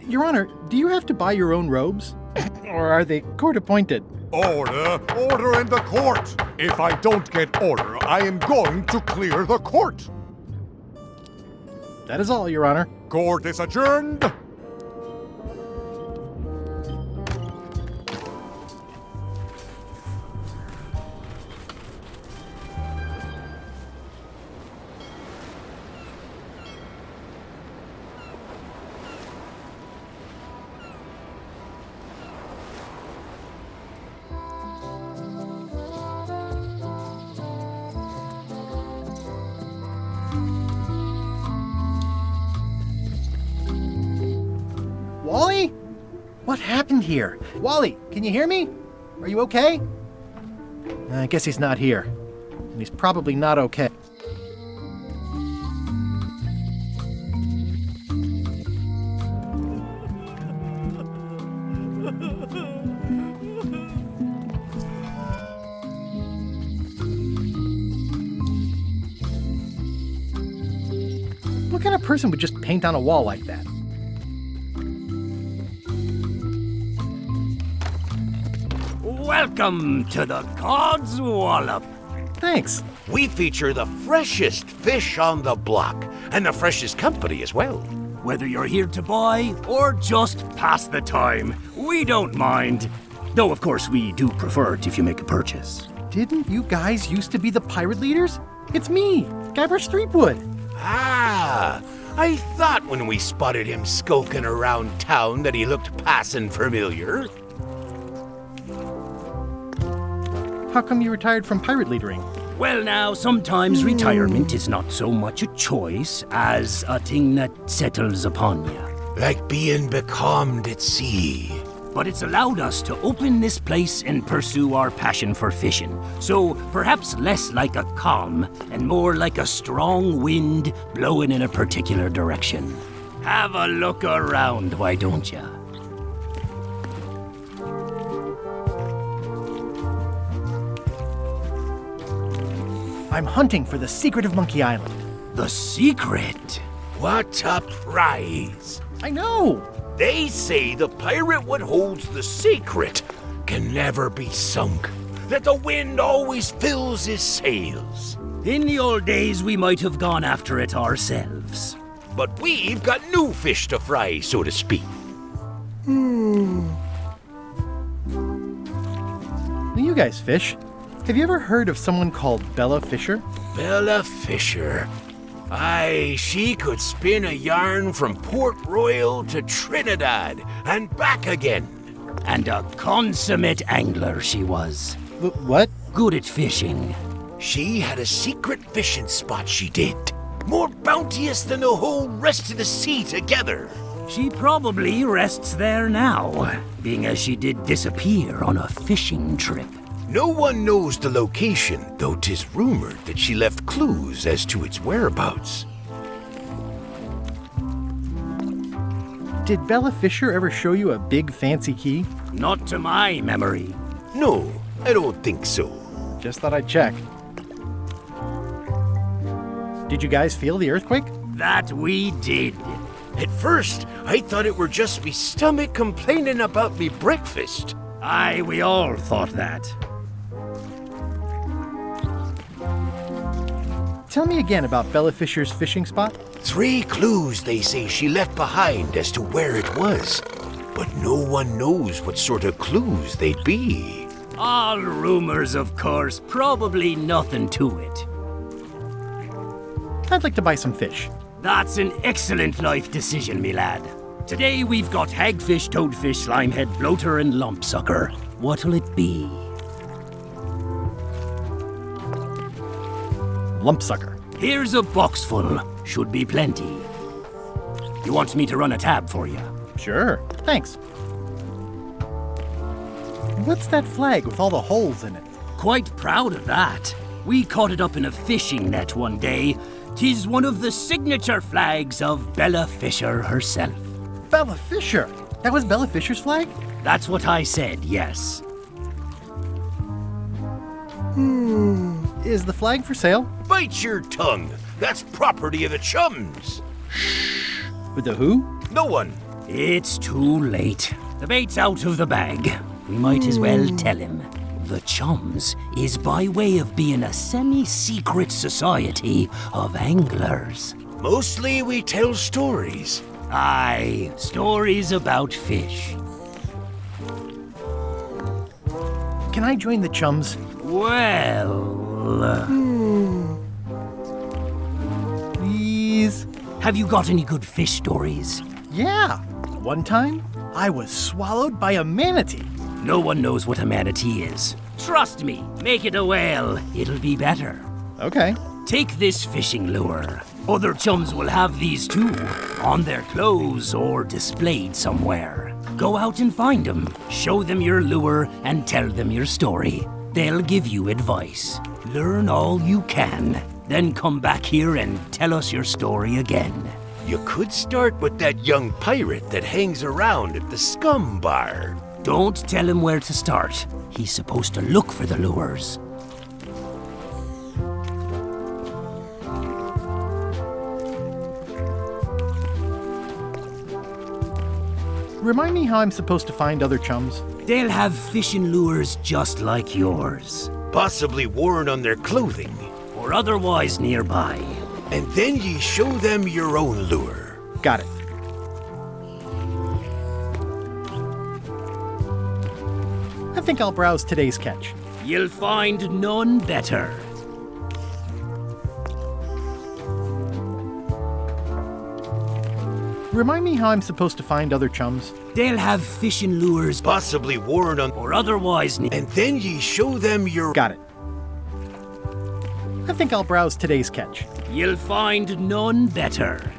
Your Honor, do you have to buy your own robes? Or are they court-appointed?
Order! Order in the court! If I don't get order, I am going to clear the court!
That is all, Your Honor.
Court is adjourned!
Wally? What happened here? Wally, can you hear me? Are you okay? I guess he's not here. And he's probably not okay. person would just paint on a wall like that?
Welcome to the God's Wallop.
Thanks.
We feature the freshest fish on the block, and the freshest company as well.
Whether you're here to buy or just pass the time, we don't mind. Though, of course, we do prefer it if you make a purchase.
Didn't you guys used to be the pirate leaders? It's me, Gaibrаш Tripvуд.
Ah, I thought when we spotted him skulking around town that he looked passing familiar.
How come you retired from pirate leadering?
Well, now, sometimes retirement is not so much a choice as a thing that settles upon you.
Like being becalmed at sea.
But it's allowed us to open this place and pursue our passion for fishing. So perhaps less like a calm and more like a strong wind blowing in a particular direction. Have a look around, why don't ya?
I'm hunting for the secret of Monkey Island.
The secret?
What a prize!
I know!
They say the pirate what holds the secret can never be sunk, that the wind always fills his sails.
In the old days, we might have gone after it ourselves.
But we've got new fish to fry, so to speak.
You guys fish. Have you ever heard of someone called Bella Fisher?
Bella Fisher. Aye, she could spin a yarn from Port Royal to Trinidad and back again.
And a consummate angler she was.
What?
Good at fishing.
She had a secret fishing spot, she did. More bounteous than the whole rest of the sea together.
She probably rests there now, being as she did disappear on a fishing trip.
No one knows the location, though 'tis rumored that she left clues as to its whereabouts.
Did Bella Fisher ever show you a big fancy key?
Not to my memory.
No, I don't think so.
Just thought I'd check. Did you guys feel the earthquake?
That we did.
At first, I thought it were just me stomach complaining about me breakfast.
Aye, we all thought that.
Tell me again about Bella Fisher's fishing spot.
3 clues they say she left behind as to where it was. But no one knows what sort of clues they'd be.
All rumors, of course, probably nothing to it.
I'd like to buy some fish.
That's an excellent life decision, me lad. Today we've got hagfish, toadfish, slimehead, bloater, and lumpsucker. What'll it be?
Lumpsucker.
Here's a box full. Should be plenty. You want me to run a tab for you?
Sure. Thanks. What's that flag with all the holes in it?
Quite proud of that. We caught it up in a fishing net one day. 'Tis one of the signature flags of Bella Fisher herself.
Bella Fisher? That was Bella Fisher's flag?
That's what I said, yes.
Is the flag for sale?
Bite your tongue. That's property of the chums.
With the who?
No one.
It's too late. The bait's out of the bag. We might as well tell him. The Chums is by way of being a semi-secret society of anglers.
Mostly we tell stories.
Aye, stories about fish.
Can I join the Chums?
Well...
Please?
Have you got any good fish stories?
Yeah. One time, I was swallowed by a manatee.
No one knows what a manatee is. Trust me, make it a whale. It'll be better.
Okay.
Take this fishing lure. Other chums will have these too, on their clothes or displayed somewhere. Go out and find them, show them your lure, and tell them your story. They'll give you advice. Learn all you can, then come back here and tell us your story again.
You could start with that young pirate that hangs around at the Scum Bar.
Don't tell him where to start. He's supposed to look for the lures.
Remind me how I'm supposed to find other chums?
They'll have fishing lures just like yours.
Possibly worn on their clothing.
Or otherwise nearby.
And then ye show them your own lure.
Got it. I think I'll browse today's catch.
You'll find none better.
Remind me how I'm supposed to find other chums?
They'll have fishing lures
possibly worn on
or otherwise
and then ye show them your...
Got it. I think I'll browse today's catch.
You'll find none better.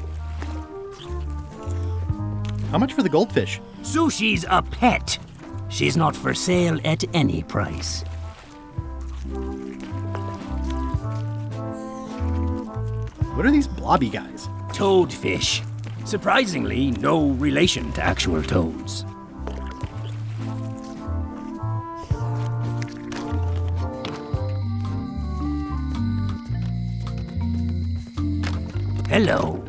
How much for the goldfish?
Sushi's a pet. She's not for sale at any price.
What are these blobby guys?
Toadfish. Surprisingly, no relation to actual toads. Hello.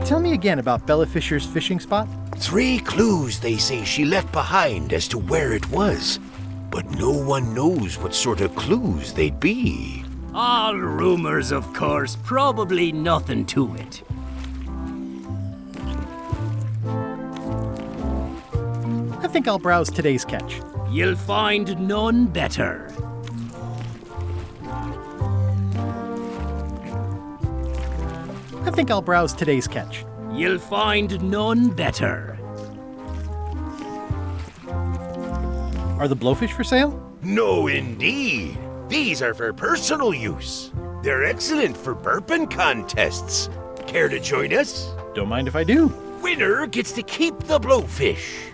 Tell me again about Bella Fisher's fishing spot.
3 clues they say she left behind as to where it was. But no one knows what sort of clues they'd be.
All rumors, of course. Probably nothing to it.
I think I'll browse today's catch.
You'll find none better.
I think I'll browse today's catch.
You'll find none better.
Are the blowfish for sale?
No, indeed. These are for personal use. They're excellent for burping contests. Care to join us?
Don't mind if I do.
Winner gets to keep the blowfish.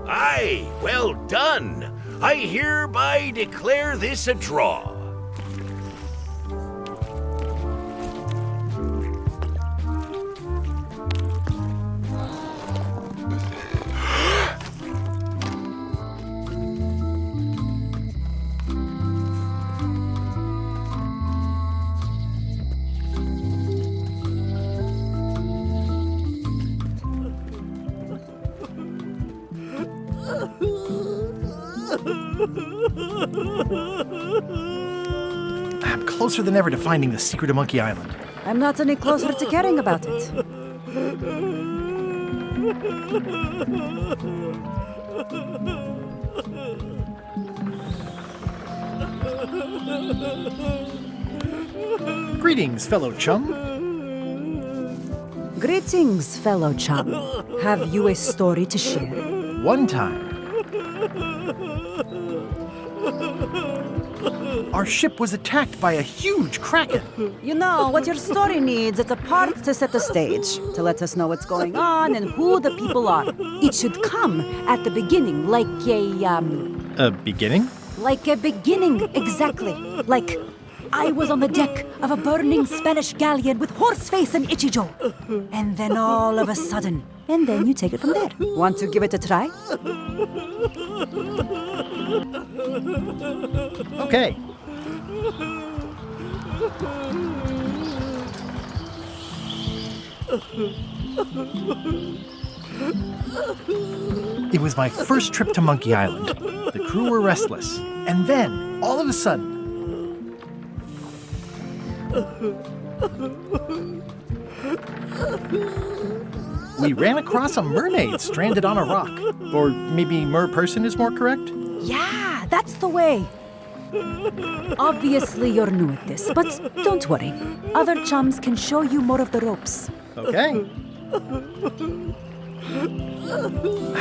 Aye, well done. I hereby declare this a draw.
I'm closer than ever to finding the secret of Monkey Island.
I'm not any closer to caring about it.
Greetings, fellow chum.
Greetings, fellow chum. Have you a story to share?
One time, our ship was attacked by a huge kraken.
You know, what your story needs is a part to set the stage, to let us know what's going on and who the people are. It should come at the beginning, like
A beginning?
Like a beginning, exactly. Like, I was on the deck of a burning Spanish galleon with Horseface and Ichijo. And then all of a sudden, and then you take it from there. Want to give it a try?
Okay. It was my first trip to Monkey Island. The crew were restless. And then, all of a sudden, we ran across a mermaid stranded on a rock. Or maybe mer-person is more correct?
Yeah, that's the way. Obviously, you're new at this, but don't worry. Other chums can show you more of the ropes.
Okay.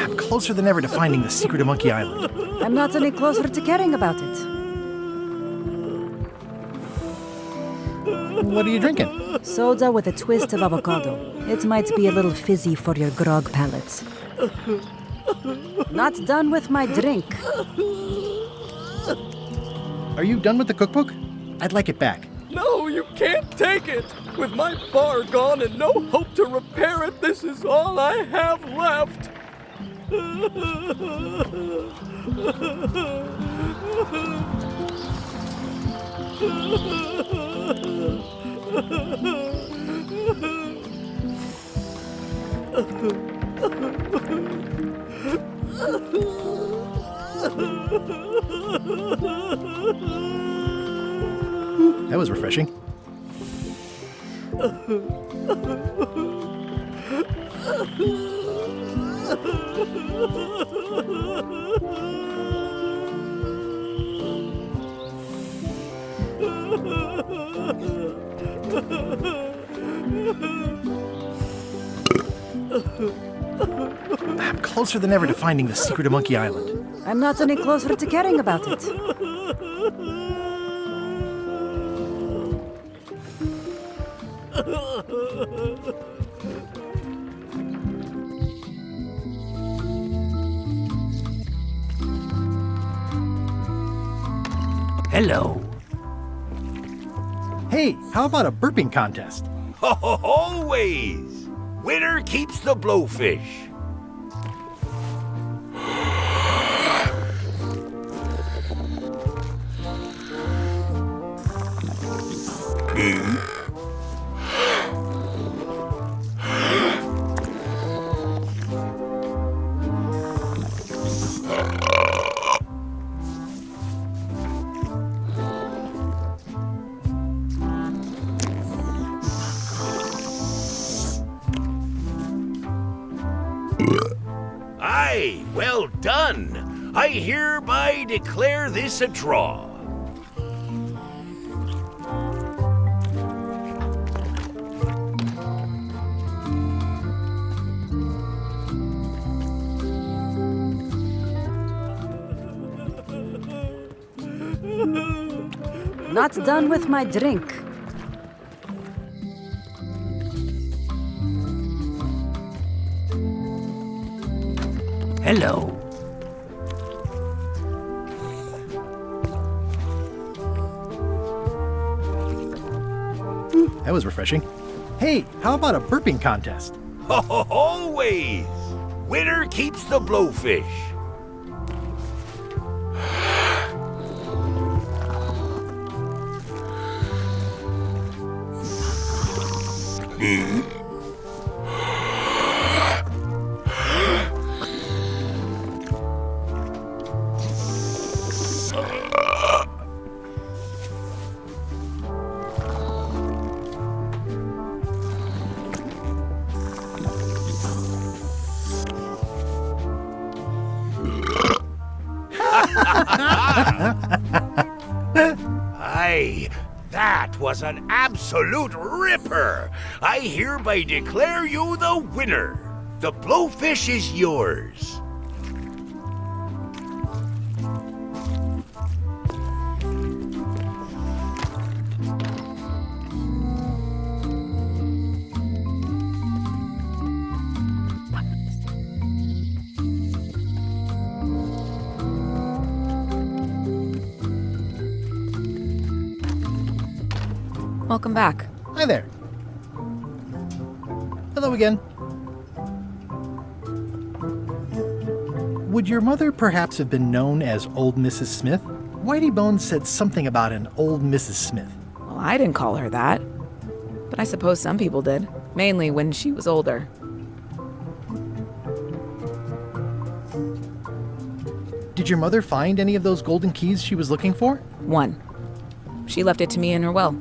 I'm closer than ever to finding the secret of Monkey Island.
I'm not any closer to caring about it.
What are you drinking?
Soda with a twist of avocado. It might be a little fizzy for your grog palates. Not done with my drink.
Are you done with the cookbook? I'd like it back.
No, you can't take it! With my bar gone and no hope to repair it, this is all I have left!
That was refreshing. I'm closer than ever to finding the secret of Monkey Island.
I'm not any closer to caring about it.
Hello.
Hey, how about a burping contest?
Always! Winner keeps the blowfish. Aye, well done. I hereby declare this a draw.
Not done with my drink.
Hello.
That was refreshing. Hey, how about a burping contest?
Always! Winner keeps the blowfish. Aye, that was an absolute ripper. I hereby declare you the winner. The blowfish is yours.
Welcome back.
Hi there. Hello again. Would your mother perhaps have been known as Old Mrs. Smith? Whitey Bones said something about an old Mrs. Smith.
Well, I didn't call her that. But I suppose some people did. Mainly when she was older.
Did your mother find any of those golden keys she was looking for?
One. She left it to me in her will.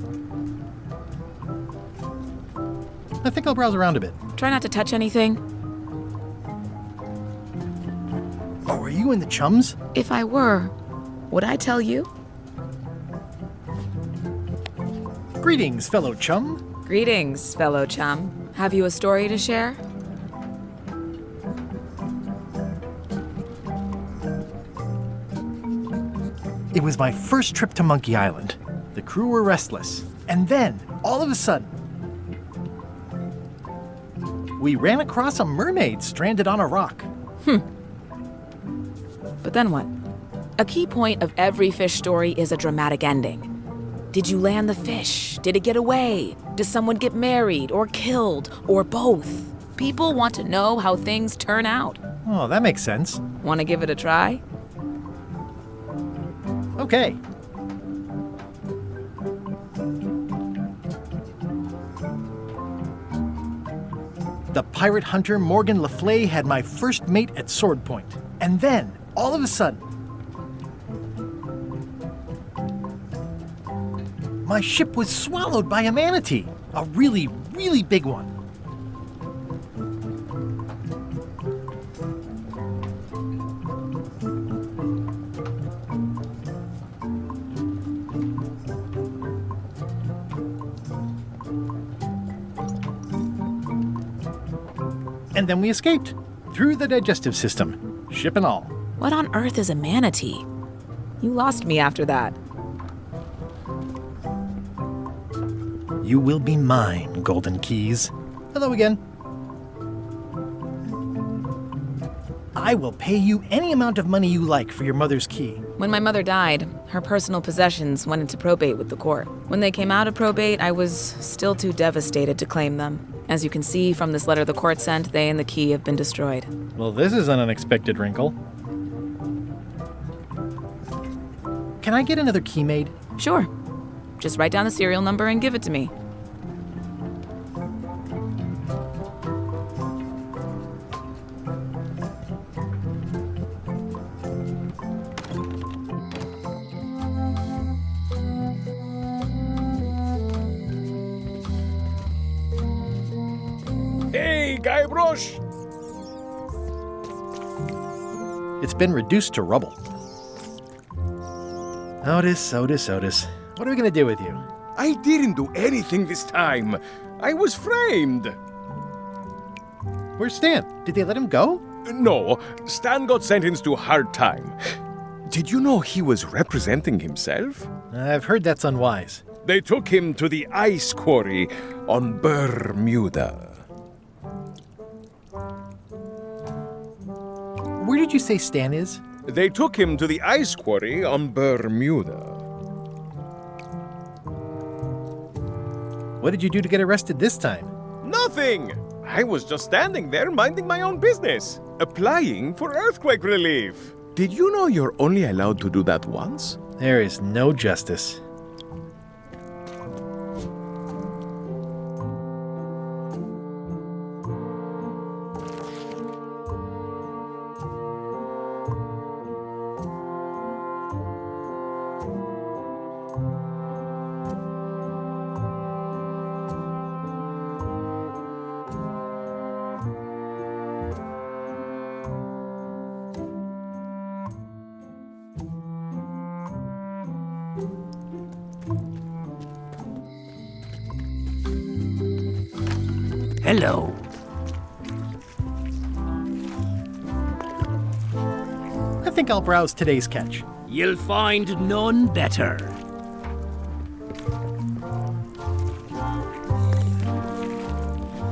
I think I'll browse around a bit.
Try not to touch anything.
Oh, are you in the Chums?
If I were, would I tell you?
Greetings, fellow chum.
Greetings, fellow chum. Have you a story to share?
It was my first trip to Monkey Island. The crew were restless. And then, all of a sudden, we ran across a mermaid stranded on a rock.
But then what? A key point of every fish story is a dramatic ending. Did you land the fish? Did it get away? Does someone get married or killed or both? People want to know how things turn out.
Oh, that makes sense.
Want to give it a try?
Okay. The pirate hunter Morgan Le Fay had my first mate at sword point. And then, all of a sudden, my ship was swallowed by a manatee. A really, really big one. And then we escaped, through the digestive system, ship and all.
What on earth is a manatee? You lost me after that.
You will be mine, Golden Keys. Hello again. I will pay you any amount of money you like for your mother's key.
When my mother died, her personal possessions went into probate with the court. When they came out of probate, I was still too devastated to claim them. As you can see from this letter the court sent, they and the key have been destroyed.
Well, this is an unexpected wrinkle. Can I get another key made?
Sure. Just write down the serial number and give it to me.
Hey, Gaibroosh!
It's been reduced to rubble. Otis. What are we gonna do with you?
I didn't do anything this time. I was framed.
Where's Stan? Did they let him go?
No, Stan got sentenced to hard time. Did you know he was representing himself?
I've heard that's unwise.
They took him to the ice quarry on Bermuda.
Where did you say Stan is?
They took him to the ice quarry on Bermuda.
What did you do to get arrested this time?
Nothing! I was just standing there minding my own business, applying for earthquake relief. Did you know you're only allowed to do that once?
There is no justice.
Hello.
I think I'll browse today's catch.
You'll find none better.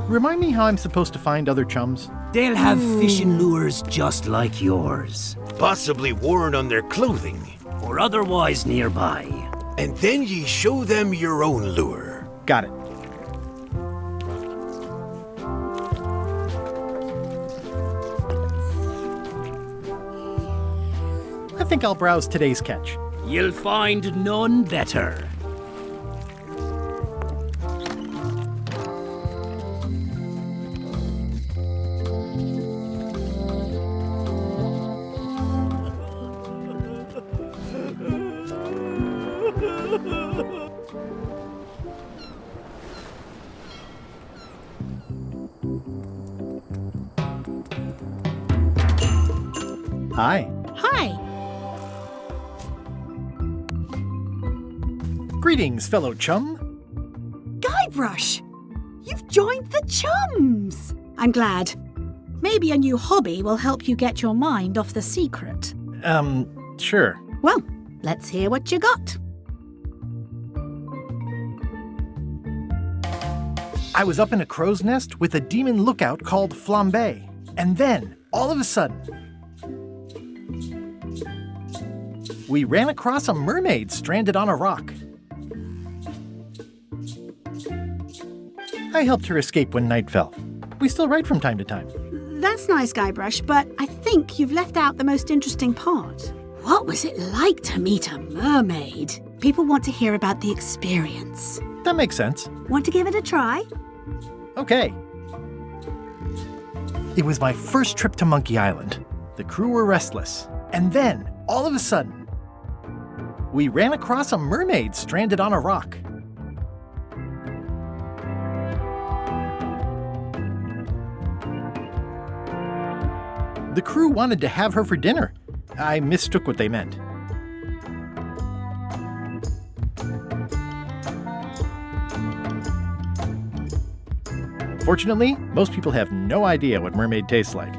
Remind me how I'm supposed to find other chums.
They'll have fishing lures just like yours.
Possibly worn on their clothing.
Or otherwise nearby.
And then ye show them your own lure.
Got it. I think I'll browse today's catch.
You'll find none better.
Hi.
Hi.
Greetings, fellow chum.
Guybrush! You've joined the chums! I'm glad. Maybe a new hobby will help you get your mind off the secret.
Sure.
Well, let's hear what you got.
I was up in a crow's nest with a demon lookout called Flambe. And then, all of a sudden, we ran across a mermaid stranded on a rock. I helped her escape when night fell. We still write from time to time.
That's nice, Guybrush, but I think you've left out the most interesting part. What was it like to meet a mermaid? People want to hear about the experience.
That makes sense.
Want to give it a try?
Okay. It was my first trip to Monkey Island. The crew were restless. And then, all of a sudden, we ran across a mermaid stranded on a rock. The crew wanted to have her for dinner. I mistook what they meant. Fortunately, most people have no idea what mermaid tastes like.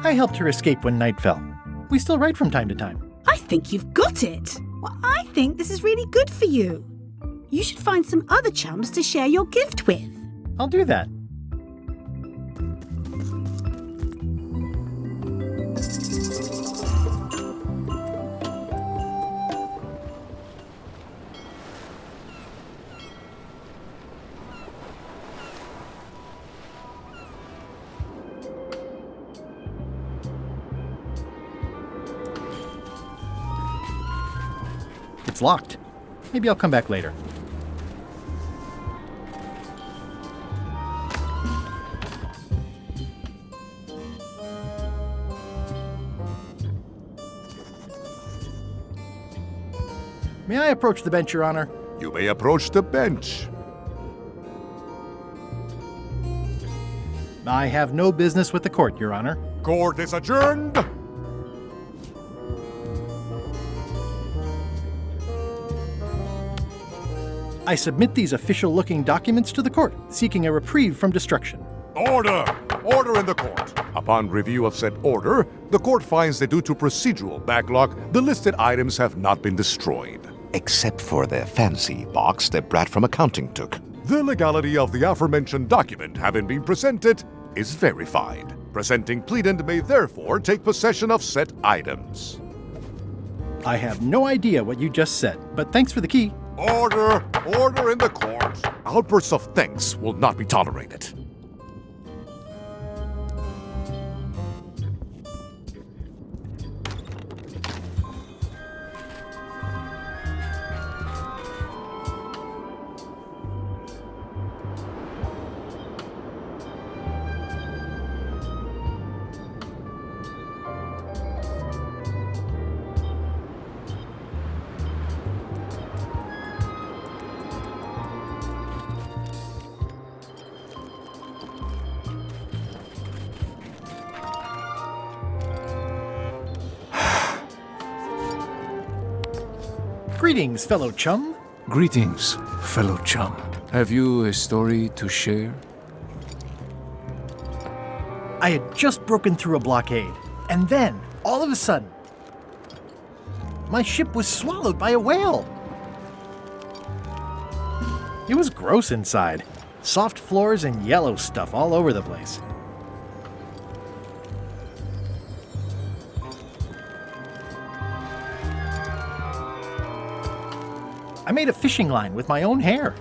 I helped her escape when night fell. We still write from time to time.
I think you've got it. Well, I think this is really good for you. You should find some other chums to share your gift with.
I'll do that. It's locked. Maybe I'll come back later. May I approach the bench, Your Honor?
You may approach the bench.
I have no business with the court, Your Honor.
Court is adjourned.
I submit these official-looking documents to the court, seeking a reprieve from destruction.
Order! Order in the court. Upon review of said order, the court finds that due to procedural backlog, the listed items have not been destroyed.
Except for the fancy box that Brad from accounting took.
The legality of the aforementioned document having been presented is verified. Presenting pleadant may therefore take possession of said items.
I have no idea what you just said, but thanks for the key.
Order! Order in the court! Outbursts of thanks will not be tolerated.
Greetings, fellow chum.
Greetings, fellow chum. Have you a story to share?
I had just broken through a blockade, and then, all of a sudden, my ship was swallowed by a whale. It was gross inside. Soft floors and yellow stuff all over the place. I made a fishing line with my own hair.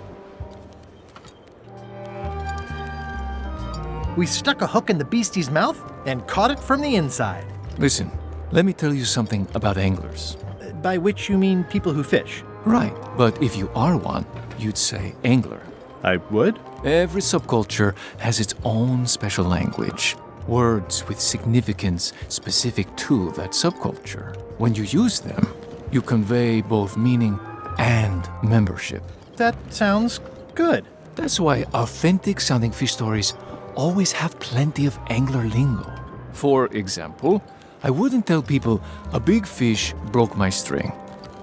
We stuck a hook in the beastie's mouth and caught it from the inside.
Listen, let me tell you something about anglers.
By which you mean people who fish?
Right, but if you are one, you'd say angler.
I would?
Every subculture has its own special language. Words with significance specific to that subculture. When you use them, you convey both meaning and membership.
That sounds good.
That's why authentic-sounding fish stories always have plenty of angler lingo. For example, I wouldn't tell people, a big fish broke my string.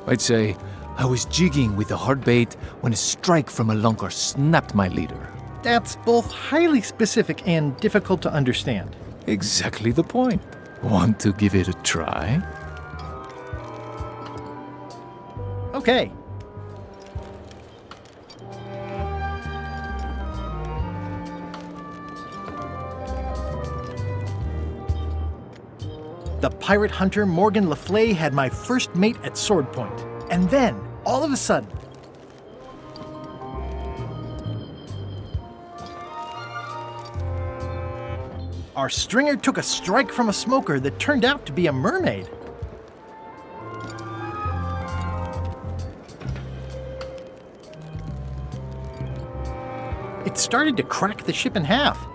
I'd say, I was jigging with a hard bait when a strike from a lunker snapped my leader.
That's both highly specific and difficult to understand.
Exactly the point. Want to give it a try?
Okay. The pirate hunter Morgan Le Fay had my first mate at sword point. And then, all of a sudden, our stringer took a strike from a smoker that turned out to be a mermaid. It started to crack the ship in half.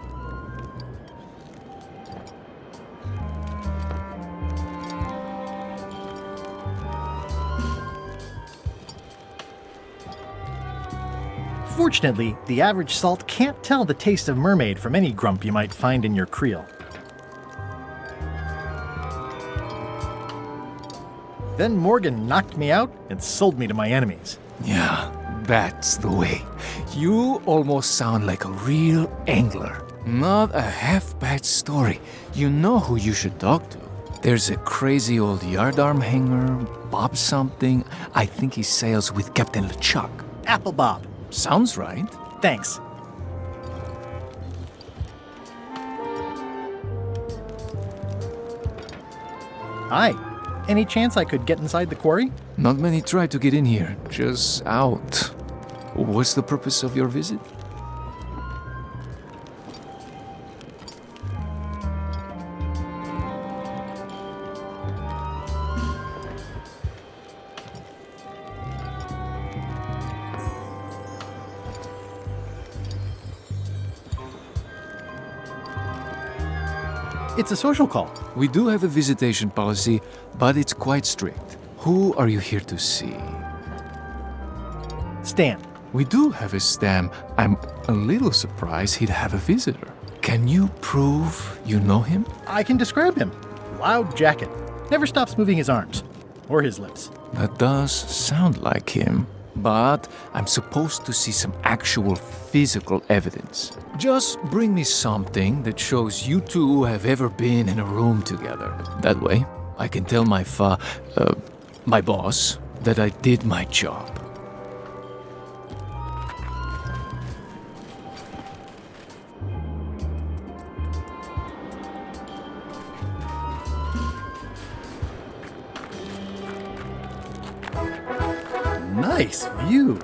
Fortunately, the average salt can't tell the taste of mermaid from any grump you might find in your creel. Then Morgan knocked me out and sold me to my enemies.
Yeah, that's the way. You almost sound like a real angler. Not a half-bad story. You know who you should talk to. There's a crazy old yardarm hanger, Bob something. I think he sails with Captain LeChuck.
Apple Bob.
Sounds right.
Thanks. Hi. Any chance I could get inside the quarry?
Not many try to get in here, just out. What's the purpose of your visit?
It's a social call.
We do have a visitation policy, but it's quite strict. Who are you here to see?
Stan.
We do have a Stan. I'm a little surprised he'd have a visitor. Can you prove you know him?
I can describe him. Loud jacket. Never stops moving his arms. Or his lips.
That does sound like him. But I'm supposed to see some actual physical evidence. Just bring me something that shows you two have ever been in a room together. That way, I can tell my boss that I did my job.
Nice view.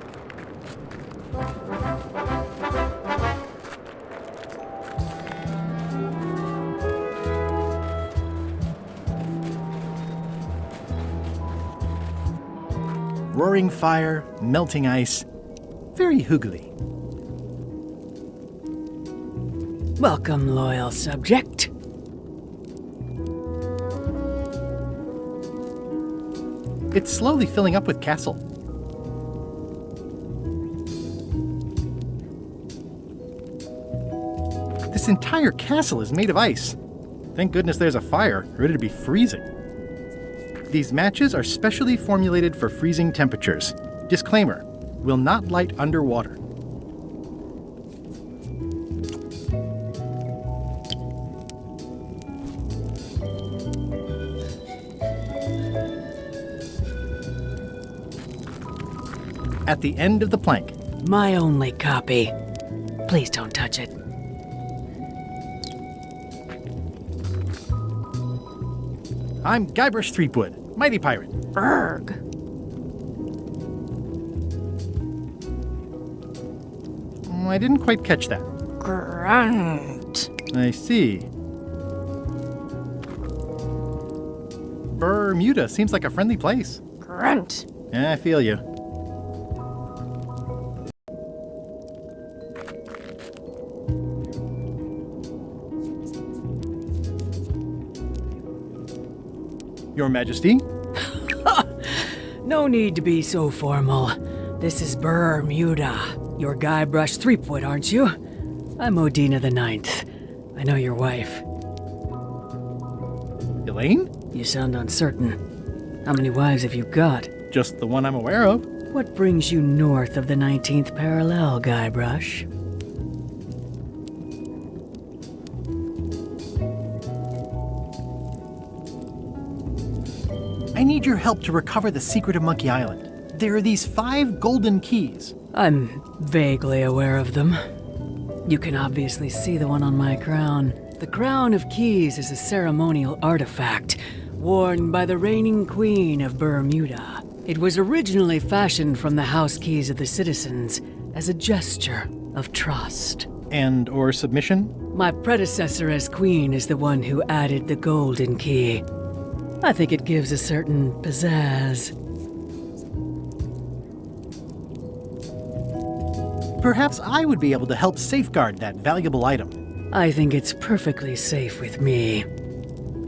Roaring fire, melting ice. Very hoogly.
Welcome, loyal subject.
It's slowly filling up with castle. This entire castle is made of ice. Thank goodness there's a fire, ready to be freezing. These matches are specially formulated for freezing temperatures. Disclaimer, will not light underwater. At the end of the plank.
My only copy. Please don't touch it.
I'm Gaibrsh Tripwud, mighty pirate.
Berg.
I didn't quite catch that.
Grunt.
I see. Bermuda seems like a friendly place.
Grunt.
Yeah, I feel you. Your Majesty?
No need to be so formal. This is Bermuda. You're Gaibrsh Tripwud, aren't you? I'm Odina the Ninth. I know your wife.
Elaine's?
You sound uncertain. How many wives have you got?
Just the one I'm aware of.
What brings you north of the 19th parallel, Guybrush?
I need your help to recover the secret of Monkey Island.
There are these 5 golden keys.
I'm vaguely aware of them. You can obviously see the one on my crown. The Crown of Keys is a ceremonial artifact worn by the reigning queen of Bermuda. It was originally fashioned from the house keys of the citizens as a gesture of trust.
And or submission?
My predecessor as queen is the one who added the golden key. I think it gives a certain pizzazz.
Perhaps I would be able to help safeguard that valuable item.
I think it's perfectly safe with me.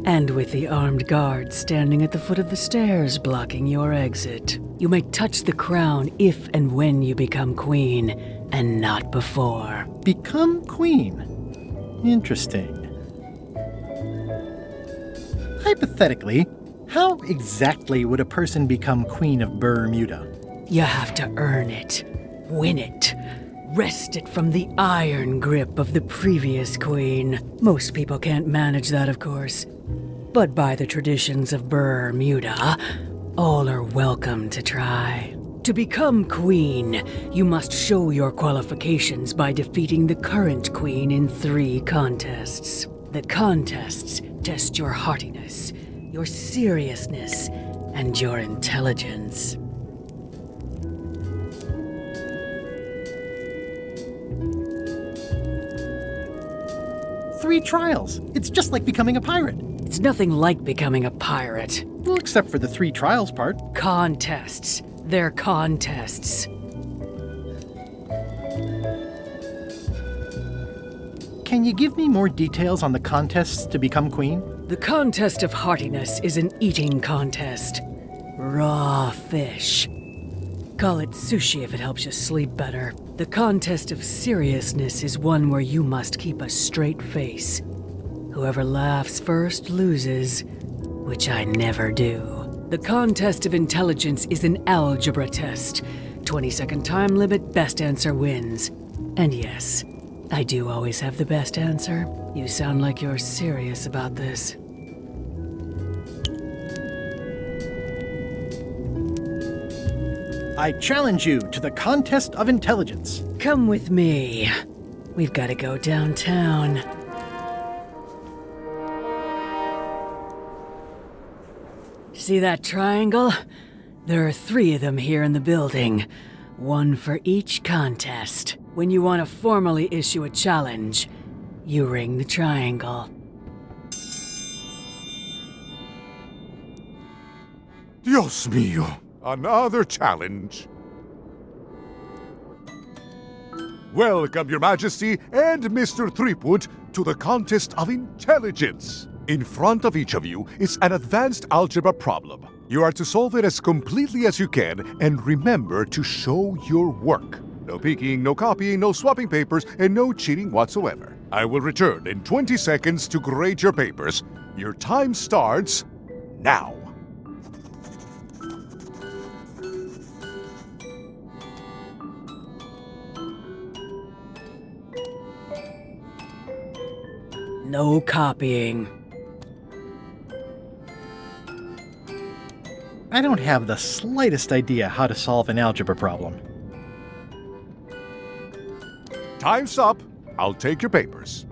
And with the armed guards standing at the foot of the stairs blocking your exit. You may touch the crown if and when you become queen, and not before.
Become queen? Interesting. Hypothetically, how exactly would a person become queen of Bermuda?
You have to earn it, win it, wrest it from the iron grip of the previous queen. Most people can't manage that, of course. But by the traditions of Bermuda, all are welcome to try. To become queen, you must show your qualifications by defeating the current queen in 3 contests. The contests test your heartiness, your seriousness, and your intelligence.
Three trials. It's just like becoming a pirate.
It's nothing like becoming a pirate.
Well, except for the 3 trials part.
Contests. They're contests.
Can you give me more details on the contests to become queen?
The contest of heartiness is an eating contest. Raw fish. Call it sushi if it helps you sleep better. The contest of seriousness is one where you must keep a straight face. Whoever laughs first loses, which I never do. The contest of intelligence is an algebra test. 20-second time limit, best answer wins. And yes, I do always have the best answer. You sound like you're serious about this.
I challenge you to the contest of intelligence.
Come with me. We've got to go downtown. See that triangle? There are 3 of them here in the building. 1 for each contest. When you want to formally issue a challenge, you ring the triangle.
Dios mío, another challenge. Welcome, Your Majesty and Mr. Tripwud, to the contest of intelligence. In front of each of you is an advanced algebra problem. You are to solve it as completely as you can, and remember to show your work. No peeking, no copying, no swapping papers, and no cheating whatsoever. I will return in 20 seconds to grade your papers. Your time starts now.
No copying.
I don't have the slightest idea how to solve an algebra problem.
Time's up. I'll take your papers.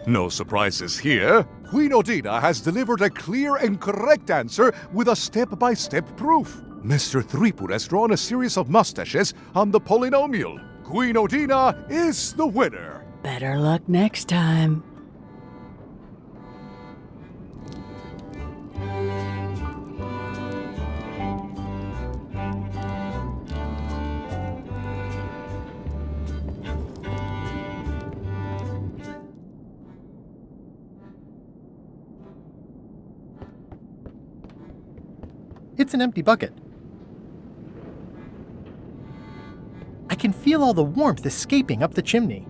No surprises here. Queen Odina has delivered a clear and correct answer with a step-by-step proof. Mr. Tripwud has drawn a series of mustaches on the polynomial. Queen Odina is the winner.
Better luck next time.
It's an empty bucket. I can feel all the warmth escaping up the chimney.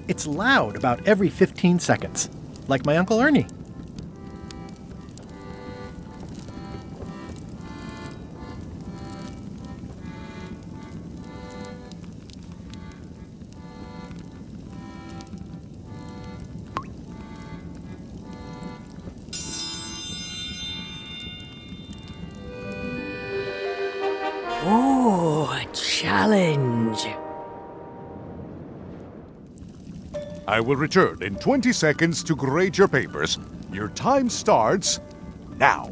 It's loud about every 15 seconds, like my Uncle Ernie.
Ooh, a challenge.
I will return in 20 seconds to grade your papers. Your time starts now.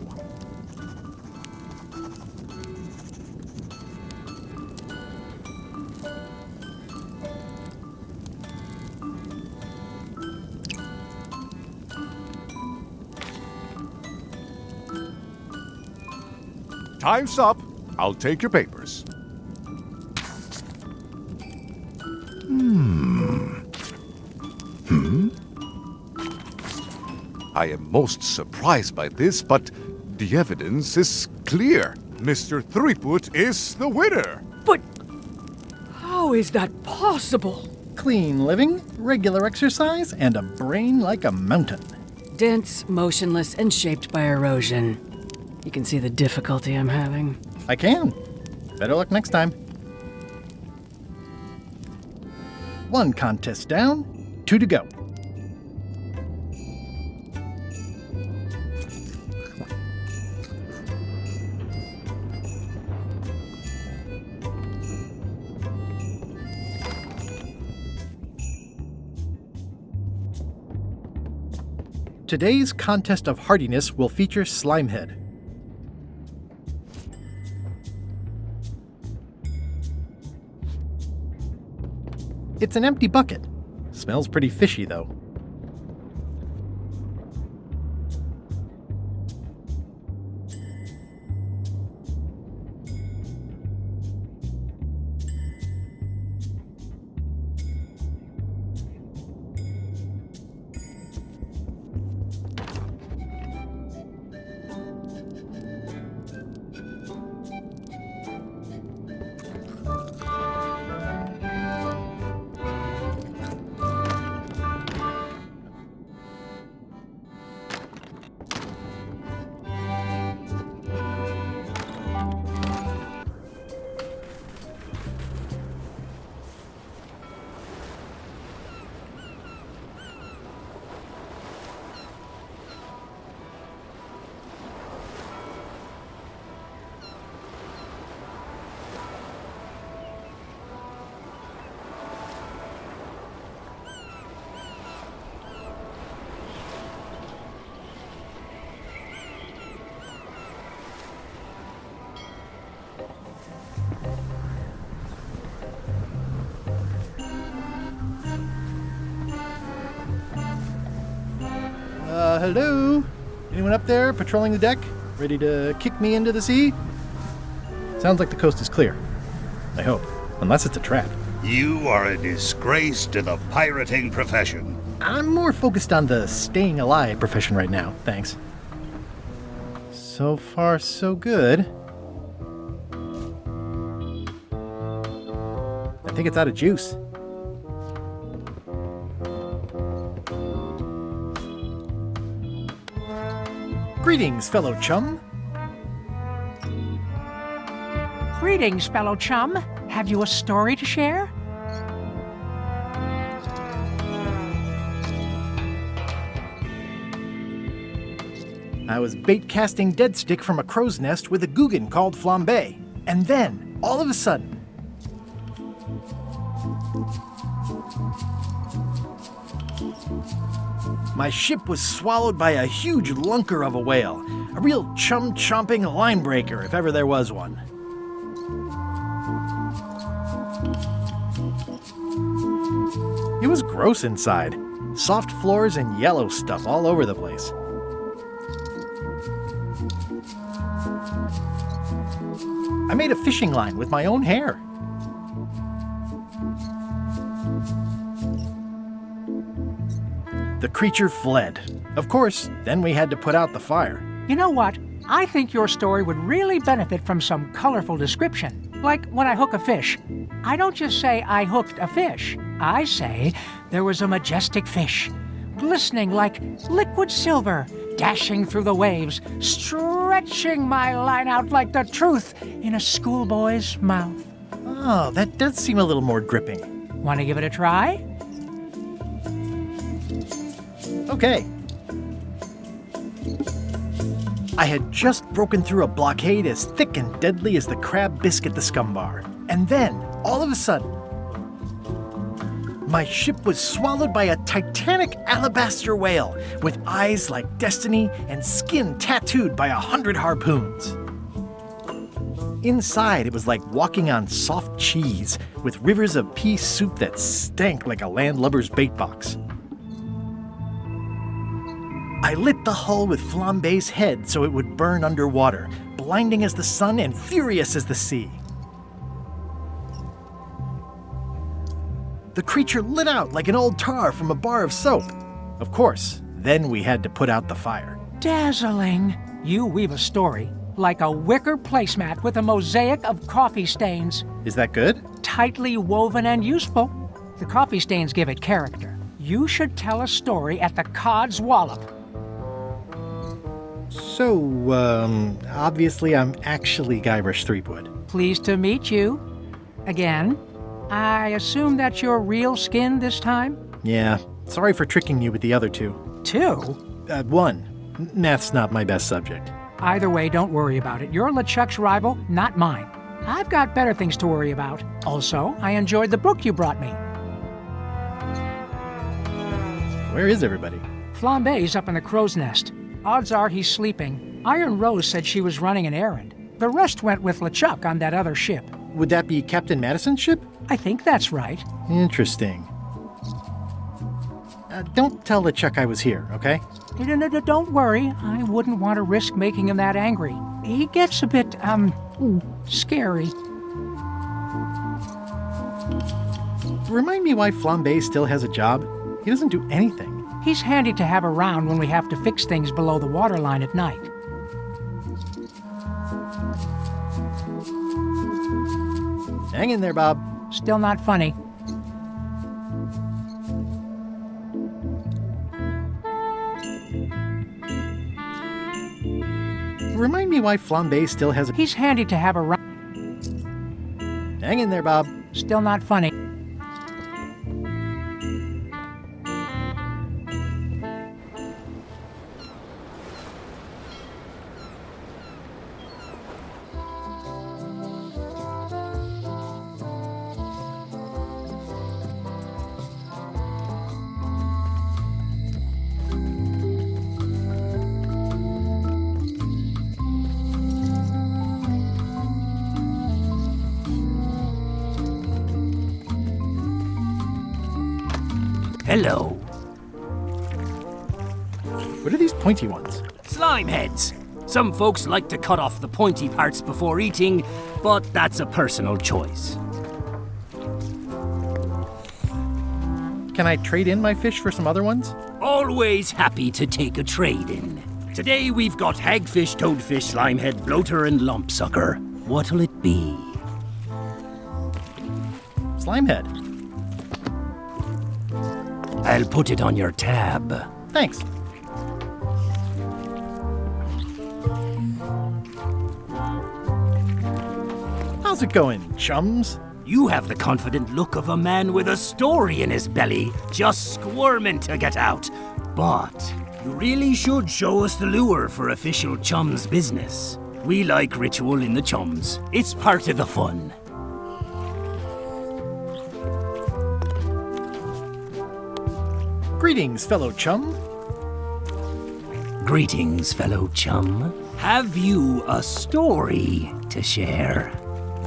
Time's up. I'll take your papers. I am most surprised by this, but the evidence is clear. Mr. Tripwud is the winner.
But how is that possible?
Clean living, regular exercise, and a brain like a mountain.
Dense, motionless, and shaped by erosion. You can see the difficulty I'm having.
I can. Better luck next time. 1 contest down, 2 to go. Today's contest of hardiness will feature Slimehead. It's an empty bucket. Smells pretty fishy, though. Hello? Anyone up there patrolling the deck? Ready to kick me into the sea? Sounds like the coast is clear. I hope. Unless it's a trap.
You are a disgrace to the pirating profession.
I'm more focused on the staying alive profession right now, thanks. So far, so good. I think it's out of juice. Greetings, fellow chum.
Greetings, fellow chum. Have you a story to share?
I was bait casting dead stick from a crow's nest with a Guggen called Flambe. And then, all of a sudden, my ship was swallowed by a huge lunker of a whale. A real chum-chomping line breaker, if ever there was one. It was gross inside. Soft floors and yellow stuff all over the place. I made a fishing line with my own hair. The creature fled. Of course, then we had to put out the fire.
You know what? I think your story would really benefit from some colorful description. Like when I hook a fish. I don't just say I hooked a fish. I say there was a majestic fish, glistening like liquid silver, dashing through the waves, stretching my line out like the truth in a schoolboy's mouth.
Oh, that does seem a little more gripping.
Want to give it a try?
Okay. I had just broken through a blockade as thick and deadly as the crab biscuit the scumbar. And then, all of a sudden, my ship was swallowed by a titanic alabaster whale with eyes like destiny and skin tattooed by 100 harpoons. Inside, it was like walking on soft cheese with rivers of pea soup that stank like a landlubber's bait box. I lit the hull with Flambe's head so it would burn underwater, blinding as the sun and furious as the sea. The creature lit out like an old tar from a bar of soap. Of course, then we had to put out the fire.
Dazzling. You weave a story like a wicker placemat with a mosaic of coffee stains.
Is that good?
Tightly woven and useful. The coffee stains give it character. You should tell a story at the Cod's Wallop.
So, obviously I'm actually Gaibrish Tripwud.
Pleased to meet you. Again. I assume that's your real skin this time?
Yeah, sorry for tricking you with the other two.
Two?
One. Math's not my best subject.
Either way, don't worry about it. You're LeChuck's rival, not mine. I've got better things to worry about. Also, I enjoyed the book you brought me.
Where is everybody?
Flambe's up in the crow's nest. Odds are he's sleeping. Iron Rose said she was running an errand. The rest went with LeChuck on that other ship.
Would that be Captain Madison's ship?
I think that's right.
Interesting. Don't tell LeChuck I was here, okay?
Don't worry. I wouldn't want to risk making him that angry. He gets a bit, scary.
Remind me why Flambe still has a job? He doesn't do anything.
He's handy to have around when we have to fix things below the waterline at night.
Hang in there, Bob.
Still not funny.
Remind me why Flambe still has a...
He's handy to have around.
Hang in there, Bob.
Still not funny.
Hello.
What are these pointy ones?
Slime heads. Some folks like to cut off the pointy parts before eating, but that's a personal choice.
Can I trade in my fish for some other ones?
Always happy to take a trade-in. Today we've got hagfish, toadfish, slimehead, bloater, and lumpsucker. What'll it be?
Slimehead.
I'll put it on your tab.
Thanks. How's it going, chums?
You have the confident look of a man with a story in his belly, just squirming to get out. But you really should show us the lure for official chums business. We like ritual in the chums. It's part of the fun.
Greetings, fellow chum.
Greetings, fellow chum. Have you a story to share?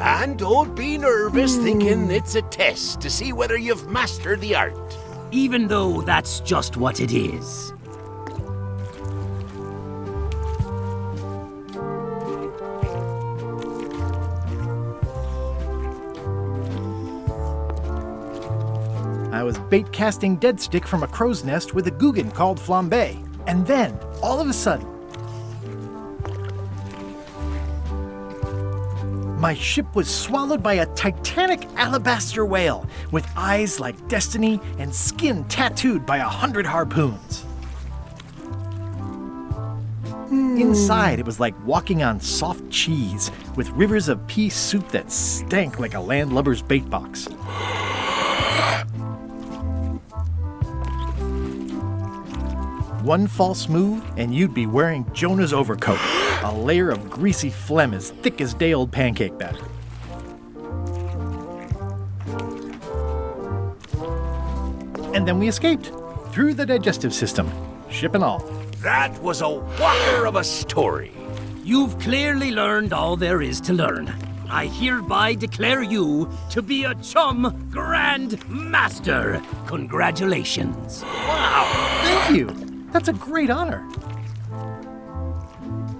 And don't be nervous thinking it's a test to see whether you've mastered the art.
Even though that's just what it is.
I was bait casting dead stick from a crow's nest with a Guggen called Flambe. And then, all of a sudden,
My ship was swallowed by a titanic alabaster whale with eyes like destiny and skin tattooed by 100 harpoons. Inside, it was like walking on soft cheese with rivers of pea soup that stank like a landlubber's bait box. One false move, and you'd be wearing Jonah's overcoat, a layer of greasy phlegm as thick as day-old pancake batter. And then we escaped, through the digestive system, ship and all.
That was a whopper of a story.
You've clearly learned all there is to learn. I hereby declare you to be a Chum Grand Master. Congratulations.
Wow.
Thank you. That's a great honor.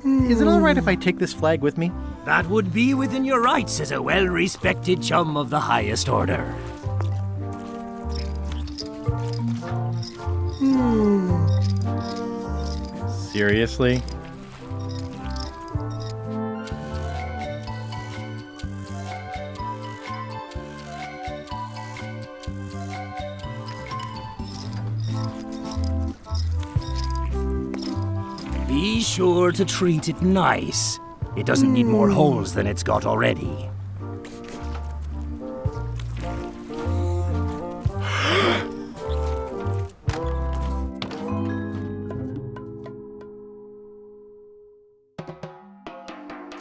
Is it all right if I take this flag with me?
That would be within your rights as a well-respected chum of the highest order.
Seriously?
Be sure to treat it nice. It doesn't need more holes than it's got already.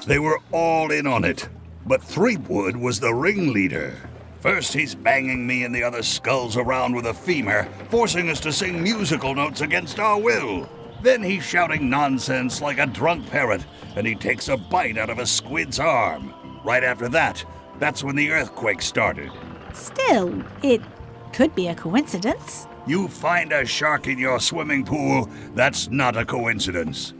They were all in on it, but Threepwood was the ringleader. First he's banging me and the other skulls around with a femur, forcing us to sing musical notes against our will. Then he's shouting nonsense like a drunk parrot, and he takes a bite out of a squid's arm. Right after that, that's when the earthquake started.
Still, it could be a coincidence.
You find a shark in your swimming pool, that's not a coincidence.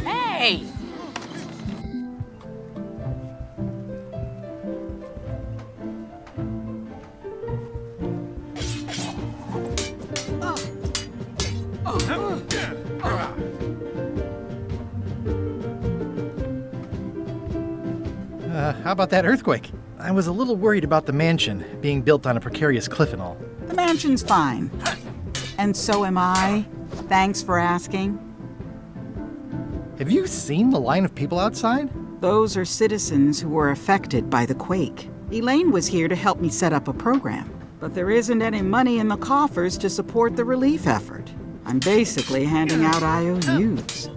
Hey!
How about that earthquake? I was a little worried about the mansion being built on a precarious cliff and all.
The mansion's fine. And so am I. Thanks for asking.
Have you seen the line of people outside?
Those are citizens who were affected by the quake. Elaine's was here to help me set up a program, but there isn't any money in the coffers to support the relief effort. I'm basically handing out IOUs.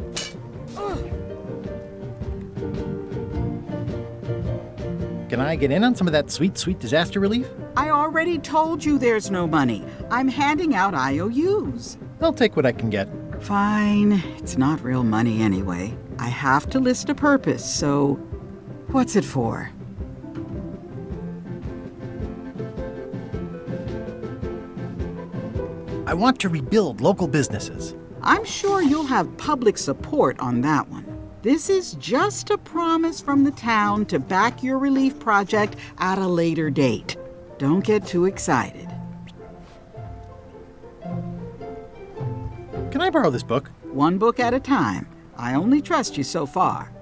Can I get in on some of that sweet, sweet disaster relief?
I already told you there's no money. I'm handing out IOUs.
I'll take what I can get.
Fine. It's not real money anyway. I have to list a purpose, so what's it for?
I want to rebuild local businesses.
I'm sure you'll have public support on that one. This is just a promise from the town to back your relief project at a later date. Don't get too excited.
Can I borrow this book?
One book at a time. I only trust you so far.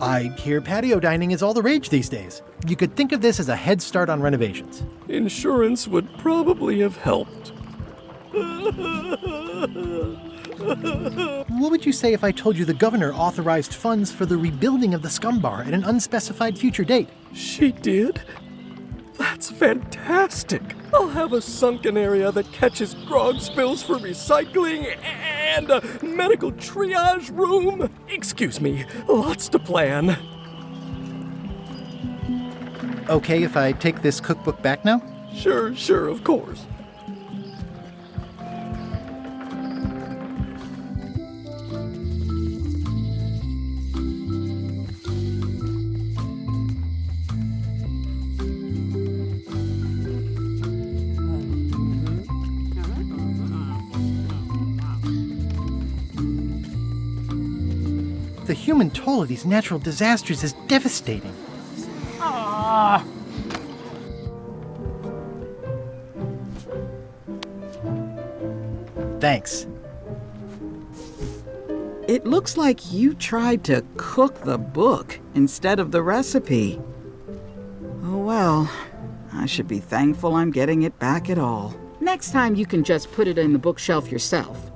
I hear patio dining is all the rage these days. You could think of this as a head start on renovations.
Insurance would probably have helped.
What would you say if I told you the governor authorized funds for the rebuilding of the scum bar at an unspecified future date?
She did? That's fantastic. I'll have a sunken area that catches grog spills for recycling and a medical triage room. Excuse me, lots to plan.
Okay if I take this cookbook back now?
Sure, of course.
human toll of these natural disasters is devastating.
Ah.
Thanks.
It looks like you tried to cook the book instead of the recipe. Oh well, I should be thankful I'm getting it back at all. Next time you can just put it in the bookshelf yourself.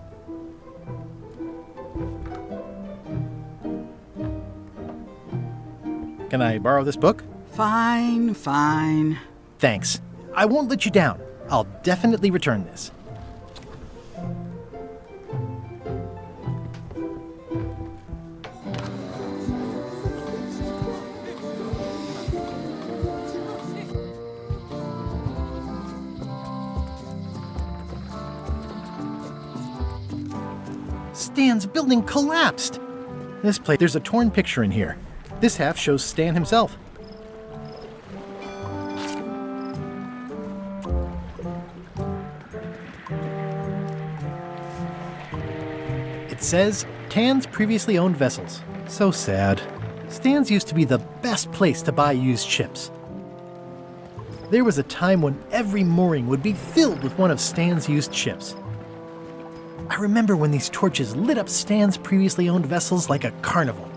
Can I borrow this book?
Fine, fine.
Thanks. I won't let you down. I'll definitely return this. Stan's building collapsed. There's a torn picture in here. This half shows Stan himself. It says, Tan's previously owned vessels. So sad. Stan's used to be the best place to buy used ships. There was a time when every mooring would be filled with one of Stan's used ships. I remember when these torches lit up Stan's previously owned vessels like a carnival.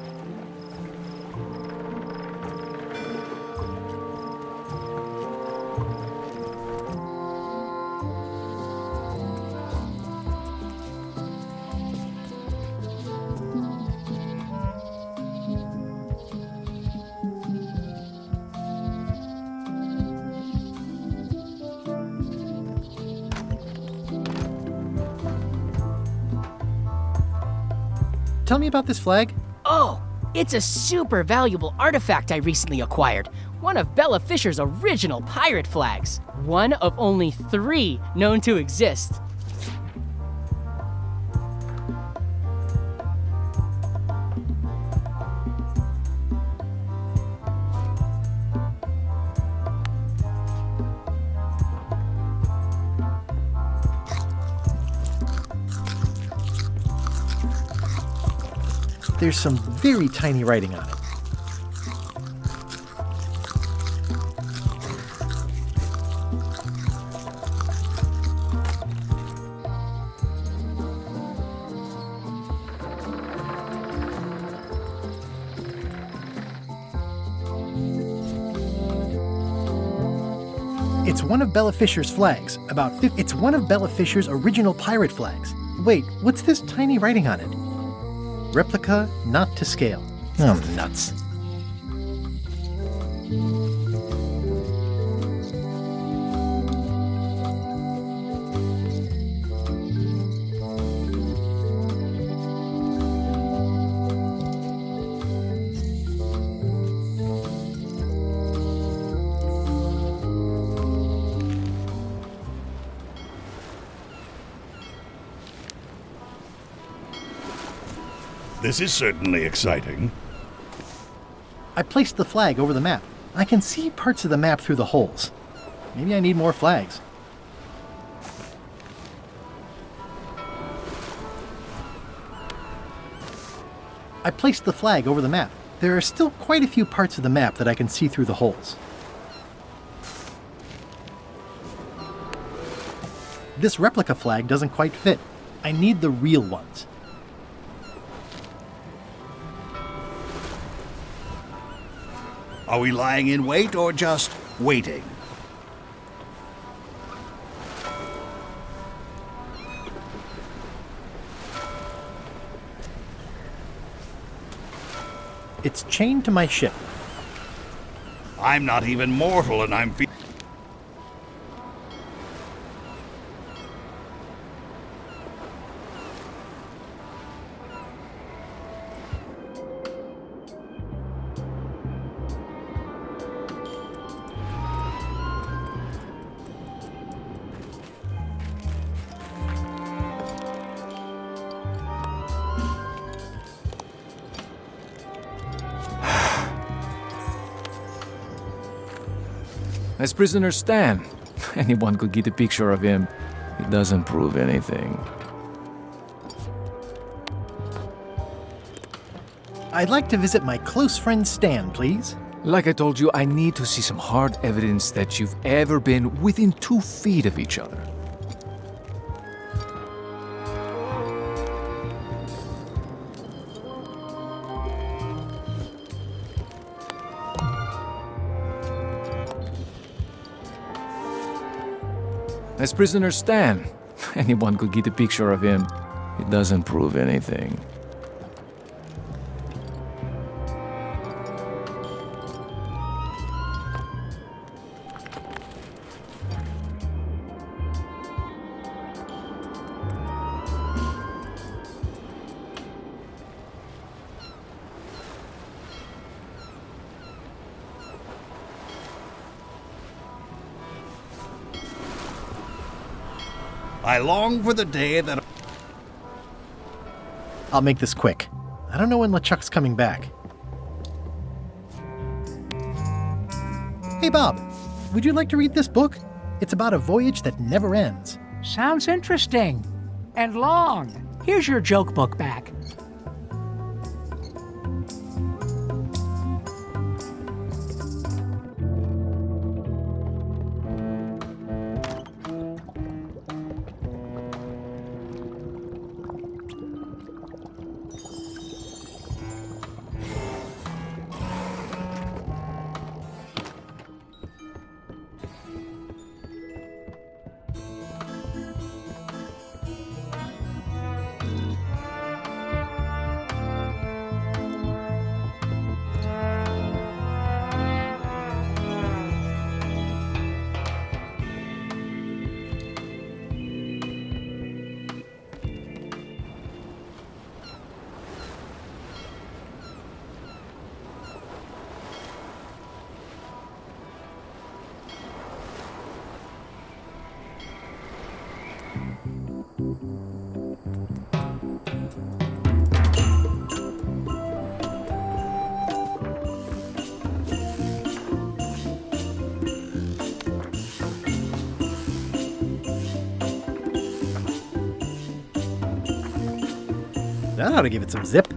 Tell me about this flag.
Oh, it's a super valuable artifact I recently acquired. One of Bella Fisher's original pirate flags. One of only 3 known to exist.
There's some very tiny writing on it. It's one of Bella Fisher's flags. It's one of Bella Fisher's original pirate flags. Wait, what's this tiny writing on it? Replica, not to scale. Oh, nuts.
This is certainly exciting.
I placed the flag over the map. I can see parts of the map through the holes. Maybe I need more flags. I placed the flag over the map. There are still quite a few parts of the map that I can see through the holes. This replica flag doesn't quite fit. I need the real ones.
Are we lying in wait or just waiting?
It's chained to my ship.
I'm not even mortal and I'm
As prisoner Stan, anyone could get a picture of him. It doesn't prove anything.
I'd like to visit my close friend Stan, please.
Like I told you, I need to see some hard evidence that you've ever been within 2 feet of each other. As prisoner Stan, anyone could get a picture of him. It doesn't prove anything.
I long for the day that...
I'll make this quick. I don't know when LeChuck's coming back. Hey, Bob, would you like to read this book? It's about a voyage that never ends.
Sounds interesting. And long. Here's your joke book back.
That ought to give it some zip.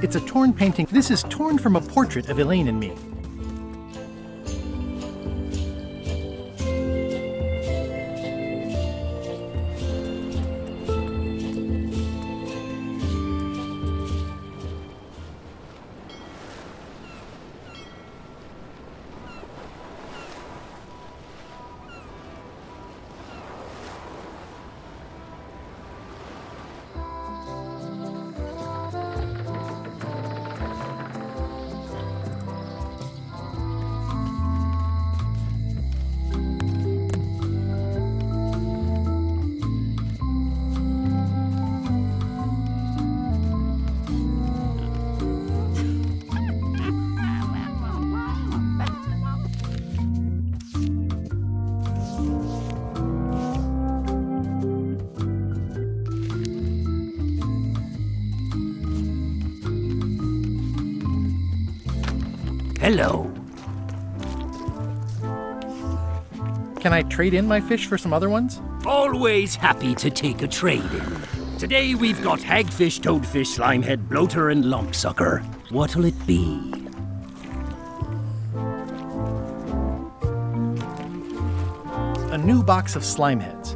It's a torn painting. This is torn from a portrait of Elaine's and me.
Hello.
Can I trade in my fish for some other ones?
Always happy to take a trade-in. Today we've got hagfish, toadfish, slimehead, bloater, and lumpsucker. What'll it be?
A new box of slime heads.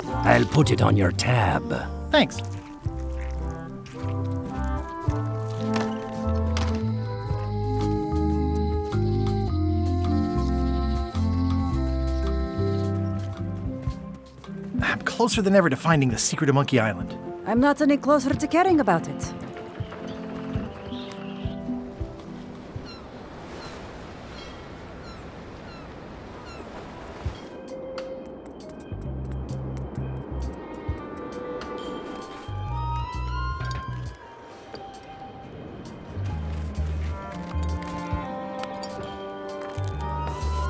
I'll put it on your tab.
Thanks. I'm closer than ever to finding the secret of Monkey Island.
I'm not any closer to caring about it.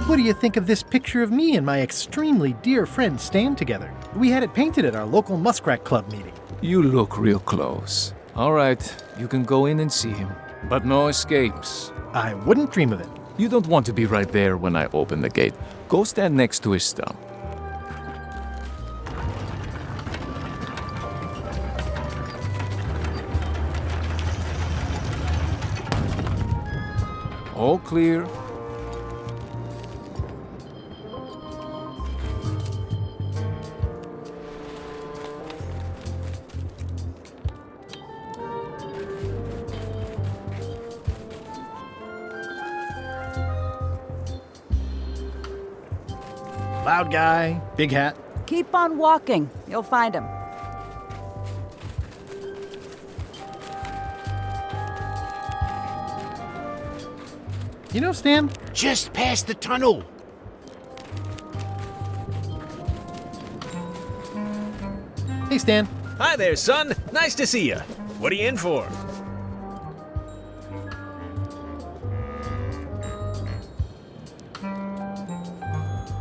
What do you think of this picture of me and my extremely dear friend Stan together? We had it painted at our local Muskrat Club meeting.
You look real close. All right, you can go in and see him. But no escapes.
I wouldn't dream of it.
You don't want to be right there when I open the gate. Go stand next to his stump. All clear.
Loud guy, big hat.
Keep on walking. You'll find him.
You know, Stan?
Just past the tunnel.
Hey, Stan.
Hi there, son. Nice to see you. What are you in for?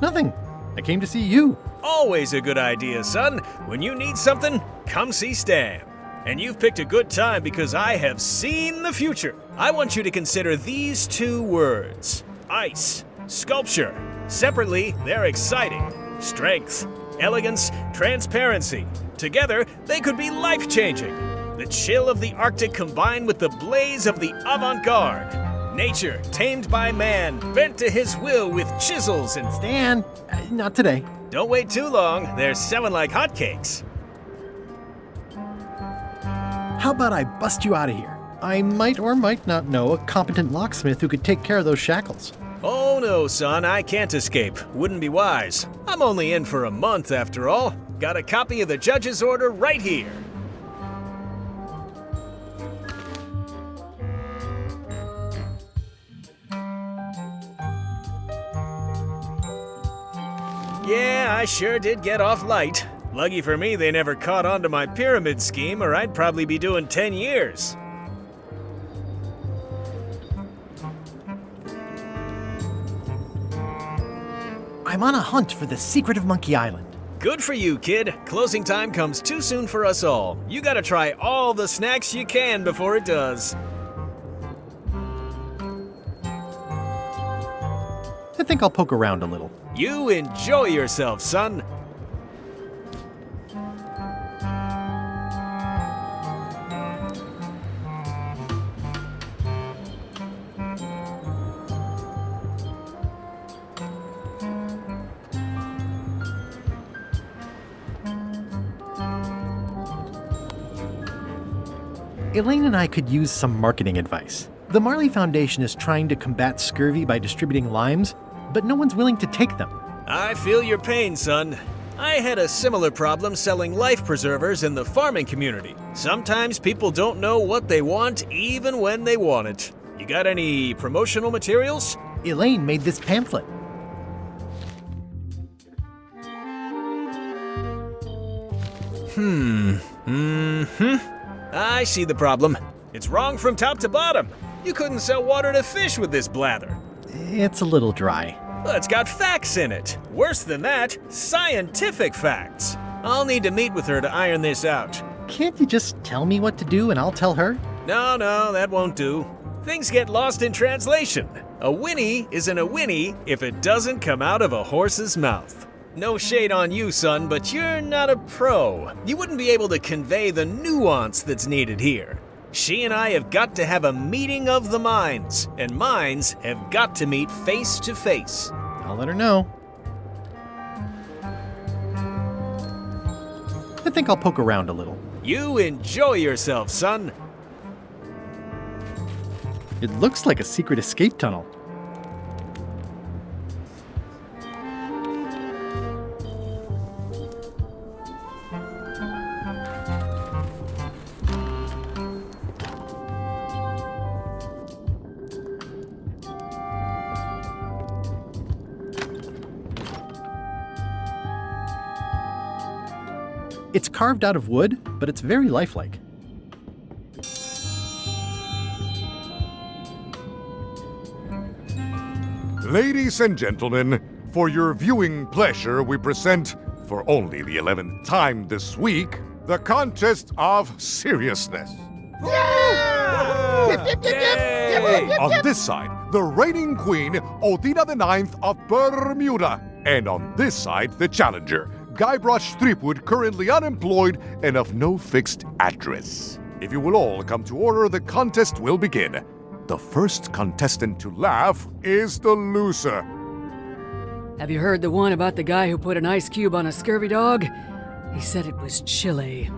Nothing. I came to see you.
Always a good idea, son. When you need something, come see Stan. And you've picked a good time because I have seen the future. I want you to consider these two words: ice, sculpture. Separately, they're exciting. Strength, elegance, transparency. Together, they could be life-changing. The chill of the Arctic combined with the blaze of the avant-garde. Nature, tamed by man, bent to his will with chisels and...
Stan, not today.
Don't wait too long. They're selling like hotcakes.
How about I bust you out of here? I might or might not know a competent locksmith who could take care of those shackles.
Oh no, son, I can't escape. Wouldn't be wise. I'm only in for a month after all. Got a copy of the judge's order right here. Yeah, I sure did get off light. Lucky for me, they never caught on to my pyramid scheme, or I'd probably be doing 10 years.
I'm on a hunt for the secret of Monkey Island.
Good for you, kid. Closing time comes too soon for us all. You gotta try all the snacks you can before it does.
I think I'll poke around a little.
You enjoy yourself, son.
Elaine's and I could use some marketing advice. The Marley Foundation is trying to combat scurvy by distributing limes, but no one's willing to take them.
I feel your pain, son. I had a similar problem selling life preservers in the farming community. Sometimes people don't know what they want even when they want it. You got any promotional materials?
Elaine's made this pamphlet.
I see the problem. It's wrong from top to bottom. You couldn't sell water to fish with this blather.
It's a little dry.
Well, it's got facts in it. Worse than that, scientific facts. I'll need to meet with her to iron this out.
Can't you just tell me what to do and I'll tell her?
No, that won't do. Things get lost in translation. A whinny isn't a whinny if it doesn't come out of a horse's mouth. No shade on you, son, but you're not a pro. You wouldn't be able to convey the nuance that's needed here. She and I have got to have a meeting of the minds, and minds have got to meet face to face.
I'll let her know. I think I'll poke around a little.
You enjoy yourself, son.
It looks like a secret escape tunnel. It's carved out of wood, but it's very lifelike.
Ladies and gentlemen, for your viewing pleasure, we present, for only the 11th time this week, the contest of seriousness. On this side, the reigning queen, Odina IX of Bermuda. And on this side, the challenger, Gaibrash Tripwud, currently unemployed and of no fixed address. If you will all come to order, the contest will begin. The first contestant to laugh is the loser.
Have you heard the one about the guy who put an ice cube on a scurvy dog? He said it was chilly.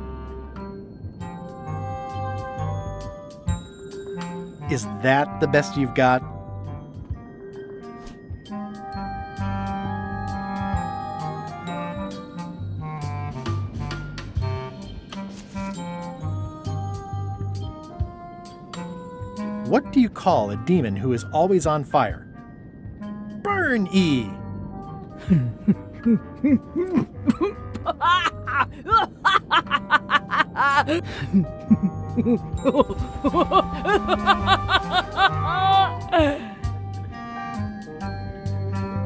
Is that the best you've got? What do you call a demon who is always on fire? Burn E!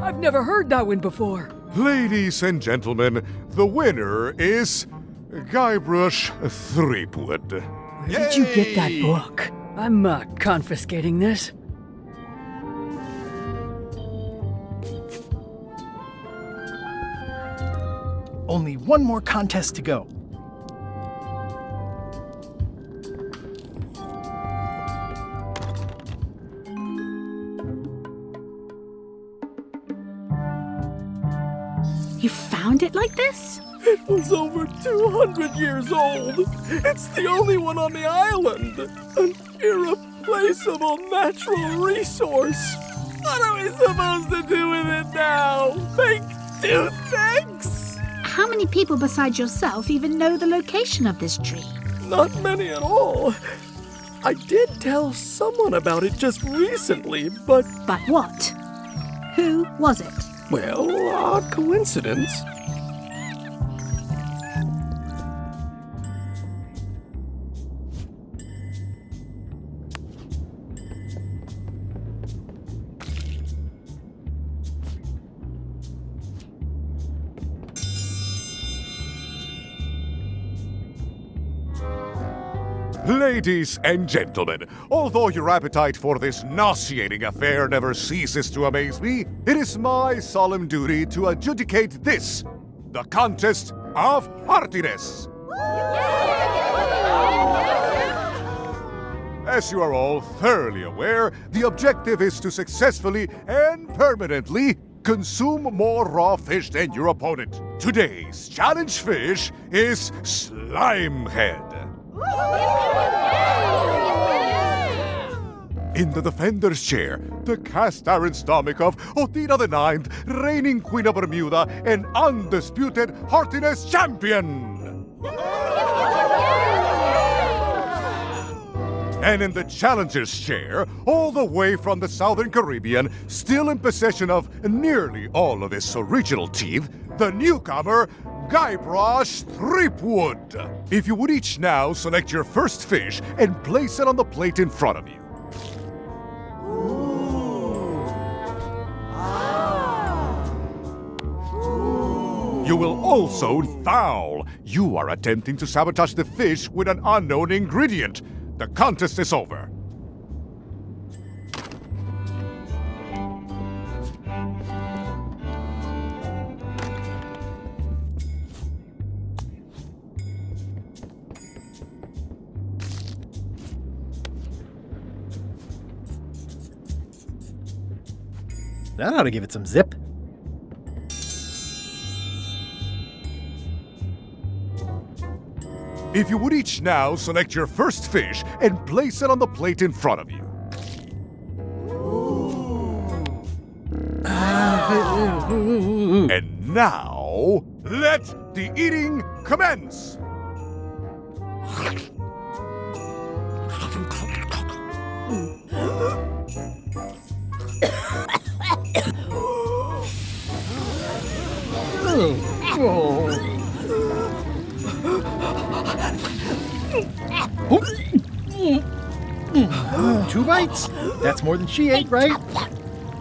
I've never heard that one before.
Ladies and gentlemen, the winner is Gaibrus Tripwud.
Where did you get that book? I'm confiscating this.
Only one more contest to go.
You found it like this?
It was over 200 years old. It's the only one on the island. An irreplaceable natural resource. What are we supposed to do with it now? Make two things?
How many people besides yourself even know the location of this tree?
Not many at all. I did tell someone about it just recently, but...
But what? Who was it?
Well, odd coincidence.
Ladies and gentlemen, although your appetite for this nauseating affair never ceases to amaze me, it is my solemn duty to adjudicate this, the contest of heartiness. As you are all thoroughly aware, the objective is to successfully and permanently consume more raw fish than your opponent. Today's challenge fish is Slimehead. In the defender's chair, the cast-iron stomach of Odina IX, reigning queen of Bermuda and undisputed heartiness champion. And in the challenger's chair, all the way from the Southern Caribbean, still in possession of nearly all of his original teeth, the newcomer, Gaibrаш Tripвуд. If you would each now select your first fish and place it on the plate in front of you. You will also foul. You are attempting to sabotage the fish with an unknown ingredient. The contest is over.
That ought to give it some zip.
If you would each now select your first fish and place it on the plate in front of you. And now, let the eating commence!
Two bites? That's more than she ate, right?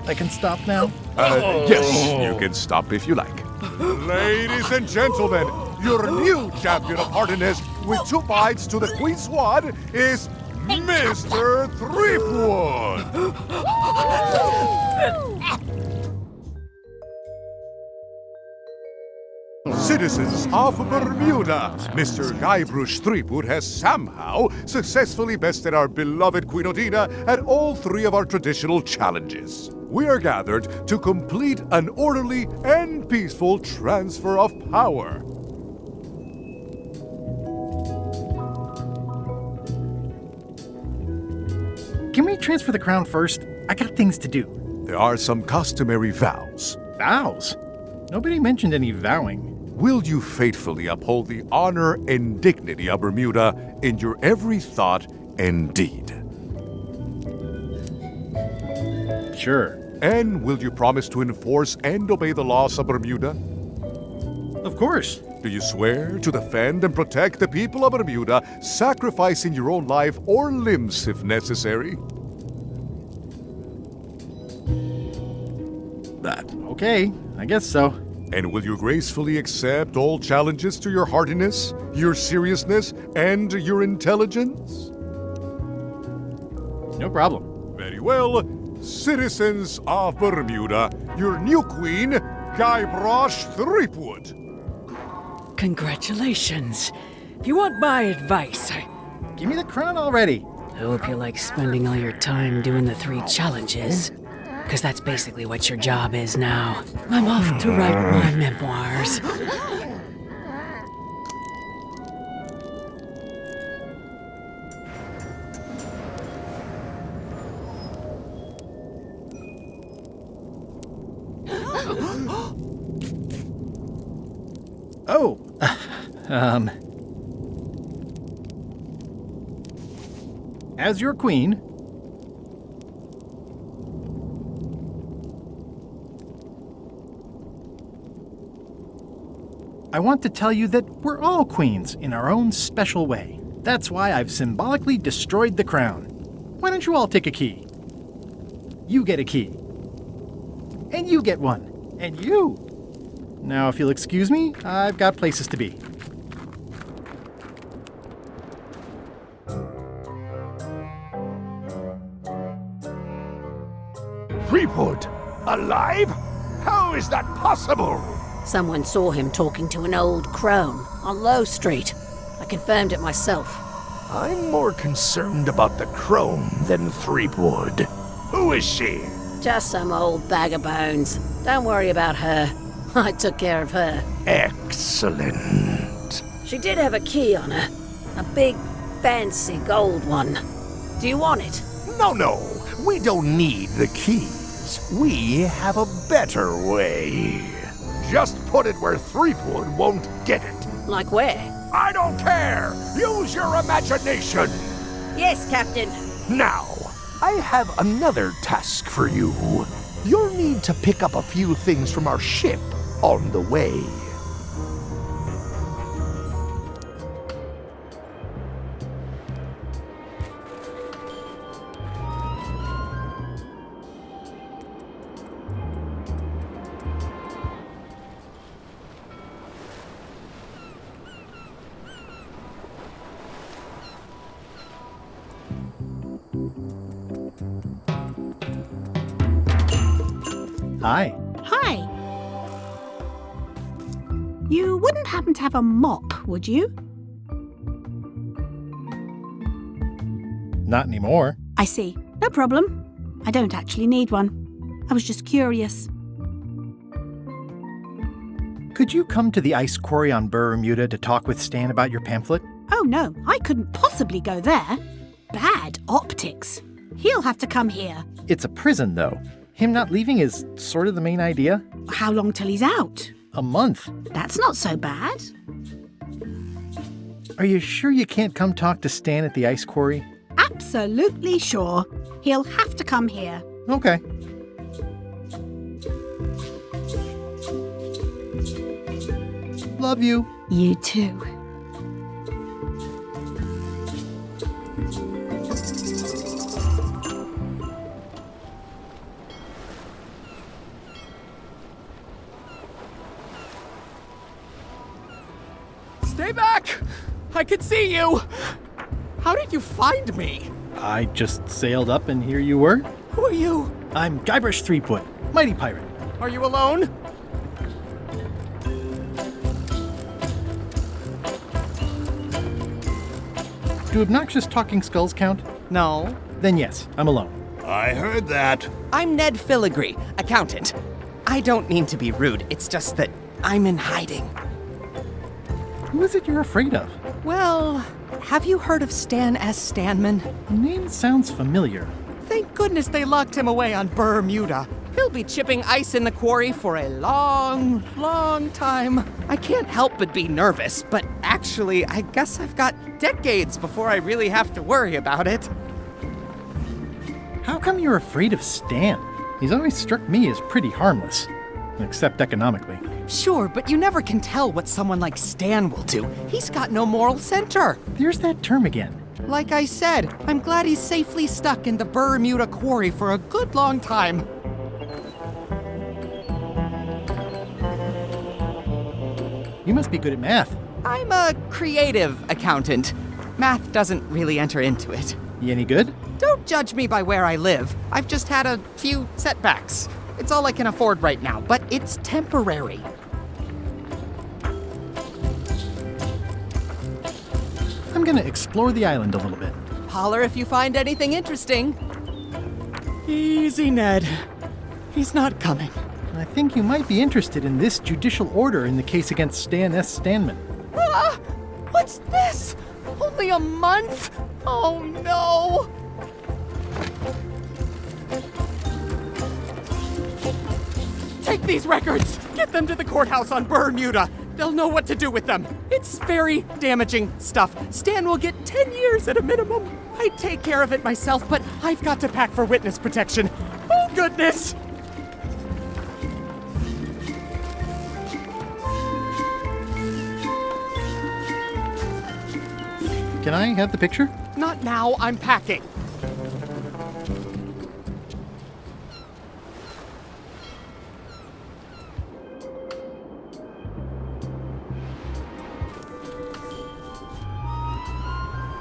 I can stop now?
Yes, you can stop if you like. Ladies and gentlemen, your new champion of hardiness with 2 bites to the Queen Swan is Mr. Tripwuod. Citizens of Bermuda, Mr. Gaibrus Tripwuod has somehow successfully bested our beloved Queen Odina at all 3 of our traditional challenges. We are gathered to complete an orderly and peaceful transfer of power.
Can we transfer the crown first? I got things to do.
There are some customary vows.
Vows? Nobody mentioned any vowing.
Will you faithfully uphold the honor and dignity of Bermuda in your every thought and deed?
Sure.
And will you promise to enforce and obey the laws of Bermuda?
Of course.
Do you swear to defend and protect the people of Bermuda, sacrificing your own life or limbs if necessary?
Okay, I guess so.
And will you gracefully accept all challenges to your hardiness, your seriousness, and your intelligence?
No problem.
Very well. Citizens of Bermuda, your new queen, Gaibrаш Трипвуд.
Congratulations. If you want my advice,
Give me the crown already.
I hope you like spending all your time doing the 3 challenges. Because that's basically what your job is now. I'm off to write my memoirs.
Oh, as your queen, I want to tell you that we're all queens in our own special way. That's why I've symbolically destroyed the crown. Why don't you all take a key? You get a key. And you get one. And you. Now, if you'll excuse me, I've got places to be.
Tripwuod? Alive? How is that possible?
Someone saw him talking to an old crone on Low Street. I confirmed it myself.
I'm more concerned about the crone than Tripwuod. Who is she?
Just some old bag of bones. Don't worry about her. I took care of her.
Excellent.
She did have a key on her. A big, fancy gold one. Do you want it?
No. We don't need the keys. We have a better way. Just put it where Tripwuod won't get it.
Like where?
I don't care! Use your imagination!
Yes, Captain.
Now, I have another task for you. You'll need to pick up a few things from our ship on the way.
Hi.
Hi. You wouldn't happen to have a mop, would you?
Not anymore.
I see. No problem. I don't actually need one. I was just curious.
Could you come to the ice quarry on Bermuda to talk with Stan about your pamphlet?
Oh no, I couldn't possibly go there. Bad optics. He'll have to come here.
It's a prison, though. Him not leaving is sort of the main idea.
How long till he's out?
A month.
That's not so bad.
Are you sure you can't come talk to Stan at the ice quarry?
Absolutely sure. He'll have to come here.
Okay. Love you.
You too.
Stay back! I can see you! How did you find me?
I just sailed up and here you were.
Who are you?
I'm Gaibrash Tripwud, mighty pirate.
Are you alone?
Do obnoxious talking skulls count?
No.
Then yes, I'm alone.
I heard that.
I'm Ned Filigree, accountant. I don't mean to be rude, it's just that I'm in hiding.
Who is it you're afraid of?
Well, have you heard of Stan S. Stanman?
The name sounds familiar.
Thank goodness they locked him away on Bermuda. He'll be chipping ice in the quarry for a long, long time. I can't help but be nervous, but actually, I guess I've got decades before I really have to worry about it.
How come you're afraid of Stan? He's always struck me as pretty harmless, except economically.
Sure, but you never can tell what someone like Stan will do. He's got no moral center.
There's that term again.
Like I said, I'm glad he's safely stuck in the Bermuda quarry for a good long time.
You must be good at math.
I'm a creative accountant. Math doesn't really enter into it.
You any good?
Don't judge me by where I live. I've just had a few setbacks. It's all I can afford right now, but it's temporary.
I'm gonna explore the island a little bit.
Holler if you find anything interesting.
Easy, Ned. He's not coming.
I think you might be interested in this judicial order in the case against Stan S. Stanman.
Ah! What's this? Only a month? Oh no! Take these records! Get them to the courthouse on Bermuda! They'll know what to do with them. It's very damaging stuff. Stan will get 10 years at a minimum. I'd take care of it myself, but I've got to pack for witness protection. Oh, goodness!
Can I have the picture?
Not now, I'm packing.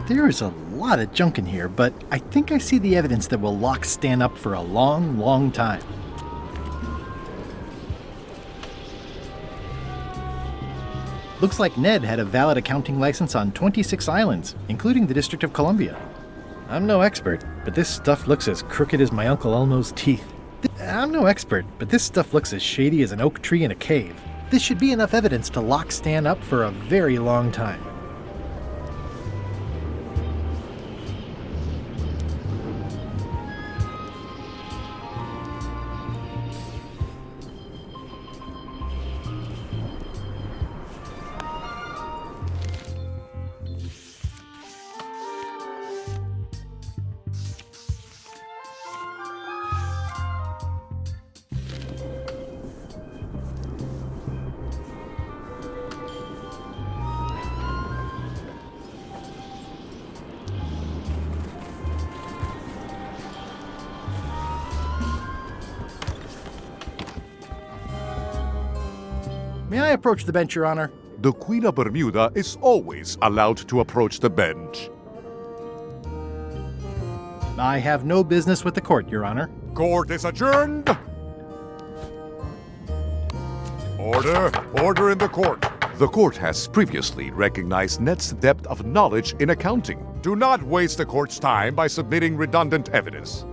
There is a lot of junk in here, but I think I see the evidence that will lock Stan up for a long, long time. Looks like Ned had a valid accounting license on 26 islands, including the District of Columbia. I'm no expert, but this stuff looks as crooked as my Uncle Elmo's teeth. I'm no expert, but this stuff looks as shady as an oak tree in a cave. This should be enough evidence to lock Stan up for a very long time. May I approach the bench, Your Honor?
The Queen of Bermuda is always allowed to approach the bench.
I have no business with the court, Your Honor.
Court is adjourned. Order! Order in the court. The court has previously recognized Ned's depth of knowledge in accounting. Do not waste the court's time by submitting redundant evidence.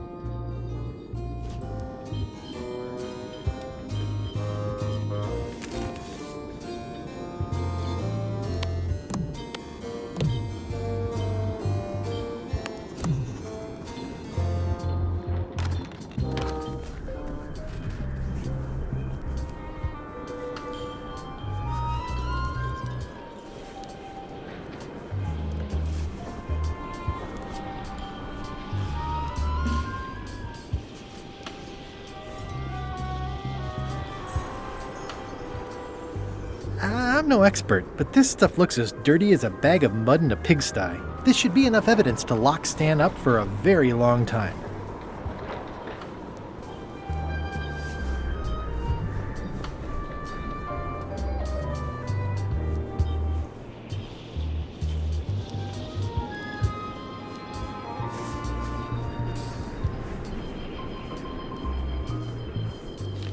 I'm no expert, but this stuff looks as dirty as a bag of mud in a pigsty. This should be enough evidence to lock Stan up for a very long time.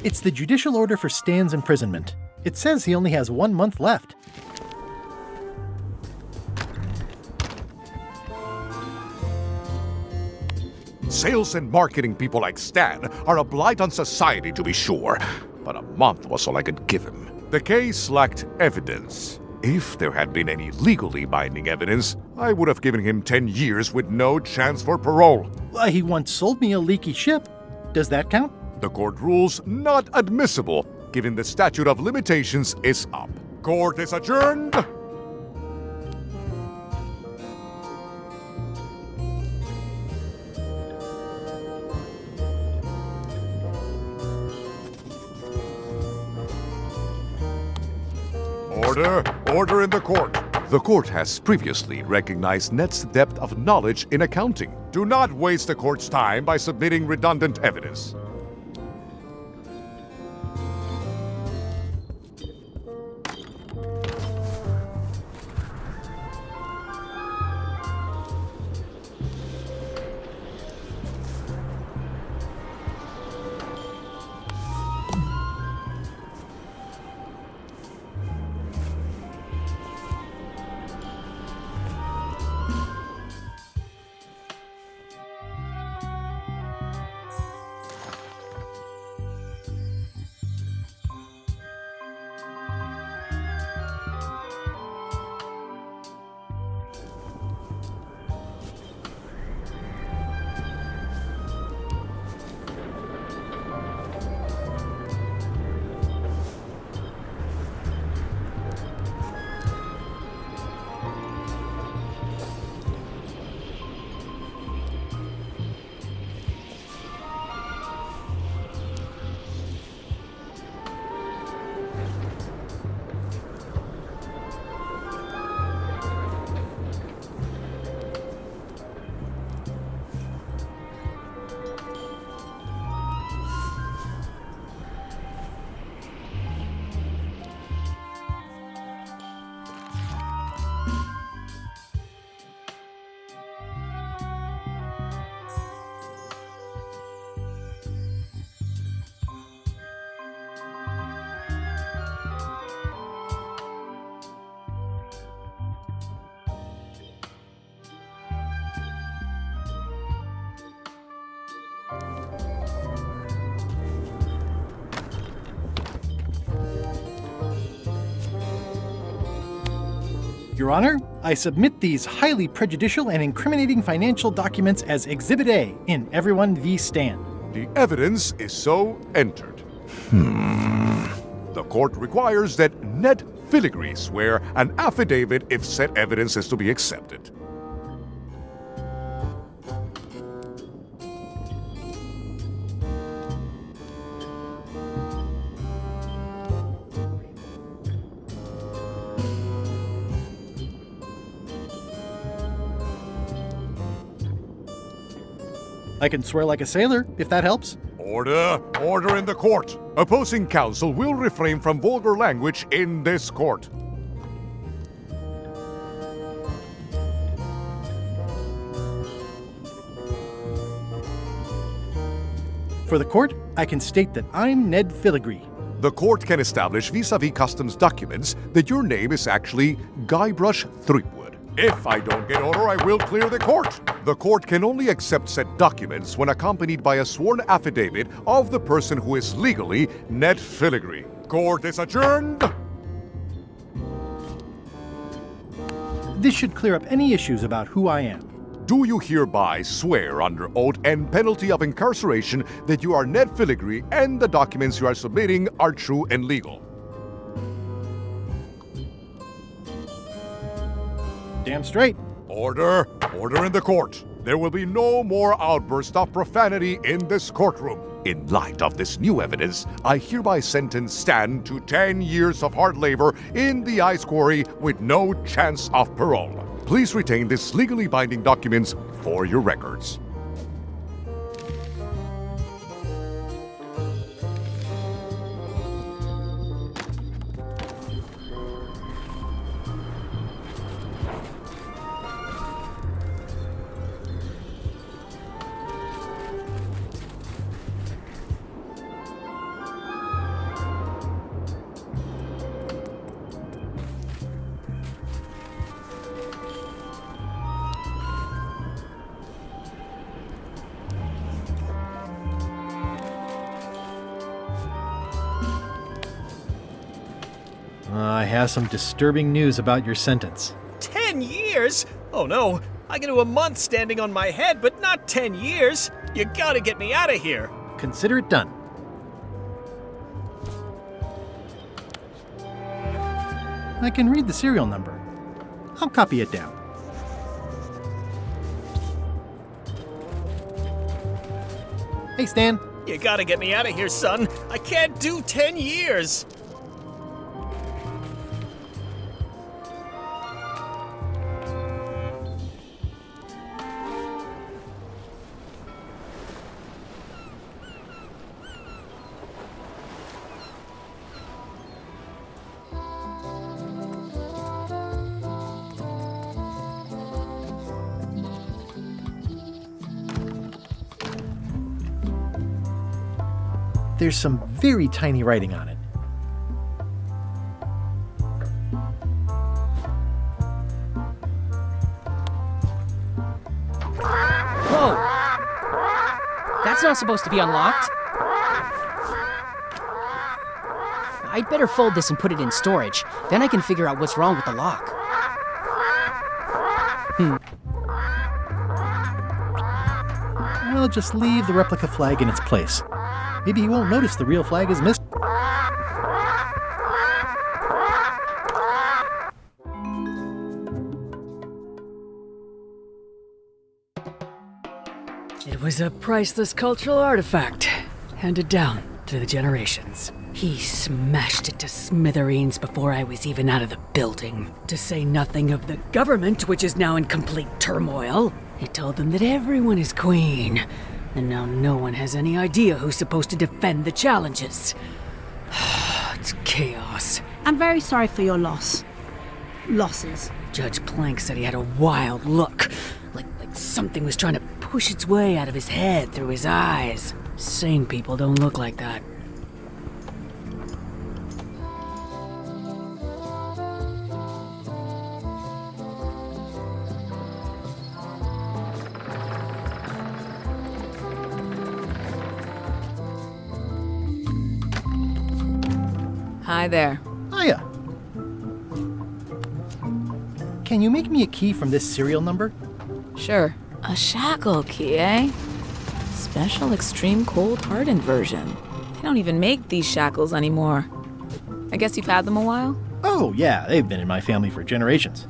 It's the judicial order for Stan's imprisonment. It says he only has 1 month left.
Sales and marketing people like Stan are a blight on society, to be sure, but a month was all I could give him. The case lacked evidence. If there had been any legally binding evidence, I would have given him 10 years with no chance for parole.
He once sold me a leaky ship. Does that count?
The court rules not admissible, given the statute of limitations is up. Court is adjourned. Order in the court. The court has previously recognized Ned's depth of knowledge in accounting. Do not waste the court's time by submitting redundant evidence.
Your Honor, I submit these highly prejudicial and incriminating financial documents as Exhibit A in Everyone v. Stan.
The evidence is so entered. The court requires that Ned Filigree swear an affidavit if said evidence is to be accepted.
I can swear like a sailor, if that helps.
Order in the court. Opposing counsel will refrain from vulgar language in this court.
For the court, I can state that I'm Ned Filigree.
The court can establish vis-a-vis customs documents that your name is actually Gairbrush Tripwud. If I don't get order, I will clear the court. The court can only accept said documents when accompanied by a sworn affidavit of the person who is legally Ned Filigree. Court is adjourned.
This should clear up any issues about who I am.
Do you hereby swear under oath and penalty of incarceration that you are Ned Filigree and the documents you are submitting are true and legal?
Damn straight.
Order in the court. There will be no more outbursts of profanity in this courtroom. In light of this new evidence, I hereby sentence Stan to 10 years of hard labor in the ice quarry with no chance of parole. Please retain this legally binding documents for your records.
I have some disturbing news about your sentence.
10 years? Oh no, I can do a month standing on my head, but not 10 years. You gotta get me out of here.
Consider it done. I can read the serial number. I'll copy it down. Hey, Stan.
You gotta get me out of here, son. I can't do 10 years.
There's some very tiny writing on it.
Whoa! That's not supposed to be unlocked. I'd better fold this and put it in storage. Then I can figure out what's wrong with the lock.
I'll just leave the replica flag in its place. Maybe he won't notice the real flag is missing.
It was a priceless cultural artifact, handed down through the generations. He smashed it to smithereens before I was even out of the building. To say nothing of the government, which is now in complete turmoil. He told them that everyone is queen, and now no one has any idea who's supposed to defend the challenges. It's chaos.
I'm very sorry for your losses.
Judge Plank said he had a wild look, like something was trying to push its way out of his head through his eyes. Sane people don't look like that.
Hi there.
Hiya. Can you make me a key from this serial number?
Sure. A shackle key, eh? Special extreme cold hardened version. They don't even make these shackles anymore. I guess you've had them a while?
Oh, yeah, they've been in my family for generations.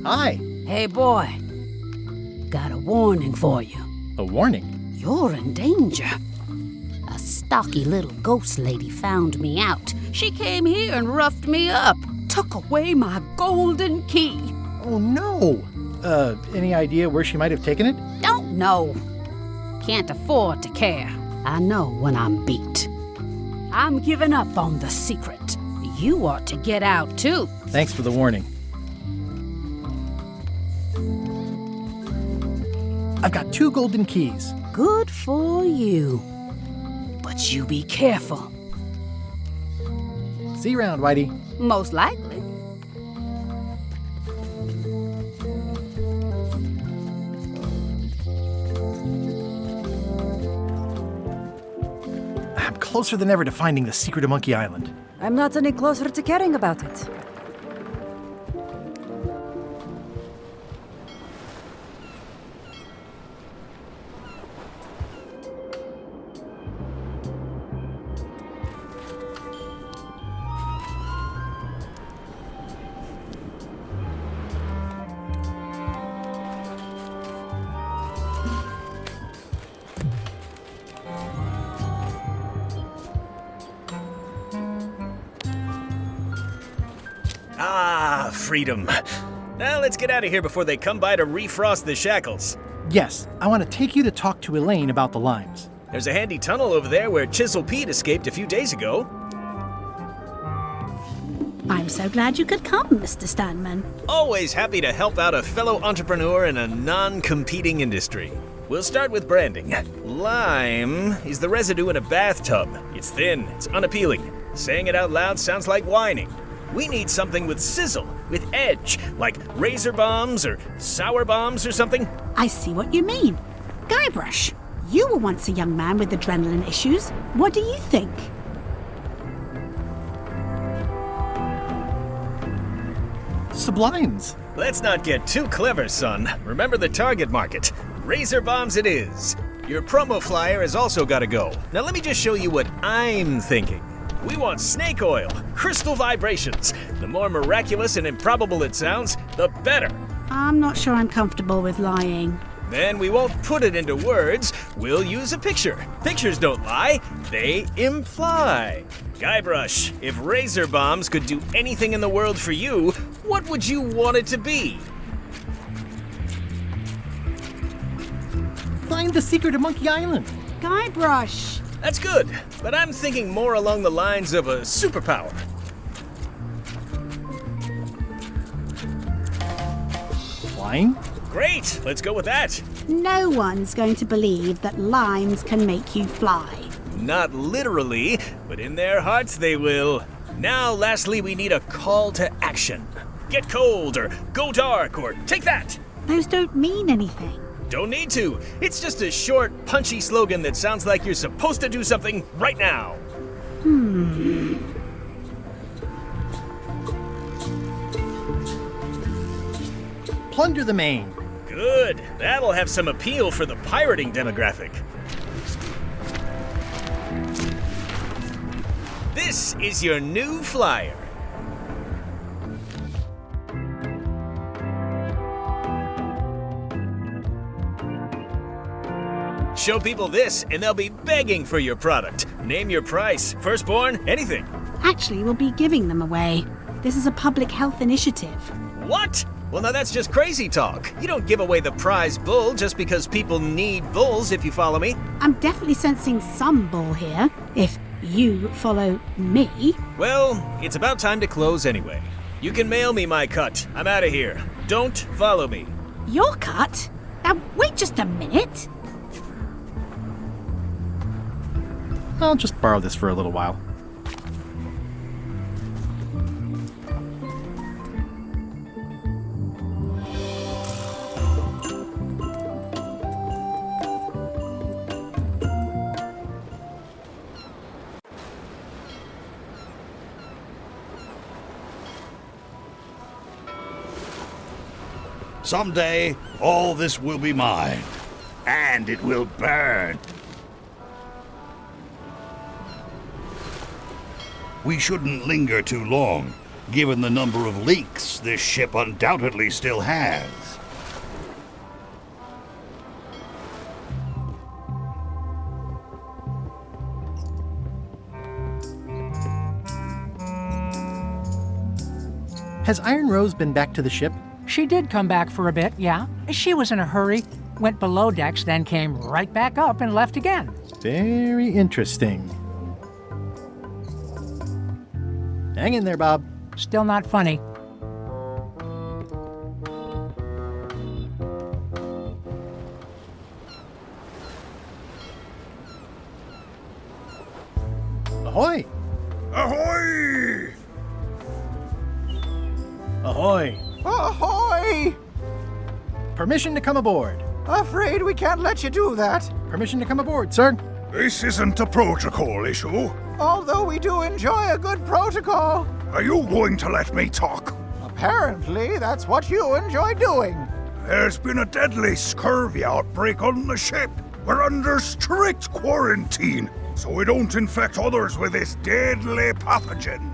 Hi.
Hey, boy. Got a warning for you.
A warning?
You're in danger. A stocky little ghost lady found me out. She came here and roughed me up. Took away my golden key.
Oh, no. Any idea where she might have taken it?
Don't know. Can't afford to care. I know when I'm beat. I'm giving up on the secret. You ought to get out, too.
Thanks for the warning. I've got 2 golden keys.
Good for you. But you be careful.
See you around, Whitey.
Most likely.
I'm closer than ever to finding the secret of Monkey Island.
I'm not any closer to caring about it.
Ah, freedom. Now let's get out of here before they come by to refrost the shackles.
Yes, I want to take you to talk to Elaine's about the limes.
There's a handy tunnel over there where Chisel Pete escaped a few days ago.
I'm so glad you could come, Mr. Stanman.
Always happy to help out a fellow entrepreneur in a non-competing industry. We'll start with branding. Lime is the residue in a bathtub. It's thin, it's unappealing. Saying it out loud sounds like whining. We need something with sizzle, with edge, like razor bombs or sour bombs or something.
I see what you mean. Guybrush, you were once a young man with adrenaline issues. What do you think?
Sublimes.
Let's not get too clever, son. Remember the target market. Razor bombs it is. Your promo flyer has also got to go. Now let me just show you what I'm thinking. We want snake oil, crystal vibrations. The more miraculous and improbable it sounds, the better.
I'm not sure I'm comfortable with lying.
Then we won't put it into words, we'll use a picture. Pictures don't lie, they imply. Guybrush, if razor bombs could do anything in the world for you, what would you want it to be?
Find the secret of Monkey Island.
Guybrush!
That's good, but I'm thinking more along the lines of a superpower.
Flying?
Great, let's go with that.
No one's going to believe that limes can make you fly.
Not literally, but in their hearts they will. Now, lastly, we need a call to action. Get cold, or go dark, or take that.
Those don't mean anything.
Don't need to. It's just a short, punchy slogan that sounds like you're supposed to do something right now.
Plunder the main.
Good. That'll have some appeal for the pirating demographic. This is your new flyer. Show people this, and they'll be begging for your product. Name your price, firstborn, anything.
Actually, we'll be giving them away. This is a public health initiative.
What? Well, now that's just crazy talk. You don't give away the prize bull just because people need bulls, if you follow me.
I'm definitely sensing some bull here, if you follow me.
Well, it's about time to close anyway. You can mail me my cut. I'm out of here. Don't follow me.
Your cut? Now, wait just a minute.
I'll just borrow this for a little while.
Someday, all this will be mine, and it will burn. We shouldn't linger too long, given the number of leaks this ship undoubtedly still has.
Has Iron Rose been back to the ship?
She did come back for a bit, yeah. She was in a hurry, went below decks, then came right back up and left again.
Very interesting. Hang in there, Bob.
Still not funny.
Ahoy!
Ahoy!
Ahoy!
Ahoy!
Permission to come aboard.
Afraid we can't let you do that.
Permission to come aboard, sir.
This isn't a protocol issue.
Although we do enjoy a good protocol.
Are you going to let me talk?
Apparently, that's what you enjoy doing.
There's been a deadly scurvy outbreak on the ship. We're under strict quarantine, so we don't infect others with this deadly pathogen.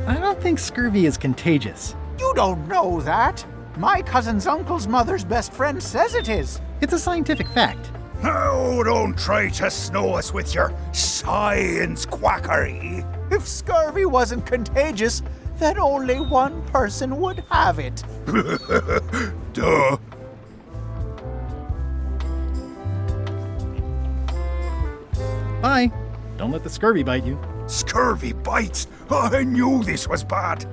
I don't think scurvy is contagious.
You don't know that. My cousin's uncle's mother's best friend says it is.
It's a scientific fact.
No, don't try to snow us with your science quackery.
If scurvy wasn't contagious, then only one person would have it.
Duh.
Bye. Don't let the scurvy bite you.
Scurvy bites? I knew this was bad.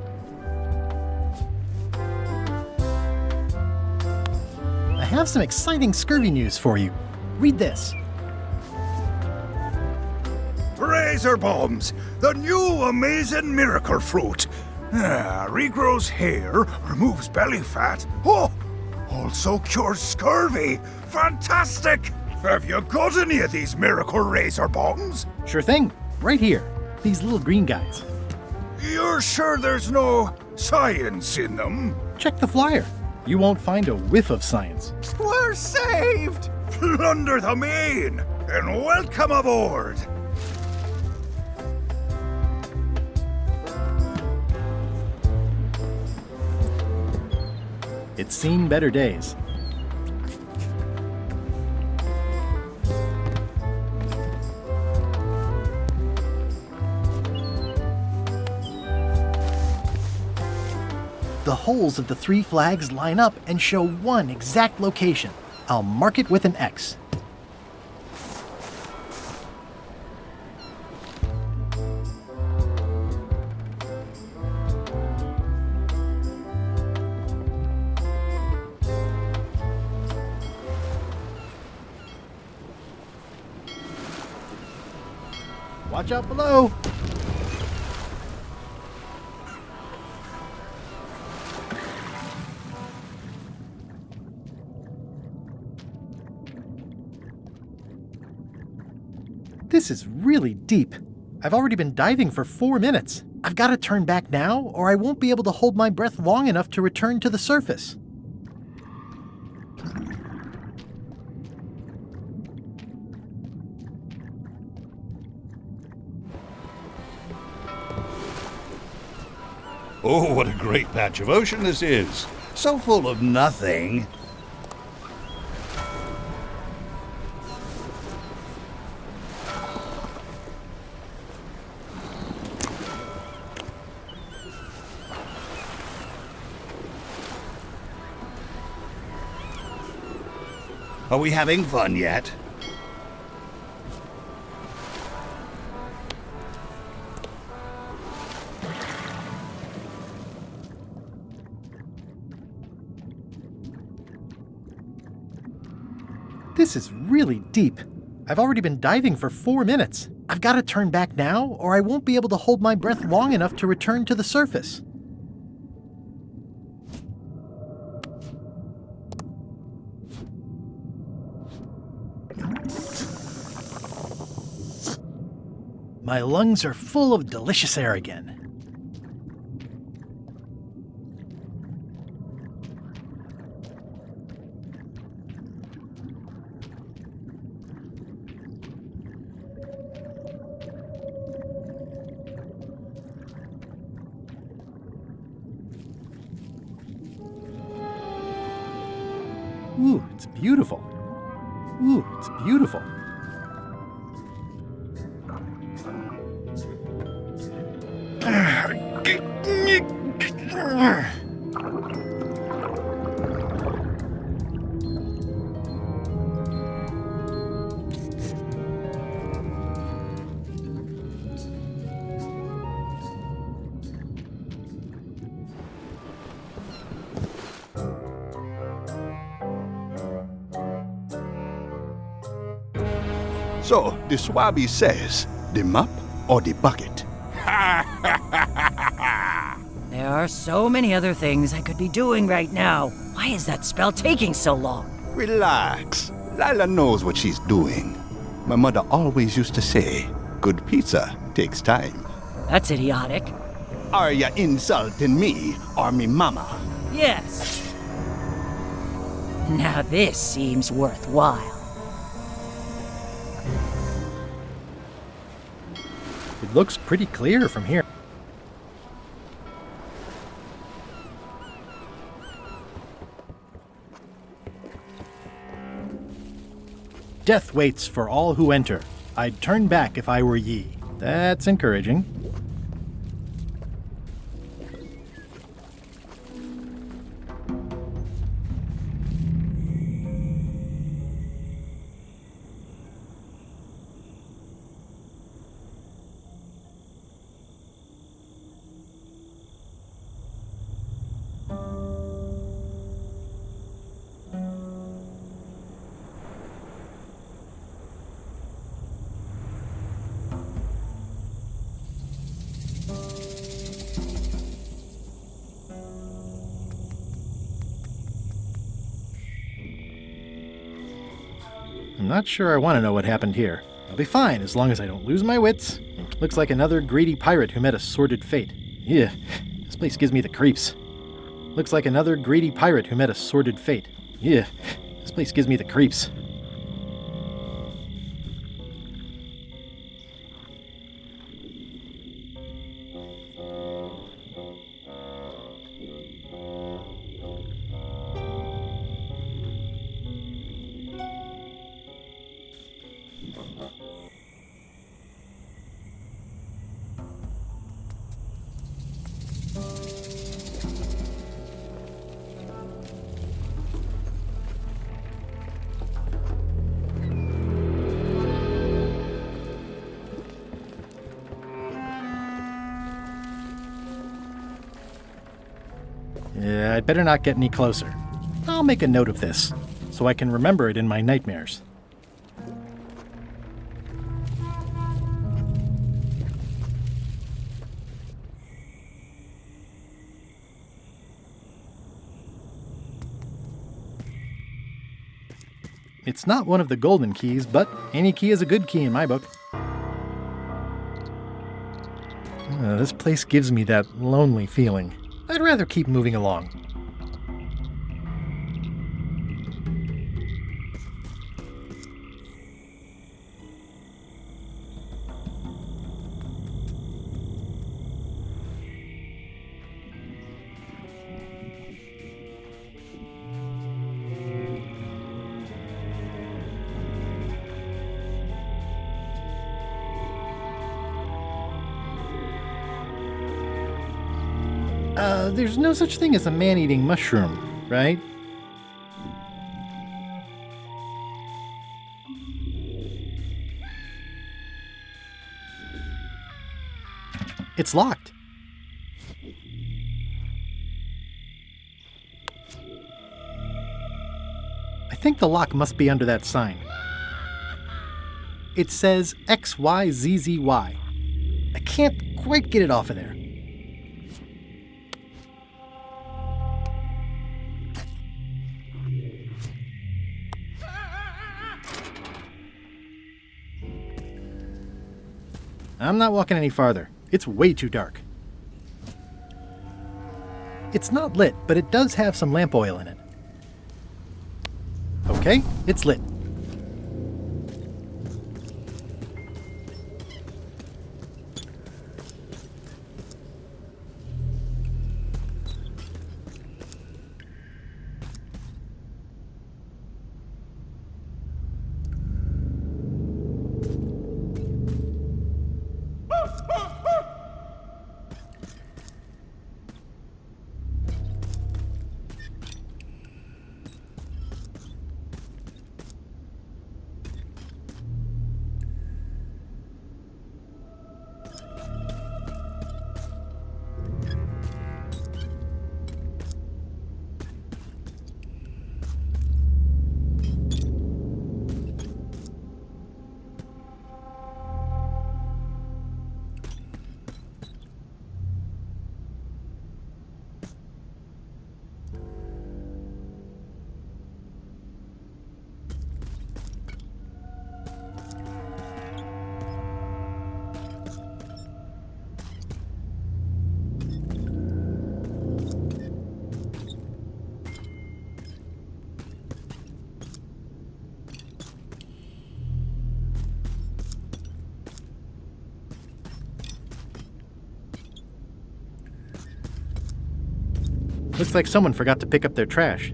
I have some exciting scurvy news for you. read this.
Razor bombs, the new amazing miracle fruit. Regrows hair, removes belly fat. Oh, also cures scurvy. Fantastic! Have you got any of these miracle razor bombs?
Sure thing. Right here. These little green guys.
You're sure there's no science in them?
Check the flyer. You won't find a whiff of science.
We're saved! Plunder the main, and welcome aboard!
It's seen better days. The holes of the 3 flags line up and show one exact location. I'll mark it with an X. Watch out below! This is really deep. I've already been diving for 4 minutes. I've got to turn back now, or I won't be able to hold my breath long enough to return to the surface.
Oh, what a great patch of ocean this is. So full of nothing. Are we having fun yet?
This is really deep. I've already been diving for 4 minutes. I've got to turn back now, or I won't be able to hold my breath long enough to return to the surface. My lungs are full of delicious air again. Ooh, it's beautiful. Ooh, it's beautiful.
So, the Swabby says, the mop or the bucket?
There are so many other things I could be doing right now. Why is that spell taking so long?
Relax. Lila knows what she's doing. My mother always used to say, good pizza takes time.
That's idiotic.
Are ya insulting me or me mama?
Yes. Now this seems worthwhile.
It looks pretty clear from here. Death waits for all who enter. I'd turn back if I were ye. That's encouraging. I'm not sure I want to know what happened here. I'll be fine as long as I don't lose my wits. Looks like another greedy pirate who met a sordid fate. Yeah, this place gives me the creeps. Looks like another greedy pirate who met a sordid fate. Yeah, this place gives me the creeps. Yeah, I'd better not get any closer. I'll make a note of this, so I can remember it in my nightmares. It's not one of the golden keys, but any key is a good key in my book. This place gives me that lonely feeling. I'd rather keep moving along. There's no such thing as a man-eating mushroom, right? It's locked. I think the lock must be under that sign. It says XYZZY. I can't quite get it off of there. I'm not walking any farther. It's way too dark. It's not lit, but it does have some lamp oil in it. Okay, it's lit. Looks like someone forgot to pick up their trash.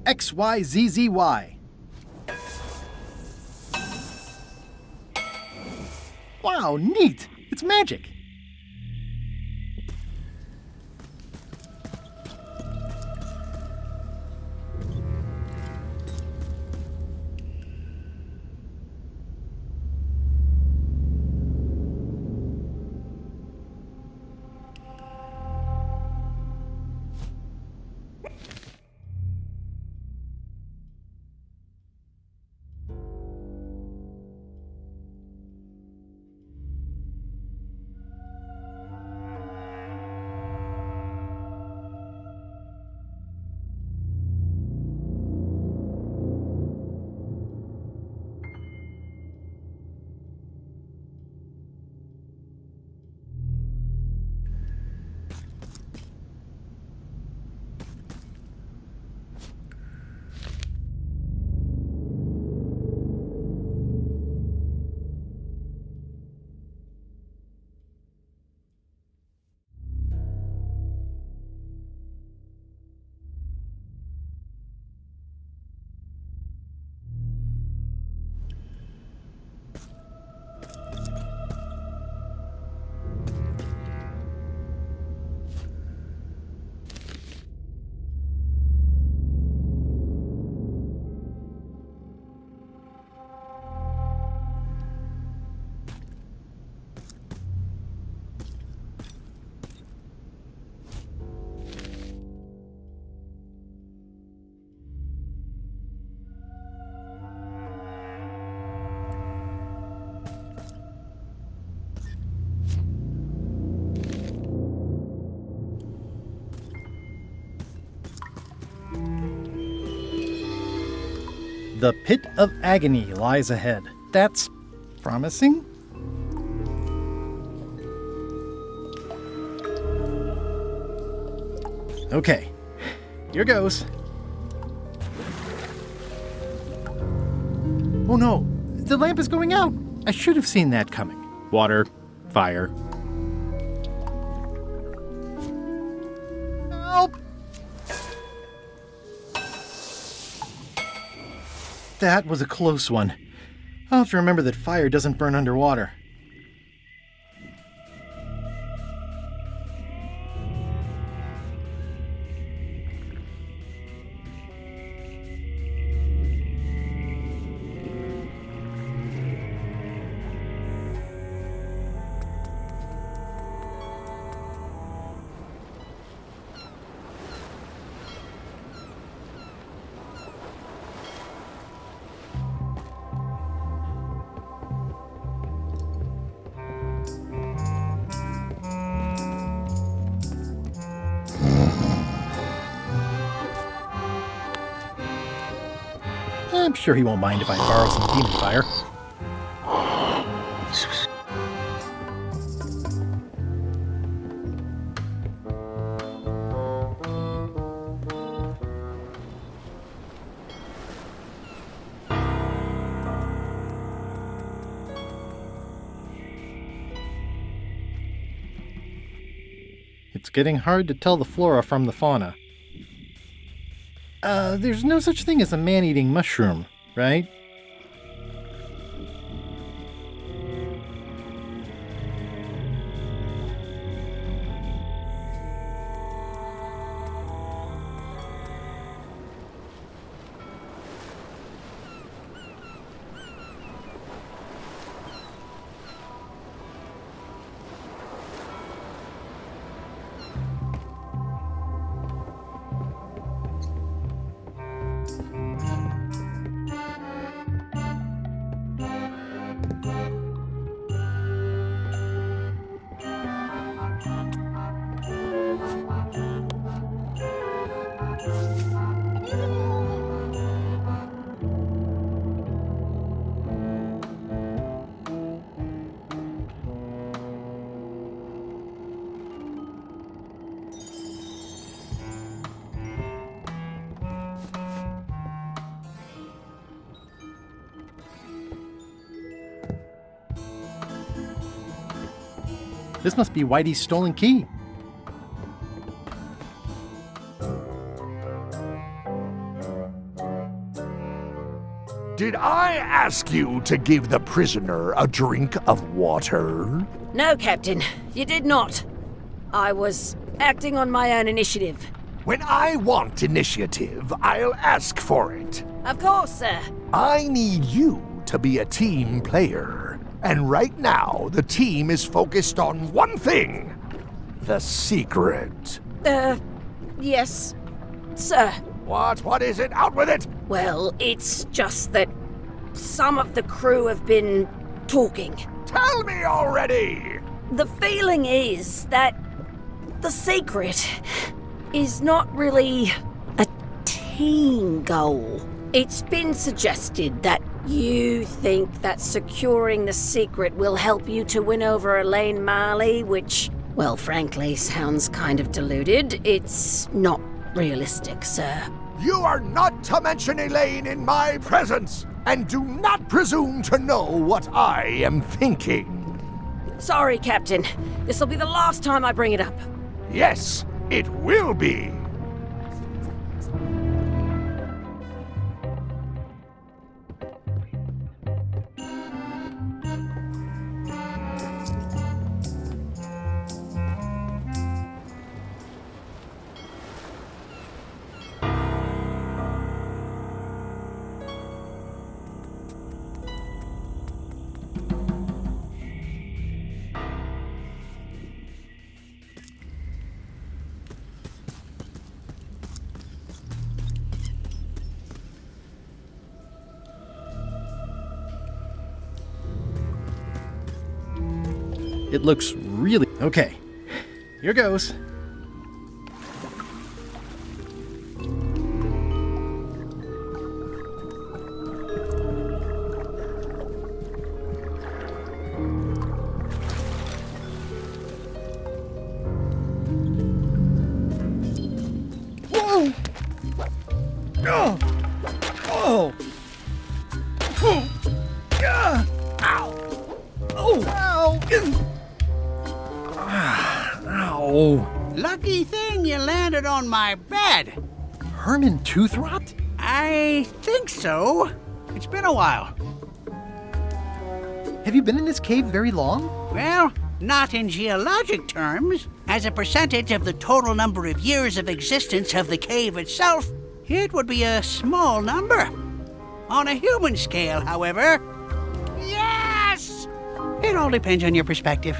XYZZY. Wow, neat! It's magic! The pit of agony lies ahead. That's promising? Okay, here goes. Oh no, the lamp is going out. I should have seen that coming. Water, fire. Help! That was a close one. I'll have to remember that fire doesn't burn underwater. I'm sure he won't mind if I borrow some demon fire. It's getting hard to tell the flora from the fauna. There's no such thing as a man-eating mushroom, right? This must be Whitey's stolen key.
Did I ask you to give the prisoner a drink of water?
No, Captain, you did not. I was acting on my own initiative.
When I want initiative, I'll ask for it.
Of course, sir.
I need you to be a team player. And right now, the team is focused on one thing. The secret.
Yes, sir.
What is it? Out with it!
Well, it's just that some of the crew have been talking.
Tell me already!
The feeling is that the secret is not really a team goal. It's been suggested that you think that securing the secret will help you to win over Elейн Marli, which, well, frankly, sounds kind of deluded. It's not realistic, sir.
You are not to mention Elейn in my presence, and do not presume to know what I am thinking.
Sorry, Captain. This'll be the last time I bring it up.
Yes, it will be.
It looks really... Okay, here goes.
Whoa! Oh! Oh! Ow! Oh! Ow! Ow! Lucky thing you landed on my bed.
Herman Tooth Rot?
I think so. It's been a while.
Have you been in this cave very long?
Well, not in geologic terms. As a percentage of the total number of years of existence of the cave itself, it would be a small number. On a human scale, however, yes! It all depends on your perspective.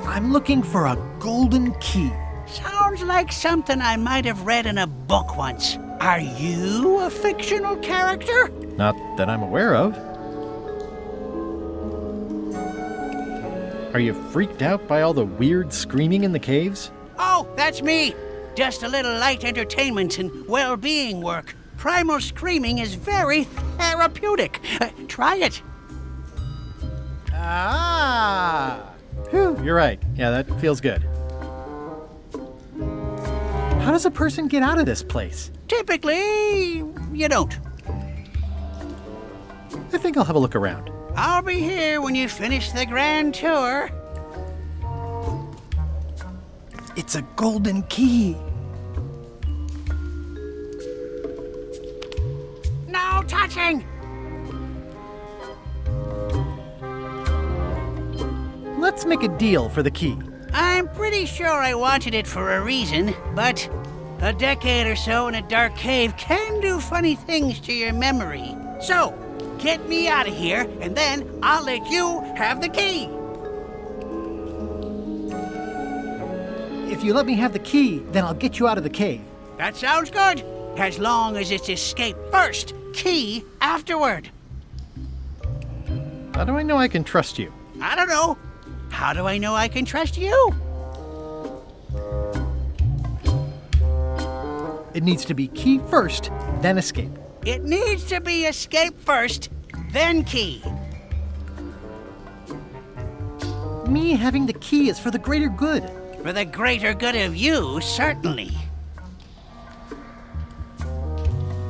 I'm looking for a golden key.
Sounds like something I might have read in a book once. Are you a fictional character?
Not that I'm aware of. Are you freaked out by all the weird screaming in the caves?
Oh, that's me. Just a little light entertainment and well-being work. Primal screaming is very therapeutic. Try it.
Ah! Whew, you're right. Yeah, that feels good. How does a person get out of this place?
Typically, you don't.
I think I'll have a look around.
I'll be here when you finish the grand tour.
It's a golden key.
No touching!
Let's make a deal for the key.
I'm pretty sure I wanted it for a reason, but a decade or so in a dark cave can do funny things to your memory. So, get me out of here, and then I'll let you have the key.
If you let me have the key, then I'll get you out of the cave.
That sounds good. As long as it's escape first, key afterward.
How do I know I can trust you?
I don't know. How do I know I can trust you?
It needs to be key first, then escape.
It needs to be escape first, then key.
Me having the key is for the greater good.
For the greater good of you, certainly.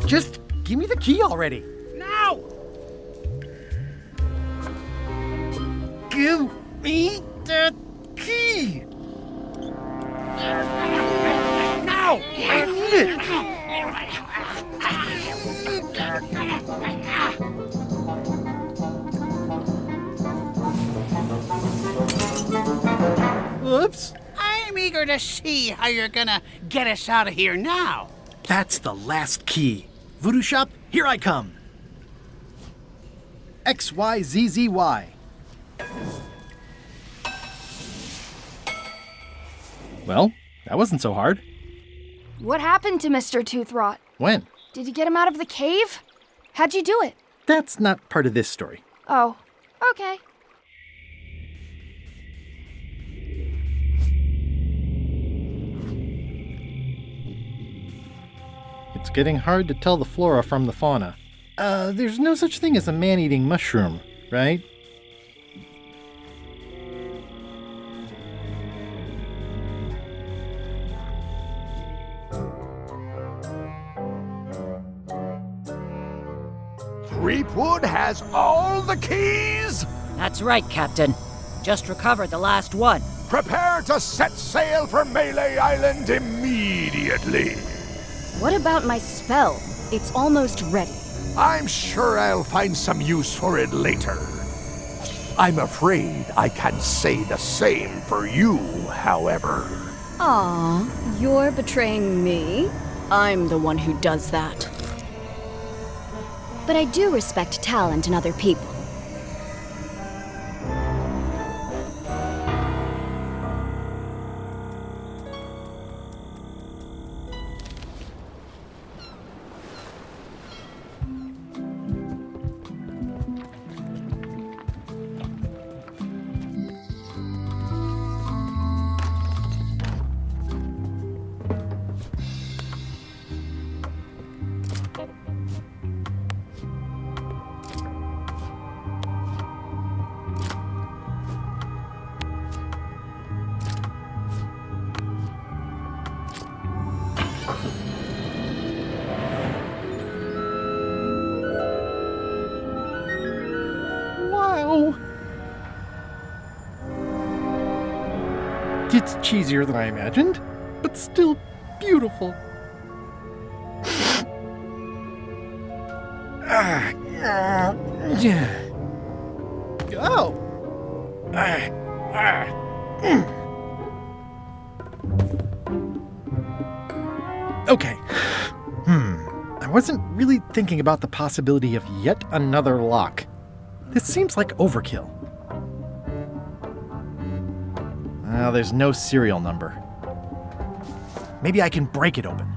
Just give me the key already.
Now!
Give me the key!
Now!
Oops.
I'm eager to see how you're gonna get us out of here now.
That's the last key. Voodoo Shop, here I come. XYZZY. Well, that wasn't so hard.
What happened to Mr. Toothrot?
When?
Did you get him out of the cave? How'd you do it?
That's not part of this story.
Oh, okay.
It's getting hard to tell the flora from the fauna. There's no such thing as a man-eating mushroom, right?
Tripwud has all the keys?
That's right, Captain. Just recovered the last one.
Prepare to set sail for Melee Island immediately.
What about my spell? It's almost ready.
I'm sure I'll find some use for it later. I'm afraid I can't say the same for you, however.
Aw, you're betraying me? I'm the one who does that. But I do respect talent in other people.
It's cheesier than I imagined, but still beautiful. Oh! Okay. I wasn't really thinking about the possibility of yet another lock. This seems like overkill. Well, there's no serial number. Maybe I can break it open.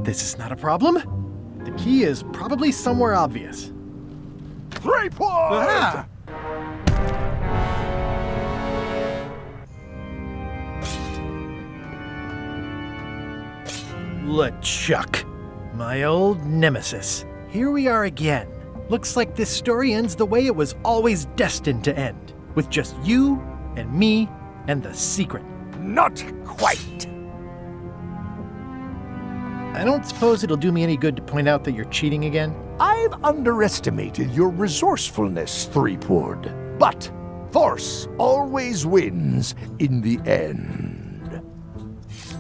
This is not a problem. The key is probably somewhere obvious.
3 points!
LeChuck, my old nemesis. Here we are again. Looks like this story ends the way it was always destined to end, with just you and me and the secret.
Not quite.
I don't suppose it'll do me any good to point out that you're cheating again?
I've underestimated your resourcefulness, Tripwud. But force always wins in the end.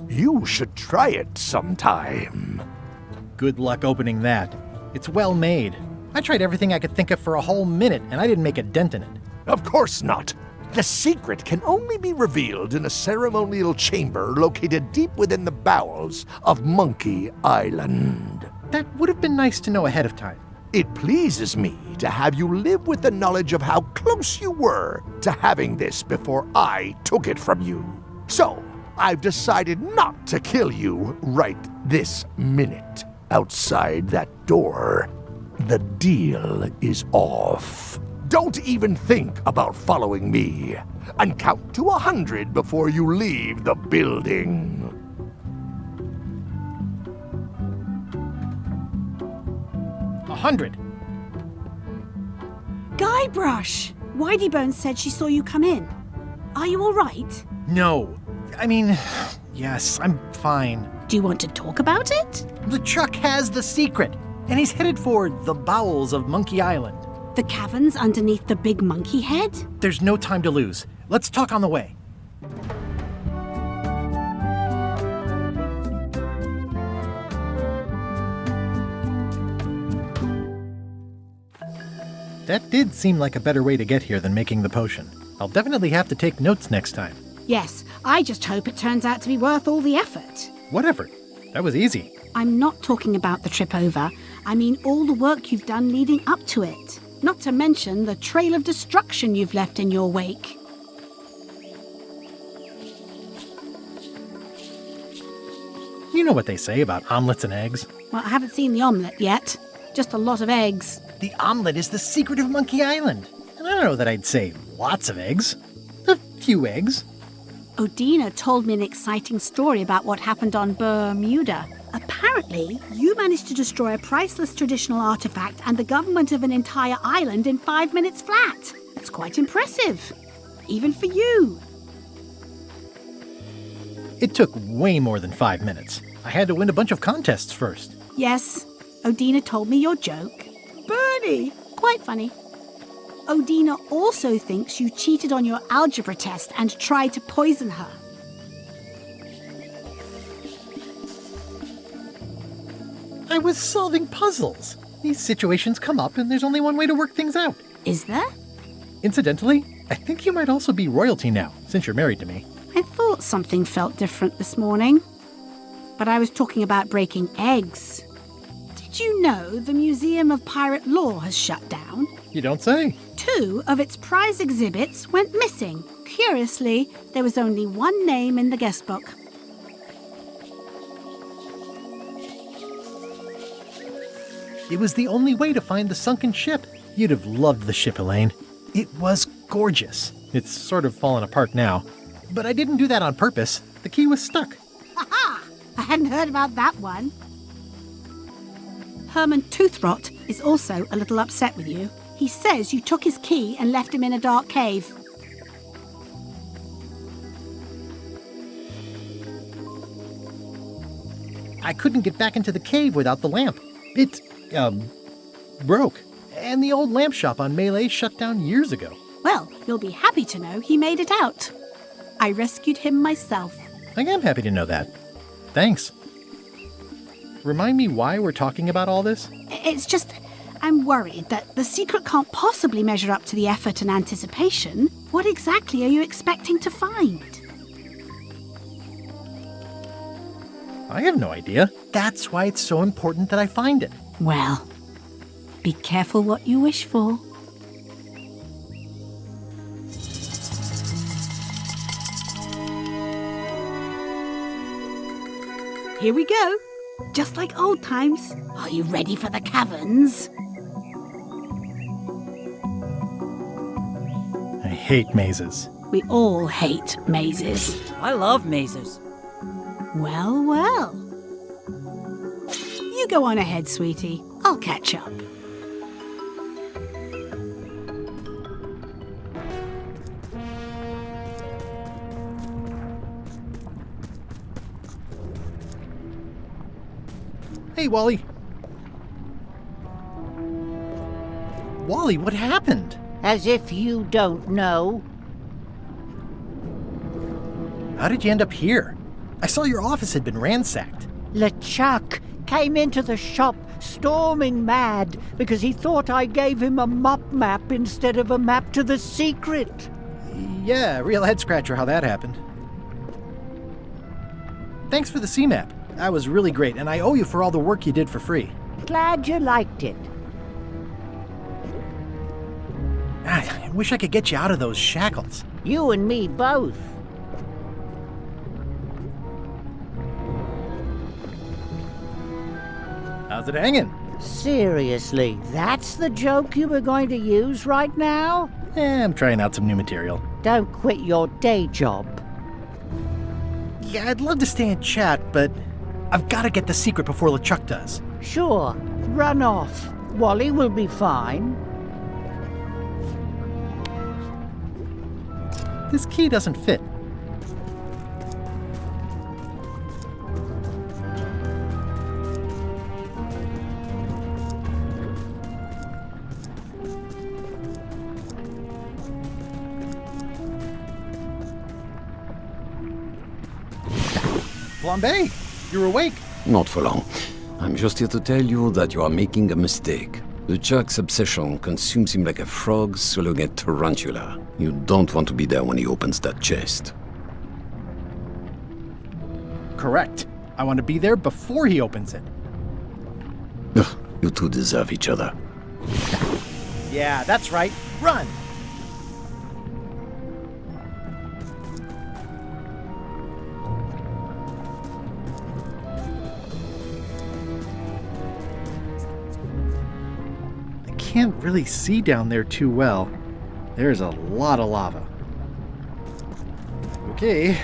You should try it sometime.
Good luck opening that. It's well made. I tried everything I could think of for a whole minute, and I didn't make a dent in it.
Of course not. The secret can only be revealed in a ceremonial chamber located deep within the bowels of Monkey Island.
That would have been nice to know ahead of time.
It pleases me to have you live with the knowledge of how close you were to having this before I took it from you. So, I've decided not to kill you right this minute. Outside that door, the deal is off. Don't even think about following me, and count to 100 before you leave the building.
100.
Guybrush!
Whitey Bones said she saw you come in. Are you all right?
No. I mean, yes, I'm fine.
Do you want to talk about it?
LeChuck has the secret, and he's headed for the bowels of Monkey Island.
The caverns underneath the big monkey head?
There's no time to lose. Let's talk on the way. That did seem like a better way to get here than making the potion. I'll definitely have to take notes next time.
Yes, I just hope it turns out to be worth all the effort.
Whatever. That was easy.
I'm not talking about the trip over. I mean all the work you've done leading up to it. Not to mention the trail of destruction you've left in your wake.
You know what they say about omelets and eggs.
Well, I haven't seen the omelette yet. Just a lot of eggs.
The omelet is the secret of Monkey Island. And I don't know that I'd say lots of eggs. A few eggs.
Odina told me an exciting story about what happened on Bermuda. Apparently, you managed to destroy a priceless traditional artifact and the government of an entire island in 5 minutes flat. That's quite impressive. Even for you.
It took way more than 5 minutes. I had to win a bunch of contests first.
Yes, Odina told me your joke. Bernie! Quite funny. Odina also thinks you cheated on your algebra test and tried to poison her.
I was solving puzzles. These situations come up and there's only one way to work things out.
Is there?
Incidentally, I think you might also be royalty now, since you're married to me.
I thought something felt different this morning. But I was talking about breaking eggs. Did you know the Museum of Pirate Lore has shut down?
You don't say.
2 of its prize exhibits went missing. Curiously, there was only one name in the guest book.
It was the only way to find the sunken ship. You'd have loved the ship, Elaine's. It was gorgeous. It's sort of fallen apart now. But I didn't do that on purpose. The key was stuck.
Aha! I hadn't heard about that one. Herman Toothrot is also a little upset with you. He says you took his key and left him in a dark cave.
I couldn't get back into the cave without the lamp. It, broke. And the old lamp shop on Melee shut down years ago.
Well, you'll be happy to know he made it out. I rescued him myself.
I am happy to know that. Thanks. Remind me why we're talking about all this?
It's just, I'm worried that the secret can't possibly measure up to the effort and anticipation. What exactly are you expecting to find?
I have no idea. That's why it's so important that I find it.
Well, be careful what you wish for. Here we go. Just like old times. Are you ready for the caverns?
I hate mazes.
We all hate mazes.
I love mazes.
Well, well. You go on ahead, sweetie. I'll catch up.
Hey, Wally. Wally, what happened?
As if you don't know.
How did you end up here? I saw your office had been ransacked.
LeChuck came into the shop storming mad because he thought I gave him a map instead of a map to the secret.
Yeah, real head-scratcher how that happened. Thanks for the C-map. That was really great, and I owe you for all the work you did for free.
Glad you liked it.
I wish I could get you out of those shackles.
You and me both.
How's it hanging?
Seriously, that's the joke you were going to use right now?
I'm trying out some new material.
Don't quit your day job.
Yeah, I'd love to stay and chat, but I've got to get the secret before LeChuck does.
Sure, run off. Wally will be fine.
This key doesn't fit. Flambe, you're awake.
Not for long. I'm just here to tell you that you are making a mistake. LeChuck's obsession consumes him like a frog swallowing a tarantula. You don't want to be there when he opens that chest.
Correct. I want to be there before he opens it.
Ugh, you two deserve each other.
Yeah, that's right. Run! Can't really see down there too well. There's a lot of lava. Okay,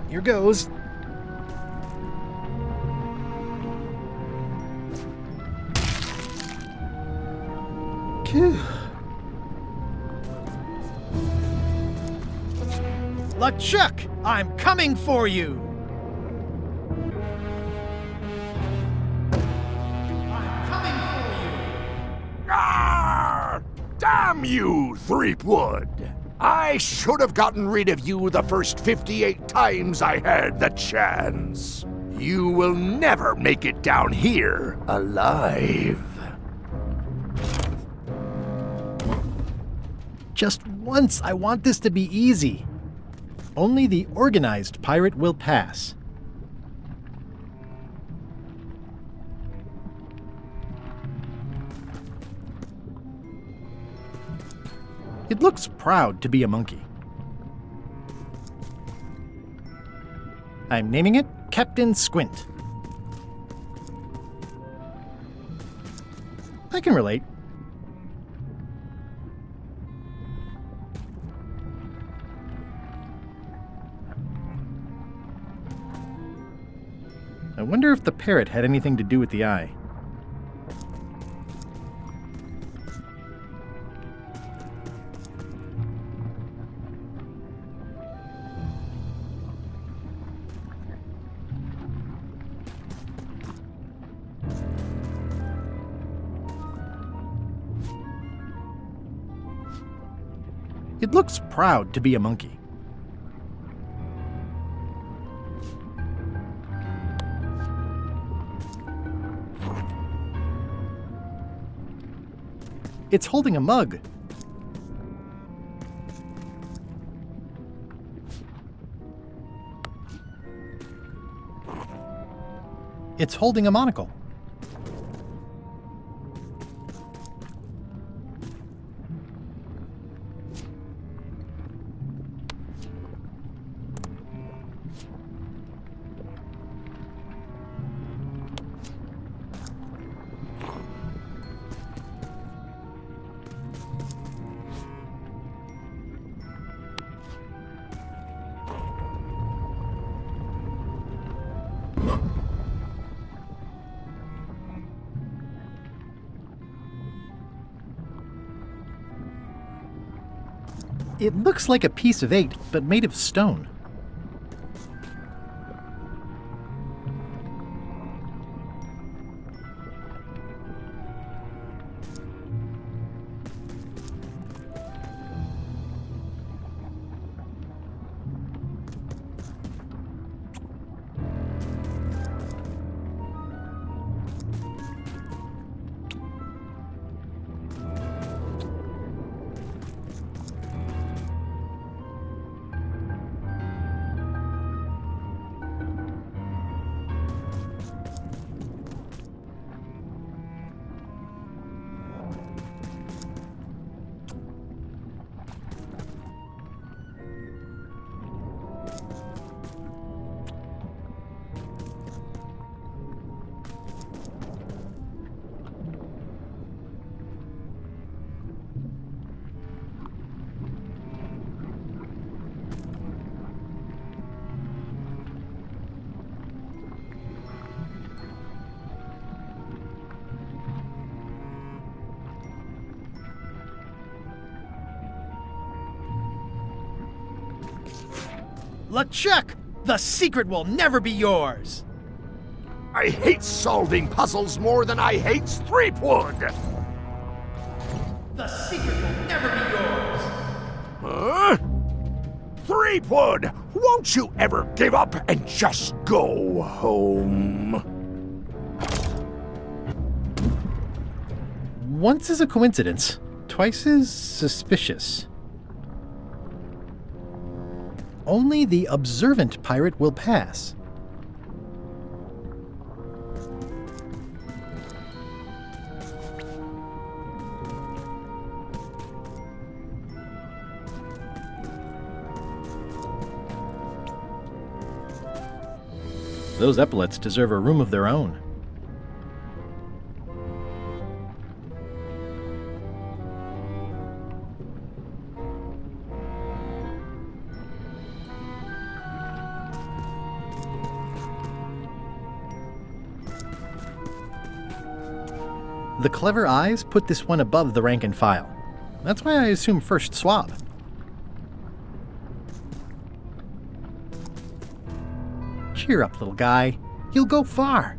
here goes. LeChuck, I'm coming for you!
Damn you, Threepwood! I should have gotten rid of you the first 58 times I had the chance. You will never make it down here alive.
Just once, I want this to be easy. Only the organized pirate will pass. It looks proud to be a monkey. I'm naming it Captain Squint. I can relate. I wonder if the parrot had anything to do with the eye. It looks proud to be a monkey. It's holding a mug. It's holding a monocle. It looks like a piece of 8, but made of stone.
LeChuck! The secret will never be yours!
I hate solving puzzles more than I hate Threepwood!
The secret will never be yours!
Huh? Threepwood! Won't you ever give up and just go home?
Once is a coincidence, twice is suspicious. Only the observant pirate will pass. Those epaulets deserve a room of their own. The clever eyes put this one above the rank and file. That's why I assume first swab. Cheer up, little guy. You'll go far.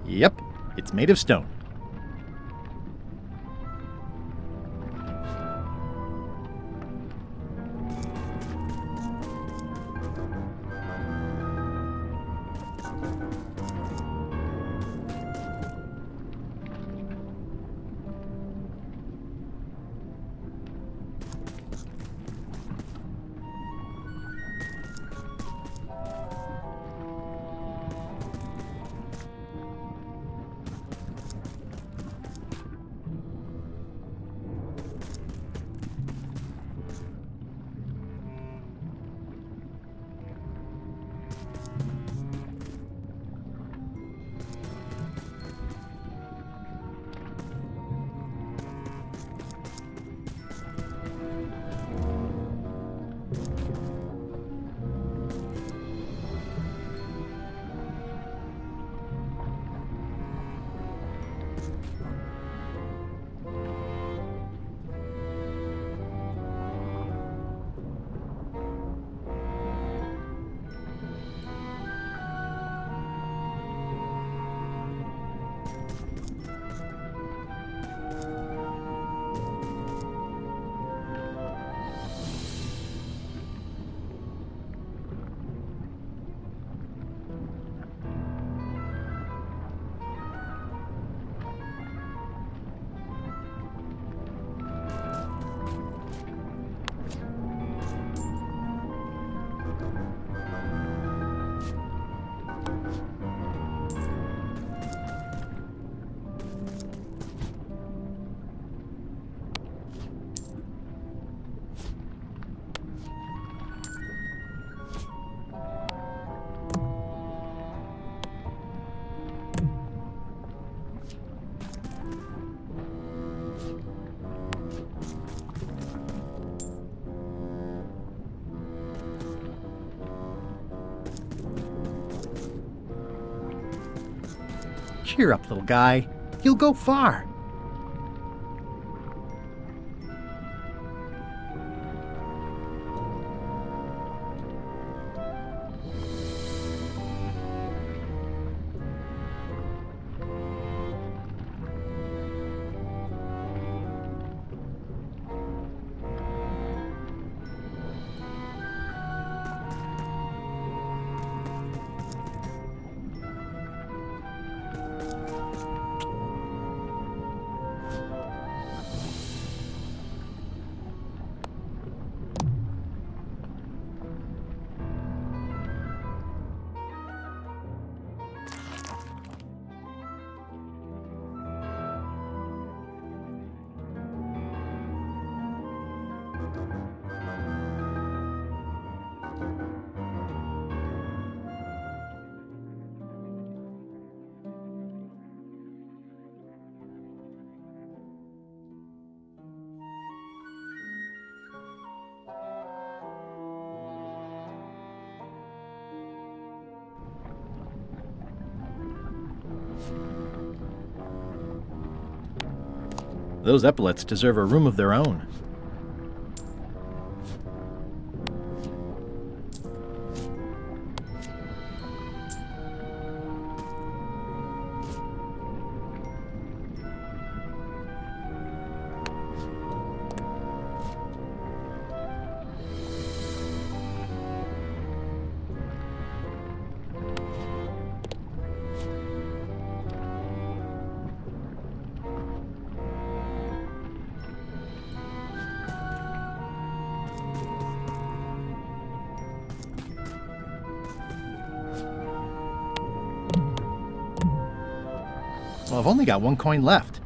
Yep, it's made of stone.
Cheer up, little guy. You'll go far.
Those epaulets deserve a room of their own. Well, I've only got one coin left.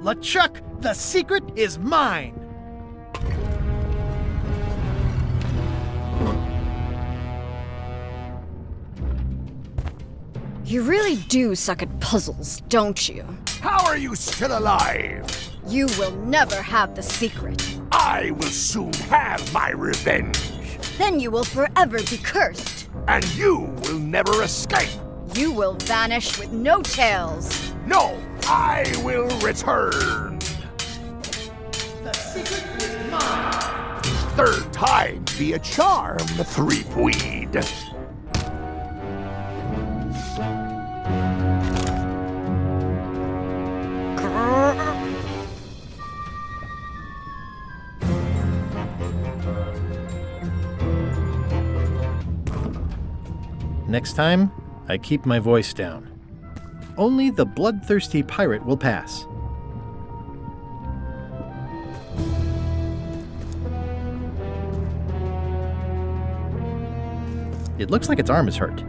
LeChuck, the secret is mine!
You really do suck at puzzles, don't you?
How are you still alive?
You will never have the secret.
I will soon have my revenge.
Then you will forever be cursed.
And you will never escape.
You will vanish with no tails.
No, I will return.
The secret is mine.
Third time be a charm, Tripwuud.
Next time, I keep my voice down. Only the bloodthirsty pirate will pass. It looks like its arm is hurt.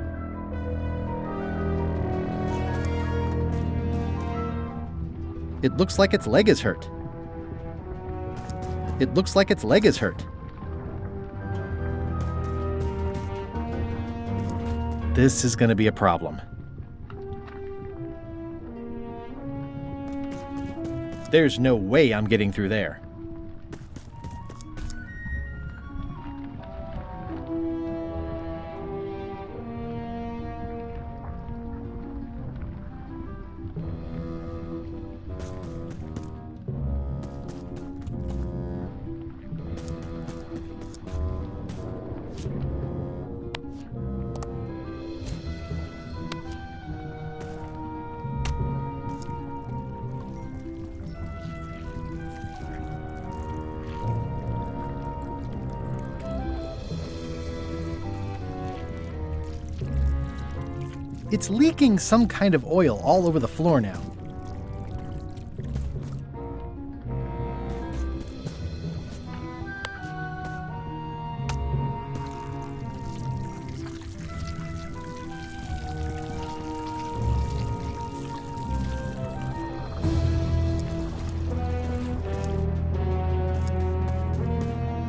It looks like its leg is hurt. It looks like its leg is hurt. This is going to be a problem. There's no way I'm getting through there. It's leaking some kind of oil all over the floor now.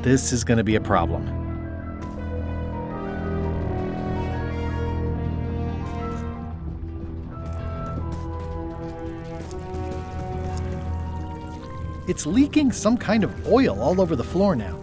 This is gonna be a problem. It's leaking some kind of oil all over the floor now.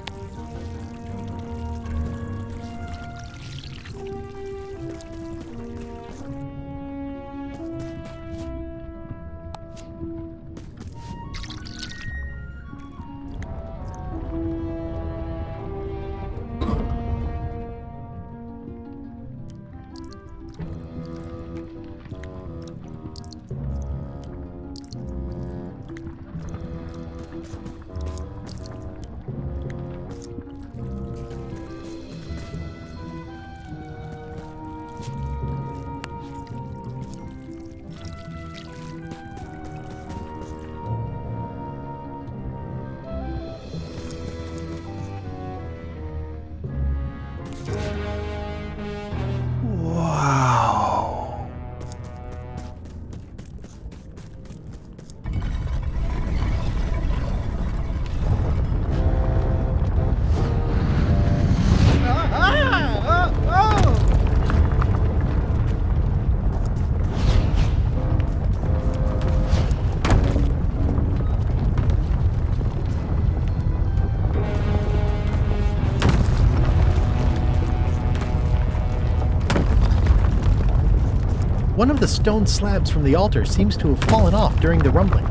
One of the stone slabs from the altar seems to have fallen off during the rumbling.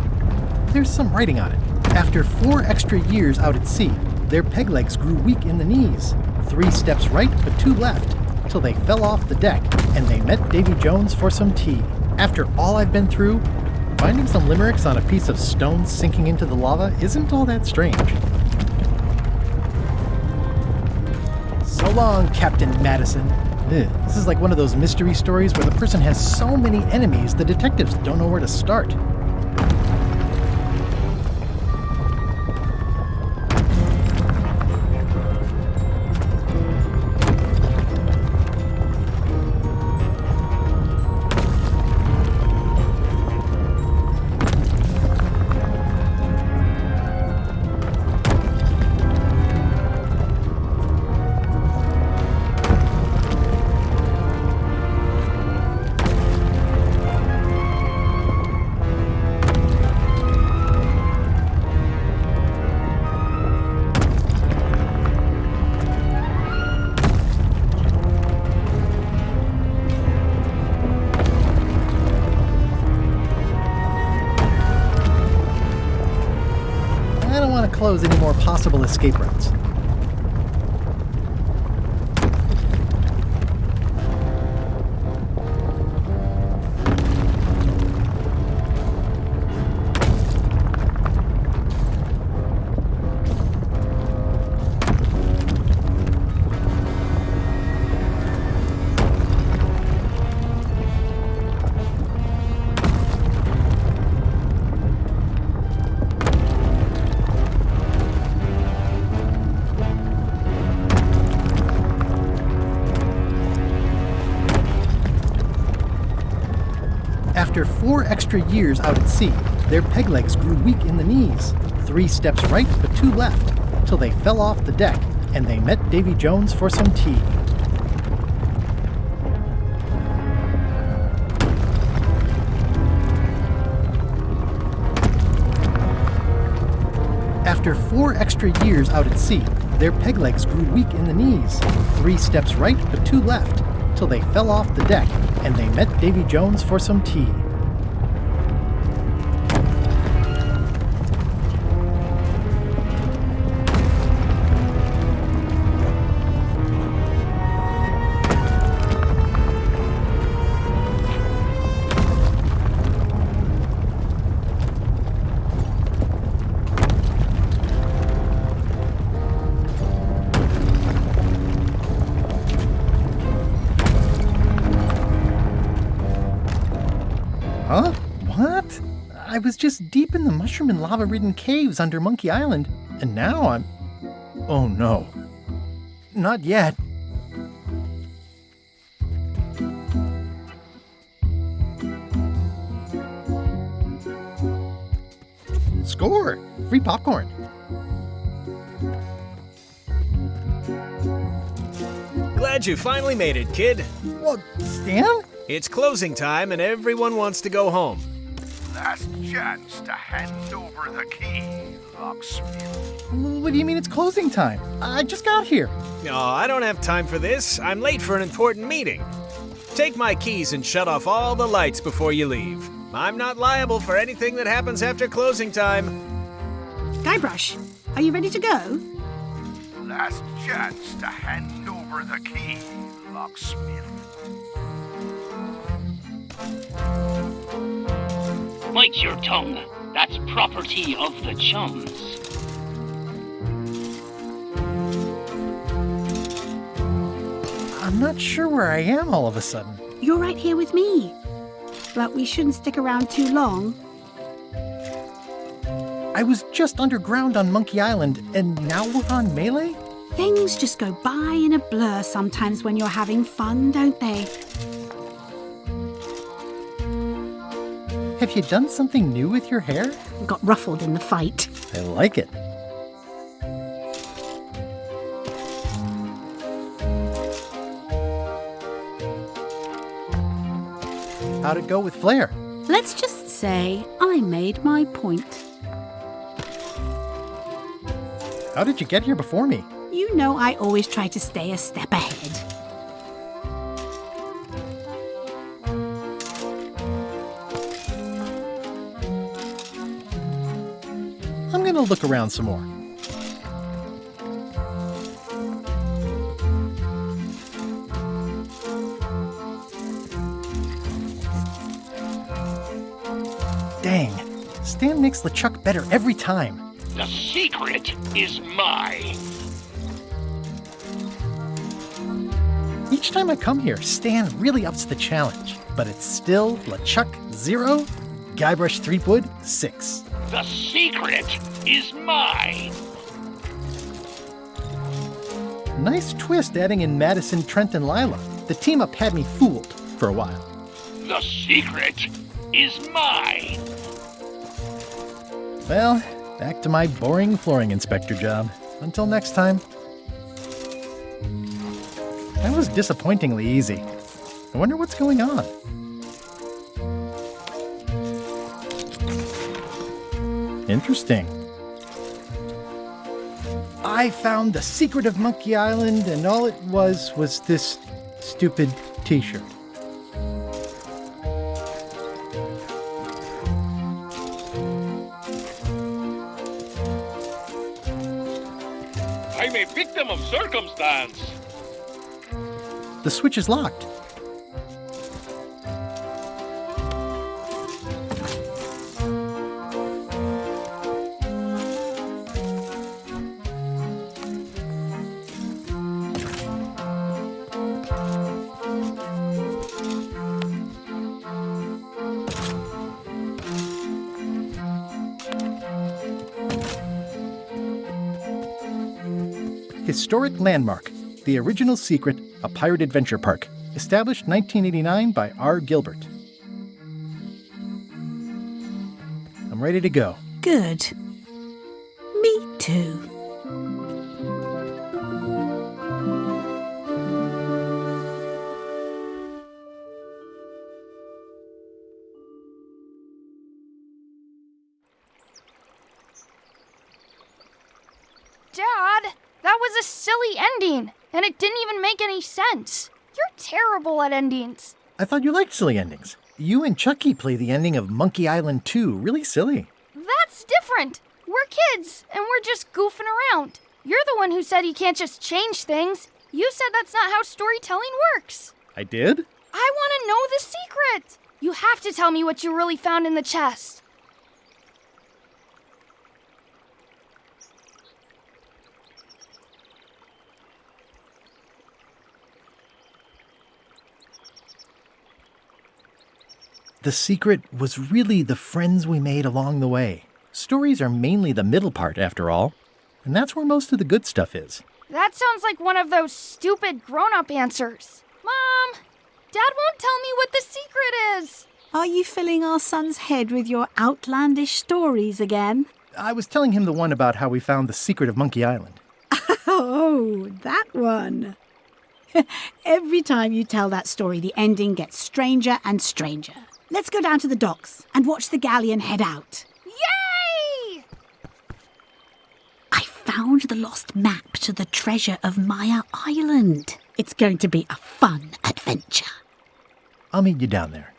There's some writing on it. After 4 extra years out at sea, their peg legs grew weak in the knees. 3 steps right, but 2 left, till they fell off the deck, and they met Davy Jones for some tea. After all I've been through, finding some limericks on a piece of stone sinking into the lava isn't all that strange. So long, Captain Madison. This is like one of those mystery stories where the person has so many enemies the detectives don't know where to start. Close any more possible escape routes. After 4 extra years out at sea, their peg legs grew weak in the knees. 3 steps right, but 2 left, till they fell off the deck, and they met Davy Jones for some tea. After 4 extra years out at sea, their peg legs grew weak in the knees. 3 steps right, but 2 left, till they fell off the deck, and they met Davy Jones for some tea. Huh? What? I was just deep in the mushroom and lava-ridden caves under Monkey Island, and now I'm... Oh no. Not yet. Score! Free popcorn.
glad you finally made it, kid.
What, Stan?
It's closing time and everyone wants to go home.
Last chance to hand over the key, locksmith.
What do you mean it's closing time? I just got here.
No, I don't have time for this. I'm late for an important meeting. Take my keys and shut off all the lights before you leave. I'm not liable for anything that happens after closing time.
Guybrush, are you ready to go?
Last chance to hand over the key, locksmith.
Bite your tongue. That's property of the chums.
I'm not sure where I am all of a sudden.
You're right here with me. But we shouldn't stick around too long.
I was just underground on Monkey Island, and now we're on Melee?
Things just go by in a blur sometimes when you're having fun, don't they?
Have you done something new with your hair?
Got ruffled in the fight.
I like it. How'd it go with Flair?
Let's just say I made my point.
How did you get here before me?
You know I always try to stay a step ahead.
I'm gonna look around some more. Dang, Stan makes LeChuck better every time.
The secret is mine.
Each time I come here, Stan really ups the challenge. But it's still LeChuck 0, Guybrash Tripwuod 6.
The secret is mine.
Nice twist adding in Madison, Trent, and Lila. The team up had me fooled for a while.
The secret is mine.
Well, back to my boring flooring inspector job. Until next time. That was disappointingly easy. I wonder what's going on. Interesting. I found the secret of Monkey Island, and all it was this stupid t-shirt.
I'm a victim of circumstance.
The switch is locked. Historic landmark, the original secret, a pirate adventure park, established 1989 by R. Gilbert. I'm ready to go.
Good. Me too.
Dad, that was a silly ending, and it didn't even make any sense. You're terrible at endings.
I thought you liked silly endings. You and Chucky play the ending of Monkey Island 2 really silly.
That's different. We're kids, and we're just goofing around. You're the one who said you can't just change things. You said that's not how storytelling works.
I did?
I want to know the secret. You have to tell me what you really found in the chest.
The secret was really the friends we made along the way. Stories are mainly the middle part, after all. And that's where most of the good stuff is.
That sounds like one of those stupid grown-up answers. Mom, Dad won't tell me what the secret is.
Are you filling our son's head with your outlandish stories again?
I was telling him the one about how we found the secret of Monkey Island.
Oh, that one. Every time you tell that story, the ending gets stranger and stranger. Let's go down to the docks and watch the galleon head out.
Yay!
I found the lost map to the treasure of Maya Island. It's going to be a fun adventure.
I'll meet you down there.